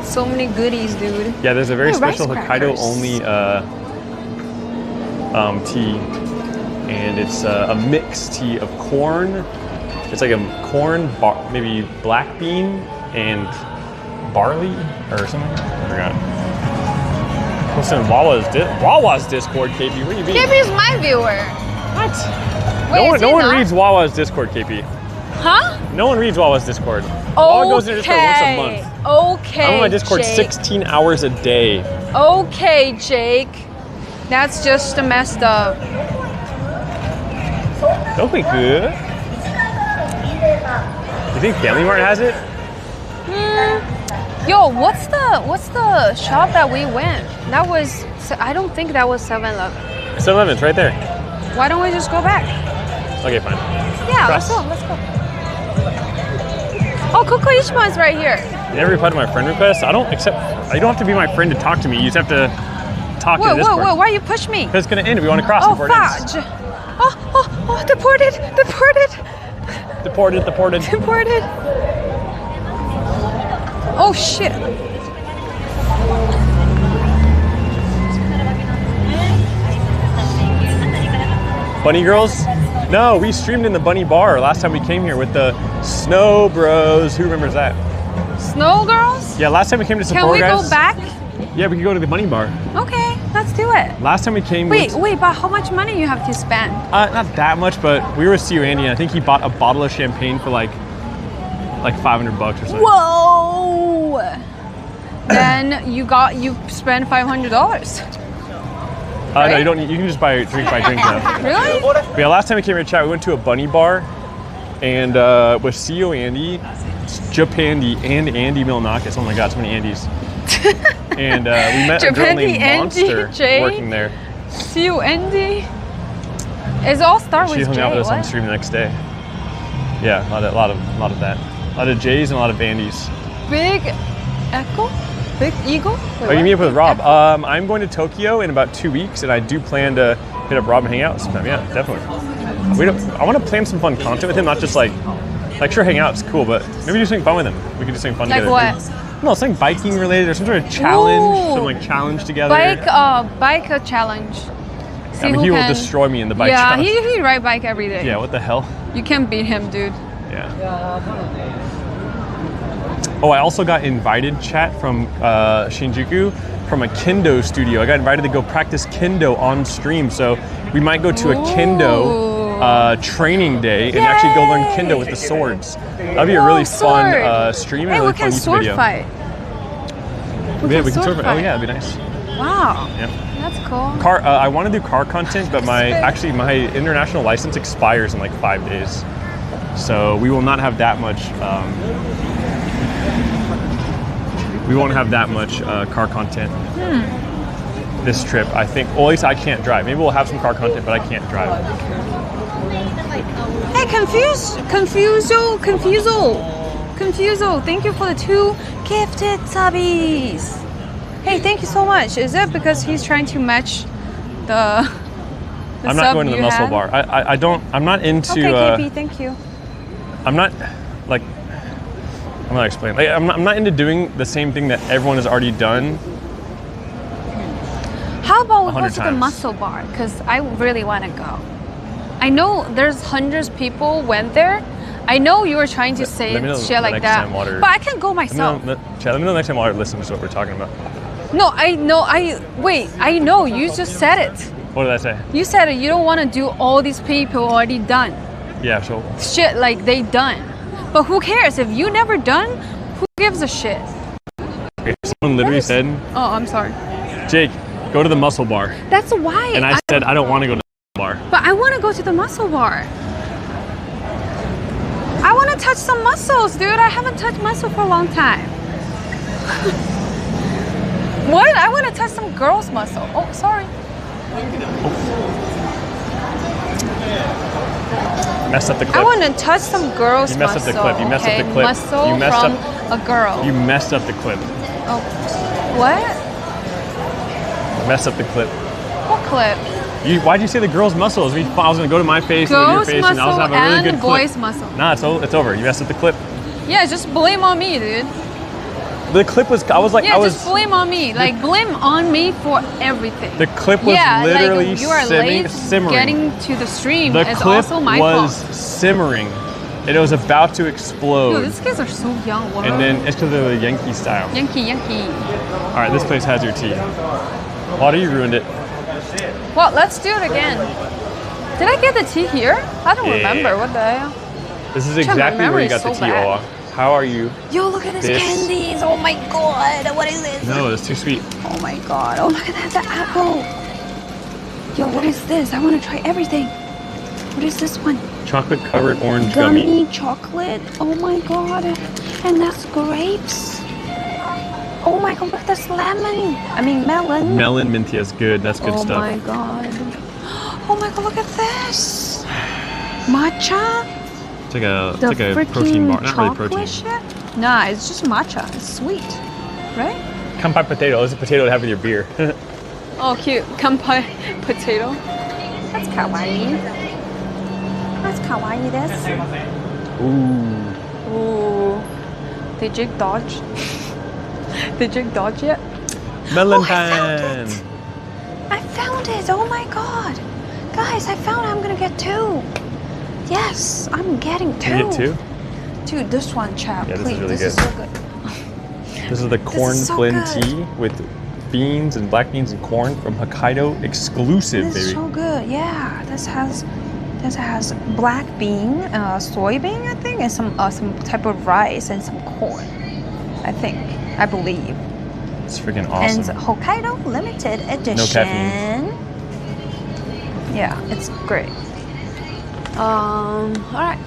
So many goodies, dude. Yeah, there's a very Ooh, rice special Hokkaido crackers. only tea, and it's a mixed tea of corn. It's like a corn, maybe black bean and barley or something. I forgot. What's in Wawa's Discord, KP? What do you mean? KP is my viewer. What? Wait, No one not? reads Wawa's Discord, KP. Huh? No one reads Wawa's Discord. Wawa goes in Discord once a month. Okay. I'm on my Discord Jake. 16 hours a day. Okay, Jake. That's just messed up. That'll be good. You think Family Mart has it? Yo, what's the shop that we went? That was, I don't think that was 7-Eleven. 7-Eleven's right there. Why don't we just go back? Okay, fine. Yeah, Cross. let's go. Oh, Coco Ichiban is right here. You never replied to my friend request? You don't have to be my friend to talk to me. You just have to talk to Whoa, Discord. whoa, why you push me? Because it's gonna end. We want to cross Oh, before it ends. fudge. Oh, deported. Deported. Oh, shit. Bunny Girls? No, we streamed in the Bunny Bar last time we came here with the Snow Bros. Who remembers that? Snow Girls? Yeah, last time we came to Can Sapporo, we guys. go back? Yeah, we could go to the Bunny Bar. Okay, let's do it. Last time we came. Wait, but how much money you have to spend? Not that much, but we were with CEO Andy, and I think he bought a bottle of champagne for like $500 or something. Whoa! Then you spent $500. No, you don't. You can just buy drink by drink now. Really? But yeah, last time we came here to chat, we went to a Bunny Bar, and with CEO Andy, Japandy, and Andy Milonakis. Oh my God, so many Andys. And we met a girl Japandy, named Andy, Monster Jay. working there. See you, Andy. It's all start She with hung Jay. out with us on What? stream the next day. Yeah, a lot of that. A lot of Jays and a lot of Andys. Big Echo? Big Eagle? Oh, you meet up with Rob. I'm going to Tokyo in about 2 weeks, and I do plan to hit up Rob and hang out sometime. Yeah, definitely. I want to plan some fun content with him, not just like sure, hang out, it's cool, but maybe do something fun with him. We could do something fun Like together. what? No, something biking related or some sort of challenge. Ooh. Some like challenge together. Bike challenge. See I mean, who he will can- destroy me in the bike Yeah, challenge. he ride bike every day. Yeah, what the hell? You can beat him, dude. Yeah. Oh, I also got invited, chat, from Shinjuku, from a kendo studio. I got invited to go practice kendo on stream, so we might go to a kendo training day and actually go learn kendo with the swords. That'd be a really fun stream and Hey, a really we fun can YouTube sword video. fight. Yeah, we can sword fight. Oh yeah, that'd be nice. Wow, Yeah. that's cool. Car. I want to do car content, but my international license expires in like 5 days, so we will not have that much. We won't have that much car content this trip. I think. Well, at least I can't drive. Maybe we'll have some car content, but I can't drive. Hey, Confuso. Thank you for the 2 gifted subbies. Hey, thank you so much. Is it because he's trying to match the I'm not sub going to the you muscle had? bar. I don't. I'm not into. Okay, KP, thank you. I'm not like. I'm not explaining. Like, I'm not into doing the same thing that everyone has already done. How about we go 100 to the times. muscle bar? Because I really want to go. I know there's hundreds people went there. I know you were trying to say Let me know shit the like next that, time Water- but I can go myself. Let me know next time Water listens to what we're talking about. No, I know. I know. You just said it. What did I say? You said it. You don't want to do all these people already done Yeah, so shit like they done. But who cares if you never done? Who gives a shit? someone literally said, Oh, I'm sorry. Jake, go to the muscle bar. That's why. And I said, I don't want to go to the muscle bar. But I want to go to the muscle bar. I want to touch some muscles, dude. I haven't touched muscle for a long time. What? I want to touch some girls' muscle. Oh, sorry. messed up the clip. I want to touch some girl's You messed up muscle. the clip. You messed up okay? the clip. Muscle You messed from up- a girl. You messed up the clip. Oh, what? Messed up the clip. What clip? Why'd you say the girl's muscles? I was gonna go to my face and Girl's your face, and I was muscle having a really and good clip. boy's muscle. Nah, it's over. You messed up the clip. Yeah, just blame on me, dude. The clip was. I was like, Yeah, I was. just blame on me. Like blame on me for everything. The clip was yeah, literally like you are late simmering. getting to the stream. The It's clip also my was fault. simmering, and it was about to explode. Dude, these kids are so young. Wow. And then it's because of the Yankee style. Yankee. All right, this place has your tea. Water, you ruined it. Well, let's do it again. Did I get the tea here? I don't Yeah. remember. What the hell? This is Check, my exactly where memory you got is the so tea, bad. Ola. How are you? Yo, look at this This- candies. Oh my god. What is this? No, it's too sweet. Oh my god. Oh, look at that. The apple. Yo, what is this? I want to try everything. What is this one? Chocolate covered orange gummy. Gummy chocolate. Oh my god. And that's grapes. Oh my god, look at this lemon. I mean melon. Melon minty is good. That's good Oh stuff. my god. Oh my god, look at this. Matcha? It's like a, The it's like a freaking protein bar. Not really chocolate protein. shit? Nah, it's just matcha. It's sweet. Right? Kampai potato. It's a potato to have with your beer. Oh, cute. Kampai potato. That's kawaii. That's kawaii desu. Ooh. Ooh. Did Jake dodge? Did Jake dodge yet? Melon Oh, I found pan. it. I found it. Oh my god. Guys, I found it. I'm gonna get 2. Yes, I'm getting 2. You get 2? Dude, this one, chap. Yeah, this is please. really This good. is so good. This is the corn so blend good. tea with beans and black beans and corn from Hokkaido exclusive, This is baby. so good. Yeah, this has black bean, soybean, I think, and some type of rice and some corn. I believe. It's freaking And awesome. Hokkaido limited edition. No caffeine. Yeah, it's great. All right.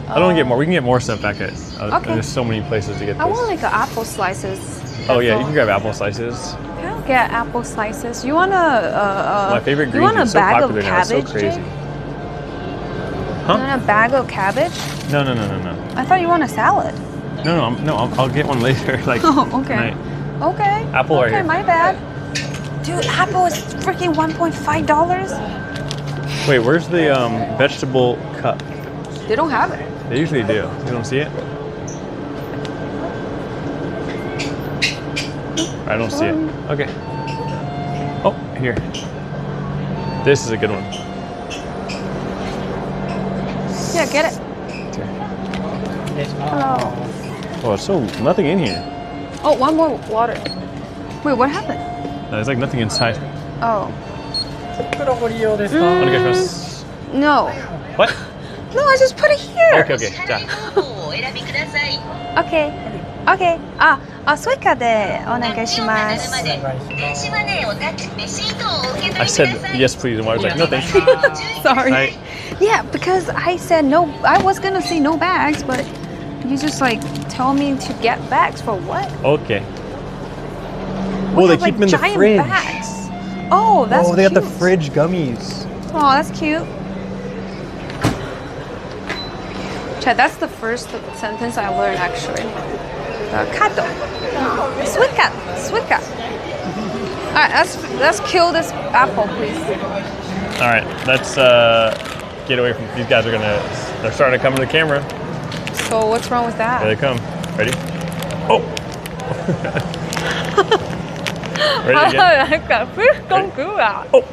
I don't want to get more. We can get more stuff back at. Okay. There's so many places to get this. I want like apple slices. Oh yeah, That's you can grab apple slices. all. I'll get apple slices. You want a My favorite you green want tea a is so bag of popular now. It's so cabbage, crazy. Jake? Huh? You want a bag of cabbage? No. I thought you want a salad. I'll get one later. Like Oh, okay. tonight. Okay. Apple right okay, here. my bad. Dude, apple is freaking $1.5. Wait, where's the vegetable cup? They don't have it. They usually do. You don't see it? I don't see it. Okay. Oh, here. This is a good one. Yeah, get it. Hello. Oh, it's so nothing in here. Oh, one more water. Wait, what happened? There's like nothing inside. Oh. Onegaishimasu. No. What? No, I just put it here. Okay. Ja. Okay. Okay. あ、スイカでお願いします。 I said yes, please, and I was like, no, thank you. Sorry. Right. Yeah, because I said no. I was gonna say no bags, but you just like tell me to get bags for what? Okay. We Well, they have, keep them in the giant fridge. Bags. Oh, that's Oh, they got the cute. fridge gummies. Oh, that's cute. Chad, that's the first sentence I learned actually. Kato. Suika. Suika. Alright, let's kill this apple, please. All right, let's get away from these guys. They're starting to come to the camera. So what's wrong with that? Here they come. Ready? Oh. Ready again? Oh.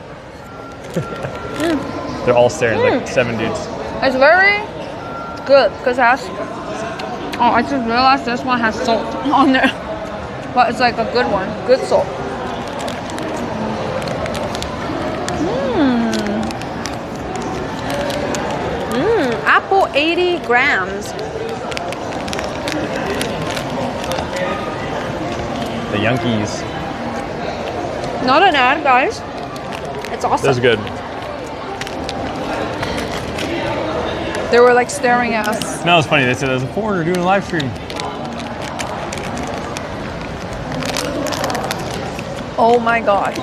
They're all staring like 7 dudes. It's very good because it has. Oh, I just realized this one has salt on there, but it's like a good one, good salt. Apple 80 grams. The Yankees. Not an ad, guys. It's awesome. That's good. They were like staring at us. No, it's funny. They said there's a foreigner doing a live stream. Oh my god.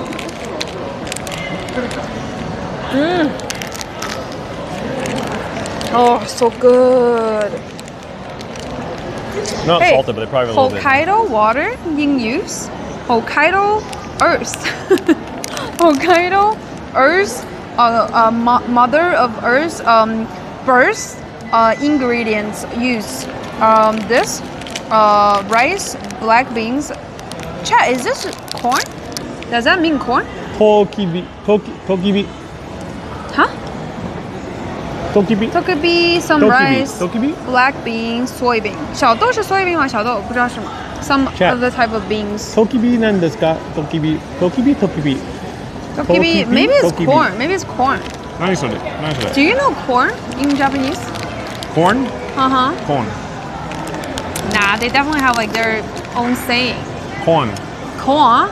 Oh, so good. Not Hey, salted, but they probably have a little bit. Hokkaido water in use. Hokkaido earth. Hokkaido earth. Mother of earth. Birth. Ingredients use. This. Rice. Black beans. Chat, is this corn? Does that mean corn? Tokibi. Huh? Tokibi. Tokibi, some Tokibi. rice, Tokibi? black beans, soybean. 小豆是 soybean 吗？小豆不知道是吗？ Some Chat. other type of beans. Tokibi なんですか? Tokibi. Tokibi. Tokibi, Tokibi? maybe it's Tokibi. corn. Maybe it's corn. 何それ? 何それ? Do you know corn in Japanese? Corn? Uh-huh. Corn. Nah, they definitely have like their own saying. Corn. Corn?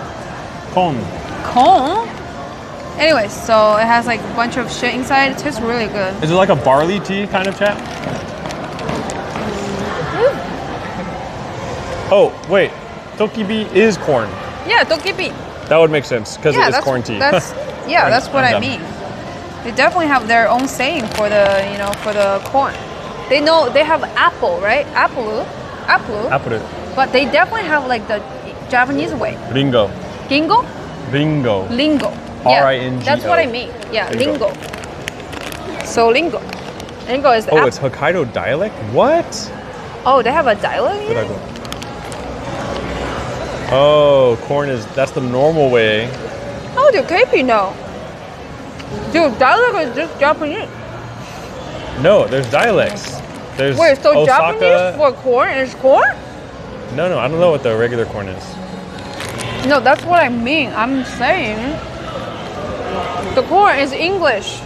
Corn. Corn? Anyway, so it has like a bunch of shit inside. It tastes really good. Is it like a barley tea kind of chat? Oh, wait. Tokibi is corn. Yeah, tokibi. That would make sense because Yeah, it is that's corn tea. That's yeah, that's what I'm I dumb. mean. They definitely have their own saying for the for the corn. They know they have apple, right? Apple, Apple. but they definitely have like the Japanese way. Ringo. Gingo, Ringo. lingo. Yeah, R-I-N-G-O. that's what I mean. Yeah, Lingo. lingo. So lingo is the Oh, apple. it's Hokkaido dialect? What? Oh, they have a dialect here? Oh, corn that's the normal way. How do KP know? Dude, dialect is just Japanese. No, there's dialects. There's Wait, so Osaka. Japanese for corn is corn? No, I don't know what the regular corn is. No, that's what I mean. I'm saying the corn is English,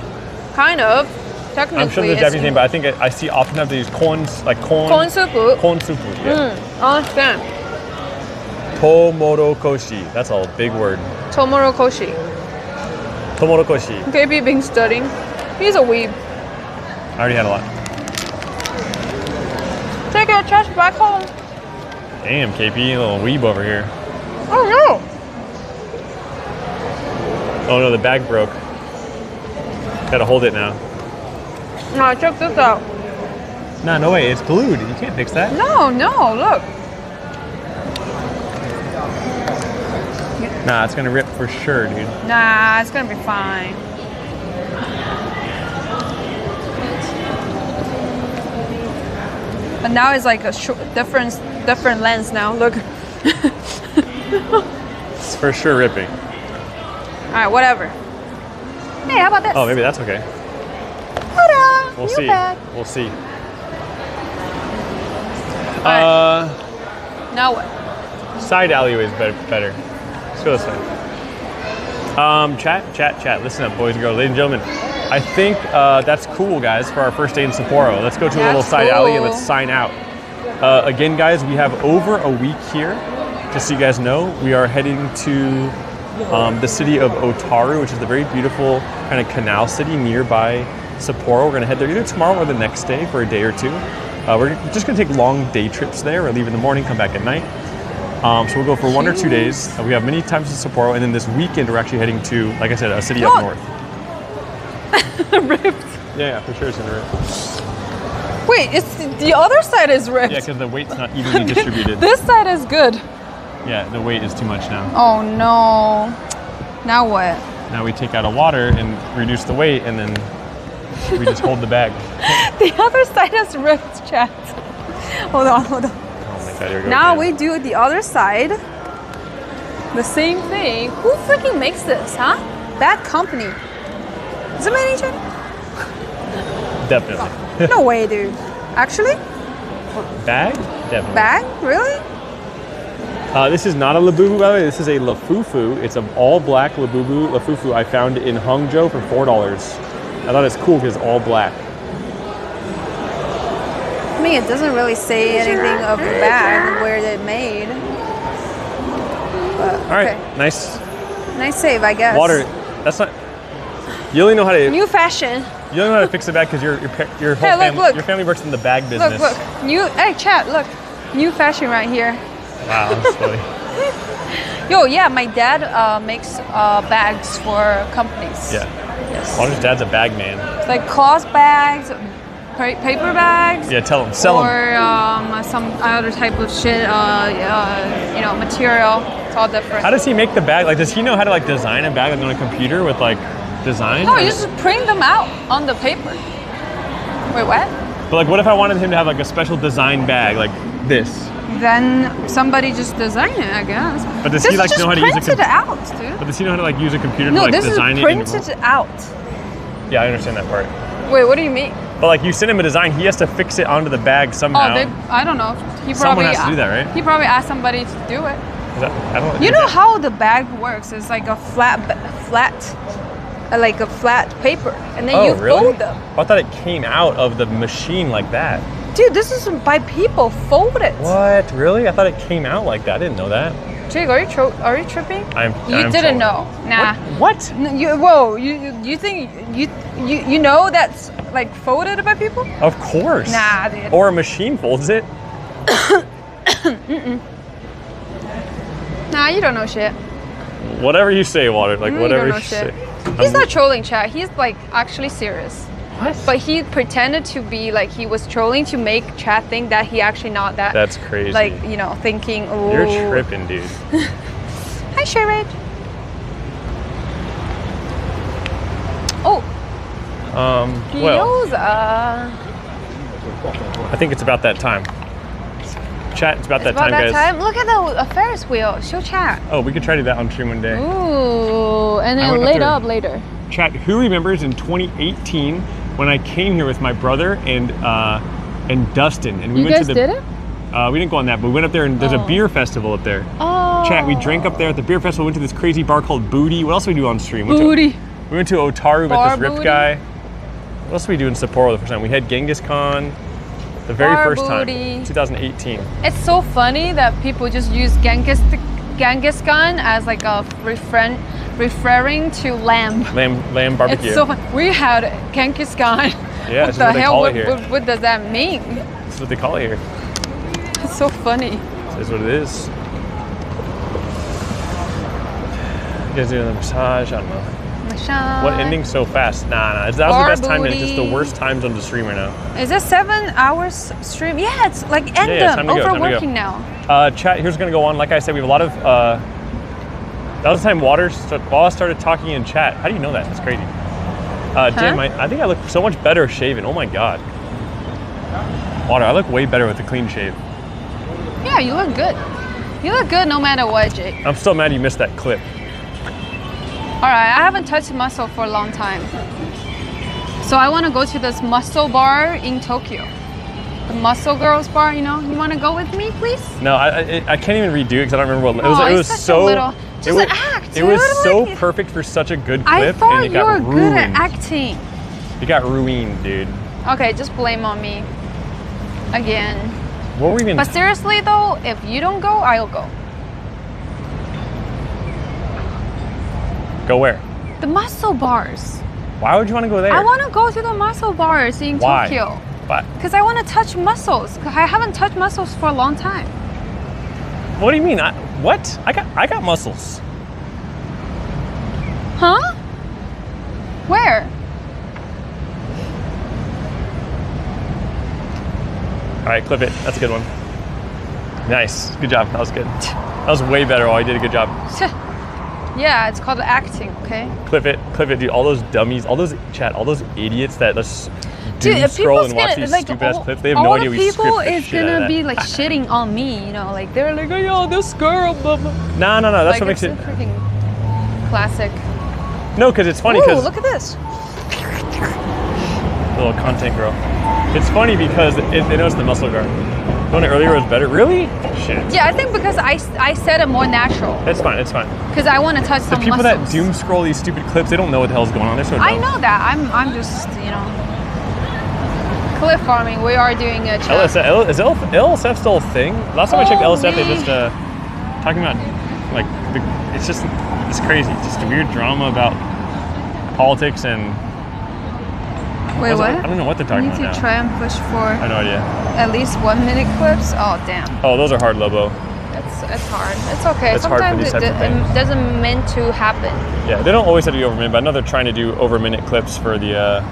kind of. Technically, I'm sure there's a it's Japanese name, but I think I see often have these corns, like corn. corn soup. Corn soup. Yeah. Understand. Tomorokoshi. That's a big word. Tomorokoshi. Tomorokoshi. KP been studying. He's a weeb. I already had a lot. Take your trash back home. Damn, KP, a little weeb over here. Oh no. Oh no, the bag broke. Gotta hold it now. No, check this out. Nah, no way, it's glued. You can't fix that. No, look. Nah, it's gonna rip for sure, dude. Nah, it's gonna be fine. But now it's like a different lens now. Look. It's for sure ripping. All right, whatever. Hey, how about this? Oh, maybe that's okay. Ta-da! We'll New see. bag. We'll see. Now what? Side alleyway is better. Let's go this way. Chat. Listen up, boys and girls, ladies and gentlemen. I think that's cool, guys, for our first day in Sapporo. Let's go to a little That's side alley and cool. let's sign out. Again, guys, we have over a week here. Just so you guys know, we are heading to the city of Otaru, which is a very beautiful kind of canal city nearby Sapporo. We're going to head there either tomorrow or the next day for a day or two. We're just going to take long day trips there. We'll leave in the morning, come back at night. So we'll go for 1 or 2 days. We have many times in Sapporo, and then this weekend we're actually heading to, like I said, a city up north. Ripped. Yeah, for sure it's going to rip. Wait, it's the other side is ripped. Yeah, because the weight's not evenly distributed. This side is good. Yeah, the weight is too much now. Oh no. Now what? Now we take out a water and reduce the weight, and then we just hold the bag. The other side is ripped, chat. Hold on. Oh my god, here we go. Now again. we do the other side. The same thing. Who freaking makes this, huh? That company. Is it made in China? Definitely. No way, dude. Actually? Bag? Definitely. Bag? Really? This is not a Labubu, by the way. This is a Lafufu. It's an all-black Lafufu I found in Hangzhou for $4. I thought it's cool because it's all black. I mean, it doesn't really say anything of the bag where they're made. But, All right, okay. nice Nice save, I guess. water. That's not. You only know how to. New fashion. You don't know how to fix the bag because your whole Hey, look, family, look. your family works in the bag business. Look. Hey, chat, look. New fashion right here. Wow, that's funny. Yo, yeah, my dad makes bags for companies. Yeah. Yes. Walter's dad's a bag man. Like cloth bags, paper bags. Yeah, tell them. Sell them. Or some other type of shit, you know, material. It's all different. How does he make the bag? Like, does he know how to like design a bag like on a computer with like design? No, you just print them out on the paper. Wait, what? But like, what if I wanted him to have like a special design bag like this? Then somebody just design it, I guess. But does this he like is know how to just use a printed out, dude. But does he know how to like use a computer No, to like this is design it? printed out. Yeah, I understand that part. Wait, what do you mean? But like, you send him a design, he has to fix it onto the bag somehow. Oh, I don't know. He Someone probably has to do that, right? He probably asked somebody to do it. Is that, I don't. You know how the bag works? It's like a flat, like a flat paper, and then you fold them. I thought it came out of the machine like that. Dude, this is by people folded. What? Really? I thought it came out like that. I didn't know that. Jake, are you tripping? I'm didn't trolling. know. Nah. What? You think you know that's like folded by people? Of course. Nah, dude. Or a machine folds it. Nah, you don't know shit. Whatever you say, Water. Like, You whatever don't know you say. shit. He's not trolling, chat. He's like actually serious. What? But he pretended to be like he was trolling to make chat think that he actually not that. That's crazy. Like, you know, thinking, oh. You're tripping, dude. Hi, Sherrod. Oh. Well, Gyoza. I think it's about that time. Chat, it's about that About time, that guys. time. Look at the Ferris wheel. Show chat. Oh, we could try to do that on stream one day. Ooh, and I then went up lit there. up later. Chat, who remembers in 2018 when I came here with my brother and Dustin, and we You went guys to the. did it? We didn't go on that, but we went up there and there's a beer festival up there. Oh. Chat, we drank up there at the beer festival. Went to this crazy bar called Booty. What else did we do on stream? Booty. We went to Otaru, met Bar this ripped Booty. guy. What else did we do in Sapporo the first time? We had Genghis Khan. The very Bar first Booty. time, 2018. It's so funny that people just use Genghis Khan as like a referring to lamb. Lamb barbecue. It's so fun. We had Genghis Khan. Yeah, What this is the what they hell? call it here. What does that mean? That's what they call it here. It's so funny. This is what it is. You guys doing the massage? I don't know. Massage. What ending so fast? Nah. That was the Bar best time, and it's just the Booty. worst times on the stream right now. Is it 7 hours stream? Yeah, it's like end Yeah, them. time to go, time to go. Overworking now. Chat, here's gonna go on. Like I said, we have a lot of. That was the time Wallace started talking in chat. How do you know that? That's crazy. Jim, I think I look so much better shaven. Oh my god. Water, I look way better with a clean shave. Yeah, you look good. You look good no matter what, Jake. I'm still mad you missed that clip. All right, I haven't touched muscle for a long time. So I want to go to this muscle bar in Tokyo. The Muscle Girls bar, you know. You want to go with me, please? No, I can't even redo it because I don't remember what it was. Oh, It was it's such a so little- just it was, act, it was dude, so like- perfect for such a good I clip, thought and it you were got good at ruined. acting. It got ruined, dude. Okay, just blame on me. Again. What were we even? But seriously though, if you don't go, I'll go. Go where? The muscle bars. Why would you want to go there? I want to go to the muscle bars in Why? Tokyo. Why? Because I want to touch muscles. 'Cause I haven't touched muscles for a long time. What do you mean? What? I got muscles. Huh? Where? All right, clip it. That's a good one. Nice. Good job. That was good. That was way better. Oh, you did a good job. Yeah, it's called acting, okay? Clip it, dude. All those dummies, all those idiots that just Dude, if scroll people's and watch gonna, these like, stupid ass all- clips. They have all no the idea we people script the is shit out of gonna that. be like shitting on me, you know, like they're like, oh, yo, this girl, blah blah. No. That's Like, what makes it's it. a freaking classic. No, because it's funny. Ooh, Because look at this. little content girl. It's funny because they noticed the muscle guard. The one earlier was better. Really? Shit. Yeah, I think because I said it more natural. It's fine. It's fine. Because I want to touch The some people muscles. that doom scroll these stupid clips, they don't know what the hell's going on. They're so dumb. I know that. I'm just, you know. Cliff farming. We are doing a chat. LSF, is LSF still a thing? Last time I checked LSF, they just talking about like it's crazy. Just a weird drama about politics and. Wait, what? I don't know what they're talking You need about to now. try and push I for have no idea. at least 1 minute clips. Oh damn, Oh, those are hard, Lobo. it's hard. It's okay. It's hard for Sometimes these types of it things. doesn't meant to happen. Yeah, they don't always have to be over a minute, but I know they're trying to do over a minute clips for the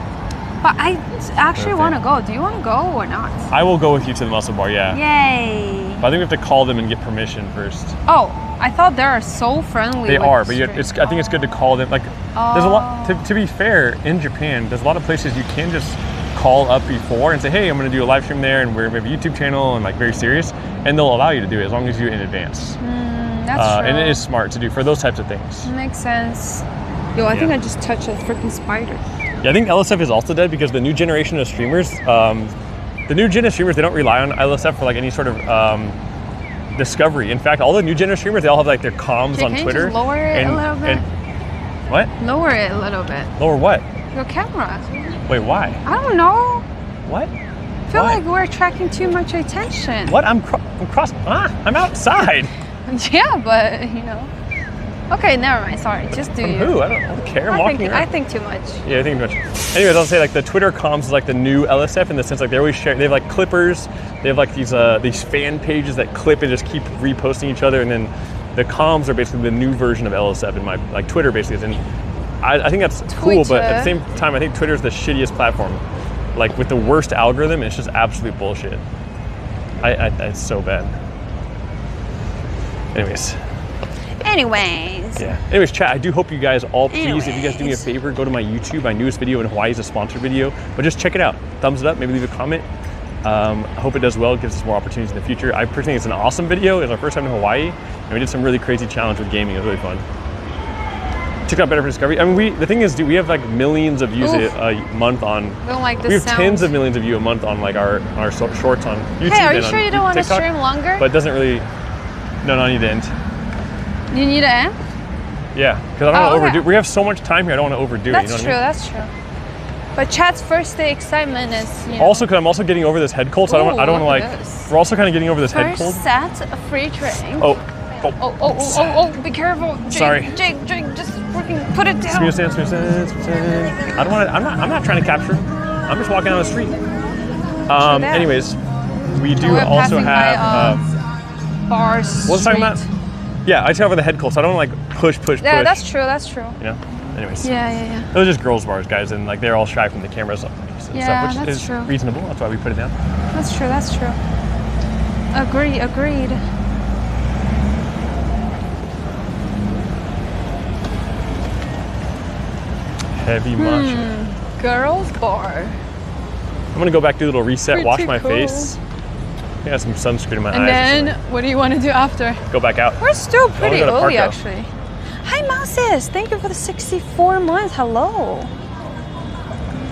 But I actually want to go. Do you want to go or not? I will go with you to the Muscle Bar, yeah. Yay! But I think we have to call them and get permission first. Oh, I thought they are so friendly. They with are, but strangers. I think it's good to call them. Like, there's a lot. To be fair, in Japan, there's a lot of places you can just call up before and say, "Hey, I'm going to do a live stream there, and we have a YouTube channel, and like very serious," and they'll allow you to do it as long as you do it in advance. That's true. And it is smart to do for those types of things. Makes sense. Yo, I think Yeah. I just touched a freaking spider. Yeah, I think LSF is also dead because the new generation of streamers, they don't rely on LSF for like any sort of discovery. In fact, all the new gen streamers, they all have like their comms Jay, on can you Twitter. just lower it a little bit? What? Lower it a little bit. Lower what? Your camera. Wait, why? I don't know. What? I feel Why? like we're attracting too much attention. What? I'm I'm outside. Yeah, but you know. Okay, never mind. Sorry. Just do From you. who? I don't care. I'm walking I around. think too much. Yeah, I think too much. Anyways, I'll say like the Twitter comms is like the new LSF in the sense like they always share. They have like clippers. They have like these fan pages that clip and just keep reposting each other, and then the comms are basically the new version of LSF in my like Twitter basically is. And I think that's cool, but at the same time, I think Twitter is the shittiest platform. Like with the worst algorithm, it's just absolute bullshit. It's so bad. Anyways. Yeah. Anyways, chat, I do hope you guys all please, if you guys do me a favor, go to my YouTube. My newest video in Hawaii is a sponsored video, but just check it out. Thumbs it up, maybe leave a comment. I hope it does well. It gives us more opportunities in the future. I personally think it's an awesome video. It's our first time in Hawaii, and we did some really crazy challenge with gaming. It was really fun. Check out Better for Discovery. I mean, the thing is, dude, we have like millions of views a month on. Don't like this We have sound. tens of millions of views a month on like our shorts on YouTube. Hey, are you and sure on you don't want to TikTok, stream longer? But it doesn't really. No, I need to end. You need to end? Yeah, because I don't want to okay. overdo. We have so much time here. I don't want to overdo That's it. You know true. what I mean? That's true. But chat's first day excitement is. You know, Also, because I'm also getting over this head cold, so I don't want look to at like. this. We're also kind of getting over this head cold. First set a free drink. Oh, Be careful. Jake, Sorry. Jake, just freaking put it down. Smooth stand. I don't want to. I'm not trying to capture. I'm just walking down the street. that. Anyways, we do We're also passing have. by, bars. What was I talking about? Yeah, I take over the head cold, so I don't want to like push. Yeah, that's true. That's true. You know. Anyways. Yeah. Those are just girls' bars, guys, and like they're all shy from the cameras and Yeah, stuff, which that's is true. reasonable. That's why we put it down. That's true. Agreed. Heavy matcha. Girls bar. I'm gonna go back, do a little reset, wash Pretty my cool. face. I got some sunscreen in my And eyes. then, what do you want to do after? Go back out. We're still pretty go to early, Parko. actually. Hi, Mouses. Thank you for the 64 months. Hello.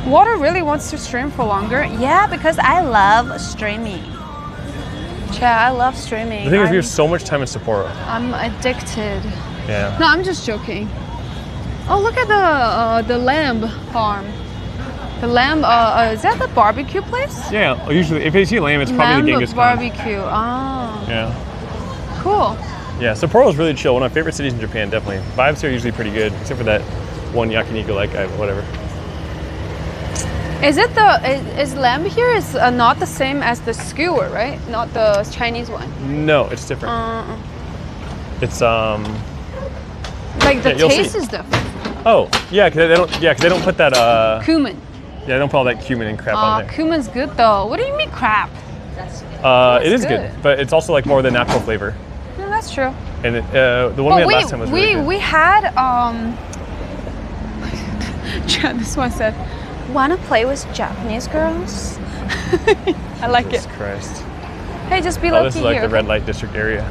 Water really wants to stream for longer. Yeah, because I love streaming. Chat, I love streaming. The thing is, we have so much time in Sapporo. I'm addicted. Yeah. No, I'm just joking. Oh, look at the lamb farm. The lamb, is that the barbecue place? Yeah, usually if you see lamb, it's probably Lamb the Genghis Khan. barbecue. Ah, Yeah. cool. Yeah, Sapporo is really chill. One of my favorite cities in Japan, definitely. Vibes here are usually pretty good, except for that one yakiniku, like whatever. Is it is lamb here is not the same as the skewer, right? Not the Chinese one. No, it's different. It's Like the Yeah, you'll taste see. is different. Oh, yeah, because they don't put that Cumin. yeah, they don't put all that cumin and crap on there. Cumin's good though. What do you mean crap? It is good, good. but it's also like more of the natural flavor. No, that's true. And the one we But had last time was really good. we had this one said, "Wanna play with Japanese girls?" I like Jesus it. Christ. Hey, just be Oh, low this key is like here. the red light district area.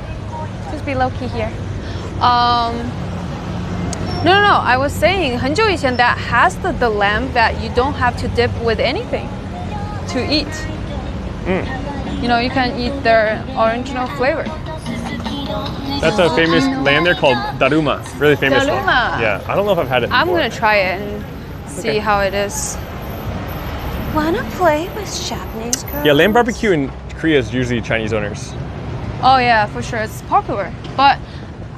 Just be low key here. No. I was saying, 很久以前 that has the lamb that you don't have to dip with anything to eat. You know, you can eat their original flavor. That's a famous land there called Daruma. Really famous one. Daruma. Yeah, I don't know if I've had it before. I'm gonna try it and see how it is. Wanna play with Japanese girls? Yeah, lamb barbecue in Korea is usually Chinese owners. Oh yeah, for sure, it's popular. But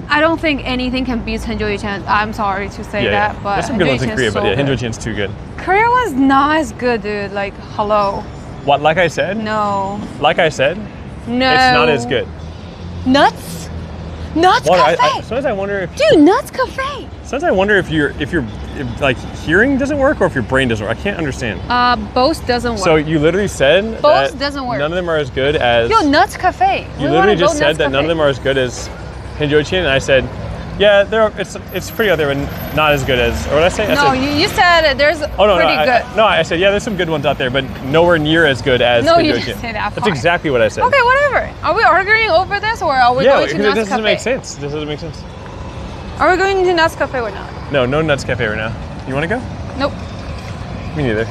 I don't think anything can beat Hanjoichen. I'm sorry to say that, but there's some good ones in Hanjoichen's Korea, but so yeah, good. Hinjochen's too good. Korea was not as good, dude. Like, hello. What? Like I said, No. it's not as good. Nuts? Nuts What? Cafe? Sometimes I wonder if Dude, Nuts Cafe. sometimes I wonder if you're like hearing doesn't work or if your brain doesn't work. I can't understand. Both doesn't work. So you literally said Both that doesn't work. none of them are as good as. Yo, Nuts Cafe. You literally just said that none of them are as good as Hanjoichin, and I said, yeah, it's pretty out there, but not as good as. Or what did I say? I No, said, you said there's pretty good. I said, yeah, there's some good ones out there, but nowhere near as good as No, you Hanjoichin. didn't say that That's part. exactly what I said. Okay, whatever. Are we arguing over this or are we Yeah, going to because Nuts this doesn't Cafe? make sense. This doesn't make sense. Are we going to Nuts Cafe or not? No Nuts Cafe right now. You want to go? Nope. Me neither.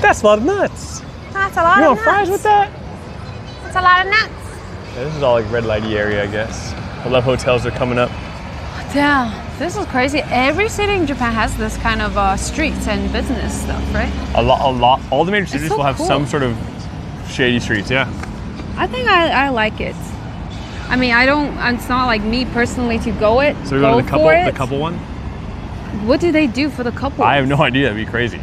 That's a lot of nuts. That's a lot You of want nuts. fries with that? That's a lot of nuts. Yeah, this is all like red lighty area, I guess. I love hotels are coming up. Damn, this is crazy. Every city in Japan has this kind of streets and business stuff, right? A lot. All the major cities so will have cool. some sort of shady streets. Yeah. I think I like it. I mean, I don't. It's not like me personally to go it. So we go to for it. the couple one. What do they do for the couple? I have no idea. That'd be crazy.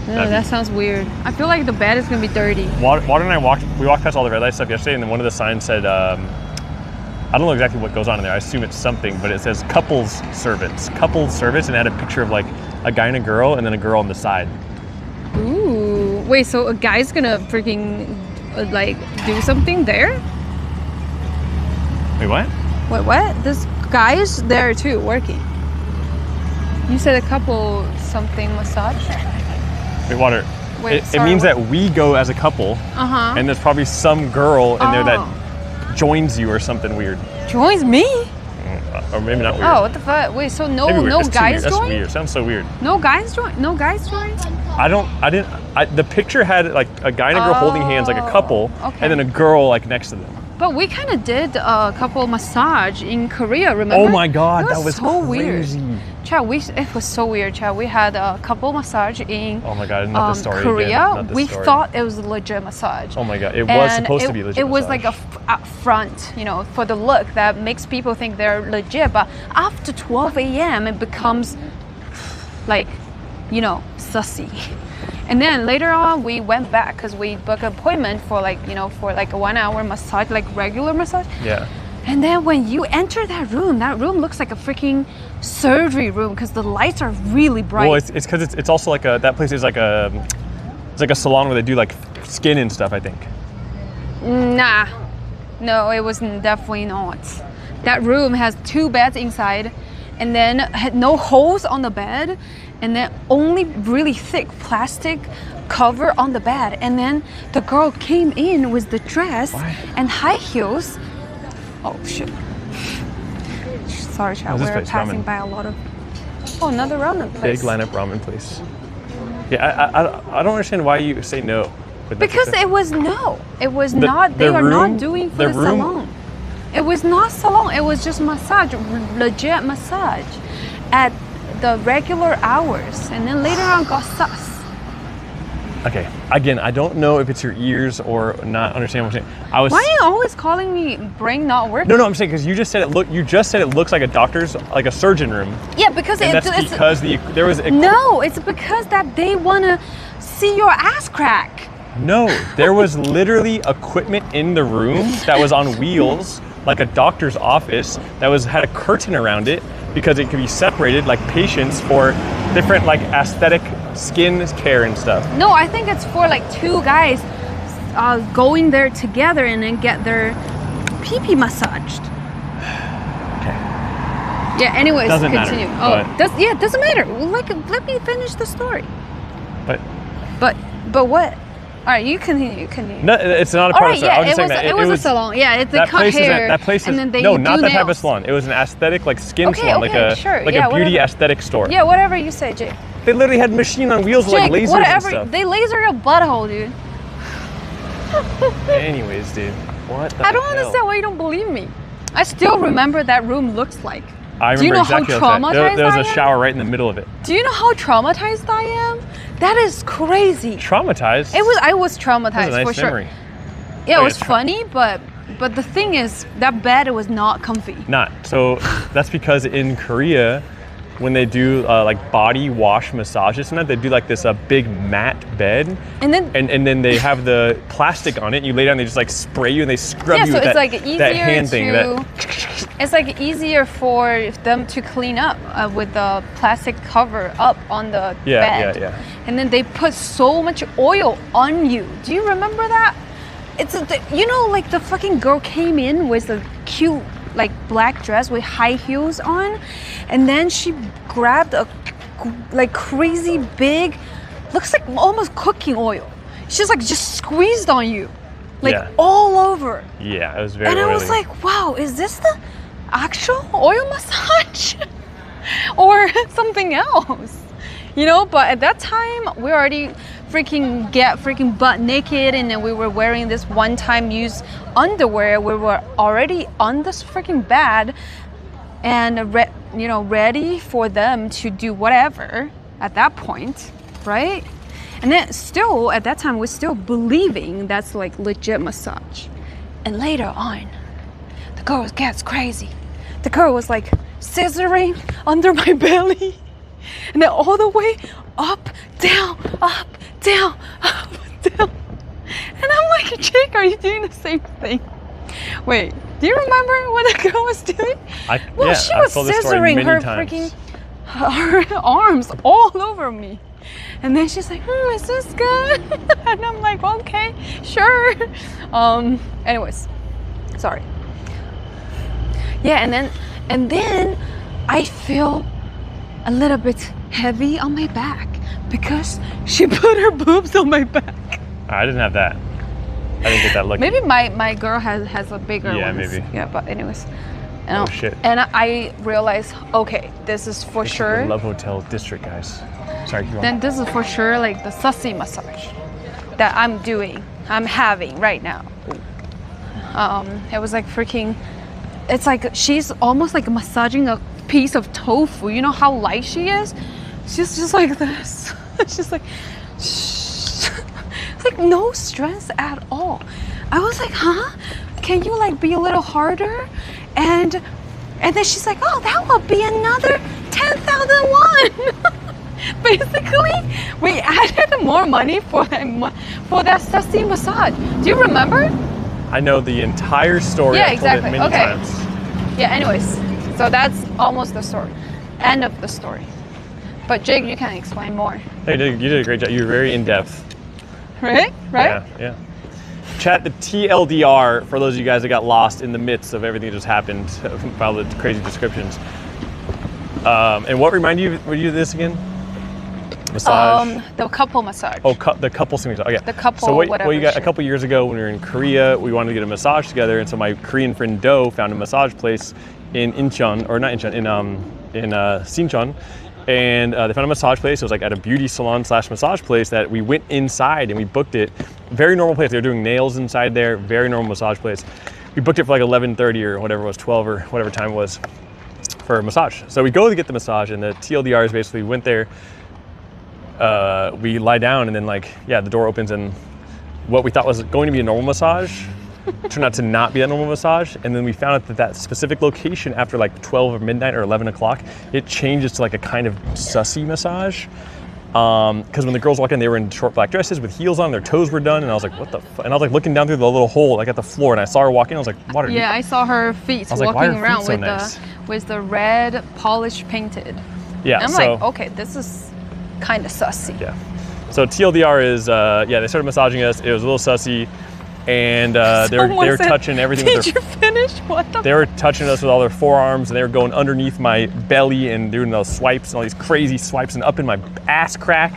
No, that sounds weird. I feel like the bed is gonna be dirty. Water and I walked past all the red light stuff yesterday, and then one of the signs said, I don't know exactly what goes on in there. I assume it's something, but it says couples service, and it had a picture of like a guy and a girl, and then a girl on the side. Ooh, wait. So a guy's gonna freaking like do something there? Wait, what? Wait, what? This guy is there too, working. You said a couple something massage. Wait, Water. Wait, It sorry, means what? that we go as a couple, and there's probably some girl in there that joins you or something weird. Joins me? Or maybe not weird. Oh, what the fuck? Wait, so Maybe no weird. That's too guys weird. That's join? weird. Sounds so weird. No guys join? No guys join? The picture had like a guy and a girl holding hands like a couple, okay. and then a girl like next to them. But we kind of did a couple massage in Korea, remember? Oh my god, It that was so crazy. weird. Chad, it was so weird, Chad. We had a couple massage in Oh my god, not this story Korea. again. Not this We story. thought it was a legit massage. Oh my god, it was And supposed to be legit. It was massage. like up front, for the look that makes people think they're legit. But after 12 a.m., it becomes like, sussy. And then later on, we went back because we booked an appointment for like a 1 hour massage, like regular massage. Yeah. And then when you enter that room looks like a freaking surgery room because the lights are really bright. Well, it's because it's also like that place is like it's like a salon where they do like skin and stuff, I think. Nah, no, it was definitely not. That room has 2 beds inside, and then had no holes on the bed, and then only really thick plastic cover on the bed. And then the girl came in with the dress and high heels. Oh shit! Sorry, child. What's this We're place? passing Ramen. by a lot of. Oh, another ramen place. Big lineup ramen place. Yeah, I don't understand why you say no. But that's Because okay. it was no. It was The- not. They the are room- not doing for the the room- salon. It was not salon. It was just massage, legit massage, at the regular hours, and then later on got sus. Okay, again, I don't know if it's your ears or not understand what I'm saying. Why are you always calling me brain not working? No, I'm saying because you just said it looks like a doctor's, like a surgeon room, Yeah, because and that's it's because there was no. It's because that they wanna see your ass crack. No, there was literally equipment in the room that was on wheels, like a doctor's office, that had a curtain around it because it could be separated, like patients for different like aesthetic skin care and stuff. No, I think it's for like 2 guys going there together and then get their pee-pee massaged. Okay. Yeah, anyways, Doesn't matter, continue. but- It doesn't matter. Like, let me finish the story. But But what? All right, you continue. no, it's not a All part right, of the salon. yeah, I'm just saying that it was a salon. Yeah, they that cut place hair. that place is and then they no, do not that type of nails. salon. It was an aesthetic, like skin Okay, salon, okay, like sure, a yeah, beauty whatever. aesthetic store. Yeah, whatever you say, Jake. They literally had machine on wheels with like Jake, lasers whatever. and stuff. They laser your butthole, dude. Anyways, dude, what the I don't hell? understand why you don't believe me. I still remember that room looks like. I remember Do you know exactly how what it was. traumatized There was I a am? shower right in the middle of it. Do you know how traumatized I am? That is crazy. Traumatized. I was That traumatized was a nice for memory. sure. Yeah, Oh, it was yeah, funny, but the thing is that bed was not comfy. Not. So that's because in Korea, when they do like body wash massages, sometimes they do like this big mat bed, And then and then they have the plastic on it. And you lay down, they just like spray you and they scrub yeah, you so with it's that, like easier that hand thing. it's like easier for them to clean up with the plastic cover up on the bed. Yeah. And then they put so much oil on you. Do you remember that? You know, like the fucking girl came in with a cute like black dress with high heels on, and then she grabbed a like crazy big, looks like almost cooking oil. She's like just squeezed on you, like all over. Yeah, it was very. And oily. I was like, wow, is this the actual oil massage or something else? You know, but at that time we already freaking butt naked, and then we were wearing this one-time use underwear. We were already on this freaking bed and ready for them to do whatever at that point, right? And then still at that time we're still believing that's like legit massage. And later on, the girl gets crazy. The girl was like scissoring under my belly, and then all the way up, down, up, down, up, down. And I'm like, Jake, are you doing the same thing? Wait, do you remember what the girl was doing? She was scissoring her freaking her arms all over me. And then she's like, is this good? And I'm like, okay, sure. Anyways, sorry. Yeah, and then I feel a little bit heavy on my back because she put her boobs on my back. I didn't have that. I didn't get that look. Maybe my girl has a bigger one. Yeah, maybe. Yeah, but anyways. Oh shit. And I realized, okay, this is for sure. The Love Hotel District, guys. Sorry, keep going. Then this is for sure like the sussy massage that I'm having right now. It was like freaking, it's like she's almost like massaging a piece of tofu. You know how light she is? She's just like this. She's like, shh. It's like no stress at all. I was like, huh? Can you like be a little harder? And then she's like, oh, that will be another 10,000 won. Basically, we added more money for that sussy massage. Do you remember? I know the entire story. Yeah, I've exactly. told it many Okay. times. Yeah, anyways. So that's almost the story. End of the story. But Jake, you can explain more. Hey, you did a great job. You were very in-depth. Right? Yeah. Chat the TLDR for those of you guys that got lost in the midst of everything that just happened by all the crazy descriptions. And what reminded you of this again? Massage. The couple massage. Oh, the couple massage. Okay. The couple, So what whatever you got shit. a couple years ago when we were in Korea, we wanted to get a massage together, and so my Korean friend Do found a massage place in Incheon, or not Incheon, in Sincheon. And they found a massage place. It was like at a beauty salon / massage place that we went inside and we booked it. Very normal place. They were doing nails inside there. Very normal massage place. We booked it for like 11:30 or whatever it was, 12 or whatever time it was for a massage. So we go to get the massage, and the TLDR is basically we went there. We lie down, and then the door opens, and what we thought was going to be a normal massage turned out to not be a normal massage. And then we found out that specific location after like 12 or midnight or 11 o'clock, it changes to like a kind of sussy massage. Because when the girls walked in, they were in short black dresses with heels on, their toes were done, and I was like, what the fuck? And I was like looking down through the little hole like at the floor, and I saw her walking, I was like, what are you? Yeah, I saw her feet like, why are walking her around feet so with nice? with the red polish painted. Yeah, And I'm so, like, okay, this is kind of sussy. Yeah. So TLDR is, they started massaging us. It was a little sussy, and they were touching everything with Did their. you finish? What the? They were touching us with all their forearms, and they were going underneath my belly and doing those swipes and all these crazy swipes and up in my ass crack,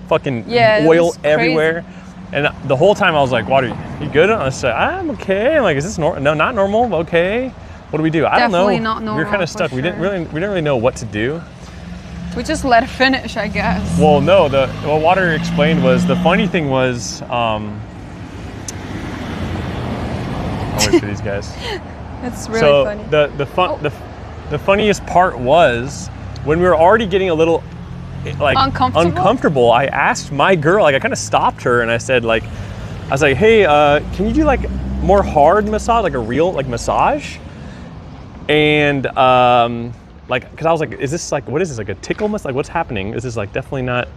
fucking Yeah, it oil was crazy. everywhere. And the whole time I was like, "Water, you good?" And I said, "I'm okay." I'm like, "Is this normal? No, not normal. Okay. What do we do?" I don't know. Definitely not We were normal, kind of for stuck. We didn't really know what to do. We just let it finish, I guess. Well, no. What Water explained was the funny thing was. I'll wait for these guys. It's really funny. The funniest part was when we were already getting a little uncomfortable. I asked my girl, I kind of stopped her, and I said I was like, hey, can you do more hard massage, like a real massage? And like, because I was like, is this like, what is this, like a tickle massage? Like, what's happening? This is like definitely not.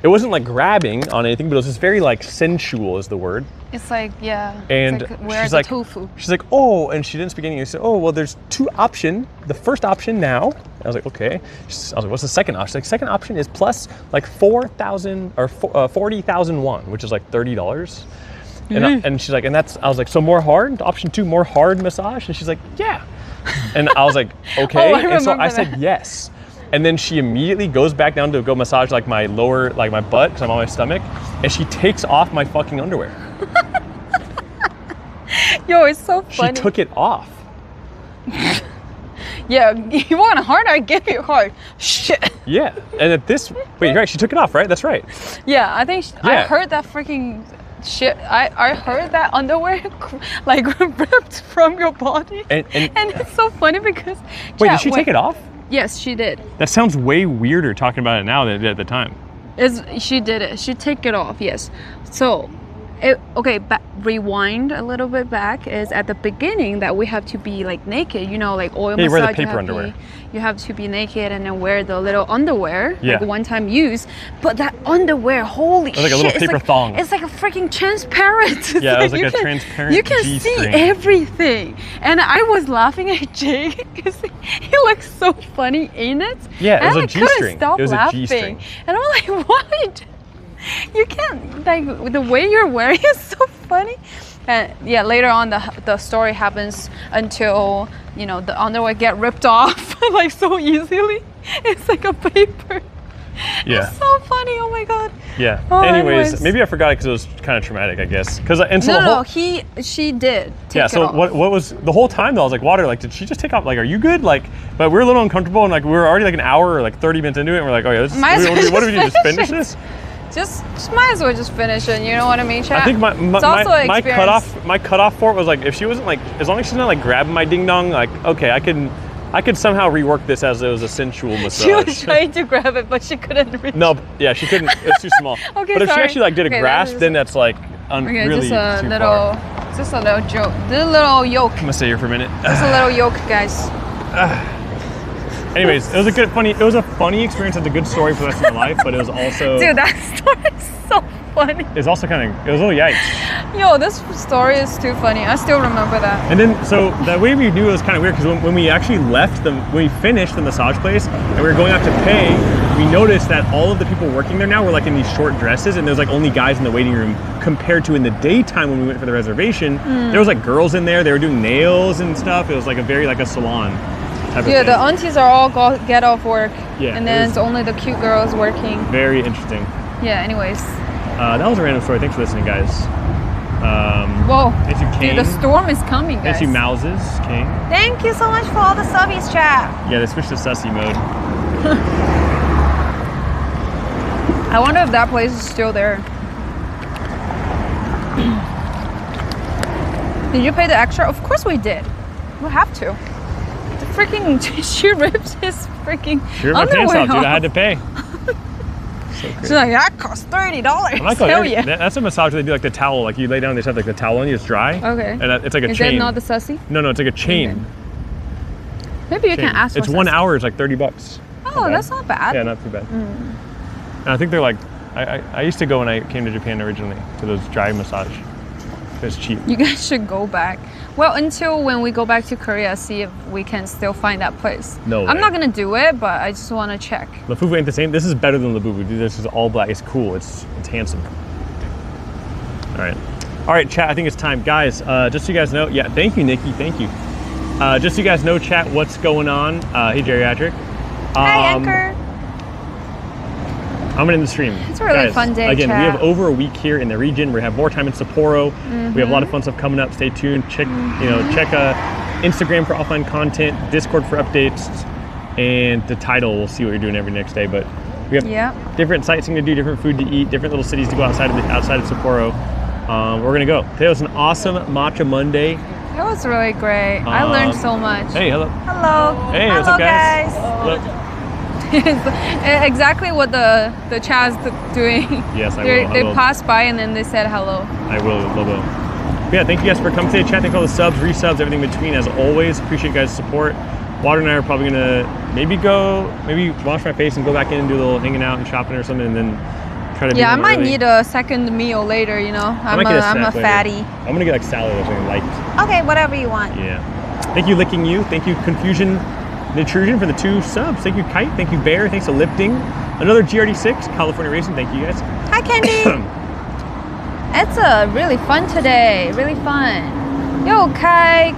It wasn't like grabbing on anything, but it was just very like sensual is the word. It's like, yeah. And it's like, where's she's the like, tofu? she's like, oh, and she didn't speak English. She said, oh, well, there's two options. The first option now. I was like, okay. I was like, what's the second option? She's like, second option is plus like 4,000 or 40,000 won, which is like $30. And she's like, and that's, I was like, so more hard? Option 2, more hard massage? And she's like, yeah. And I was like, okay. Oh, I and so I remember said that. yes. And then she immediately goes back down to go massage like my lower, like my butt, because I'm on my stomach, and she takes off my fucking underwear. Yo, it's so She funny. took it off. Yeah, you want hard? I give you hard. Shit. Yeah. And at this, wait, you're right, she took it off, right? That's right. Yeah, I think I Yeah. heard that freaking shit. I heard that underwear like ripped from your body. And it's so funny because. wait, did she take it off? Yes, she did. That sounds way weirder talking about it now than it did at the time. She did it. She take it off. Yes. So, okay. Rewind a little bit back. Is at the beginning that we have to be like naked. You know, like oil Yeah, you massage. wear the paper underwear. You have to be naked and then wear the little underwear, Yeah. like one-time use. But that underwear, holy Like a shit! little it's paper like, thong. It's like a freaking transparent. It's Yeah, it was like you a can- transparent You can see G-string. everything, and I was laughing at Jake because he looked so funny in it. Yeah, it and was a I couldn't G-string. stop It was a laughing. G-string. And I'm like, what? You can't, like, the way you're wearing is so funny. And yeah, later on the story happens until, you know, the underwear get ripped off like so easily. It's like a paper. Yeah. It's so funny. Oh my god. Yeah. Oh, anyways, anyways. maybe I forgot it because it was kind of traumatic, I guess. Because and so No, the no, whole, she did take yeah. it So off. what was the whole time though? I was like, Water, like, did she just take off? Like, are you good? Like, but we were a little uncomfortable and like we were already like an hour or like 30 minutes into it, and we're like, oh yeah, this is, Might as well what do we do? Just finish finish it. this? Just might as well just finish it. You know what I mean, chat? I think my It's also an experience. cutoff for it was like if she wasn't like, as long as she's not like grabbing my ding dong, like okay, I could somehow rework this as it was a sensual massage. She was trying to grab it, but she couldn't reach. No, yeah, she couldn't. It's too small. Okay, but if she sorry. actually like did a Okay, grasp, that is- then that's like Okay, really just a too little, far. just a little joke. The little yoke. I'm gonna stay here for a minute. Just a little yoke, guys. Anyways, it was a funny experience. It's a good story for the rest of my life, but it was also Dude, that story is so funny. it was also kind of, it was a little yikes. Yo, this story is too funny. I still remember that. And then, so the way we knew it was kind of weird because when we actually left when we finished the massage place and we were going out to pay, we noticed that all of the people working there now were like in these short dresses, and there's like only guys in the waiting room compared to in the daytime when we went for the reservation. There was like girls in there. They were doing nails and stuff. It was like a very like a salon type of Yeah, thing. the aunties are all get off work. Yeah, And it then was- it's only the cute girls working. Very interesting. Yeah, anyways. That was a random story. Thanks for listening, guys. Whoa. Thanks to Kane. Dude, the storm is coming, guys. Thanks to Mouses, Kane. Thank you so much for all the subbies, chat. Yeah, they switched to sussy mode. I wonder if that place is still there. Did you pay the extra? Of course we did. We have to. The freaking she ripped his freaking She ripped my pants underwear off, dude. I had off. to pay. So She's crazy. like, that cost $30. I'm like, Hell yeah. That's a massage where they do like the towel. Like you lay down, they just have like the towel on you, it's dry. Okay. And it's like a Is chain. that not the sussy? No, it's like a chain. Maybe you Chain. can ask for It's 1 sussy. hour, it's like $30. Oh, that's not bad. Yeah, not too bad. And I think they're like, I used to go when I came to Japan originally to those dry massage. It's cheap. You guys should go back. Well, until when we go back to Korea, see if we can still find that place. No I'm way. not gonna do it, but I just want to check. Labubu ain't the same. This is better than Labubu. Dude, this is all black. It's cool. It's handsome. All right, chat. I think it's time, guys. Just so you guys know, yeah. Thank you, Nikki. Thank you. Just so you guys know, chat, what's going on? Hey, Geriatric. Hi, Anchor. I'm gonna end the stream. It's a really fun day, Again, we chat. have over a week here in the region. We have more time in Sapporo. We have a lot of fun stuff coming up. Stay tuned. Check, check Instagram for offline content, Discord for updates, and the title. We'll see what you're doing every next day. But we have different sightseeing to do, different food to eat, different little cities to go outside of Sapporo. We're gonna go. Today was an awesome Matcha Monday. It was really great. I learned so much. Hey, hello. Hello. Hey, hello, what's up, guys? guys. Exactly what the chat's doing. Yes, I They will. they passed by and then they said hello. I will, Lobo. Yeah, thank you guys for coming today. Chat, thank you all the subs, resubs, everything in between. As always, appreciate you guys' support. Water and I are probably gonna maybe wash my face and go back in and do a little hanging out and shopping or something, and then try to. Yeah, I might early. need a second meal later. You know, I'm might get a snack later. fatty. I'm gonna get like salad or something light. Okay, whatever you want. Yeah. Thank you, Licking You. Thank you, Confusion Nitrusion, for the 2 subs. Thank you, Kite. Thank you, Bear. Thanks to Lifting. Another GRD6, California Racing. Thank you guys. Hi, Candy. It's really fun today. Really fun. Yo, Kaihan?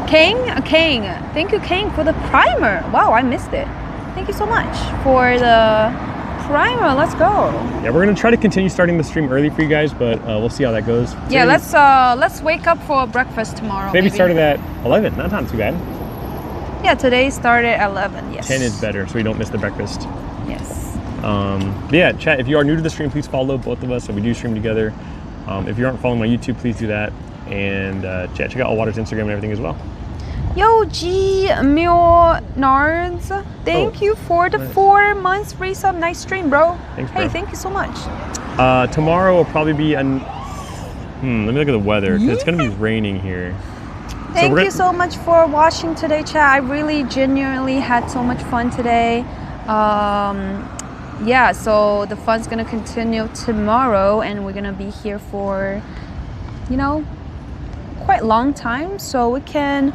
Kang. Thank you, Kang, for the primer. Wow, I missed it. Thank you so much for the primer. Let's go. Yeah, we're gonna try to continue starting the stream early for you guys, but we'll see how that goes. Yeah, let's wake up for breakfast tomorrow. Maybe started at 11. Not too bad. Yeah, today started at 11. Yes. 10 is better, so we don't miss the breakfast. Yes. But yeah, chat. If you are new to the stream, please follow both of us. So we do stream together. If you aren't following my YouTube, please do that. And chat, check out All Water's Instagram and everything as well. Yo, G Mio Nards, thank you for the 4 months resub. Nice stream, bro. Thanks, bro. Hey, thank you so much. Tomorrow will probably be let me look at the weather, because it's gonna be raining here. Thank you so much for watching today, chat. I really genuinely had so much fun today. Yeah, so the fun's gonna continue tomorrow, and we're gonna be here for, you know, quite a long time, so we can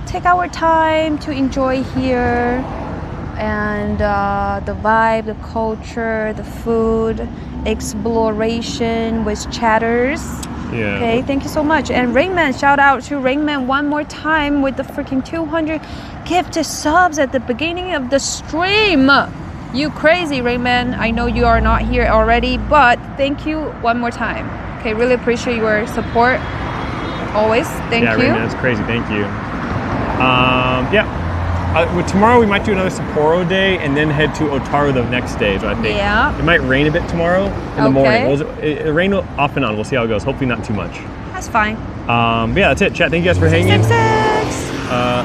take our time to enjoy here, and the vibe, the culture, the food, exploration with chatters. Yeah. Okay, thank you so much. And Rainman, shout out to Rainman one more time with the freaking 200 gifted subs at the beginning of the stream. You crazy, Rainman. I know you are not here already, but thank you one more time. Okay, really appreciate your support. Always. Thank you. Yeah, Rainman, that's crazy. Thank you. Tomorrow we might do another Sapporo day and then head to Otaru the next day. So I think it might rain a bit tomorrow in the morning. It'll rain off and on. We'll see how it goes. Hopefully not too much. That's fine. But yeah, that's it. Chat. Thank you guys for hanging.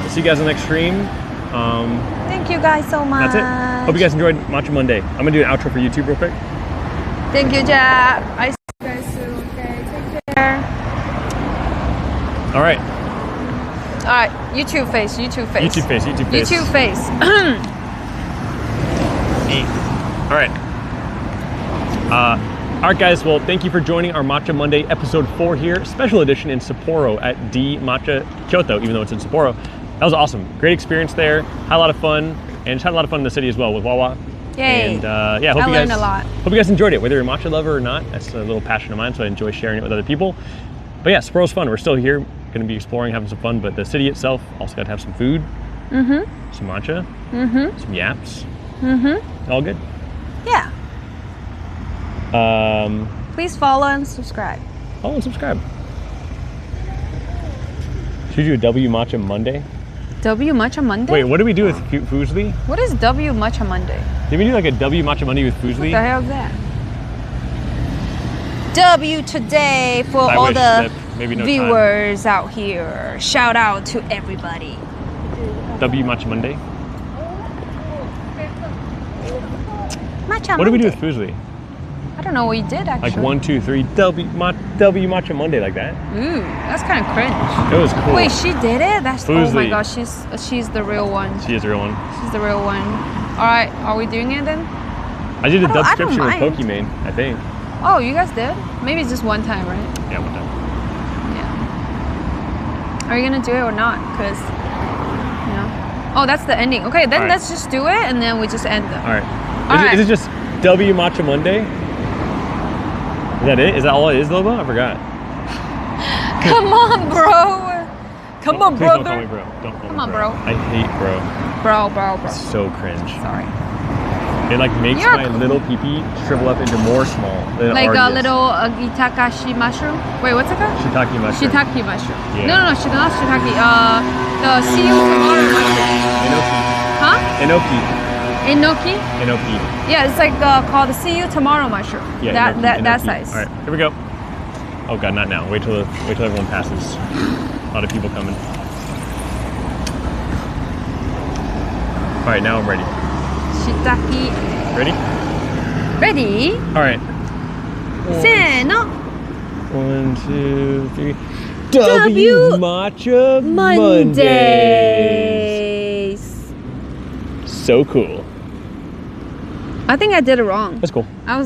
See you guys on the next stream. Thank you guys so much. That's it. Hope you guys enjoyed Matcha Monday. I'm gonna do an outro for YouTube real quick. Thank you, Jack. I see you guys soon. Okay, take care. All right. All right, YouTube face. YouTube face. All right. All right, guys. Well, thank you for joining our Matcha Monday episode 4 here, special edition in Sapporo at D Matcha Kyoto, even though it's in Sapporo. That was awesome. Great experience there. Had a lot of fun, and just had a lot of fun in the city as well with Wawa. Yay. And yeah, hope I you learned guys a lot. Hope you guys enjoyed it, whether you're a matcha lover or not. That's a little passion of mine, so I enjoy sharing it with other people. But yeah, Sapporo's fun. We're still here, going to be exploring, having some fun. But the city itself also got to have some food, some matcha, some yaps. All good. Yeah. Please follow and subscribe. Follow and subscribe. Should we do a W Matcha Monday? W Matcha Monday? Wait, what do we do with Fusli? What is W Matcha Monday? Did we do like a W Matcha Monday with Fusli? What the hell is that? W today for all the viewers out here. Shout out to everybody. W Matcha Monday. Matcha What do we do Monday. with Fusli? I don't know what you did actually. Like 1, 2, 3, W Matcha Monday, like that. Ooh, that's kind of cringe. It was cool. Wait, she did it? That's oh my Fusli. gosh, she's the real one. She is the real one. She's the real one. All right, are we doing it then? I did a I don't dubscription with mind. Pokimane, I think. Oh, you guys did? Maybe it's just one time, right? Yeah, one time. Yeah. Are you gonna do it or not? Cause, you know. Oh, that's the ending. Okay, then All right. let's just do it and then we just end them. All right. Is it just W Matcha Monday? Is that it? Is that all it is, Lobo? I forgot. Come on, bro. Come on, Please brother. don't call me bro. Don't call Come me on, bro. I hate bro. Bro. It's so cringe. Sorry. It like makes You're my little pee-pee shrivel up into more small than it Like already a is. little Itakashi mushroom. Wait, what's it called? Shiitake mushroom. Shiitake mushroom. Yeah. No, not shiitake. The see you tomorrow mushroom. Enoki. Huh? Enoki. Enoki? Enoki. Yeah, it's like called the see you tomorrow mushroom. Yeah, that enoki. size. All right, here we go. Oh god, not now. Wait till everyone passes. A lot of people coming. All right, now I'm ready. Shiitake. Ready? Ready? All right. Say no. 1, 2, 3. W Matcha Mondays. Mondays. so cool. I think I did it wrong. That's cool. I was.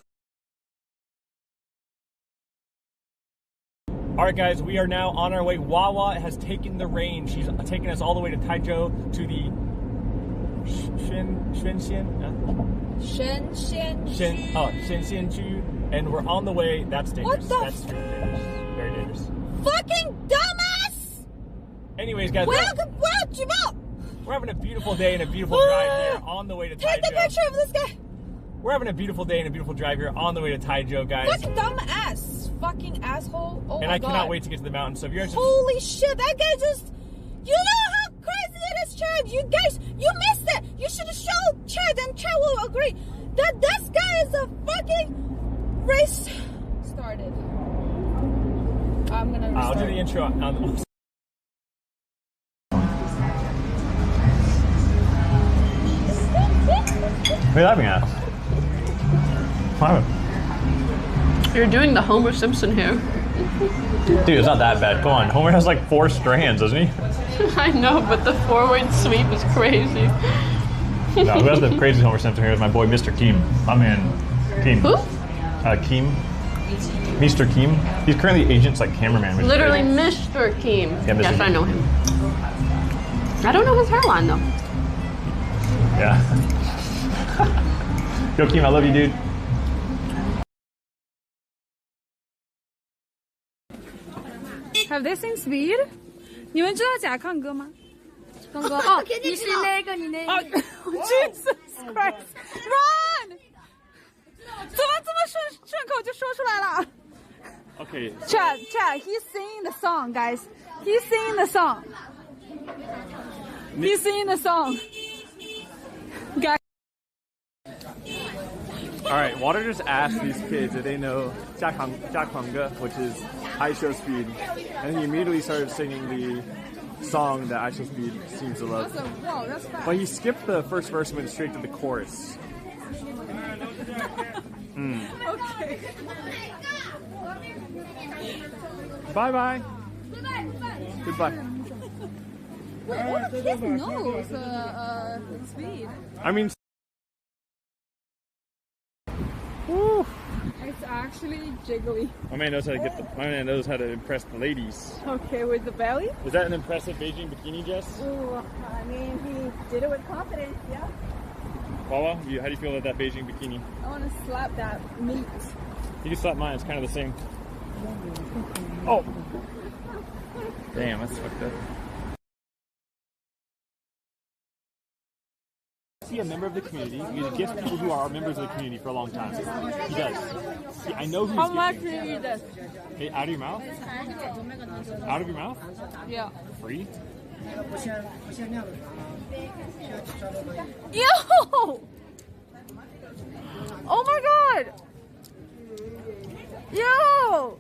All right, guys, we are now on our way. Wawa has taken the reins. She's taking us all the way to Taizhou to the Shenxianju, and we're on the way. That's dangerous. What the That's super dangerous. Very dangerous. Fucking dumbass! Anyways, guys, We're having a beautiful day and a beautiful drive here on the way to Taizhou. Take the picture of this guy. We're having a beautiful day and a beautiful drive here on the way to Taizhou, guys. Fucking dumbass. Fucking asshole. Oh And my I god. cannot wait to get to the mountain. So if you're interested, Holy shit, that guy just. You know how crazy it is, Chad? You guys, you missed it. You should have showed Chad, and Chad will agree that this guy is a fucking race started. I'm gonna restart. I'll do the intro. What are you laughing at? What? You're doing the Homer Simpson hair. Dude, it's not that bad. Come on. Homer has like 4 strands, doesn't he? I know, but the forward sweep is crazy. No, who has the crazy Homer Simpson hair is my boy Mr. Keem. I mean, Keem. Who? Keem. Mr. Keem. He's currently Agent's like cameraman. which is Literally crazy. Mr. Keem. Yeah, Mr. Yes, I Keem. know him. I don't know his hairline though. Yeah. Yo, Keem, I love you, dude. Have they seen Speed? 你们知道甲亢哥吗？刚哥哦，你是那个你那个。Jesus Christ! Run! 怎么这么顺口就说出来了 Okay. Chad, he's singing the song, guys. He's singing the song. He's singing the song. Guys. All right, Water just asked these kids if they know Jack Hanga, which is I Show Speed, and he immediately started singing the song that I Show Speed seems to love. Whoa, that's fast. But he skipped the first verse and went straight to the chorus. Okay. Bye-bye. Goodbye. Wait, what kid knows Speed? I mean, It's actually jiggly. My man knows how to my man knows how to impress the ladies. Okay, with the belly? Is that an impressive Beijing bikini, Jess? Ooh, I mean, he did it with confidence, yeah. Wawa, how do you feel about that Beijing bikini? I want to slap that meat. You can slap mine. It's kind of the same. Oh. Damn, that's fucked up. See a member of the community. He gifts people who are members of the community for a long time. He does. See, I know who's How much gifting. do you eat this? Hey, out of your mouth? Out of your mouth? Yeah. Free? Yo! Oh my god! Yo!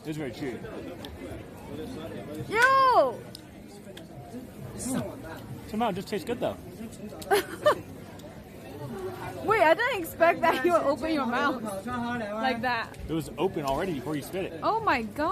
This is very chewy. Yo! Somehow it just tastes good though. Wait, I didn't expect that you would open your mouth like that. It was open already before you spit it. Oh my god.